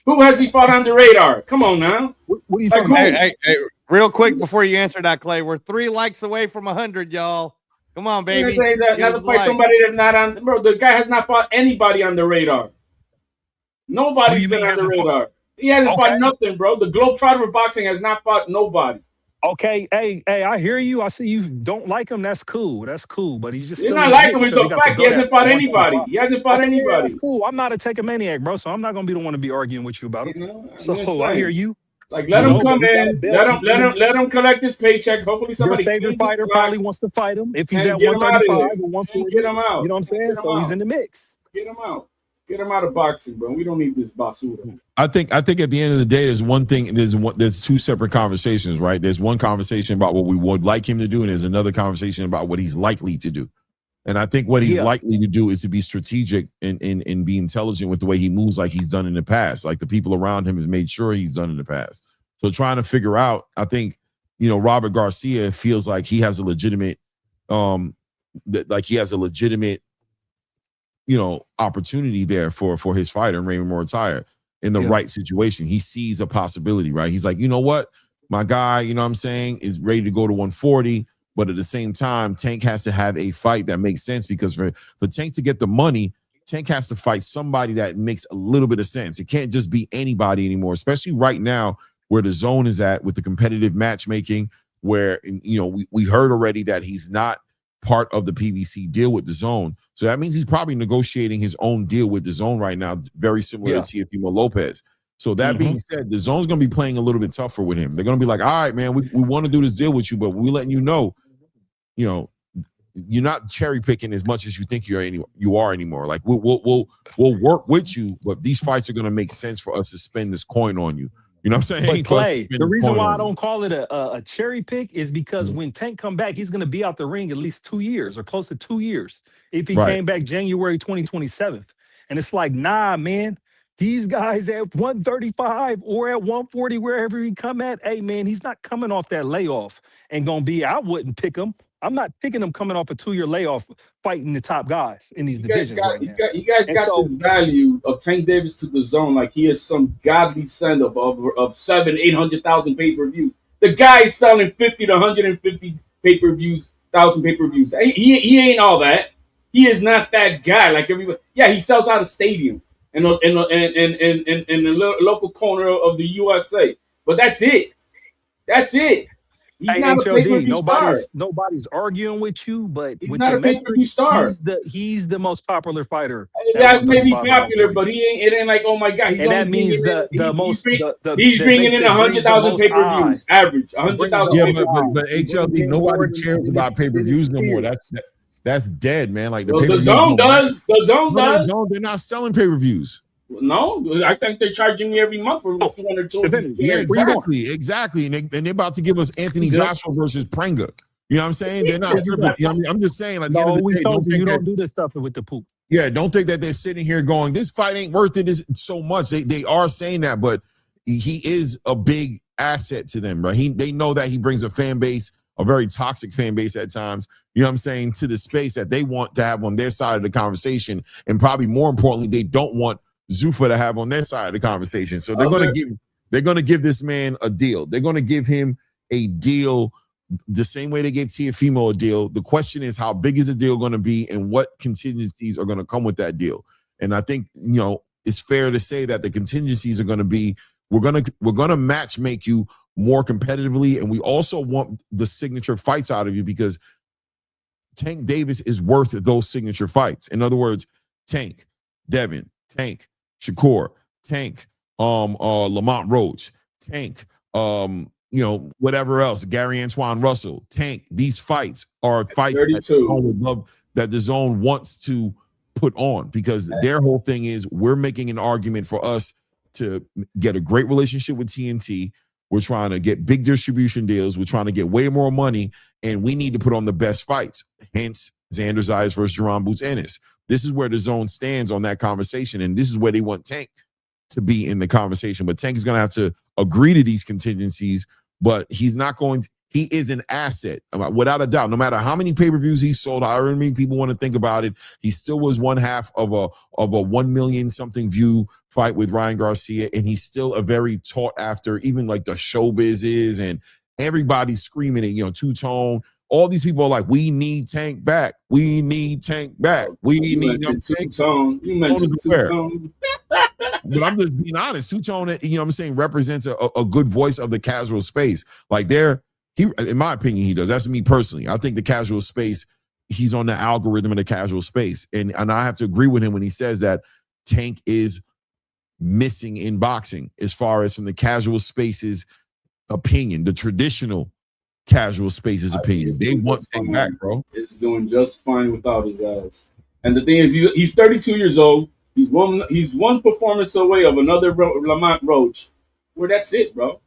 Who has he fought on the radar? Come on now. What are you Like talking about? Hey, real quick before you answer that, Clay, we're 3 likes away from 100, y'all. Come on, baby. Say that, Get never us fight like. somebody that's not on. Bro, the guy has not fought anybody on the radar. What do Nobody's you been mean on the hasn't fought? radar. He hasn't Okay. fought nothing, bro. The Globetrotter of boxing has not fought nobody. Okay, hey, I hear you. I see you don't like him. That's cool. That's cool. But he's just You're still not in the like him. mix It's because a he got the fact. He belt hasn't at fought anybody. 135. He hasn't fought Okay, yeah, anybody. that's cool. I'm not a take a maniac, bro. So I'm not gonna be the one to be arguing with you about it. I'm just So I hear saying. you. Like, let him But come he got a in. belt. He's in the Let him mix. collect his paycheck. Hopefully Your somebody favorite cleans his fighter clock probably wants to fight him if he's and at get him out of 135 here. or And 140. get him out. You know what I'm saying? Get him So he's out. in the mix. Get him out. Get him out of boxing, bro. We don't need this basura. I think at the end of the day, there's 2 separate conversations, right? There's one conversation about what we would like him to do, and there's another conversation about what he's likely to do. And I think what he's likely to do is to be strategic and be intelligent with the way he moves, like he's done in the past. Like the people around him has made sure he's done in the past. So trying to figure out, I think, Robert Garcia feels like he has a legitimate, opportunity there for his fighter, Raymond Muratalla, in the right situation. He sees a possibility, right? He's like, you know what? My guy, is ready to go to 140, but at the same time, Tank has to have a fight that makes sense because for Tank to get the money, Tank has to fight somebody that makes a little bit of sense. It can't just be anybody anymore, especially right now where the zone is at with the competitive matchmaking, where, we heard already that he's not part of the PBC deal with the zone. So that means he's probably negotiating his own deal with the zone right now, very similar to Teofimo Lopez. So that being said, the zone's going to be playing a little bit tougher with him. They're going to be like, all right, man, we want to do this deal with you, but we're letting you know, you're not cherry picking as much as you think you are anymore. Like we'll work with you, but these fights are going to make sense for us to spend this coin on you. You know what I'm saying? But Clay, the reason why I don't call it a cherry pick is because when Tank come back, he's going to be out the ring at least 2 years or close to 2 years if he came back January 2027. And it's like, nah, man, these guys at 135 or at 140, wherever he come at, hey, man, he's not coming off that layoff and going to be, I wouldn't pick him. I'm not picking him coming off a 2-year layoff fighting the top guys in these divisions right now. You guys got the value of Tank Davis to the zone like he is some godly send of 700,000-800,000 pay-per-views. The guy is selling 50 to 150 pay-per-views, 1,000 pay-per-views. He ain't all that. He is not that guy like everybody. Yeah, he sells out a stadium in the local corner of the USA. But that's it. That's it. He's not a pay-per-view star. Nobody's arguing with you, but he's not a pay-per-view star. He's the most popular fighter. That may be popular, but it ain't like, oh my god. He's that means he's bringing in 100,000 pay-per-views average. 100,000. Yeah, but HLD, nobody cares about pay-per-views no more. That's dead, man. Like the zone does. The zone does. They're not selling pay-per-views. No, I think they're charging me every month for 1 or 2. Yeah, exactly. And they're about to give us Anthony Joshua versus Prenga. You know what I'm saying? They're not. I'm just saying. Like, no, we told you don't do this stuff with the poop. Yeah, don't think that they're sitting here going, this fight ain't worth it so much. They are saying that, but he is a big asset to them, right? They know that he brings a fan base, a very toxic fan base at times, you know what I'm saying, to the space that they want to have on their side of the conversation. And probably more importantly, they don't want Zuffa to have on their side of the conversation. So they're going to give this man a deal. They're going to give him a deal the same way they gave Teofimo a deal. The question is, how big is the deal going to be and what contingencies are going to come with that deal? And I think, it's fair to say that the contingencies are going to be, we're going to match make you more competitively. And we also want the signature fights out of you because Tank Davis is worth those signature fights. In other words, Tank, Devin, Tank, Shakur, Tank, Lamont Roach, Tank, whatever else, Gary Antoine Russell, Tank. These fights are fights that the zone wants to put on because their whole thing is we're making an argument for us to get a great relationship with TNT. We're trying to get big distribution deals. We're trying to get way more money, and we need to put on the best fights. Hence, Xander Zayas versus Jerron Boots Ennis. This is where the zone stands on that conversation, and this is where they want Tank to be in the conversation. But Tank is going to have to agree to these contingencies, but he's not going to. He is an asset, without a doubt. No matter how many pay-per-views he sold, however many people want to think about it, he still was one half of a 1 million something view fight with Ryan Garcia, and he's still a very sought after, even like the showbiz is, and everybody's screaming it. Two-Tone. All these people are like, we need Tank back. We need Tank back. We need Two-Tone. You mentioned Two-Tone. But I'm just being honest. Two-Tone, represents a good voice of the casual space. Like in my opinion, he does. That's me personally. I think the casual space, he's on the algorithm of the casual space. And I have to agree with him when he says that Tank is missing in boxing as far as from the casual space's opinion, the traditional casual space's opinion. They want Tank back, bro. It's doing just fine without his ass. And the thing is, he's 32 years old. He's one performance away of another Lamont Roach, where that's it, bro.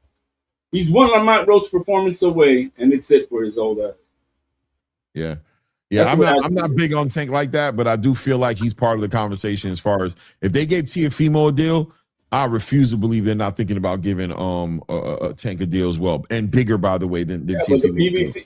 He's one Lamont Roach performance away, and it's it for his old ass. Yeah. I'm not big on Tank like that, but I do feel like he's part of the conversation as far as if they gave Teofimo a deal, I refuse to believe they're not thinking about giving a Tank a deal as well, and bigger, by the way, than Teofimo.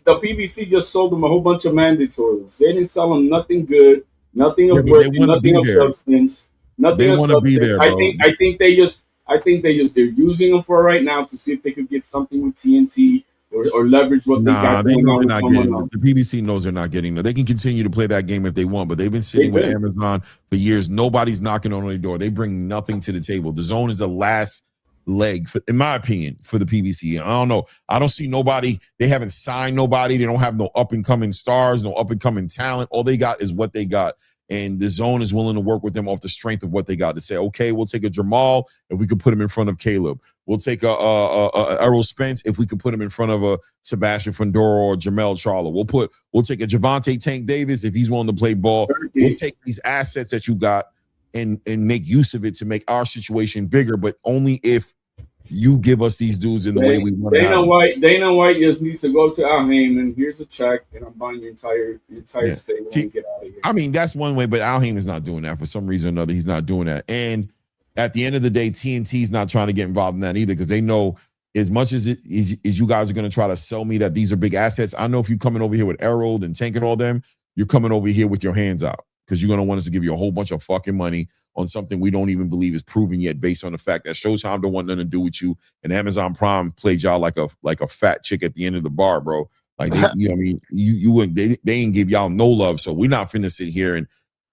But the PBC just sold him a whole bunch of mandatories. They didn't sell him nothing good, nothing of worth, nothing of substance, nothing of substance. I think they're using him for right now to see if they could get something with TNT or leverage what they got going on with someone else. The PBC knows they're not getting it. They can continue to play that game if they want, but they've been sitting with Amazon for years. Nobody's knocking on their door. They bring nothing to the table. The zone is the last leg, in my opinion, for the PBC. I don't know. I don't see nobody. They haven't signed nobody. They don't have no up-and-coming stars, no up-and-coming talent. All they got is what they got. And the zone is willing to work with them off the strength of what they got to say. Okay, we'll take a Jamal if we could put him in front of Caleb. We'll take a Errol Spence if we could put him in front of a Sebastian Fundora or Jamel Charlo. We'll take a Javante Tank Davis if he's willing to play ball. We'll take these assets that you got and make use of it to make our situation bigger, but only if you give us these dudes in the way we want. Dana White just needs to go to Al Heyman. Here's a check, and I'm buying your entire stable and get out of here. I mean, that's one way, but Al Heyman's not doing that for some reason or another. He's not doing that. And at the end of the day, TNT's not trying to get involved in that either, because they know as much as you guys are going to try to sell me that these are big assets, I know if you're coming over here with Errol and Tank and all them, you're coming over here with your hands out, because you're going to want us to give you a whole bunch of fucking money on something we don't even believe is proven yet, based on the fact that Showtime don't want nothing to do with you, and Amazon Prime played y'all like a fat chick at the end of the bar, bro. Like, they, you know what I mean? You wouldn't, they ain't give y'all no love, so we're not finna sit here and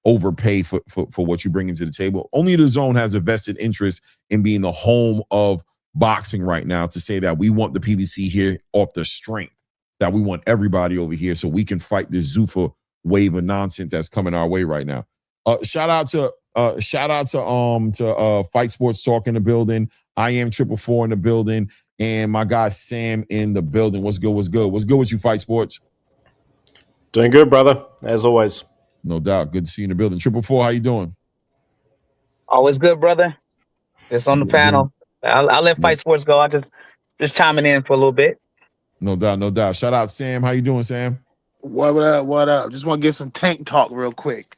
overpay for what you bring into the table. Only the zone has a vested interest in being the home of boxing right now, to say that we want the PBC here off the strength, that we want everybody over here so we can fight this Zuffa wave of nonsense that's coming our way right now. Shout out to Fight Sports Talk in the building. I am 444 in the building, and my guy Sam in the building. What's good? What's good with you, Fight Sports? Doing good, brother, as always. No doubt. Good to see you in the building. 444, how you doing? Always good, brother. Just on the panel. I'll let Fight Sports go. I just chiming in for a little bit. No doubt, no doubt. Shout out Sam. How you doing, Sam? What up? What up? Just want to get some tank talk real quick.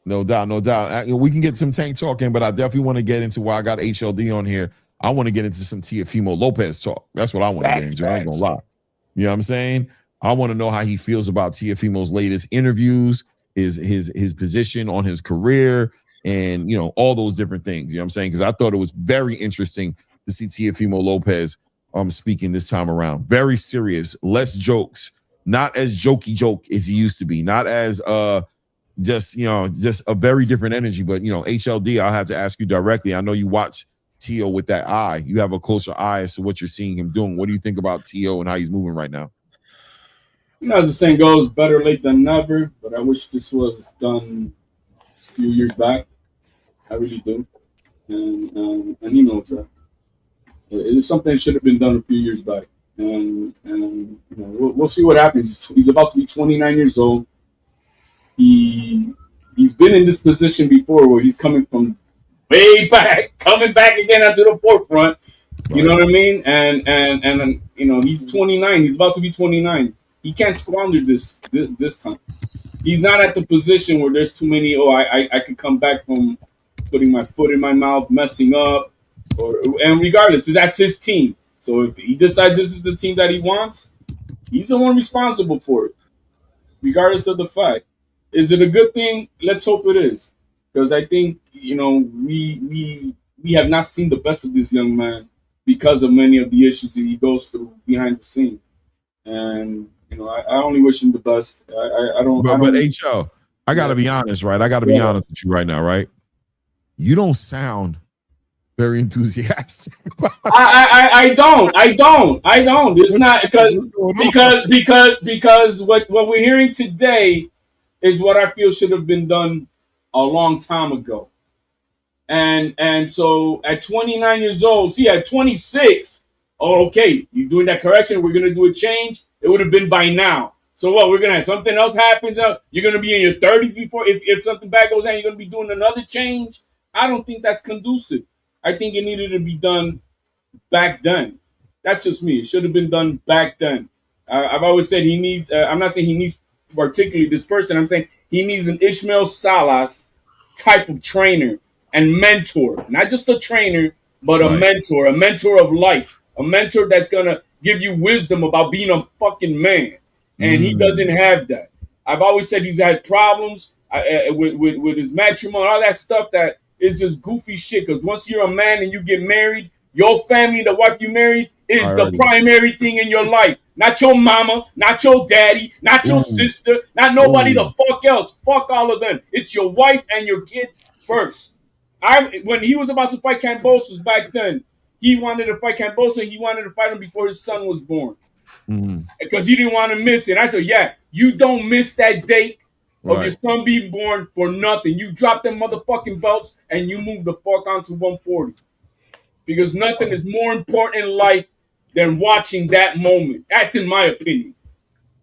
No doubt, no doubt. We can get some Tank talking, but I definitely want to get into why I got HLD on here. I want to get into some Teofimo Lopez talk. That's what I want to get into. I ain't gonna lie. You know what I'm saying? I want to know how he feels about Teofimo's latest interviews, his position on his career, and all those different things. You know what I'm saying? Because I thought it was very interesting to see Teofimo Lopez speaking this time around. Very serious, less jokes, not as jokey joke as he used to be, not as just a very different energy. But HLD, I'll have to ask you directly. I know you watch T.O. with that eye. You have a closer eye as to what you're seeing him doing. What do you think about T.O. and how he's moving right now? As the saying goes, better late than never. But I wish this was done a few years back. I really do, and he knows that. It was something that should have been done a few years back. And we'll see what happens. He's about to be 29 years old. He's been in this position before, where he's coming from way back, coming back again onto the forefront. You know what I mean? And he's 29. He's about to be 29. He can't squander this time. he's not at the position where there's too many. Oh, I could come back from putting my foot in my mouth, messing up, and regardless, that's his team. So if he decides this is the team that he wants, he's the one responsible for it, regardless of the fight. Is it a good thing? Let's hope it is, because I think we have not seen the best of this young man because of many of the issues that he goes through behind the scenes. And I only wish him the best. I don't. But HL, I gotta be honest, right? I gotta be honest with you right now, right? You don't sound very enthusiastic. I don't. It's not because what we're hearing today is what I feel should have been done a long time ago. And so at 29 years old, see, at 26, oh, okay, you're doing that correction. We're gonna do a change. It would have been by now. So what? We're gonna have something else happens. You're gonna be in your 30s before if something bad goes on. You're gonna be doing another change. I don't think that's conducive. I think it needed to be done back then. That's just me. It should have been done back then. I've always said he needs. I'm not saying he needs particularly this person. I'm saying he needs an Ishmael Salas type of trainer and mentor, not just a trainer, but a mentor of life, a mentor that's gonna give you wisdom about being a fucking man. And he doesn't have that. I've always said he's had problems with his matrimony, all that stuff that is just goofy shit. Because once you're a man and you get married, your family, the wife you married, is the primary thing in your life. Not your mama, not your daddy, not your sister, not nobody the fuck else. Fuck all of them. It's your wife and your kid first. When he was about to fight Kambosos back then, he wanted to fight Kambosos. He wanted to fight him before his son was born. Because he didn't want to miss it. I thought, yeah, you don't miss that date of your son being born for nothing. You drop them motherfucking belts and you move the fuck on to 140. Because nothing is more important in life than watching that moment. That's in my opinion.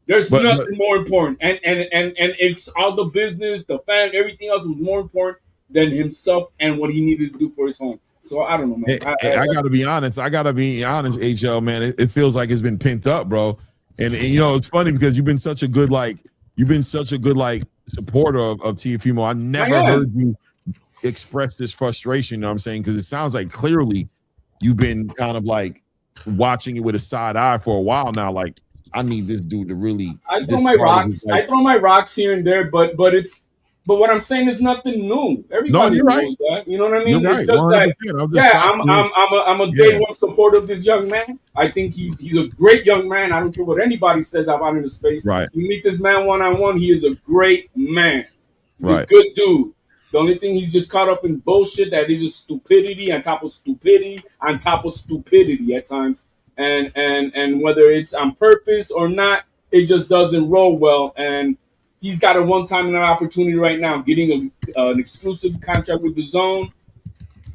There's nothing more important. And it's all the business, the fan, everything else was more important than himself and what he needed to do for his home. So I don't know, man. I gotta be honest. HL, man. It feels like it's been pent up, bro. And it's funny because you've been such a good supporter of Teofimo. I never heard you express this frustration. You know what I'm saying? Because it sounds like clearly you've been kind of like watching it with a side eye for a while now. Like, I need this dude to really. I throw my rocks here and there, but what I'm saying is nothing new. Everybody knows that. You know what I mean? You're it's just like, I'm a day one supporter of this young man. I think he's a great young man. I don't care what anybody says out in the space. Right. You meet this man one-on-one, he is a great man. He's Right. a good dude. The only thing he's just caught up in bullshit that is just stupidity on top of stupidity on top of stupidity at times. And whether it's on purpose or not, it just doesn't roll well. And he's got a one-time and an opportunity right now, getting an exclusive contract with the Zone.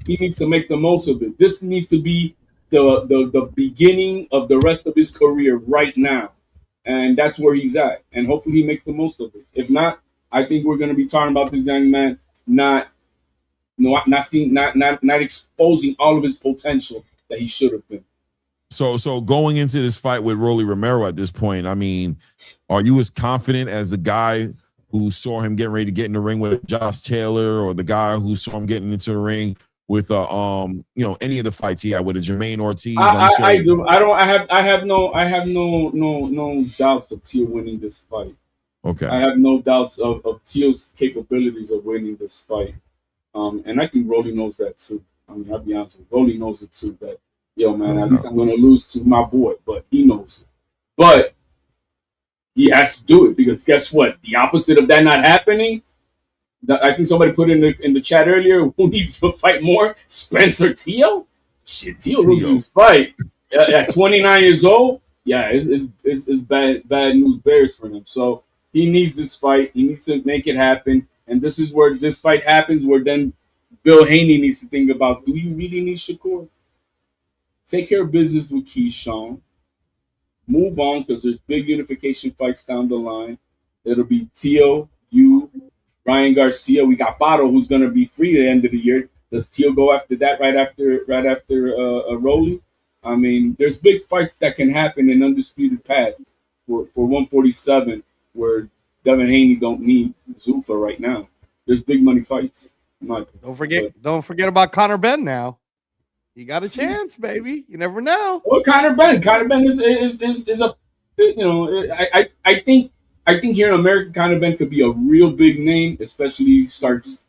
He needs to make the most of it. This needs to be the beginning of the rest of his career right now, and that's where he's at. And hopefully, he makes the most of it. If not, I think we're going to be talking about this young man not exposing all of his potential that he should have been. So going into this fight with Rolly Romero at this point, I mean, are you as confident as the guy who saw him getting ready to get in the ring with Josh Taylor, or the guy who saw him getting into the ring with any of the fights he had with a Jermaine Ortiz? I do. I have no doubts of Tio winning this fight. Okay. I have no doubts of Tio's capabilities of winning this fight. And I think Rolly knows that too. I mean, I'll be honest with you. Rolly knows it too, that yo, man, at least I'm going to lose to my boy, but he knows it. But he has to do it, because guess what? The opposite of that not happening, I think somebody put in the chat earlier, who needs to fight more? Spencer Tio? Shit, Tio loses his fight at 29 years old. Yeah, it's bad news bears for him. So he needs this fight. He needs to make it happen. And this is where this fight happens, where then Bill Haney needs to think about, do you really need Shakur? Take care of business with Keyshawn. Move on, because there's big unification fights down the line. It'll be Tio, you, Ryan Garcia. We got Bato, who's going to be free at the end of the year. Does Tio go after that, right after Rolly? I mean, there's big fights that can happen in Undisputed Path for 147, where Devin Haney don't need Zuffa right now. There's big money fights. Don't forget about Conor Benn now. He got a chance, baby. You never know. Well, Conor Benn is a, you know, I think here in America, Conor Benn could be a real big name, especially if he starts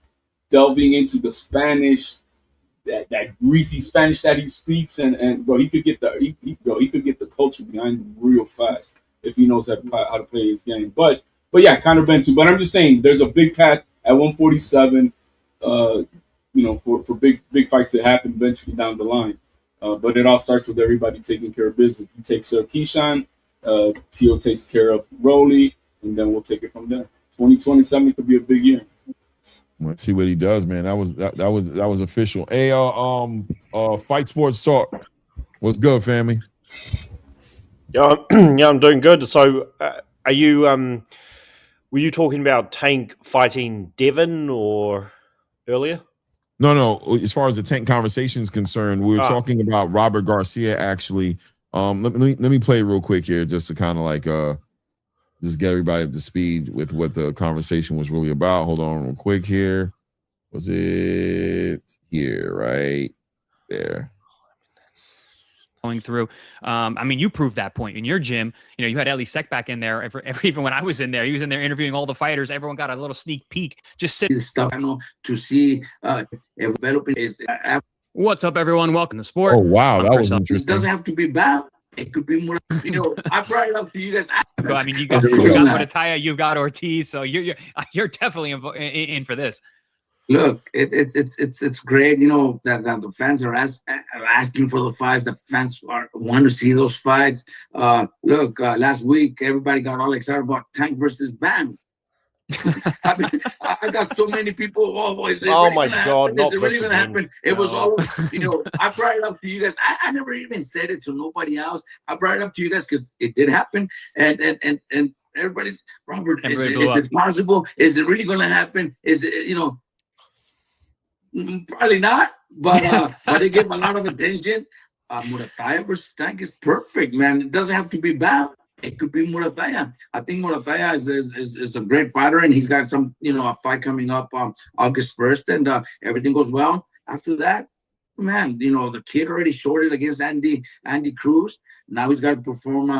delving into the Spanish, that greasy Spanish that he speaks, and bro, he could get the culture behind him real fast if he knows how to play his game. But yeah, Conor Benn too. But I'm just saying, there's a big path at 147. You know, for big fights that happen eventually down the line. But it all starts with everybody taking care of business. He takes care of Keyshawn, Tio takes care of Rolly, and then we'll take it from there. 2027 could be a big year. Let's see what he does, man. That was official. Hey, Fight Sports Talk. What's good, family? Yeah, I'm doing good. So, are you? Were you talking about Tank fighting Devin or earlier? No. As far as the Tank conversation is concerned, we were talking about Robert Garcia. Actually, let me play it real quick here, just to kind of like just get everybody up to speed with what the conversation was really about. Hold on, real quick here. Was it here? Right there. Going through. I mean, you proved that point in your gym. You know, you had Ellie Sek back in there. Even when I was in there, he was in there interviewing all the fighters. Everyone got a little sneak peek. Just sitting. Stuff I know to see developing is. What's up, everyone? Welcome to sport. Oh wow, that was It interesting. doesn't have to be bad. It could be more. You know, I brought it up to you guys. I mean, you got Muratalla, you've got Ortiz, so you're definitely in for this. Look, it's great, you know, that the fans are asking for the fights. The fans want to see those fights. Look, last week everybody got all excited about Tank versus Bam. I mean, I got so many people. Oh my God! Is it really gonna happen? It was all, you know. I brought it up to you guys. I never even said it to nobody else. I brought it up to you guys because it did happen, and everybody's Robert. Is it possible? Is it really gonna happen? Is it, you know? Probably not, but it gave a lot of attention. Muratalla versus Tank is perfect, man. It doesn't have to be bad. It could be Muratalla. I think Muratalla is a great fighter, and he's got some, you know, a fight coming up August 1st, and everything goes well. After that, man, you know, the kid already shorted against Andy Cruz. Now he's got to perform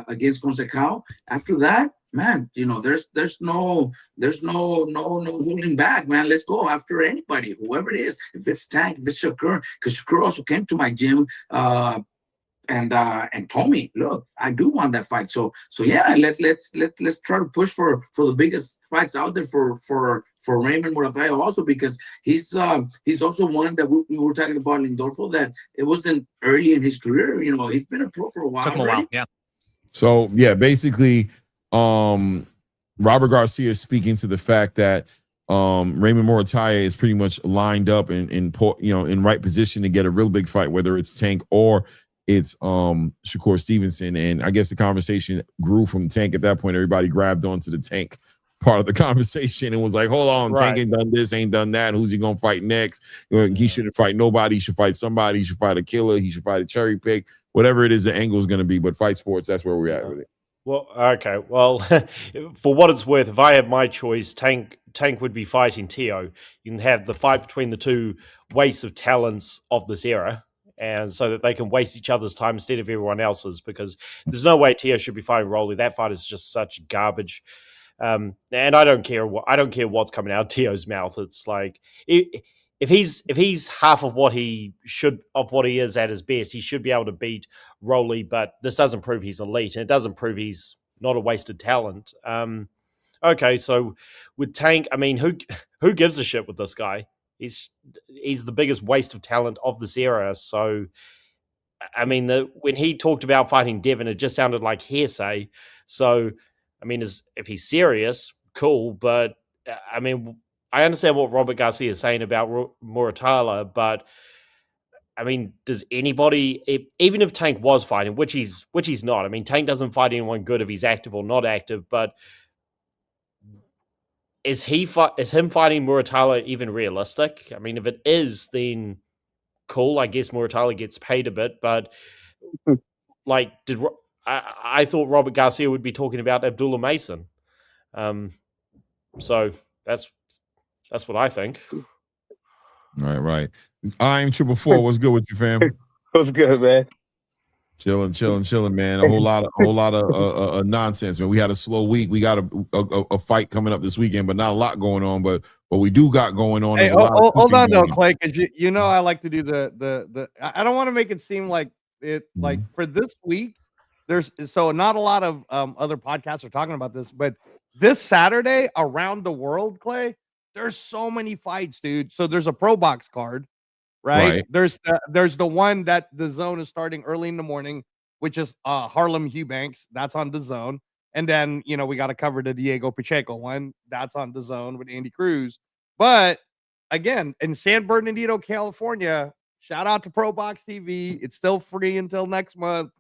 against Conceição. After that, man, you know, there's no holding back, man. Let's go after anybody, whoever it is. If it's Tank, if it's Shakur, because Shakur also came to my gym and told me, look, I do want that fight. So yeah, let's try to push for the biggest fights out there for Raymond Muratalla also, because he's also one that we were talking about Lindolfo, that it wasn't early in his career. You know, he's been a pro for a while. Took him a while, yeah. So yeah, basically, Robert Garcia is speaking to the fact that Raymond Muratalla is pretty much lined up in right position to get a real big fight, whether it's Tank or it's Shakur Stevenson. And I guess the conversation grew from Tank. At that point, everybody grabbed onto the Tank part of the conversation and was like, hold on, Tank ain't done this, ain't done that. Who's he gonna fight next? He shouldn't fight nobody. He should fight somebody. He should fight a killer. He should fight a cherry pick. Whatever it is, the angle is going to be. But Fight Sports, that's where we're at with it. Well, okay. Well, for what it's worth, if I had my choice, Tank would be fighting Tio. You can have the fight between the two wastes of talents of this era, and so that they can waste each other's time instead of everyone else's, because there's no way Tio should be fighting Rolly. That fight is just such garbage. And I don't care what's coming out of Tio's mouth. It's like if he's half of what he is at his best, he should be able to beat Rolly. But this doesn't prove he's elite, and it doesn't prove he's not a wasted talent. Okay, so with Tank, I mean, who gives a shit with this guy? He's the biggest waste of talent of this era. So, I mean, when he talked about fighting Devin, it just sounded like hearsay. So, I mean, if he's serious, cool. But I mean, I understand what Robert Garcia is saying about Muratalla, but I mean, does anybody, even if Tank was fighting, which he's not. I mean, Tank doesn't fight anyone good if he's active or not active. But is him fighting Muratalla even realistic? I mean, if it is, then cool. I guess Muratalla gets paid a bit, but like, I thought Robert Garcia would be talking about Abdullah Mason. So that's what I think. Right. I'm 444. What's good with you, fam? What's good, man? Chilling, man. A whole lot of nonsense, man. We had a slow week. We got a fight coming up this weekend, but not a lot going on. But what we do got going on Hey, is a lot of hold on though, going on. Clay, because you know I like to do the. I don't want to make it seem like it like for this week. There's so not a lot of other podcasts are talking about this, but this Saturday around the world, Clay, there's so many fights, dude. So there's a pro box card, right? There's the one that the Zone is starting early in the morning, which is Harlem Eubanks. That's on the Zone. And then, you know, we got to cover the Diego Pacheco one. That's on the Zone with Andy Cruz. But again, in San Bernardino, California, shout out to Pro Box TV. It's still free until next month.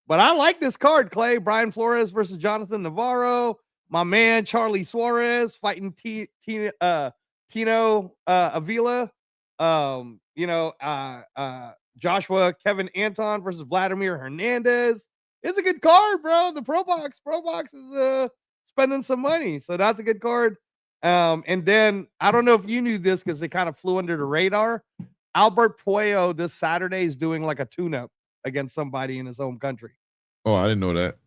But I like this card, Clay. Brian Flores versus Jonathan Navarro. My man, Charlie Suarez fighting Tino Avila. Joshua Kevin Anton versus Vladimir Hernandez. It's a good card, bro. The Pro Box is spending some money, so that's a good card. And then I don't know if you knew this because it kind of flew under the radar. Albert Puello this Saturday is doing like a tune-up against somebody in his home country. Oh, I didn't know that.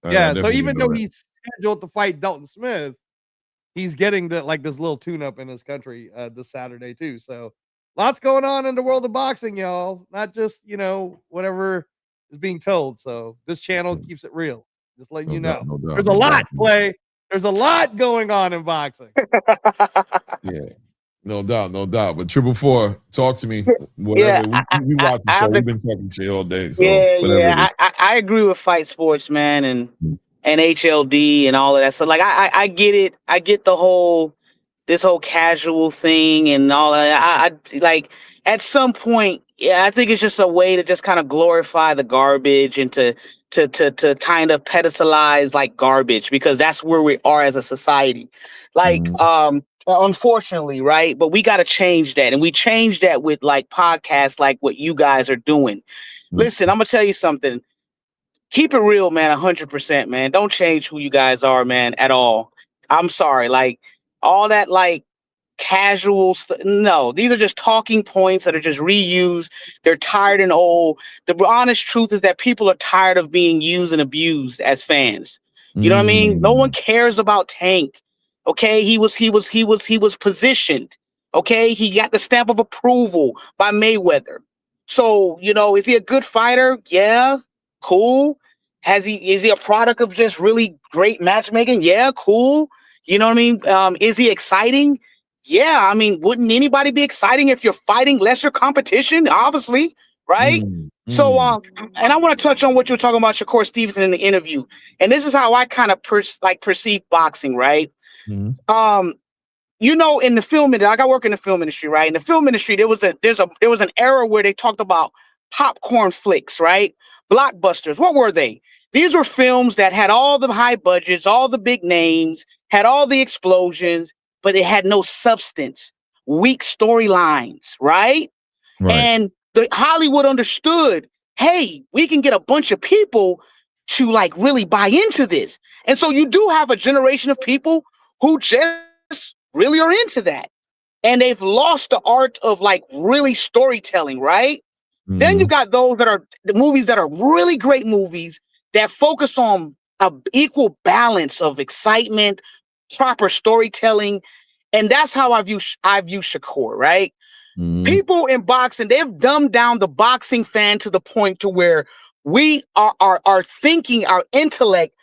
Yeah, so even though he's scheduled to fight Dalton Smith, he's getting this little tune-up in his country this Saturday too. So lots going on in the world of boxing, y'all. Not just, whatever is being told. So this channel keeps it real. Just letting you know. No doubt, There's a lot, Clay. There's a lot going on in boxing. Yeah. No doubt. But 444, talk to me. Whatever. We watching, so we've been talking shit all day. So I agree with Fight Sports, man, and HLD and all of that. So I get it. I get this whole casual thing and all that. I like at some point, I think it's just a way to just kind of glorify the garbage and to kind of pedestalize like garbage, because that's where we are as a society. Unfortunately, right? But we got to change that. And we change that with like podcasts like what you guys are doing. Listen, I'm going to tell you something. Keep it real, man, 100%, man. Don't change who you guys are, man, at all. I'm sorry. Like all that like casual stuff. No, these are just talking points that are just reused. They're tired and old. The honest truth is that people are tired of being used and abused as fans. You know what I mean? No one cares about Tank. Okay, he was positioned. Okay, he got the stamp of approval by Mayweather. So, is he a good fighter? Yeah, cool. Is he a product of just really great matchmaking? Yeah, cool. You know what I mean? Is he exciting? Yeah, I mean, wouldn't anybody be exciting if you're fighting lesser competition? Obviously, right? So, and I want to touch on what you were talking about, Shakur Stevenson, in the interview. And this is how I kind of perceive boxing, right? In the film industry, I work in the film industry, right? In the film industry, there was an era where they talked about popcorn flicks, right? Blockbusters. What were they? These were films that had all the high budgets, all the big names, had all the explosions, but it had no substance, weak storylines, right? And the Hollywood understood, hey, we can get a bunch of people to like really buy into this. And so you do have a generation of people who just really are into that. And they've lost the art of like really storytelling, right? Then you've got those that are the movies that are really great movies that focus on an equal balance of excitement, proper storytelling. And that's how I view Shakur, right? People in boxing, they've dumbed down the boxing fan to the point to where we are thinking, our intellect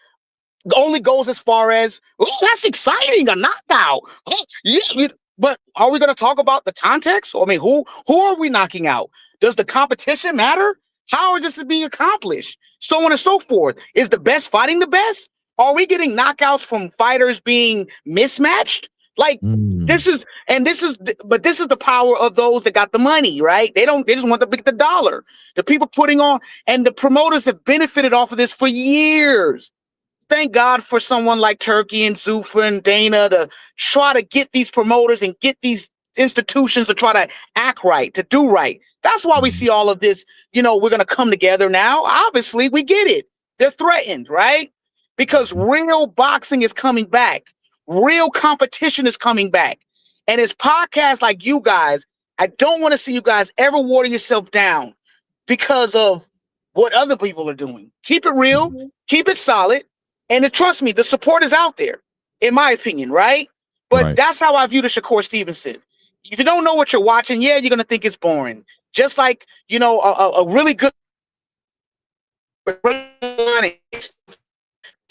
only goes as far as, oh, that's exciting, a knockout. Oh, yeah, but are we going to talk about the context? I mean, who are we knocking out? Does the competition matter? How is this being accomplished? So on and so forth. Is the best fighting the best? Are we getting knockouts from fighters being mismatched? Like this is the power of those that got the money, right? They just want to pick the dollar. The people putting on, and the promoters have benefited off of this for years. Thank God for someone like Turkey and Zuffa and Dana to try to get these promoters and get these institutions to try to act right, to do right. That's why we see all of this. We're going to come together now. Obviously, we get it. They're threatened, right? Because real boxing is coming back. Real competition is coming back. And it's podcasts like you guys. I don't want to see you guys ever water yourself down because of what other people are doing. Keep it real, keep it solid, and trust me, the support is out there, in my opinion, right? But that's how I view the Shakur Stevenson. If you don't know what you're watching, you're going to think it's boring. Just like, a really good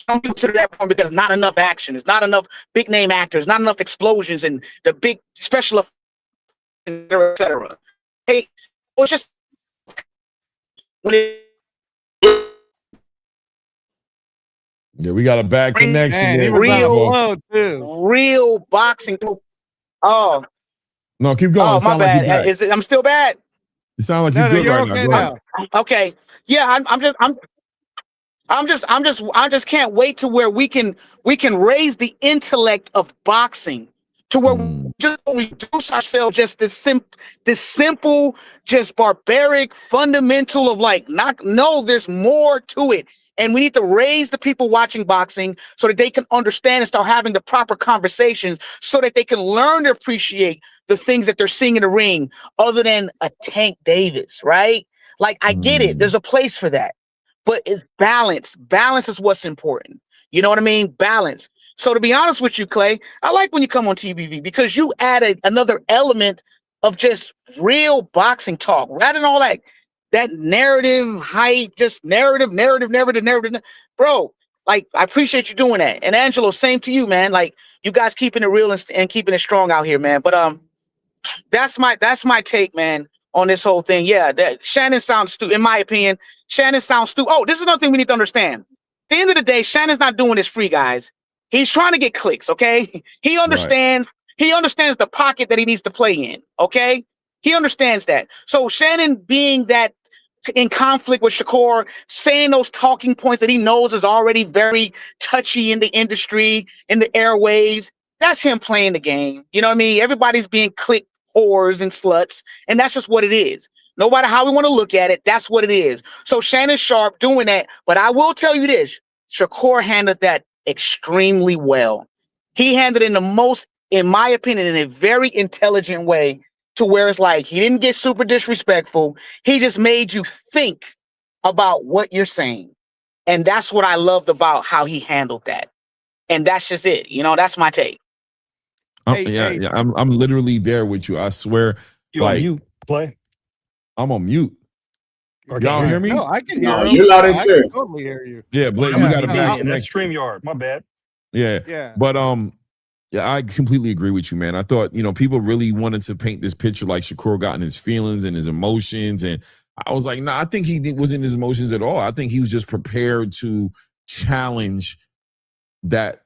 some people to that point because not enough action. There's not enough big name actors, not enough explosions and the big special effects, etc. Hey, it's just yeah, we got a bad connection. Man, real boxing. Oh no, keep going. Oh, my bad. I'm still bad. You sound like you're good right okay now. Okay. Yeah, I just can't wait to where we can raise the intellect of boxing to where we just reduce ourselves just this simple, just barbaric, fundamental of like there's more to it. And we need to raise the people watching boxing so that they can understand and start having the proper conversations so that they can learn to appreciate the things that they're seeing in the ring other than a Tank Davis, right? Like, I get it. There's a place for that. But it's balance. Balance is what's important. You know what I mean? Balance. So to be honest with you, Clay, I like when you come on TBV because you added another element of just real boxing talk rather than all that narrative hype, just narrative. Bro, like, I appreciate you doing that. And Angelo, same to you, man. Like, you guys keeping it real and keeping it strong out here, man. But that's my take, man, on this whole thing. Yeah, that Shannon sounds stupid. In my opinion, Shannon sounds stupid. Oh, this is another thing we need to understand. At the end of the day, Shannon's not doing this free, guys. He's trying to get clicks, okay? He understands. Right. He understands the pocket that he needs to play in, okay? He understands that. So Shannon being that in conflict with Shakur, saying those talking points that he knows is already very touchy in the industry, in the airwaves, that's him playing the game. You know what I mean? Everybody's being click whores and sluts, and that's just what it is. No matter how we want to look at it, that's what it is. So Shannon Sharp doing that, but I will tell you this, Shakur handled that extremely well. He handled it in the most, in my opinion, in a very intelligent way to where it's like he didn't get super disrespectful. He just made you think about what you're saying. And that's what I loved about how he handled that. And that's just it. That's my take. I'm literally there with you. I swear. You on mute, Play? I'm on mute. Y'all hear me? No, I can hear you. You're loud and clear. I can totally hear you. Yeah, Blake, you got a bad connection. That's StreamYard. My bad. Yeah. But yeah, I completely agree with you, man. I thought, people really wanted to paint this picture like Shakur got in his feelings and his emotions. And I was like, I think he wasn't in his emotions at all. I think he was just prepared to challenge that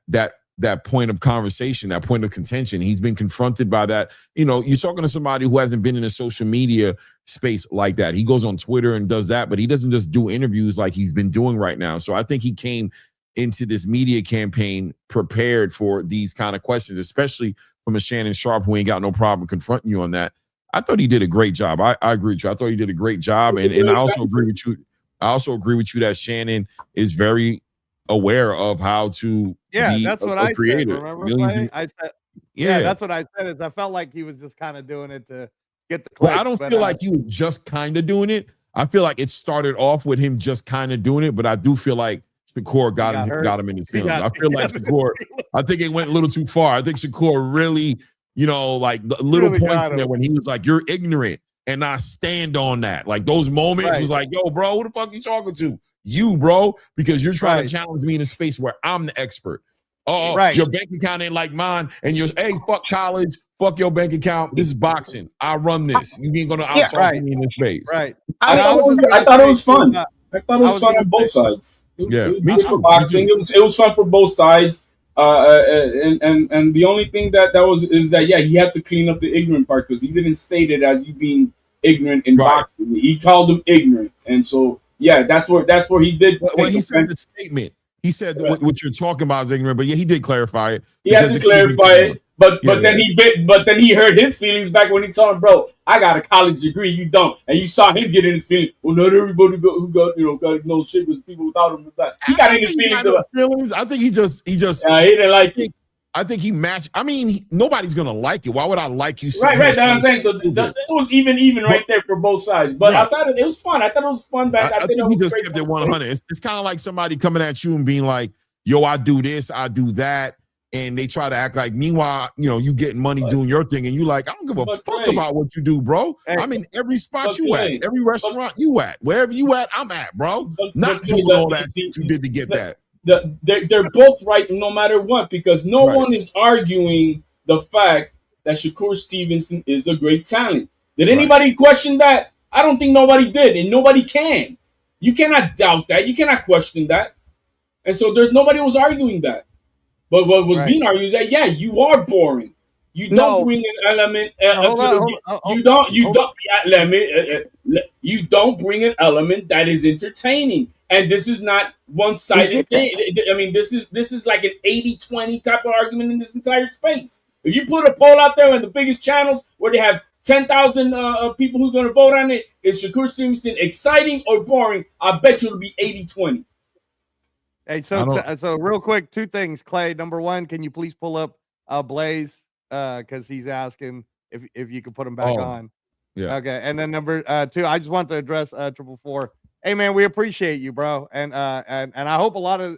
point of conversation, that point of contention. He's been confronted by that. You're talking to somebody who hasn't been in a social media space like that. He goes on Twitter and does that, but he doesn't just do interviews like he's been doing right now. So I think he came into this media campaign prepared for these kind of questions, especially from a Shannon Sharp who ain't got no problem confronting you on that. I thought he did a great job. I agree with you. I thought he did a great job. And I also agree with you. I also agree with you that Shannon is very aware of how to be that's what a I creator. said. Remember, I said, yeah, that's what I said. Is I felt like he was just kind of doing it to get the clicks. Well, I don't feel like he was just kind of doing it. I feel like it started off with him just kind of doing it, but I do feel like Shakur got him in his feelings. I feel like Shakur, I think it went a little too far. I think Shakur really, like the little really points in there when he was like, "You're ignorant," and I stand on that. Like those moments was like, "Yo, bro, who the fuck you talking to? You, bro, because you're trying to challenge me in a space where I'm the expert. Oh, your bank account ain't like mine, and you're, hey, fuck college, fuck your bank account. This is boxing. I run this. You ain't gonna out-talk me in this space." Right. I thought it was fun. I thought it was fun on both sides. Me too. Boxing. It was fun for both sides. And the only thing that is that he had to clean up the ignorant part because he didn't state it as you being ignorant in boxing. He called them ignorant, and so that's where he did. When he said the statement, he said what you're talking about is ignorant, but he did clarify it. He had to clarify it, but then he hurt his feelings back when he told him, "Bro, I got a college degree, you don't," and you saw him get in his feelings. Well, not everybody who got no shit was people without him. He got in his feelings. I think he just he didn't like it. I think he matched. I mean, nobody's gonna like it. Why would I like you? Right. That's what I'm saying. So it was even right there for both sides. But I thought it was fun. I thought it was fun back. I think he just kept it 100. It's kind of like somebody coming at you and being like, "Yo, I do this, I do that," and they try to act like. Meanwhile, you getting money doing your thing, and you like, I don't give a fuck about what you do, bro. I'm in every spot you at, every restaurant you at, wherever you at, I'm at, bro. Not doing all that you did to get that. They're both right no matter what, because no one is arguing the fact that Shakur Stevenson is a great talent. Did anybody question that? I don't think nobody did, and nobody can. You cannot doubt that. You cannot question that. And so there's nobody was arguing that. But what was being argued is that you are boring. You don't bring an element. You don't bring an element that is entertaining. And this is not one-sided thing. I mean, this is like an 80-20 type of argument in this entire space. If you put a poll out there on the biggest channels where they have 10,000 people who's going to vote on it, is Shakur Stevenson exciting or boring? I bet you it'll be 80-20. Hey, so real quick, two things, Clay. Number one, can you please pull up Blaze? Because he's asking if you could put him back on. Yeah. Okay. And then number two, I just want to address 444. Hey man, we appreciate you, bro, and I hope a lot of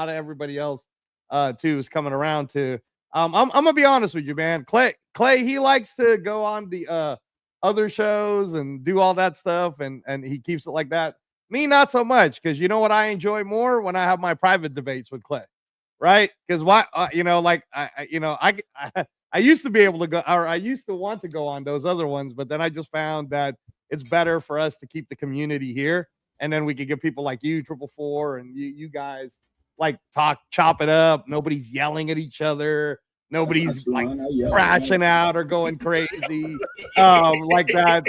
everybody else too is coming around to. I'm gonna be honest with you, man. Clay, he likes to go on the other shows and do all that stuff, and he keeps it like that. Me, not so much, because you know what I enjoy more? When I have my private debates with Clay, right? Because I used to be able to go, or I used to want to go on those other ones, but then I just found that it's better for us to keep the community here, and then we could get people like you, 444, and you guys like chop it up. Nobody's yelling at each other. Nobody's like crashing out or going crazy like that.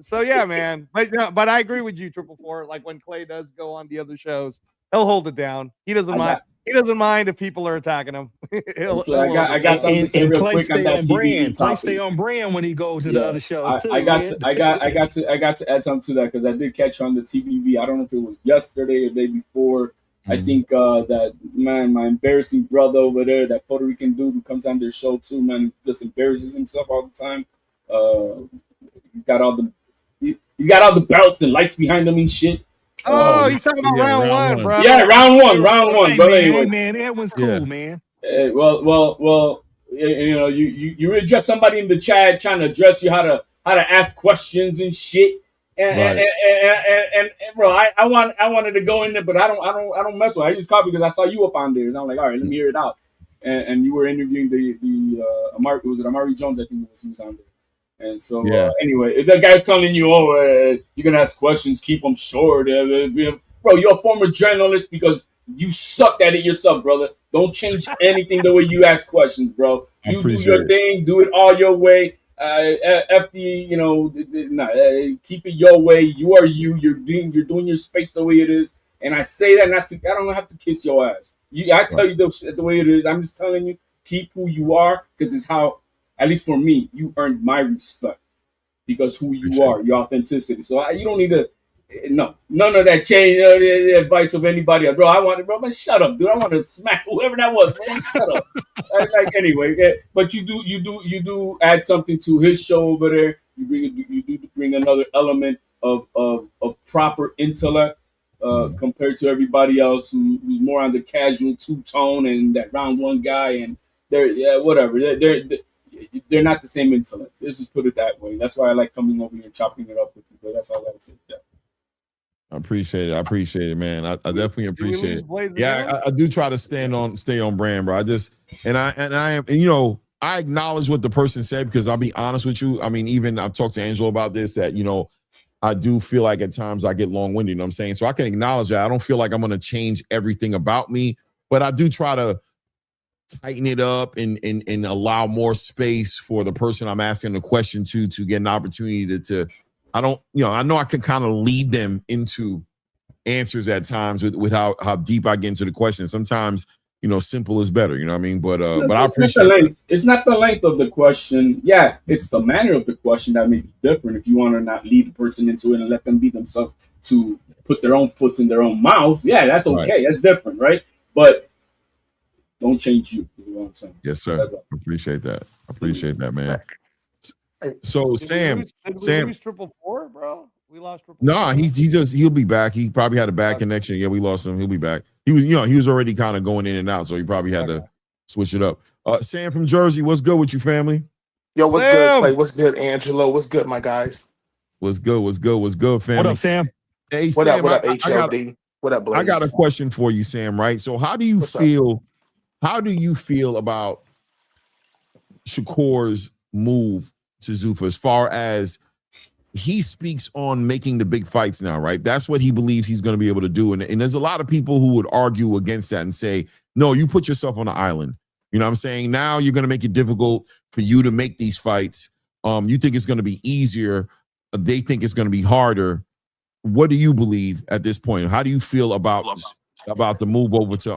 So yeah, man. But I agree with you, 444. Like when Clay does go on the other shows, he'll hold it down. He doesn't mind. He doesn't mind if people are attacking him. I got something to say real quick on that TBV topic. Stay on brand when he goes to the other shows too. I got to add something to that, because I did catch on the TBV. I don't know if it was yesterday or the day before. I think that, man, my embarrassing brother over there, that Puerto Rican dude who comes on their show too, man, just embarrasses himself all the time. He's got all the belts and lights behind him and shit. Oh, he's talking about round one, bro. Yeah, round one. Hey, But man, anyway, man, that was cool, man. Well, you address somebody in the chat trying to address you how to ask questions and shit. And bro, I wanted to go in there, but I don't mess with it. I just called because I saw you up on there, and I'm like, all right, let me hear it out. And you were interviewing the Amari Jones, I think he was on there. And so anyway, if that guy's telling you, you're gonna ask questions, keep them short, bro, you're a former journalist because you sucked at it yourself, brother. Don't change anything the way you ask questions, bro. You do your thing, do it all your way. Keep it your way. You are you. You're doing your space the way it is. And I say that I don't have to kiss your ass. I tell you the way it is. I'm just telling you, keep who you are, because it's how, at least for me, you earned my respect because who you are, your authenticity. So you don't need to. No, none of that change the advice of anybody. Bro, man, shut up, dude. I want to smack whoever that was. Bro, shut up. Anyway, but you do add something to his show over there. You do bring another element of proper intellect compared to everybody else who's more on the casual two-tone and that round one guy, and they're they're not the same intellect. Let's just put it that way. That's why I like coming over here and chopping it up with you. But that's all I would say. Yeah. I appreciate it, man. I definitely appreciate it. Yeah, I do try to stay on brand, bro. I acknowledge what the person said, because I'll be honest with you. I mean, even I've talked to Angelo about this, that, I do feel like at times I get long-winded, you know what I'm saying? So I can acknowledge that. I don't feel like I'm going to change everything about me, but I do try to tighten it up and allow more space for the person I'm asking the question to get an opportunity to I know I can kind of lead them into answers at times with how deep I get into the question. Sometimes, simple is better, you know what I mean? But I appreciate it. It's not the length of the question. Yeah, it's the manner of the question that may be different. If you want to not lead the person into it and let them be themselves to put their own foot in their own mouths, yeah, that's okay. Right. That's different, right? But Don't change you. You know what I'm saying? Yes, sir. Appreciate that. Appreciate that, man. So Did Sam, we lose 444, bro? We lost 444. no, he'll be back. He probably had a bad connection. Yeah, we lost him. He'll be back. He was already kind of going in and out, so he probably had to switch it up. Sam from Jersey, what's good with you, family? Yo, what's good, Clay? What's good, Angelo? What's good, my guys? What's good? What's good? What's good, family? What up, Sam? Hey, What Sam, up, HLD? What up, Blaze? I got a question for you, Sam, right? So how do you feel about Shakur's move to Zuffa as far as he speaks on making the big fights now, right? That's what he believes he's going to be able to do. And there's a lot of people who would argue against that and say, no, you put yourself on the island. You know what I'm saying? Now you're going to make it difficult for you to make these fights. You think it's going to be easier. They think it's going to be harder. What do you believe at this point? How do you feel about the move over to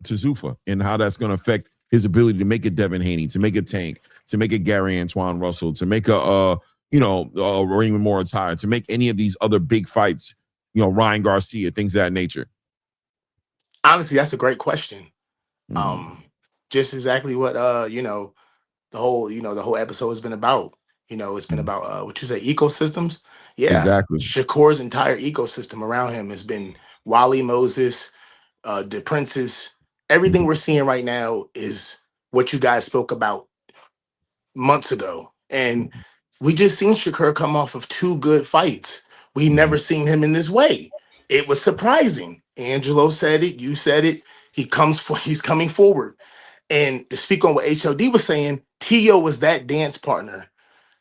Zuffa and how that's going to affect his ability to make a Devin Haney, to make a Tank, to make a Gary Antoine Russell, to make a Raymond Muratalla, to make any of these other big fights, Ryan Garcia, things of that nature? Honestly, that's a great question. Just exactly what the whole episode has been about. It's been about what you say, ecosystems. Yeah, exactly. Shakur's entire ecosystem around him has been Wally Moses, the Princes. Everything we're seeing right now is what you guys spoke about months ago. And we just seen Shakur come off of 2 good fights. We never seen him in this way. It was surprising. Angelo said it. You said it. He's coming forward. And to speak on what HLD was saying, Tio was that dance partner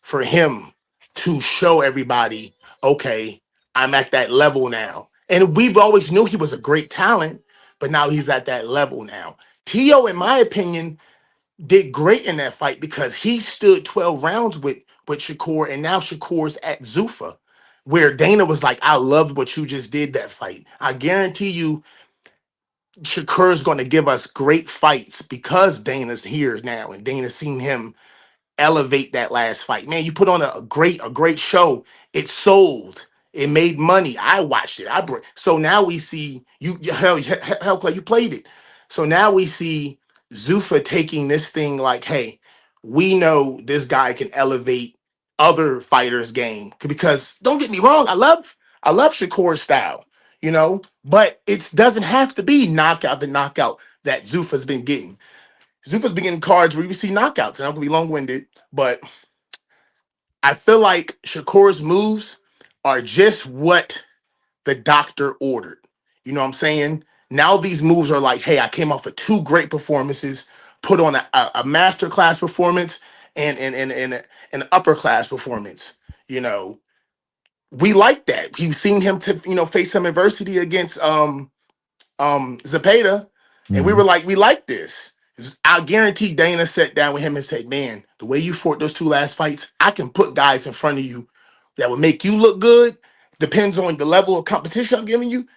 for him to show everybody, okay, I'm at that level now. And we've always knew he was a great talent, but now he's at that level now. Tio, in my opinion, did great in that fight because he stood 12 rounds with Shakur, and now Shakur's at Zuffa, where Dana was like, I loved what you just did that fight. I guarantee you Shakur's going to give us great fights because Dana's here now, and Dana's seen him elevate that last fight. Man, you put on a great show. It sold. It made money. I watched it. So now we see you. Hell, Clay, you played it. So now we see Zuffa taking this thing like, hey, we know this guy can elevate other fighters' game. Because don't get me wrong, I love Shakur's style, but it doesn't have to be knockout that Zuffa's been getting. Zuffa's been getting cards where you see knockouts, and I'm gonna be long-winded, but I feel like Shakur's moves are just what the doctor ordered. You know what I'm saying? Now these moves are like, hey, I came off of 2 great performances, put on a master class performance and an upper class performance. We like that. We've seen him face some adversity against Zepeda, and we were like, we like this. I guarantee Dana sat down with him and said, man, the way you fought those 2 last fights, I can put guys in front of you that would make you look good. Depends on the level of competition I'm giving you,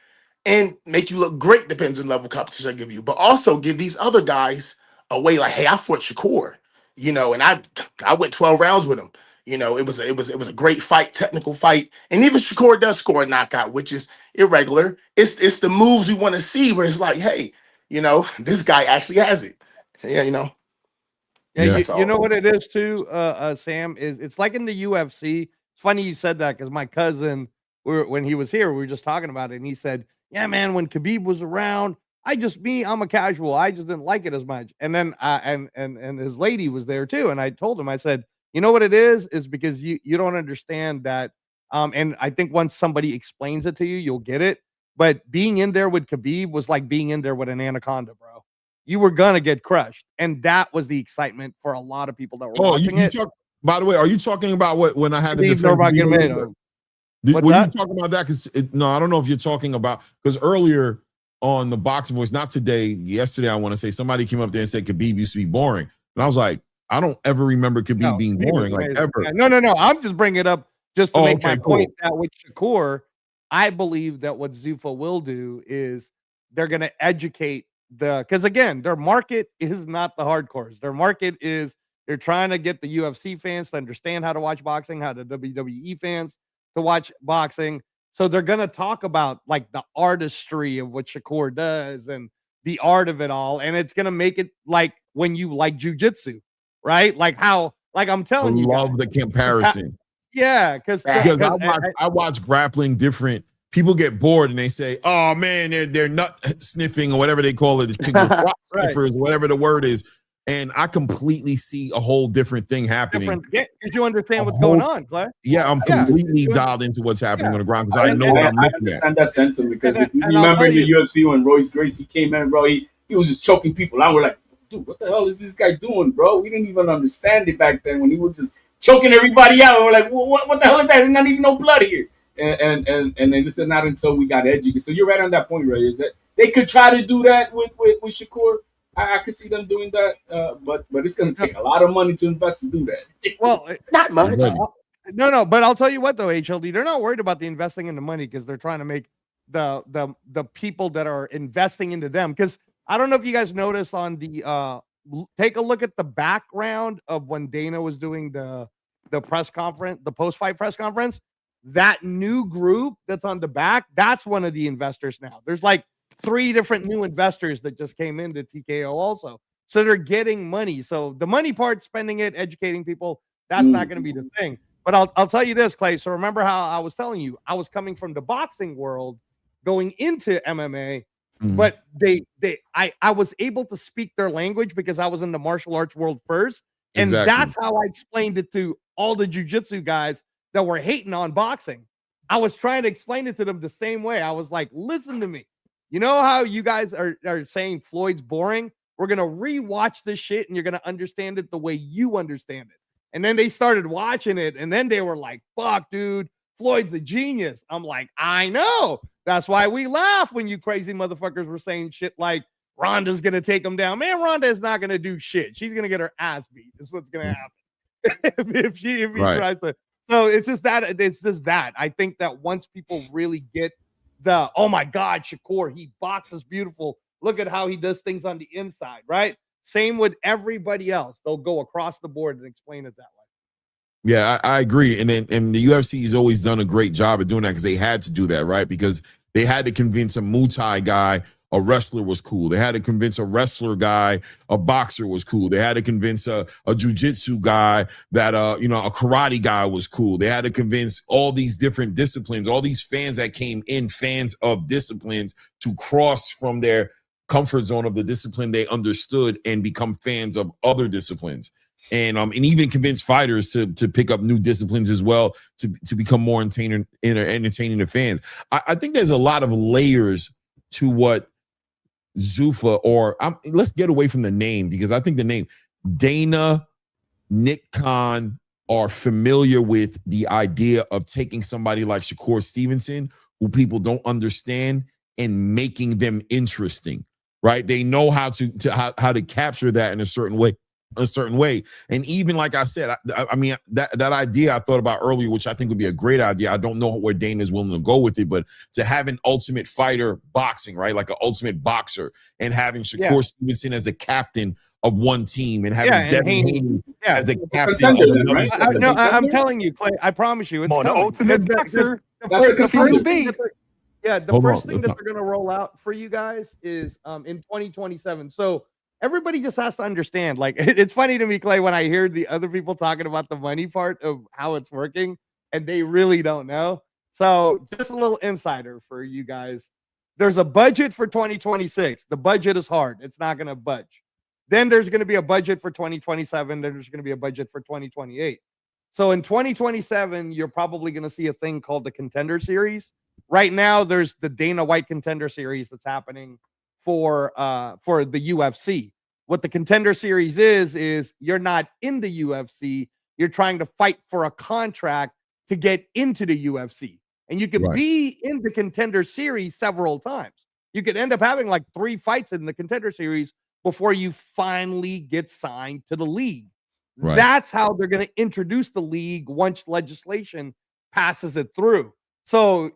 and make you look great depends on the level of competition I give you. But also give these other guys a way like, hey, I fought Shakur, and I went 12 rounds with him. It was a great fight, technical fight. And even Shakur does score a knockout, which is irregular. It's the moves we want to see where it's like, hey, this guy actually has it. Yeah, Yeah, you know what it is too, Sam, is it's like in the UFC. It's funny you said that because my cousin, when he was here, we were just talking about it, and he said, yeah, man, when Khabib was around, I'm a casual. I just didn't like it as much. And then and his lady was there too. And I told him, I said, you know what it is because you don't understand that. And I think once somebody explains it to you, you'll get it. But being in there with Khabib was like being in there with an anaconda, bro. You were gonna get crushed, and that was the excitement for a lot of people that were watching it. By the way, are you talking about when I had to defend? Were you talking about that? Because no, I don't know if you're talking about because earlier on the Boxing Voice, not today, yesterday, I want to say somebody came up there and said Khabib used to be boring, and I was like, I don't ever remember Khabib being boring, like ever. No. I'm just bringing it up just to make my point that with Shakur, I believe that what Zuffa will do is they're going to educate because again, their market is not the hardcores. Their market is they're trying to get the UFC fans to understand how to watch boxing, how the WWE fans to watch boxing. So they're going to talk about like the artistry of what Shakur does and the art of it all, and it's gonna make it like when you like jujitsu, right? Like I'm telling you, love the comparison. Yeah, because I watch grappling different. People get bored and they say, "Oh man, they're nut sniffing or whatever they call it, sniffers, whatever the word is." And I completely see a whole different thing happening. Because you understand what's going on, Clay. Yeah, I'm completely dialed into what's happening on the ground because I know what I'm I looking at. understand that sentiment because if you remember in the UFC when Royce Gracie came in, bro, he was just choking people. And we're like, dude, what the hell is this guy doing, bro? We didn't even understand it back then when he was just choking everybody out. And we're like, well, what the hell is that? There's not even no blood here. And then this is not until we got educated. So you're right on that point, Ray. Is that they could try to do that with Shakur. I could see them doing that, but it's going to take a lot of money to invest to do that. Well, not much. No, but I'll tell you what though, HLD, they're not worried about the investing in the money because they're trying to make the people that are investing into them. Because I don't know if you guys noticed on the take a look at the background of when Dana was doing the press conference, the post-fight press conference. That new group that's on the back, that's one of the investors now. There's like 3 different new investors that just came into TKO also. So they're getting money. So the money part, spending it, educating people, that's not going to be the thing. But I'll tell you this, Clay. So remember how I was telling you, I was coming from the boxing world going into MMA, but I was able to speak their language because I was in the martial arts world first. And that's how I explained it to all the jiu-jitsu guys that were hating on boxing. I was trying to explain it to them the same way. I was like, listen to me. You know how you guys are saying Floyd's boring? We're going to rewatch this shit and you're going to understand it the way you understand it. And then they started watching it and then they were like, fuck, dude, Floyd's a genius. I'm like, I know. That's why we laugh when you crazy motherfuckers were saying shit like Ronda's going to take him down. Man, Ronda is not going to do shit. She's going to get her ass beat. Is what's going to happen if he tries to. So it's just that. I think that once people really get oh my God, Shakur, he boxes beautiful. Look at how he does things on the inside, right? Same with everybody else. They'll go across the board and explain it that way. Yeah, I agree. And the UFC has always done a great job of doing that because they had to do that, right? Because they had to convince a Muay Thai guy a wrestler was cool. They had to convince a wrestler guy a boxer was cool. They had to convince a jiu-jitsu guy that a karate guy was cool. They had to convince all these different disciplines, all these fans that came in, fans of disciplines, to cross from their comfort zone of the discipline they understood and become fans of other disciplines. And even convince fighters to pick up new disciplines as well to become more entertaining to fans. I think there's a lot of layers to what Zuffa, let's get away from the name because I think the name Dana, Nick Khan are familiar with the idea of taking somebody like Shakur Stevenson, who people don't understand, and making them interesting, right? They know how to capture that in a certain way. And even like I said, I mean, that idea I thought about earlier, which I think would be a great idea. I don't know where Dana is willing to go with it, but to have an ultimate fighter boxing, right? Like an ultimate boxer, and having Shakur Stevenson as a captain of one team and having Devin Haney as a captain of another. Right? I'm telling you, Clay, I promise you, it's the ultimate boxer. The first thing that they're going to roll out for you guys is in 2027. So everybody just has to understand, like, it's funny to me, Clay, when I hear the other people talking about the money part of how it's working and they really don't know. So just a little insider for you guys. There's a budget for 2026. The budget is hard. It's not going to budge. Then there's going to be a budget for 2027. Then there's going to be a budget for 2028. So in 2027, you're probably going to see a thing called the Contender Series. Right now, there's the Dana White Contender Series that's happening for the UFC. What the Contender Series is you're not in the UFC. You're trying to fight for a contract to get into the UFC. And you could be in the Contender Series several times. You could end up having like 3 fights in the Contender Series before you finally get signed to the league. Right. That's how they're going to introduce the league once legislation passes it through. So,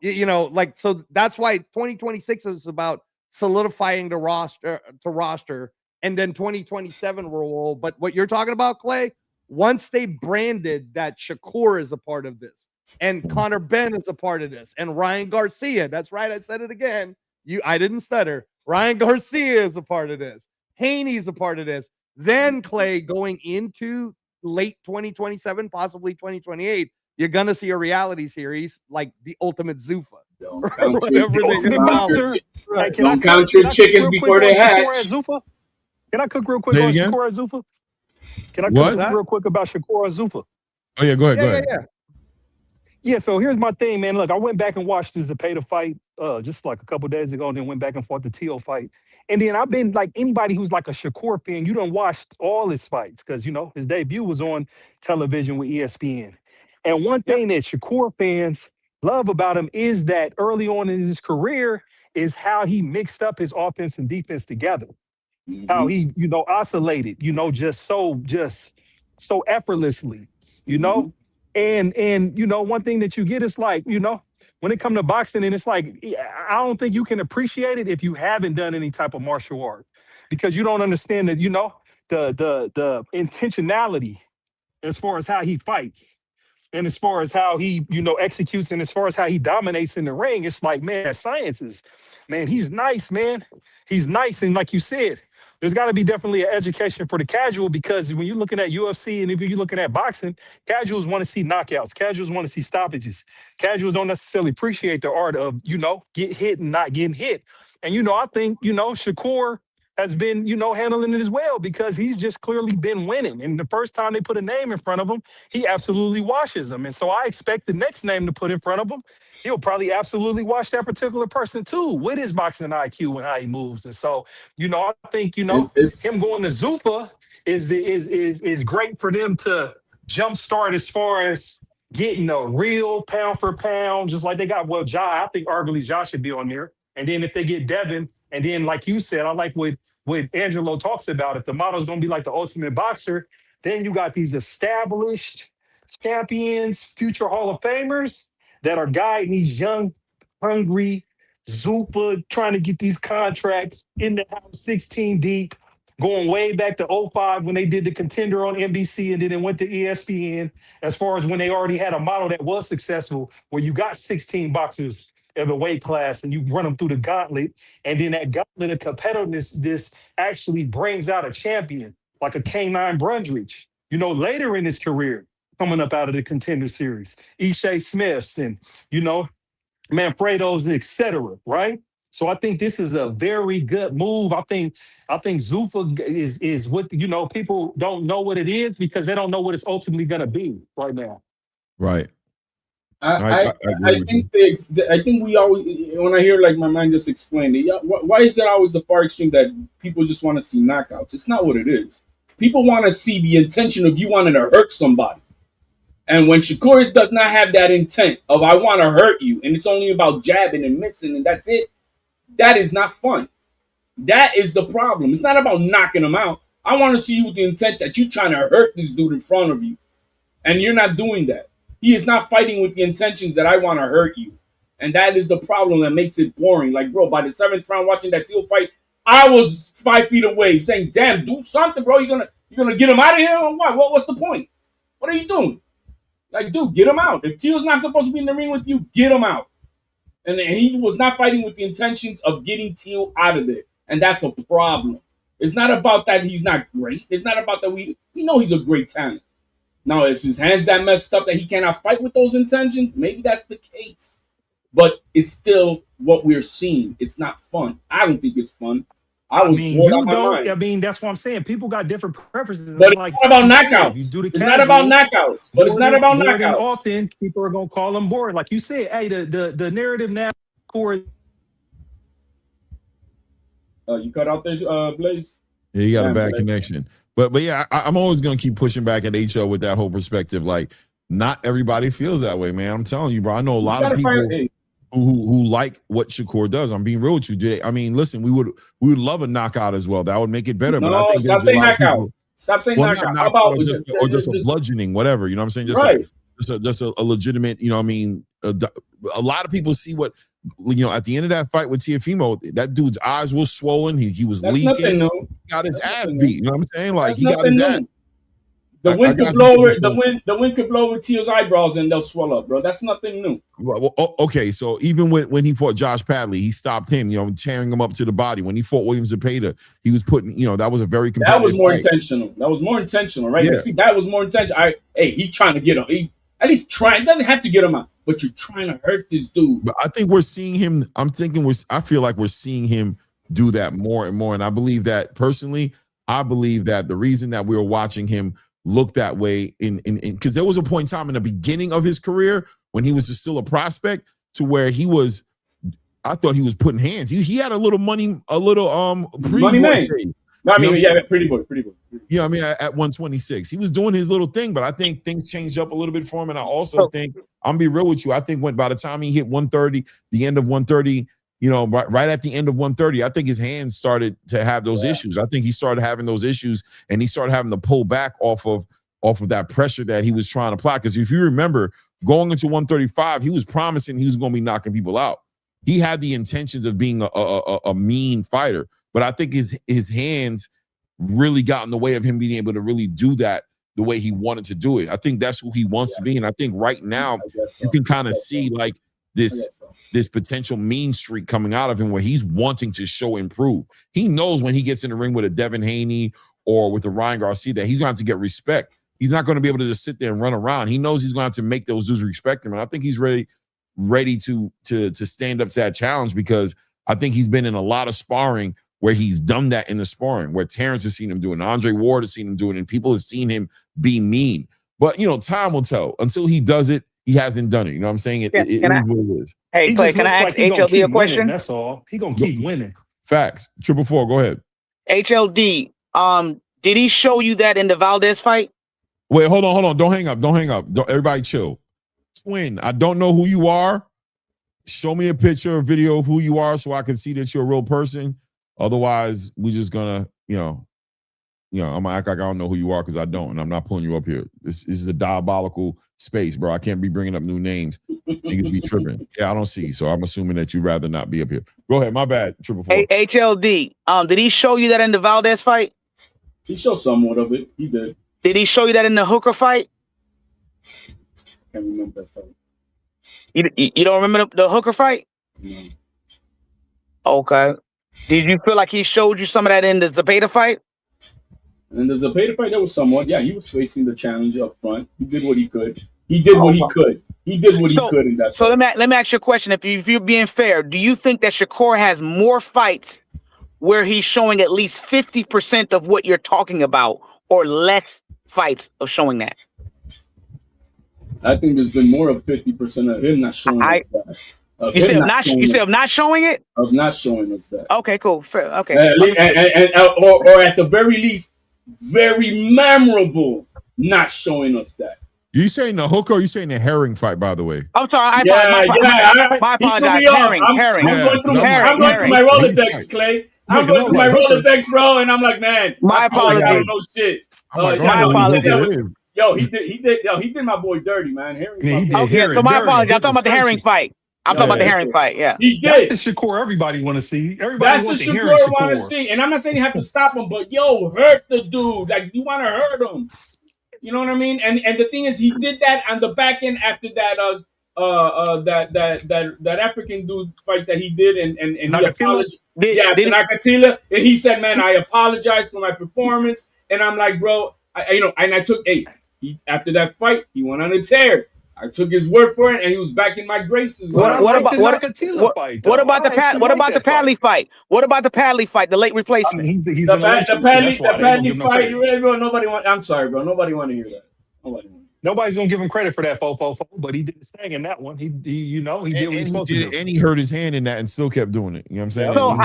so that's why 2026 is about solidifying the roster, and then 2027 roll. But what you're talking about, Clay, once they branded that Shakur is a part of this, and Conor Ben is a part of this, and Ryan Garcia, that's right, I said it again. I didn't stutter. Ryan Garcia is a part of this. Haney's a part of this. Then Clay, going into late 2027, possibly 2028, you're gonna see a reality series like the Ultimate Zuffa. Don't count your chickens before they hatch. Can I cook real quick Say it on again? Shakur Zuffa? Can I What? cook real quick about Shakur Zuffa? Oh yeah, go ahead. Yeah, so here's my thing, man. Look, I went back and watched the Zepeda fight just like a couple days ago, and then went back and fought the Teal fight. And then I've been like anybody who's like a Shakur fan, you done watched all his fights because, you know, his debut was on television with ESPN. And one thing that Shakur fans love about him is that early on in his career is how he mixed up his offense and defense together. How he, you know, oscillated, you know, just so effortlessly, you know? And you know, one thing that you get is like, you know, when it comes to boxing, and it's like, I don't think you can appreciate it if you haven't done any type of martial art, because you don't understand that, you know, the intentionality as far as how he fights and as far as how he, you know, executes, and as far as how he dominates in the ring. It's like, man, science is, man, he's nice, man. He's nice. And like you said, there's got to be definitely an education for the casual, because when you're looking at UFC and if you're looking at boxing, casuals want to see knockouts. Casuals want to see stoppages. Casuals don't necessarily appreciate the art of, you know, get hit and not getting hit. And, you know, I think, you know, Shakur has been, you know, handling it as well, because he's just clearly been winning. And the first time they put a name in front of him, he absolutely washes them. And so I expect the next name to put in front of him, he'll probably absolutely wash that particular person too, with his boxing IQ and how he moves. And so, you know, I think, you know, him going to Zuffa is great for them to jumpstart as far as getting a real pound for pound, just like they got, well, Ja, I think arguably Ja should be on there. And then if they get Devin, and then like you said, I like what Angelo talks about, if the model is going to be like the Ultimate Boxer, then you got these established champions, future Hall of Famers that are guiding these young, hungry Zuffa, trying to get these contracts in the house 16 deep, going way back to 05 when they did the Contender on NBC, and then it went to ESPN, as far as when they already had a model that was successful, where you got 16 boxers of a weight class and you run them through the gauntlet, and then that gauntlet of competitiveness, this actually brings out a champion like a K9 Brundridge, you know, later in his career, coming up out of the Contender Series, Ishai Smiths and, you know, Manfredo's, etc. Right? So I think this is a very good move. I think Zuffa is what, you know, people don't know what it is because they don't know what it's ultimately going to be right now. Right. I think we always, when I hear like my man just explained it, why is that always the far extreme that people just want to see knockouts? It's not what it is. People want to see the intention of you wanting to hurt somebody. And when Shakur does not have that intent of I want to hurt you, and it's only about jabbing and missing and that's it, that is not fun. That is the problem. It's not about knocking him out. I want to see you with the intent that you're trying to hurt this dude in front of you. And you're not doing that. He is not fighting with the intentions that I want to hurt you. And that is the problem that makes it boring. Like, bro, by the 7th round watching that Teal fight, I was 5 feet away saying, damn, do something, bro. You're gonna get him out of here or what? What's the point? What are you doing? Like, dude, get him out. If Teal's not supposed to be in the ring with you, get him out. And he was not fighting with the intentions of getting Teal out of there. And that's a problem. It's not about that he's not great. It's not about that we know he's a great talent. Now, is his hands that messed up that he cannot fight with those intentions? Maybe that's the case. But it's still what we're seeing. It's not fun. I don't think it's fun. I mean, that's what I'm saying. People got different preferences. But it's like, not about knockouts. It's not about knockouts. But it's not about knockouts. Often, people are going to call them boring. Like you said, hey, the narrative now for... you cut out there, Blaze? Yeah, you got a bad connection. But yeah, I'm always going to keep pushing back at HO with that whole perspective. Like, not everybody feels that way, man. I'm telling you, bro. I know a lot of people who like what Shakur does. I'm being real with you. I mean, listen, we would love a knockout as well. That would make it better. No, but I think stop saying knockout. Stop saying knockout. How about or just a bludgeoning, whatever. You know what I'm saying? Just a legitimate. You know what I mean? A lot of people see what. You know, at the end of that fight with Teofimo, that dude's eyes were swollen. He was leaking. Got his ass beat. You know what I'm saying? Like, he got his ass. The wind could blow over the wind could blow over Teal's eyebrows and they'll swell up, bro. That's nothing new. Well, okay, so even when he fought Josh Padley, he stopped him, tearing him up to the body. When he fought William Zepeda, he was putting, that was a very competitive. That was more fight. intentional. That was more intentional, right? Yeah. See, that was more intentional. He's trying to get him. He at least trying. Doesn't have to get him out, but you're trying to hurt this dude. But I think we're seeing him. I feel like we're seeing him do that more and more. And I believe that personally, the reason that we were watching him look that way because there was a point in time in the beginning of his career when he was still a prospect to where I thought he was putting hands. He had a little money name. Pretty boy. Yeah, I mean, at 126, he was doing his little thing, but I think things changed up a little bit for him. And I also think, I'm gonna be real with you, I think by the time he hit 130, the end of 130, right at the end of 130, I think his hands started to have those issues. I think he started having those issues, and he started having to pull back off of that pressure that he was trying to apply. Because if you remember, going into 135, he was promising he was going to be knocking people out. He had the intentions of being a mean fighter, but I think his hands really got in the way of him being able to really do that the way he wanted to do it. I think that's who he wants to be, and I think right now you can kind of see like this potential mean streak coming out of him where he's wanting to show improve. He knows when he gets in the ring with a Devin Haney or with a Ryan Garcia that he's going to have to get respect. He's not going to be able to just sit there and run around. He knows he's going to have to make those dudes respect him. And I think he's ready to stand up to that challenge because I think he's been in a lot of sparring where he's done that in the sparring, where Terrence has seen him do it, and Andre Ward has seen him do it, and people have seen him be mean. But, time will tell. Until he does it, he hasn't done it. You know what I'm saying? It is what it is. Hey, Clay, can I ask HLD a question? That's all. He gonna keep winning. Facts. 444, go ahead. HLD, did he show you that in the Valdez fight? Wait, hold on. Don't hang up. Everybody chill. Twin, I don't know who you are. Show me a picture or video of who you are so I can see that you're a real person. Otherwise, we're just gonna, I'm gonna act like I don't know who you are because I don't, and I'm not pulling you up here. This is a diabolical space, bro. I can't be bringing up new names. You could be tripping. Yeah, I don't see. So I'm assuming that you'd rather not be up here. Go ahead. My bad. 444. HLD, did he show you that in the Valdez fight? He showed somewhat of it. He did. Did he show you that in the Hooker fight? Can't remember that fight. You don't remember the Hooker fight? No. Okay. Did you feel like he showed you some of that in the Zepeda fight? In the Zepeda fight, there was somewhat. Yeah, he was facing the challenge up front. He did what he could. He did what he could in that So fight. let me ask you a question. If you're being fair, do you think that Shakur has more fights where he's showing at least 50% of what you're talking about, or less fights of showing that? I think there's been more of 50% of him not showing us that. You said of not showing it? Of not showing us that. Okay, cool. Fair. Okay. Or at the very least, very memorable not showing us that. You saying the Hooker or you saying the Herring fight, by the way? I'm sorry. My apologize. Herring. I'm going through my Rolodex, Clay. I'm going through my Rolodex, bro, and I'm like, man, my apologies. I don't know shit. My apologies. Yo, he did my boy dirty, man. Herring. Okay, so my apologies. I'm talking about the Herring fight. Yeah. He did. That's the Shakur everybody want to see. That's the Shakur want to see. And I'm not saying you have to stop him, but hurt the dude. Like, you want to hurt him. You know what I mean? And the thing is, he did that on the back end after that that African dude fight that he did, and he apologized. Nakatila, and he said, "Man, I apologize for my performance." And I'm like, bro, I took after that fight, he went on a tear. I took his word for it, and he was back in my graces. What about the Padley fight? What about the Padley fight? The late replacement. The Padley fight. Nobody want. I'm sorry, bro. Nobody want to hear that. Nobody's gonna give him credit for that, but he did his thing in that one. He did what he's supposed to do. And he hurt his hand in that and still kept doing it. You know what I'm saying? So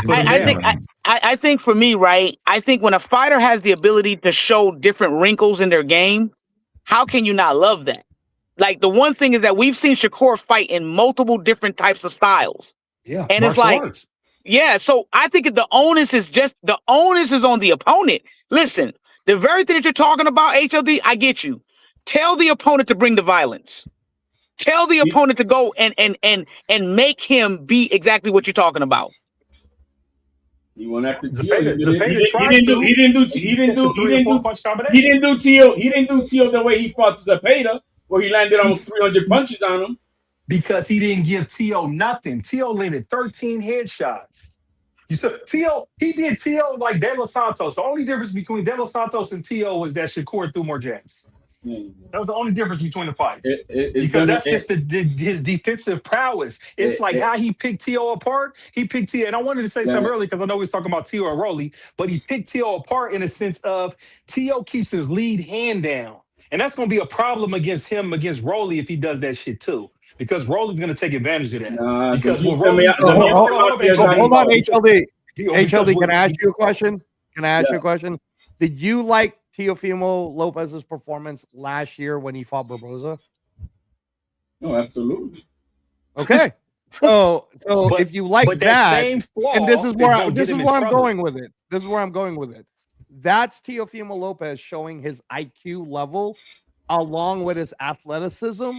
I think for me, right? I think when a fighter has the ability to show different wrinkles in their game, how can you not love that? Like, the one thing is that we've seen Shakur fight in multiple different types of styles. Yeah, and it's like, so I think the onus is on the opponent. Listen, the very thing that you're talking about, HLD, I get you. Tell the opponent to bring the violence. Tell the opponent to go and make him be exactly what you're talking about. He went after Tio. Zapata He didn't do Tio the way he fought Zapata, where he landed almost 300 punches on him. Because he didn't give Tio nothing. Tio landed 13 headshots. You said Tio, he did Tio like De Los Santos. The only difference between De Los Santos and Tio was that Shakur threw more jabs. That was the only difference between the fights. Because that's just his defensive prowess. It's like how he picked Tio apart. He picked Tio, and I wanted to say something earlier because I know we was talking about Tio and Rolly, but he picked Tio apart in a sense of Tio keeps his lead hand down. And that's going to be a problem against Rolly if he does that shit too. Because Rolly's going to take advantage of that. Because with Rolly, hold on, HLD. HLD, can I ask you a question? Did you like Teofimo Lopez's performance last year when he fought Barboza? No, absolutely. Okay. So if you like that, and this is where I'm going with it. This is where I'm going with it. That's Teofimo Lopez showing his IQ level along with his athleticism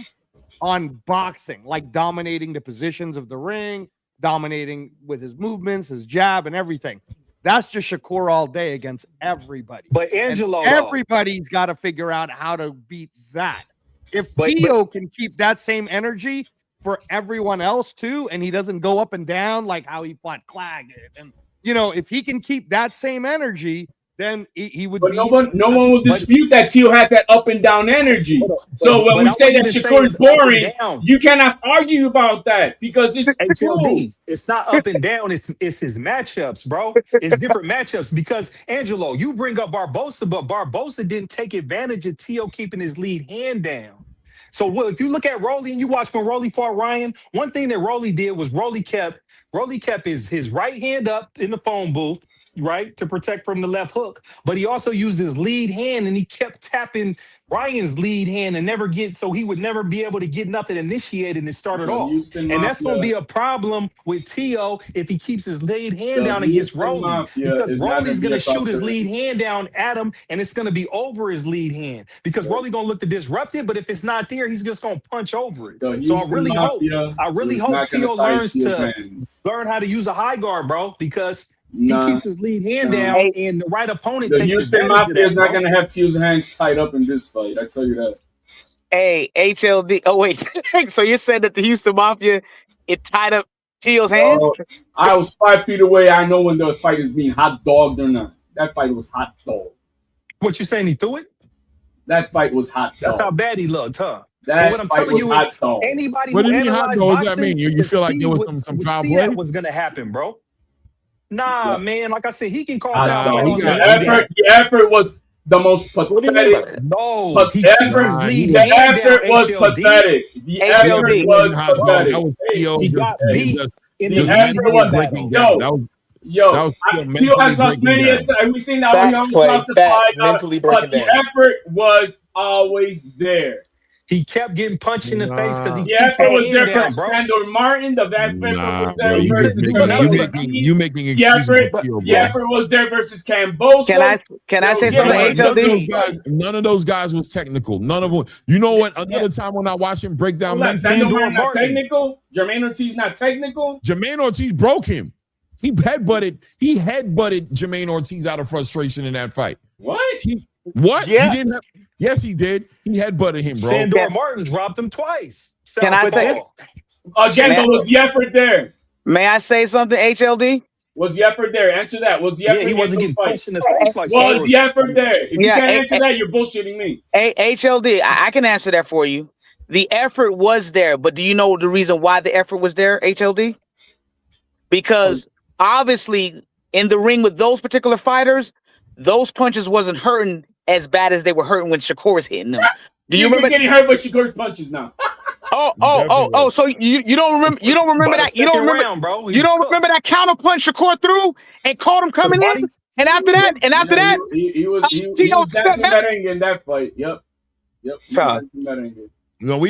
on boxing, like dominating the positions of the ring, dominating with his movements, his jab, and everything. That's just Shakur all day against everybody. But Angelo, everybody's got to figure out how to beat that. If Tio can keep that same energy for everyone else too, and he doesn't go up and down like how he fought Clag, and if he can keep that same energy, then he would. But no one will dispute that Tio has that up and down energy. So when we say that Shakur is boring, you cannot argue about that because it's HLD. It's not up and down. It's his matchups, bro. It's different matchups because Angelo, you bring up Barboza, but Barboza didn't take advantage of Tio keeping his lead hand down. So if you look at Rolly and you watch when Rolly fought Ryan, one thing that Rolly did was Rolly kept his right hand up in the phone booth, right, to protect from the left hook. But he also used his lead hand and he kept tapping Ryan's lead hand and so he would never be able to get nothing initiated and started off. And that's going to be a problem with Tio if he keeps his lead hand down against Rolly. Because Rolly's going to shoot his lead hand down at him and it's going to be over his lead hand. Because Rolly going to look to disrupt it, but if it's not there, he's just going to punch over it. So I really hope Tio learns to learn how to use a high guard, bro, because he keeps his lead hand down, and the right opponent the takes Houston Mafia is not going to have Tio's hands tied up in this fight. I tell you that. Hey, HLD. Oh, wait. So you said that the Houston Mafia, it tied up Tio's hands? I was 5 feet away. I know when the fight is being hot dogged or not. That fight was hot dog. What you saying? He threw it? That fight was hot dog. That's how bad he looked, huh? That what I'm fight telling you was is, hot dog. anybody What who do you mean hot analyzed dog? What does that boxing, mean? You feel like there was some foul play? that was going to happen, bro. Nah, man. Like I said, he can call down. The effort was the most pathetic. No, The effort was pathetic. The effort was pathetic. He got beat in the effort was Tio has lost many a time. We've seen that he almost lost the fight. But the effort was always there. He kept getting punched in the face because he keeps his hand down, bro. Sandor Martin, the effort was there versus you making excuses. The effort was there versus Cambosa. Can I say something, HLD? None of those guys was technical. None of them. You know what? Another time when I watched him break down, Sandor Martin not technical. Jermaine Ortiz not technical. Jermaine Ortiz broke him. He headbutted Jermaine Ortiz out of frustration in that fight. What? What? Yeah. He didn't. Yes, he did. He headbutted him, bro. Sandor Martin dropped him twice. Can I say again? But was the effort there? May I say something, HLD? Was the effort there? Answer that. Was the effort? Yeah, he wasn't getting punched in the face like. Was the effort there? If you can't answer that, you're bullshitting me. HLD, I can answer that for you. The effort was there, but do you know the reason why the effort was there, HLD? Because obviously, in the ring with those particular fighters, those punches wasn't hurting as bad as they were hurting when Shakur was hitting them. Do you remember getting hurt by Shakur's punches now? So you don't remember that? You don't remember, bro. You don't remember that counter punch Shakur threw and caught him coming in? And after that, he was dancing merengue in that fight. Yep. No,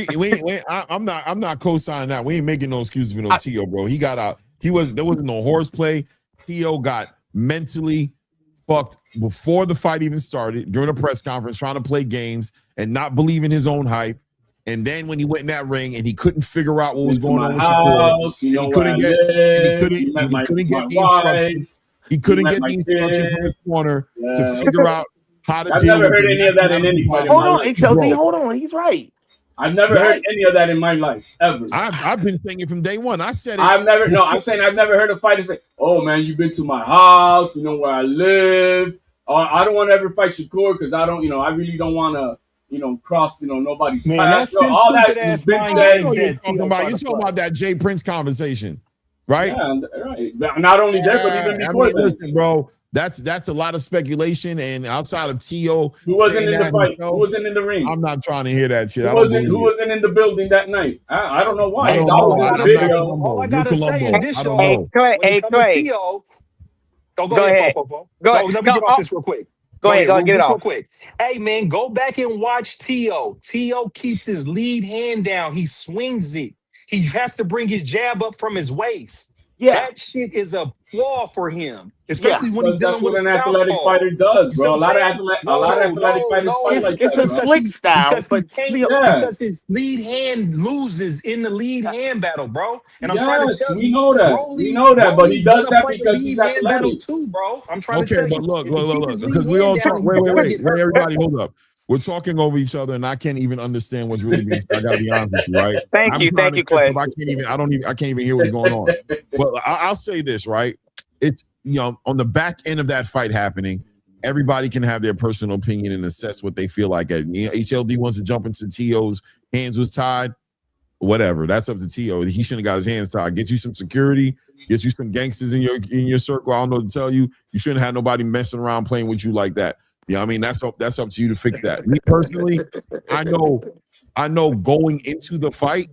I'm not co-signing that. We ain't making no excuses for no Tio, bro. He got out. There wasn't no horseplay. Tio got mentally fucked before the fight even started, during a press conference, trying to play games and not believe in his own hype. And then when he went in that ring and he couldn't figure out what was going on with Shakur, he couldn't get the instructions. He couldn't let get my the instruction from kid. the corner Yeah. to figure out how to I've deal never with heard the any of that in mathematical any fight. problem. Hold on, HLD. Bro, Hold on. He's right. I've never heard any of that in my life ever. I've been saying it from day one. I said it. I'm saying I've never heard a fighter say, "Oh man, you've been to my house. You know where I live. I don't want to ever fight Shakur because I don't. I really don't want to. Cross. Nobody's Man, path." that's Bro, some all that stupid has ass been mind said. games You're that talking Tio about, trying you're to talking play. about that Jay Prince conversation, right? Yeah, right. Not only there, but even before that. Listen, bro, that's a lot of speculation, and outside of Tio Who wasn't saying in the that fight? himself, Who wasn't in the ring? I'm not trying to hear that shit. Who I don't wasn't? believe Who it. wasn't in the building that night? I don't know why. Hey, It's all all I over gotta the say, video. all I You're gotta say is Colombo. this, I don't y'all. know. Clay, When it comes to Clay, Tio, go go ahead, ahead. Fofo. Go No, ahead. let me No, get off this real quick. go ahead. Go ahead. Get it Just real off. quick. Hey man, go back and watch Tio. Tio keeps his lead hand down. He swings it. He has to bring his jab up from his waist. Yeah. That shit is a flaw for him, Yeah. especially when he's Because that's dealing with what a an athletic southpaw. fighter does, You see bro. what I'm saying? A lot of athletic No, fighters fight like It's that, a bro. slick style, because he but can't Leo, Yeah. because his lead hand loses in the lead hand battle, bro. And I'm trying to Yes, tell we you, know that. We know that, but he Broly's does gonna that play the because he's lead hand battle athletic. too, bro. I'm trying to Okay, tell but you, look, if he keep his because lead we hand all down, talk. he's Wait, gonna get hurt. everybody, hold up. We're talking over each other, and I can't even understand what's really being said. I gotta be honest with you, right? Thank I'm you, trying to catch Clay. up. I can't even hear what's going on. But I'll say this, right? It's on the back end of that fight happening, everybody can have their personal opinion and assess what they feel like. HLD wants to jump into Tio's hands was tied. Whatever, that's up to Tio. He shouldn't have got his hands tied. Get you some security, get you some gangsters in your circle. I don't know what to tell you. You shouldn't have nobody messing around playing with you like that. I mean, that's up to you to fix that. Me personally, I know going into the fight,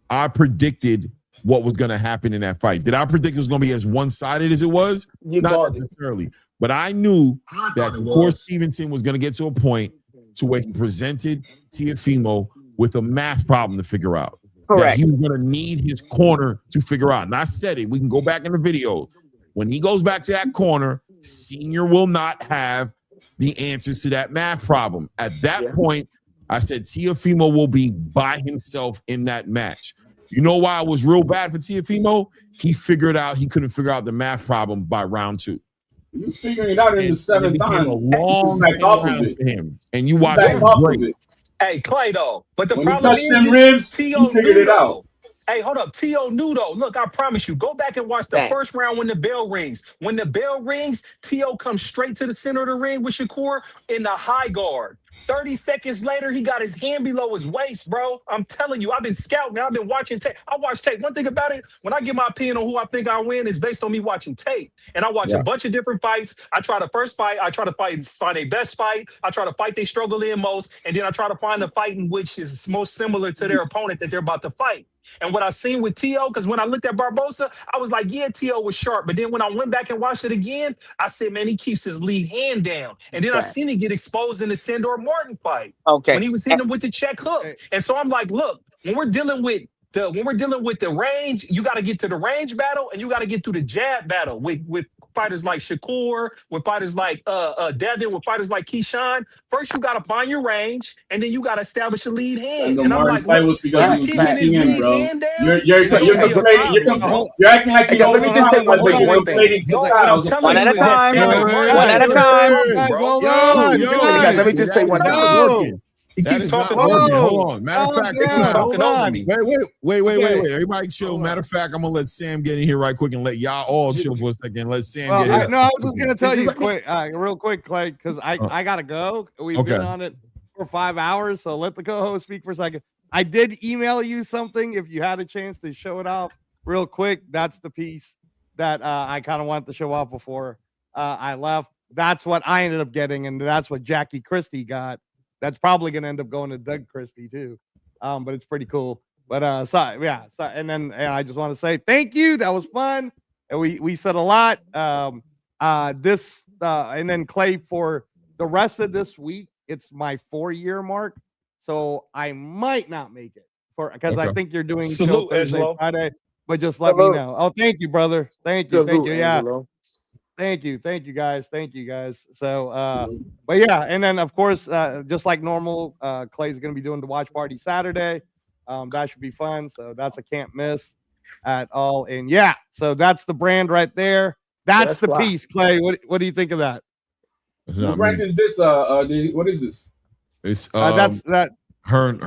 I predicted what was going to happen in that fight. Did I predict it was going to be as one-sided as it was? Not necessarily. But I knew that Core Stevenson was going to get to a point to where he presented Teofimo with a math problem to figure out. That Correct. he was going to need his corner to figure out. And I said it. We can go back in the video. When he goes back to that corner, Senior will not have the answers to that math problem. At that point, I said Teofimo will be by himself in that match. You know why it was real bad for Teofimo? He couldn't figure out the math problem by round 2. He was figuring it out in the seventh time. A long back off of round it. for him. And you watch back him off break. of it. Hey, Clay, though. But the When he problem touched them ribs, Tio he figured it out. Nudo. Hey, hold up. Tio Nudo. Look, I promise you, go back and watch the first round when the bell rings. When the bell rings, Tio comes straight to the center of the ring with Shakur in the high guard. 30 seconds later, he got his hand below his waist, bro. I'm telling you, I've been scouting. I've been watching tape. I watch tape. One thing about it, when I give my opinion on who I think I win, is based on me watching tape. And I watch a bunch of different fights. I try the first fight. I try to find a best fight. I try to fight they struggle in most. And then I try to find the fight in which is most similar to their opponent that they're about to fight. And what I seen with Tio, because when I looked at Barbosa, I was like, yeah, Tio was sharp. But then when I went back and watched it again, I said, man, he keeps his lead hand down. And then I seen him get exposed in the Sandor Martin fight. Okay. When he was hitting him with the check hook. And so I'm like, look, when we're dealing with the range, you got to get to the range battle and you got to get through the jab battle with fighters like Shakur, with fighters like Devin, with fighters like Keyshawn. First, you got to find your range, and then you got to establish a lead hand. The And I'm Martin like, fight look, was because he was keeping backing his in, lead bro. hand down. You're acting like you Let me just say one thing. Yo, what I'm telling you is that Sandor Martin One at a is time. trouble, bro. Guys, let me just say one thing. He That keeps is not talking over working. me. Hold on. Matter of fact, He keeps talking over me. Wait. Everybody chill. Matter of fact, I'm gonna let Sam get in here right quick and let y'all all chill for a second. Let Sam get in. I was just gonna tell you real quick, Clay, because I gotta go. We've been on it for 5 hours, so let the co-host speak for a second. I did email you something if you had a chance to show it off real quick. That's the piece that I kind of wanted to show off before I left. That's what I ended up getting, and that's what Jackie Christie got. That's probably going to end up going to Doug Christie too. But it's pretty cool. But and I just want to say thank you. That was fun. And we said a lot. And then Clay, for the rest of this week, it's my 4-year mark. So I might not make it because I think you're doing show Thursday, Friday. But just let me know. Oh, thank you, brother. Thank you. Yeah. Thank you guys. So but yeah, and then of course just like normal, Clay's gonna be doing the watch party Saturday. That should be fun, so that's a can't miss at all. And yeah, so that's the brand right there. That's the why. piece, Clay. What do you think of that? That's What not brand me. is this? What is this? It's That's that Hearn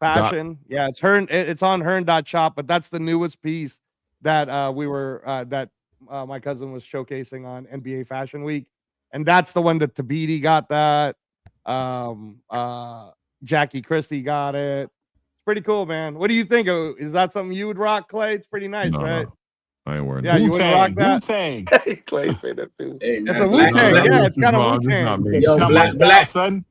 fashion. Yeah, it's Hearn. It's on Hearn.shop, but that's the newest piece that my cousin was showcasing on NBA Fashion Week, and that's the one that Tabiti got. That Jackie Christie got it. It's pretty cool, man. What do you think? Is that something you would rock, Clay? It's pretty nice, right? I ain't wearing Yeah, you wouldn't rock that. Wu-Tang. Clay said that too. Hey, It's man, a Wu-Tang. Yeah, it's kind of It's Wu-Tang. not me. Yo, Not my style, son.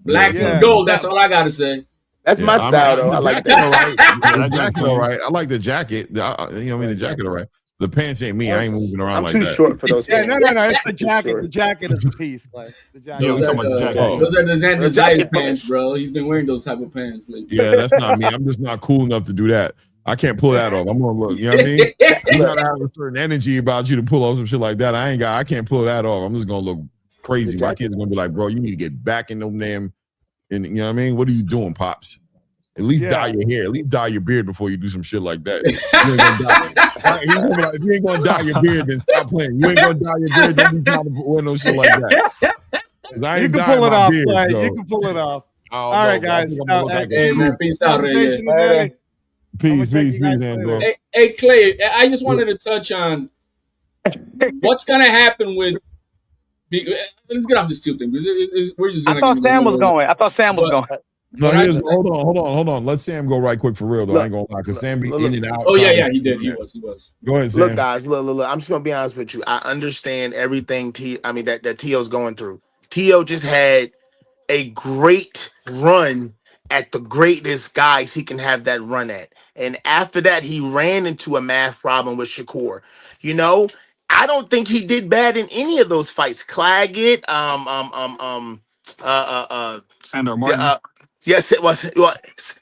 black Yeah. and gold. That's all I gotta say. That's my style, though. I like that. All right. Yeah, The that jacket, jacket, all right. I like the jacket. The jacket, all right. The pants ain't me. I ain't moving around I'm like too that. short for those Yeah, pants. no. It's the jacket. Sure. The jacket is the piece, Clay. The jacket. Yeah, we talking about the jacket. Those are the Xander The Zayas jacket pants, push. bro. He's been wearing those type of pants lately. Yeah, that's not me. I'm just not cool enough to do that. I can't pull that off. I'm gonna look. You know what I mean? You gotta have a certain energy about you to pull off some shit like that. I can't pull that off. I'm just gonna look crazy. My kids gonna be like, bro, you need to get back in them damn. And you know what I mean? What are you doing, pops? At least dye your hair. At least dye your beard before you do some shit like that. You ain't gonna dye. He's gonna be like, if you ain't gonna dye your beard, then stop playing. You ain't gonna dye your beard. Don't be trying to wear no shit like that. You can pull it off, Clay. You can pull it off. All right, guys. Hey, man, peace out, Ray. Peace, Angelo. Hey, Clay, I just wanted to touch on what's gonna happen with. Let's get off this two thing. We're just. I thought Sam was going. No, hold on. Let Sam go right quick for real though. I ain't gonna lie, because Sam be in and out. Oh yeah, he did. He was. Go ahead, Sam. Look, guys, look. I'm just gonna be honest with you. I understand everything. That T.O.'s going through. T.O. just had a great run at the greatest guys he can have that run at, and after that, he ran into a math problem with Shakur. You know, I don't think he did bad in any of those fights. Claggett, Sandor Martin. Yes, it was.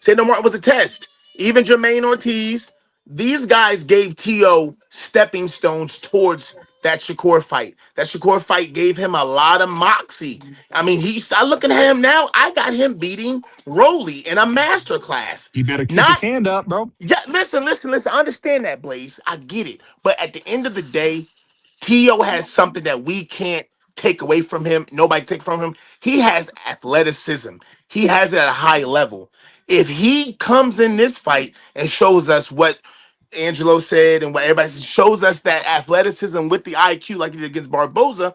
Sandor Martin was a test. Even Jermaine Ortiz. These guys gave T.O. stepping stones towards that Shakur fight. That Shakur fight gave him a lot of moxie. I mean, I looking at him now. I got him beating Rolly in a master class. You better keep his hand up, bro. Yeah, listen. I understand that, Blaze. I get it. But at the end of the day, T.O. has something that we can't take away from him. Nobody take from him. He has athleticism. He has it at a high level. If he comes in this fight and shows us what Angelo said and what everybody said, shows us that athleticism with the IQ like he did against Barboza,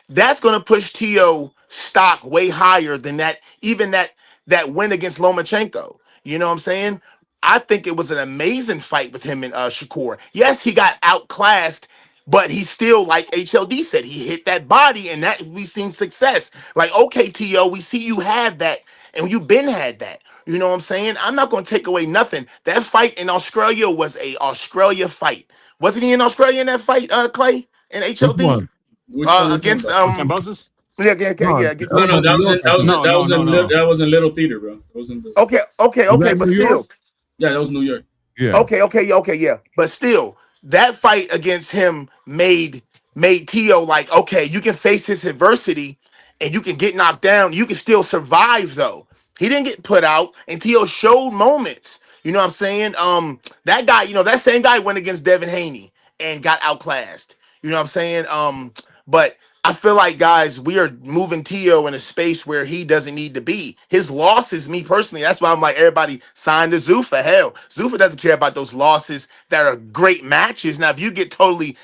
that's going to push T.O. stock way higher than that, even that win against Lomachenko. You know what I'm saying? I think it was an amazing fight with him and Shakur. Yes, he got outclassed, but he still, like HLD said, he hit that body, and that we've seen success. Like, okay, T.O., we see you have that, and you've been had that. You know what I'm saying? I'm not going to take away nothing. That fight in Australia was a Australia fight. Wasn't he in Australia in that fight, Clay and HLD? Against Kambosos? Yeah. No, that was in Little Theater, bro. Okay, but still. Yeah, that was New York. Yeah. Okay, yeah. But still, that fight against him made T.O. like, okay, you can face his adversity and you can get knocked down. You can still survive, though. He didn't get put out, and T.O. showed moments. You know what I'm saying? That guy, that same guy went against Devin Haney and got outclassed. You know what I'm saying? But I feel like, guys, we are moving T.O. in a space where he doesn't need to be. His losses, me personally, that's why I'm like, everybody signed to Zuffa. Hell, Zuffa doesn't care about those losses that are great matches. Now, if you get totally,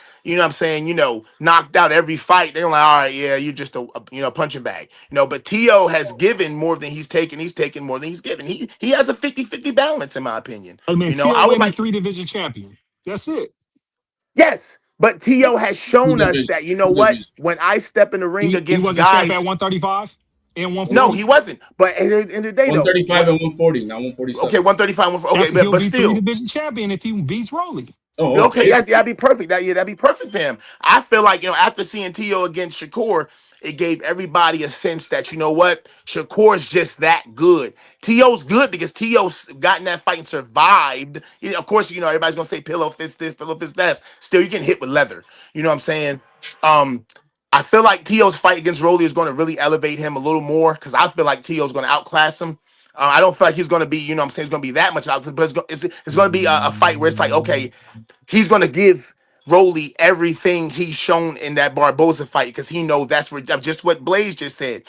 knocked out every fight, they're like, all right, yeah, you're just a punching bag. But T.O. has given more than he's taken. He's taken more than he's given. He has a 50-50 balance, in my opinion. I mean, T.O. ain't a 3-division champion. That's it. Yes. But T.O. has shown us that, what? When I step in the ring against he wasn't guys... champ at 135 and 140? No, he wasn't. But at the end of the day, 135 and 140, now 147. Okay, 135 and 140. Okay, he'll but be still... 3-division champion if he beats Rolly. Oh, okay, that'd be perfect. That'd be perfect for him. I feel like, after seeing T.O. against Shakur, it gave everybody a sense that, what? Shakur's just that good. T.O.'s good because T.O.'s got in that fight and survived. Of course, everybody's going to say pillow fist this, pillow fist that. Still, you're getting hit with leather. You know what I'm saying? I feel like T.O.'s fight against Rolly is going to really elevate him a little more because I feel like T.O.'s going to outclass him. I don't feel like he's going to be, it's going to be that much out, but it's going to be a fight where it's like, okay, he's going to give Rolly everything he's shown in that Barboza fight because he knows that's just what Blaze just said.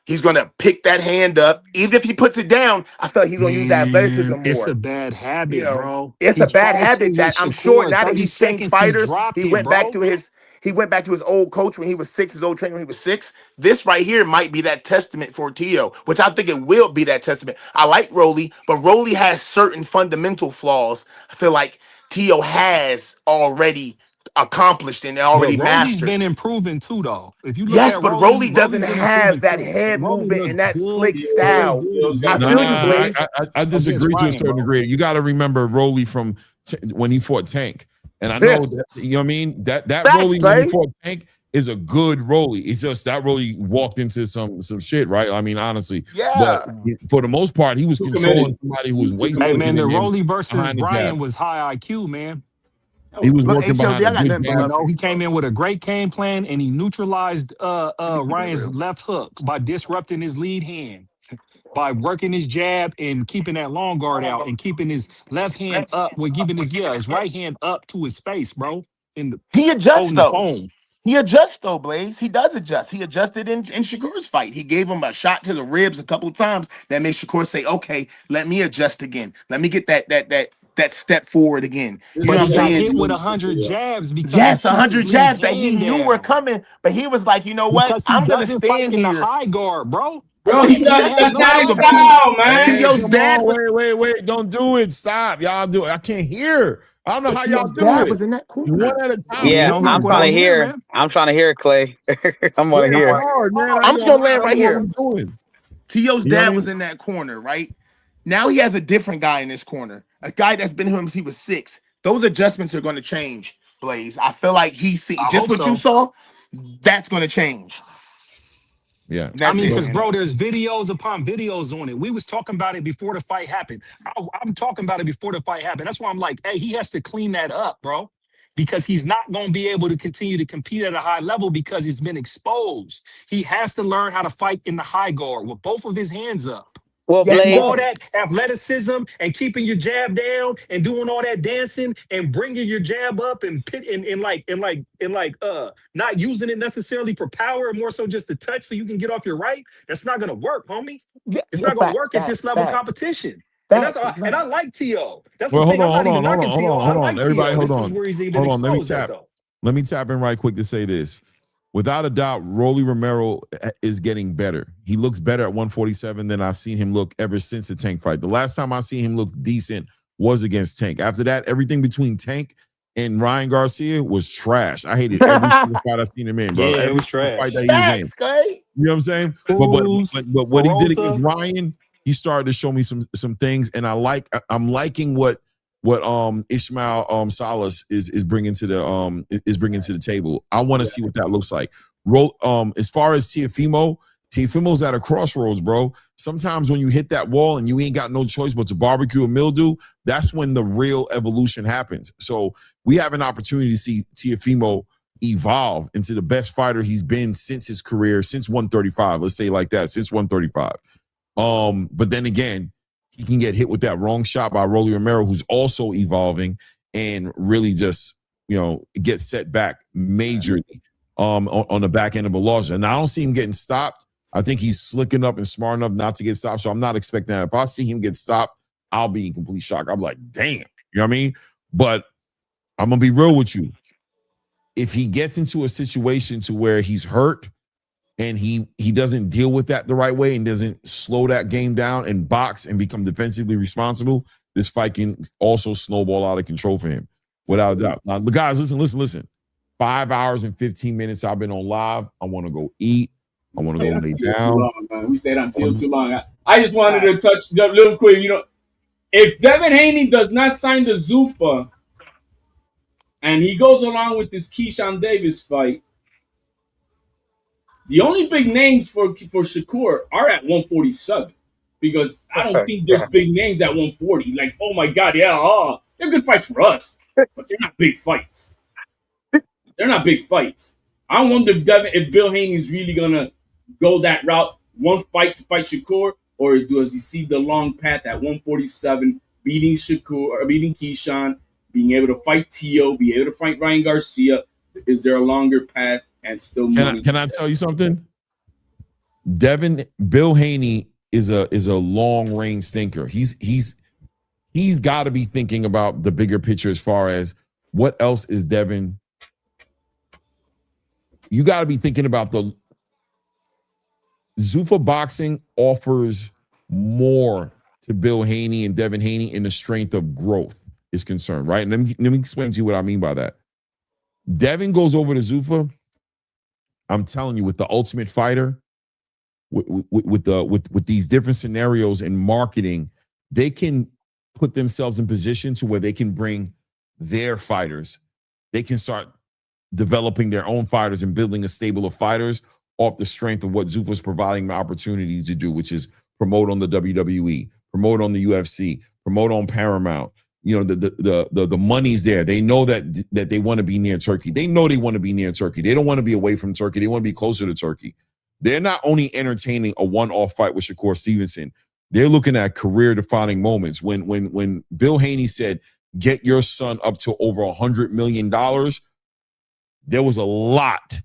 He's gonna pick that hand up, even if he puts it down. I feel like he's gonna use that athleticism It's a more. bad You habit, know, bro. it's He a bad tried to habit with that I'm sure Shakur. now that 30 he's changed seconds, he fighters, dropped he it, went back bro. to his old coach when he was 6, his old trainer when he was 6. This right here might be that testament for Tio, which I think it will be that testament. I like Rolly, but Rolly has certain fundamental flaws. I feel like Tio has already accomplished and But already Rolly's mastered. been improving too, though. If you look Yes, at but Rolly, Rolly doesn't Rolly's been improving have that too. head Rolly movement and looked that good. slick He looked style. good I against feel you, Ryan, Blaze. I disagree against to a Ryan, certain bro. degree. You got to remember Rolly from when he fought Tank, and I know that, you know what I mean. That Facts, Rolly when he Clay. fought Tank is a good Rolly. It's just that Rolly walked into some shit, right? I mean, honestly, Yeah. but for the most part, he was Too controlling committed. somebody who He's was too way Hey slicker man, committed. the than him Rolly versus behind the Brian jab. was high IQ, man. He was Look, working behind HLD, a I got good nothing but You jab. love for know, he you, came bro. in with a great game plan and he neutralized Let me keep it Ryan's real. left hook by disrupting his lead hand, by working his jab and keeping that long guard out and keeping his left hand up, with keeping his right hand up to his face, bro, in the He adjusts holding the though. phone. He adjusts though, Blaze. He does adjust. He adjusted in Shakur's fight. He gave him a shot to the ribs a couple of times that made Shakur say, "Okay, let me adjust again. Let me get that step forward again." You know But what I'm he got saying? hit with 100 jabs because he Yes, keeps his 100 lead jabs that he hand knew were down. coming, but he was like, "You know what? Because he I'm gonna doesn't fight stand in the here." high guard, bro. Bro, He doesn't have It's no not not his high even guard. style, man. Hey, Tio's come dad was on, wait! Don't do it. Stop, y'all do it. I can't hear. I don't know how y'all Tio's do dad it. was in that One corner. at a time. You Yeah, don't Please, like I'm what I trying to bro. hear, hear. man. I'm trying to hear, Clay. I'm Yeah, gonna it's hear. hard, man. I'm just gonna land I right don't know what here. I'm doing. Tio's You know what I dad mean? was in that corner, right? Now he has a different guy in this corner, a guy that's been with him since he was 6. Those adjustments are going to change, Blaze. I feel like I just hope what you so. saw. That's going to change. Yeah. I That's mean, it, because man. bro, there's videos upon videos on it. We was talking about it before the fight happened. I'm talking about it before the fight happened. That's why I'm like, hey, he has to clean that up, bro, because he's not going to be able to continue to compete at a high level because he's been exposed. He has to learn how to fight in the high guard with both of his hands up. Well, Yeah, he And Blaze, all does. that athleticism and keeping your jab down and doing all that dancing and bringing your jab up and pit and not using it necessarily for power, more so just to touch so you can get off your right. That's not gonna work, homie. Yeah, It's yeah, not gonna facts, work at this facts, level facts, competition. And facts. It's and I not. like T.O. That's the Well, thing. I'm not even knocking hold T.O. on, I hold on. like Everybody, T.O. hold This is on. where he's been Hold on. exposed at though. Let me tap in right quick to say this. Without a doubt, Rolly Romero is getting better. He looks better at 147 than I've seen him look ever since the Tank fight. The last time I seen him look decent was against Tank. After that, everything between Tank and Ryan Garcia was trash. I hated every single fight I seen him in, bro. Yeah, it Every was single fight that trash. he was in. Facts, Clay. You know what I'm saying? Cruz, But what he did against Perosa. Ryan, he started to show me some things, and I'm liking what Ishmael Salas is bringing to the table. I want to see what that looks like. As far as Tiafimo's at a crossroads, bro. Sometimes when you hit that wall and you ain't got no choice but to barbecue a mildew, that's when the real evolution happens. So we have an opportunity to see Tiafimo evolve into the best fighter he's been since his career, since 135. Let's say like that, since 135. But then again, he can get hit with that wrong shot by Rolly Romero, who's also evolving and really just, get set back majorly on the back end of a loss. And I don't see him getting stopped. I think he's slick enough and smart enough not to get stopped. So I'm not expecting that. If I see him get stopped, I'll be in complete shock. I'm like, damn. You know what I mean? But I'm going to be real with you. If he gets into a situation to where he's hurt and he doesn't deal with that the right way and doesn't slow that game down and box and become defensively responsible, this fight can also snowball out of control for him, without a doubt. Now, guys, listen. 5 hours and 15 minutes I've been on live. I want to go eat. I want to go lay down. Long, man. We stayed until too long. I just wanted to touch a little quick. If Devin Haney does not sign the Zuffa and he goes along with this Keyshawn Davis fight, the only big names for Shakur are at 147 because I don't think there's big names at 140. Like, oh my God, yeah, they're good fights for us, but they're not big fights. They're not big fights. I wonder if Bill Haney is really gonna go that route, one fight to fight Shakur, or does he see the long path at 147, beating Shakur or beating Keyshawn, being able to fight Tio, be able to fight Ryan Garcia. Is there a longer path and still money? Can I tell you something? Bill Haney is a long range thinker. He's got to be thinking about the bigger picture as far as what else is Devin. You got to be thinking about the Zuffa Boxing offers more to Bill Haney and Devin Haney in the strength of growth is concerned, right? And let me explain to you what I mean by that. Devin goes over to Zuffa. I'm telling you, with the Ultimate Fighter, with these different scenarios and marketing, they can put themselves in position to where they can bring their fighters. They can start developing their own fighters and building a stable of fighters off the strength of what Zuffa's providing the opportunities to do, which is promote on the WWE, promote on the UFC, promote on Paramount. You know, the money's there. They know that they want to be near Turkey. They know they want to be near Turkey. They don't want to be away from Turkey. They want to be closer to Turkey. They're not only entertaining a one-off fight with Shakur Stevenson, they're looking at career-defining moments. When Bill Haney said, get your son up to over $100 million, there was a lot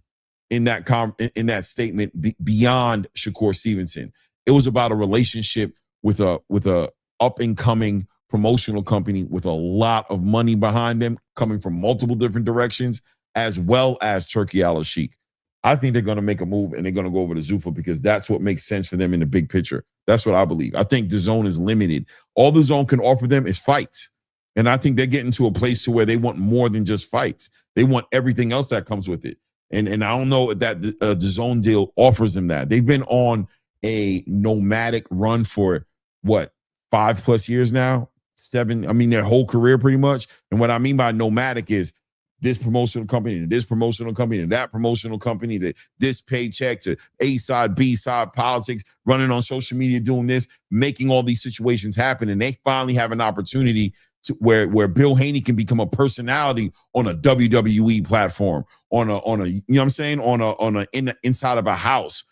in that statement beyond Shakur Stevenson. It was about a relationship with a up-and-coming promotional company with a lot of money behind them, coming from multiple different directions, as well as Turkey Al-Sheikh. I think they're going to make a move and they're going to go over to Zuffa because that's what makes sense for them in the big picture. That's what I believe. I think the zone is limited. All the zone can offer them is fights. And I think they're getting to a place to where they want more than just fights. They want everything else that comes with it. And I don't know that the zone deal offers them that. They've been on a nomadic run for what, 5+ years now? 7, I mean, their whole career pretty much. And what I mean by nomadic is this promotional company to this promotional company to that promotional company, to this paycheck to A side, B side politics, running on social media, doing this, making all these situations happen. And they finally have an opportunity to where Bill Haney can become a personality on a WWE platform, on a you know what I'm saying, inside of a house.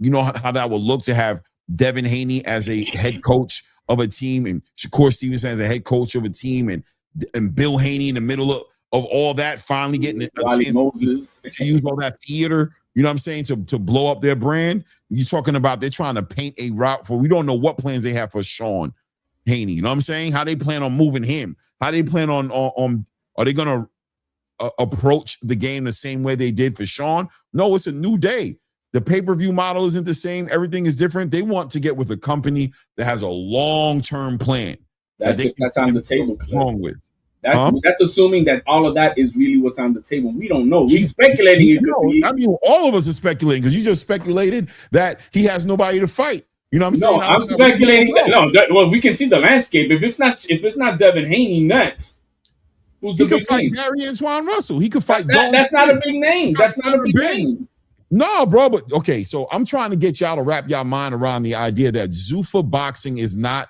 You know how that would look to have Devin Haney as a head coach of a team and Shakur Stevenson as a head coach of a team and Bill Haney in the middle of all that, finally getting a chance to use all that theater, you know what I'm saying, to blow up their brand. You're talking about they're trying to paint a route for, we don't know what plans they have for Sean Haney, you know what I'm saying? How they plan on moving him? How they plan on are they going to approach the game the same way they did for Sean? No, it's a new day. The pay-per-view model isn't the same. Everything is different. They want to get with a company that has a long-term plan. That's on the table. Wrong with. That's assuming that all of that is really what's on the table. We don't know. We're speculating it could be. I mean, all of us are speculating because you just speculated that he has nobody to fight. You know what I'm saying? No, I'm speculating that. Well, we can see the landscape. If it's not Devin Haney next, who's the big name? He could fight Gary Antoine Russell. He could fight. That's not a big name. That's not a big name. No, bro, but okay, so I'm trying to get y'all to wrap y'all mind around the idea that Zuffa Boxing is not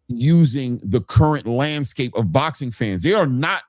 using the current landscape of boxing fans. They are not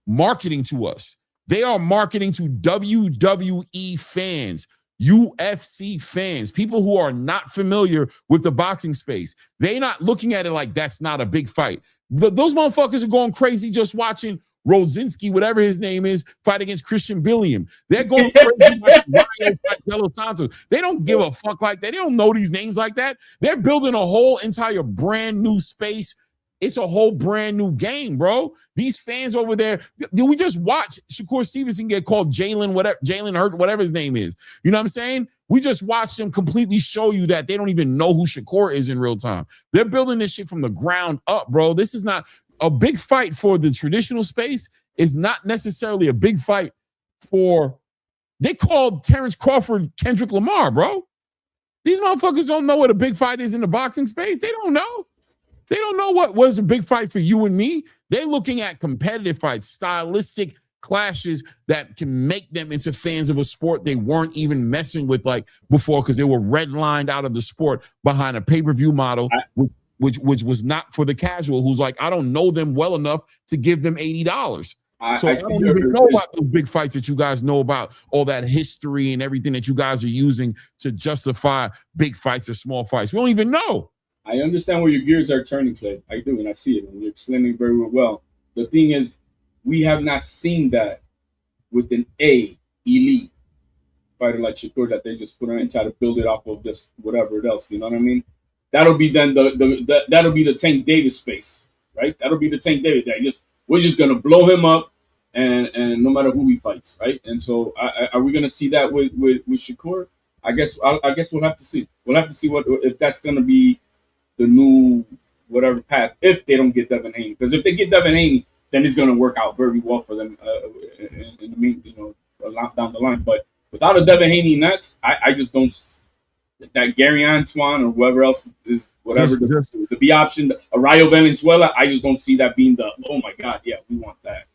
marketing to us. They are marketing to WWE fans, UFC fans, people who are not familiar with the boxing space. They're not looking at it like that's not a big fight. Those motherfuckers are going crazy just watching Rosinski, whatever his name is, fight against Christian Billiam. They're going crazy like Ryan fight Delo Santos. They don't give a fuck like that. They don't know these names like that. They're building a whole entire brand new space. It's a whole brand new game, bro. These fans over there, we just watch Shakur Stevenson get called Jalen Hurt, whatever his name is. You know what I'm saying? We just watched them completely show you that they don't even know who Shakur is in real time. They're building this shit from the ground up, bro. This is not a big fight for the traditional space, is not necessarily a big fight for, they called Terrence Crawford Kendrick Lamar, bro. These motherfuckers don't know what a big fight is in the boxing space. They don't know. They don't know what is a big fight for you and me. They're looking at competitive fights, stylistic clashes that can make them into fans of a sport they weren't even messing with like before because they were redlined out of the sport behind a pay-per-view model, which was not for the casual who's like, I don't know them well enough to give them $80. I don't even know about those big fights that you guys know about, all that history and everything that you guys are using to justify big fights or small fights. We don't even know. I understand where your gears are turning, Clay. I do, and I see it, and you're explaining it very well. the thing is, we have not seen that with an elite fighter like Shakur that they just put on and try to build it off of just whatever else. You know what I mean? That'll be then that'll be the Tank Davis space, right? That'll be the Tank Davis. We're just gonna blow him up, and no matter who he fights, right? And so, are we gonna see that with Shakur? I guess we'll have to see. We'll have to see what if that's gonna be the new whatever path if they don't get Devin Haney. Because if they get Devin Haney, then it's going to work out very well for them in the mean, a lot down the line. But without a Devin Haney next, I just don't that Gary Antoine or whoever else is the B option, a Rayo Valenzuela. I just don't see that being the oh my god, yeah, we want that.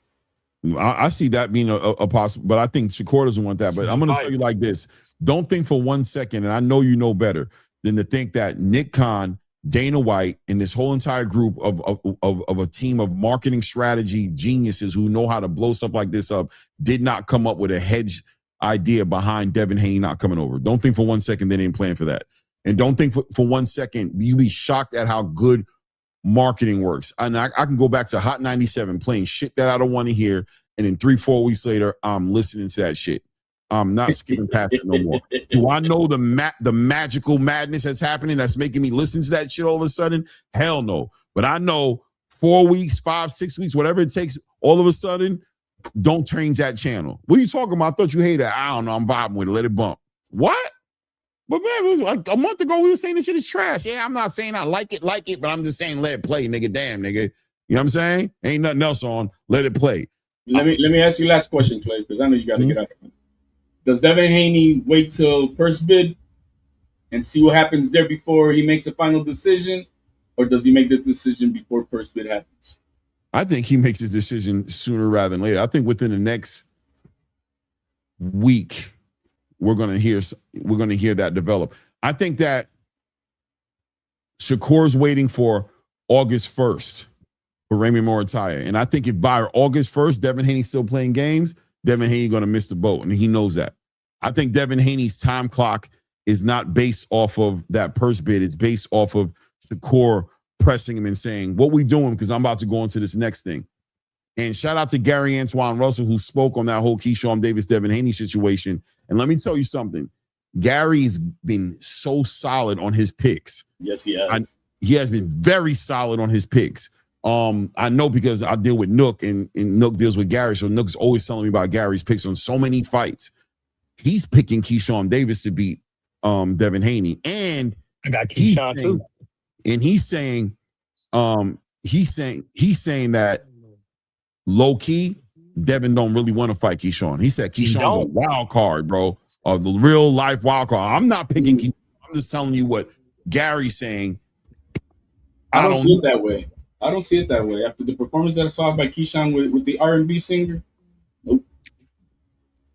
I see that being a possible, but I think Shakur doesn't want that. But I'm going to tell you like this: don't think for 1 second, and I know you know better than to think that Nick Khan, Dana White, and this whole entire group of a team of marketing strategy geniuses who know how to blow stuff like this up did not come up with a hedge idea behind Devin Haney not coming over. Don't think for 1 second they didn't plan for that. And don't think for 1 second you be shocked at how good marketing works. And I can go back to Hot 97 playing shit that I don't want to hear, and then 3-4 weeks later, I'm listening to that shit. I'm not skipping past it no more. Do I know the magical madness that's happening that's making me listen to that shit all of a sudden? Hell no. But I know 4 weeks, 5, 6 weeks, whatever it takes, all of a sudden, don't change that channel. What are you talking about? I thought you hated it. I don't know. I'm vibing with it. Let it bump. What? But man, it was like a month ago we were saying this shit is trash. Yeah, I'm not saying I like it, but I'm just saying let it play, nigga. Damn, nigga. You know what I'm saying? Ain't nothing else on. Let it play. Let me ask you last question, Clay, because I know you got to get out of it. Does Devin Haney wait till purse bid and see what happens there before he makes a final decision, or does he make the decision before purse bid happens? I think he makes his decision sooner rather than later. I think within the next week, we're gonna hear that develop. I think that Shakur's waiting for August 1st for Raymond Muratalla. And I think if by August 1st, Devin Haney's still playing games, Devin Haney going to miss the boat, and he knows that. I think Devin Haney's time clock is not based off of that purse bid. It's based off of Shakur pressing him and saying, what we doing? Because I'm about to go into this next thing. And shout out to Gary Antoine Russell, who spoke on that whole Keyshawn Davis, Devin Haney situation. And let me tell you something. Gary's been so solid on his picks. Yes, he has. He has been very solid on his picks. I know because I deal with Nook and Nook deals with Gary. So Nook's always telling me about Gary's picks on so many fights. He's picking Keyshawn Davis to beat Devin Haney. And I got Keyshawn too. And he's saying that low key, Devin don't really want to fight Keyshawn. He said Keyshawn's a wild card, bro. The real life wild card. I'm not picking Keyshawn. I'm just telling you what Gary's saying. I don't see it that way. I don't see it that way. After the performance that I saw by Keyshawn with the R&B singer, nope.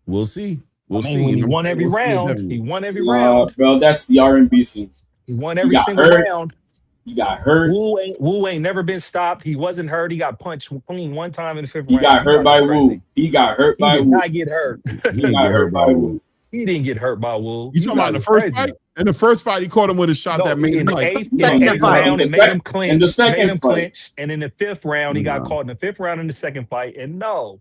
We'll see. We'll see. He won every round. He won every round. Bro, that's the R&B singer. He won every single round. He got hurt. Wu ain't never been stopped. He wasn't hurt. He got punched clean one time in the 5th round. He got hurt by Wu. He got hurt by Wu. He did not get hurt. He got hurt by Wu. He didn't get hurt by Wu. You talking about the first fight? In the first fight, he caught him with a shot that made him like. In the 8th round, it made him clinch. In the second clinch. And in the 5th round, he got caught in the 5th round in the second fight. And no.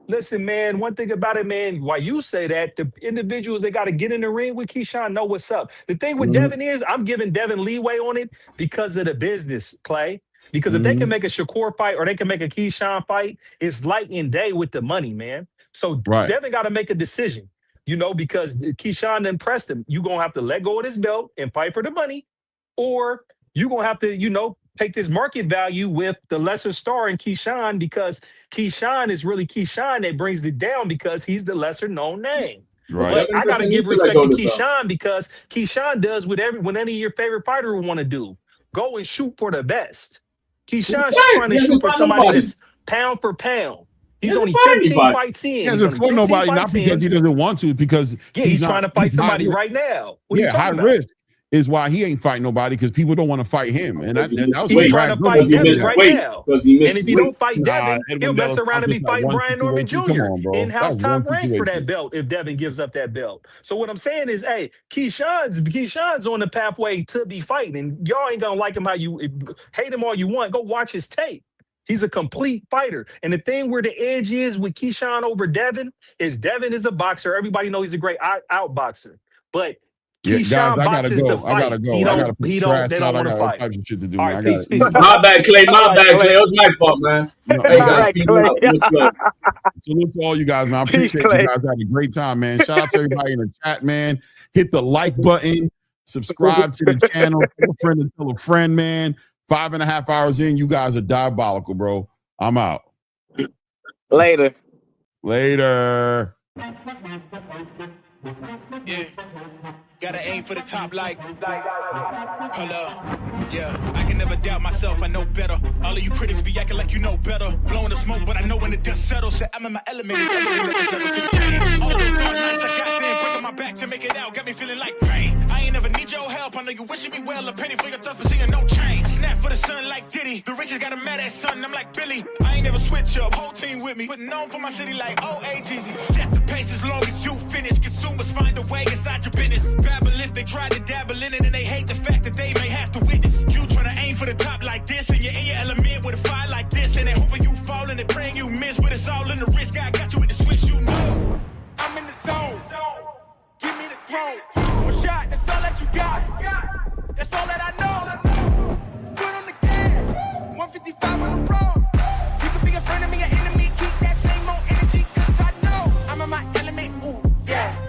Listen, man, one thing about it, man, why you say that, the individuals that got to get in the ring with Keyshawn know what's up. The thing with Devin is I'm giving Devin leeway on it because of the business, Clay. Because if they can make a Shakur fight or they can make a Keyshawn fight, it's light and day with the money, man. So Devin got to make a decision, because Keyshawn done pressed him. You're going to have to let go of this belt and fight for the money, or you're going to have to, take this market value with the lesser star in Keyshawn, because Keyshawn is really Keyshawn that brings it down because he's the lesser known name. Right. But I got to give respect to Keyshawn because Keyshawn does what any of your favorite fighter would want to do. Go and shoot for the best. Keyshawn's trying to shoot for somebody that's pound for pound. He's only 15 fights in. He hasn't fought nobody, not because he doesn't want to, because he's trying to fight somebody right now. High risk is why he ain't fighting nobody, because people don't want to fight him. And that was he's trying to fight Devin right now. And if you don't fight Devin, he'll mess around and be fighting Brian Norman Jr. in-house top rank for that belt if Devin gives up that belt. So what I'm saying is, hey, Keyshawn's on the pathway to be fighting, and y'all ain't gonna like him how you hate him all you want. Go watch his tape. He's a complete fighter. And the thing where the edge is with Keyshawn over Devin is Devin is a boxer. Everybody knows he's a great out boxer. But Yeah, guys, Keyshawn I gotta boxes go. to fight. I gotta go. He I don't, gotta put he trash don't, they out. don't I want got to all fight. types of shit to do, All man. right, I got peace, peace. My bad, Clay. My bad, Clay. It was my fault, man. Hey, guys, right, peace Clay. out. Much love. Salute to all you guys, man. I Peace, appreciate Clay. you guys having a great time, man. Shout out to everybody in the chat, man. Hit the like button, subscribe to the channel, tell a friend to tell a friend, man. 5.5 hours in, you guys are diabolical, bro. I'm out. Later. Later. Yeah. Gotta aim for the top like hello. Yeah, I can never doubt myself, I know better. All of you critics be acting like you know better. Blowing the smoke, but I know when the dust settles. So I'm in my element. All those dark nights I got then, breaking my back to make it out, got me feeling like pain. I ain't never need your help, I know you wishing me well. A penny for your thoughts, but seeing no change. I snap for the sun like Diddy. The riches got a mad ass son, I'm like Billy. I ain't never switch up, whole team with me. But known for my city like OAGZ. Set the pace as long as you finish. Consumers find a way inside your business. Babble if they try to dabble in it and they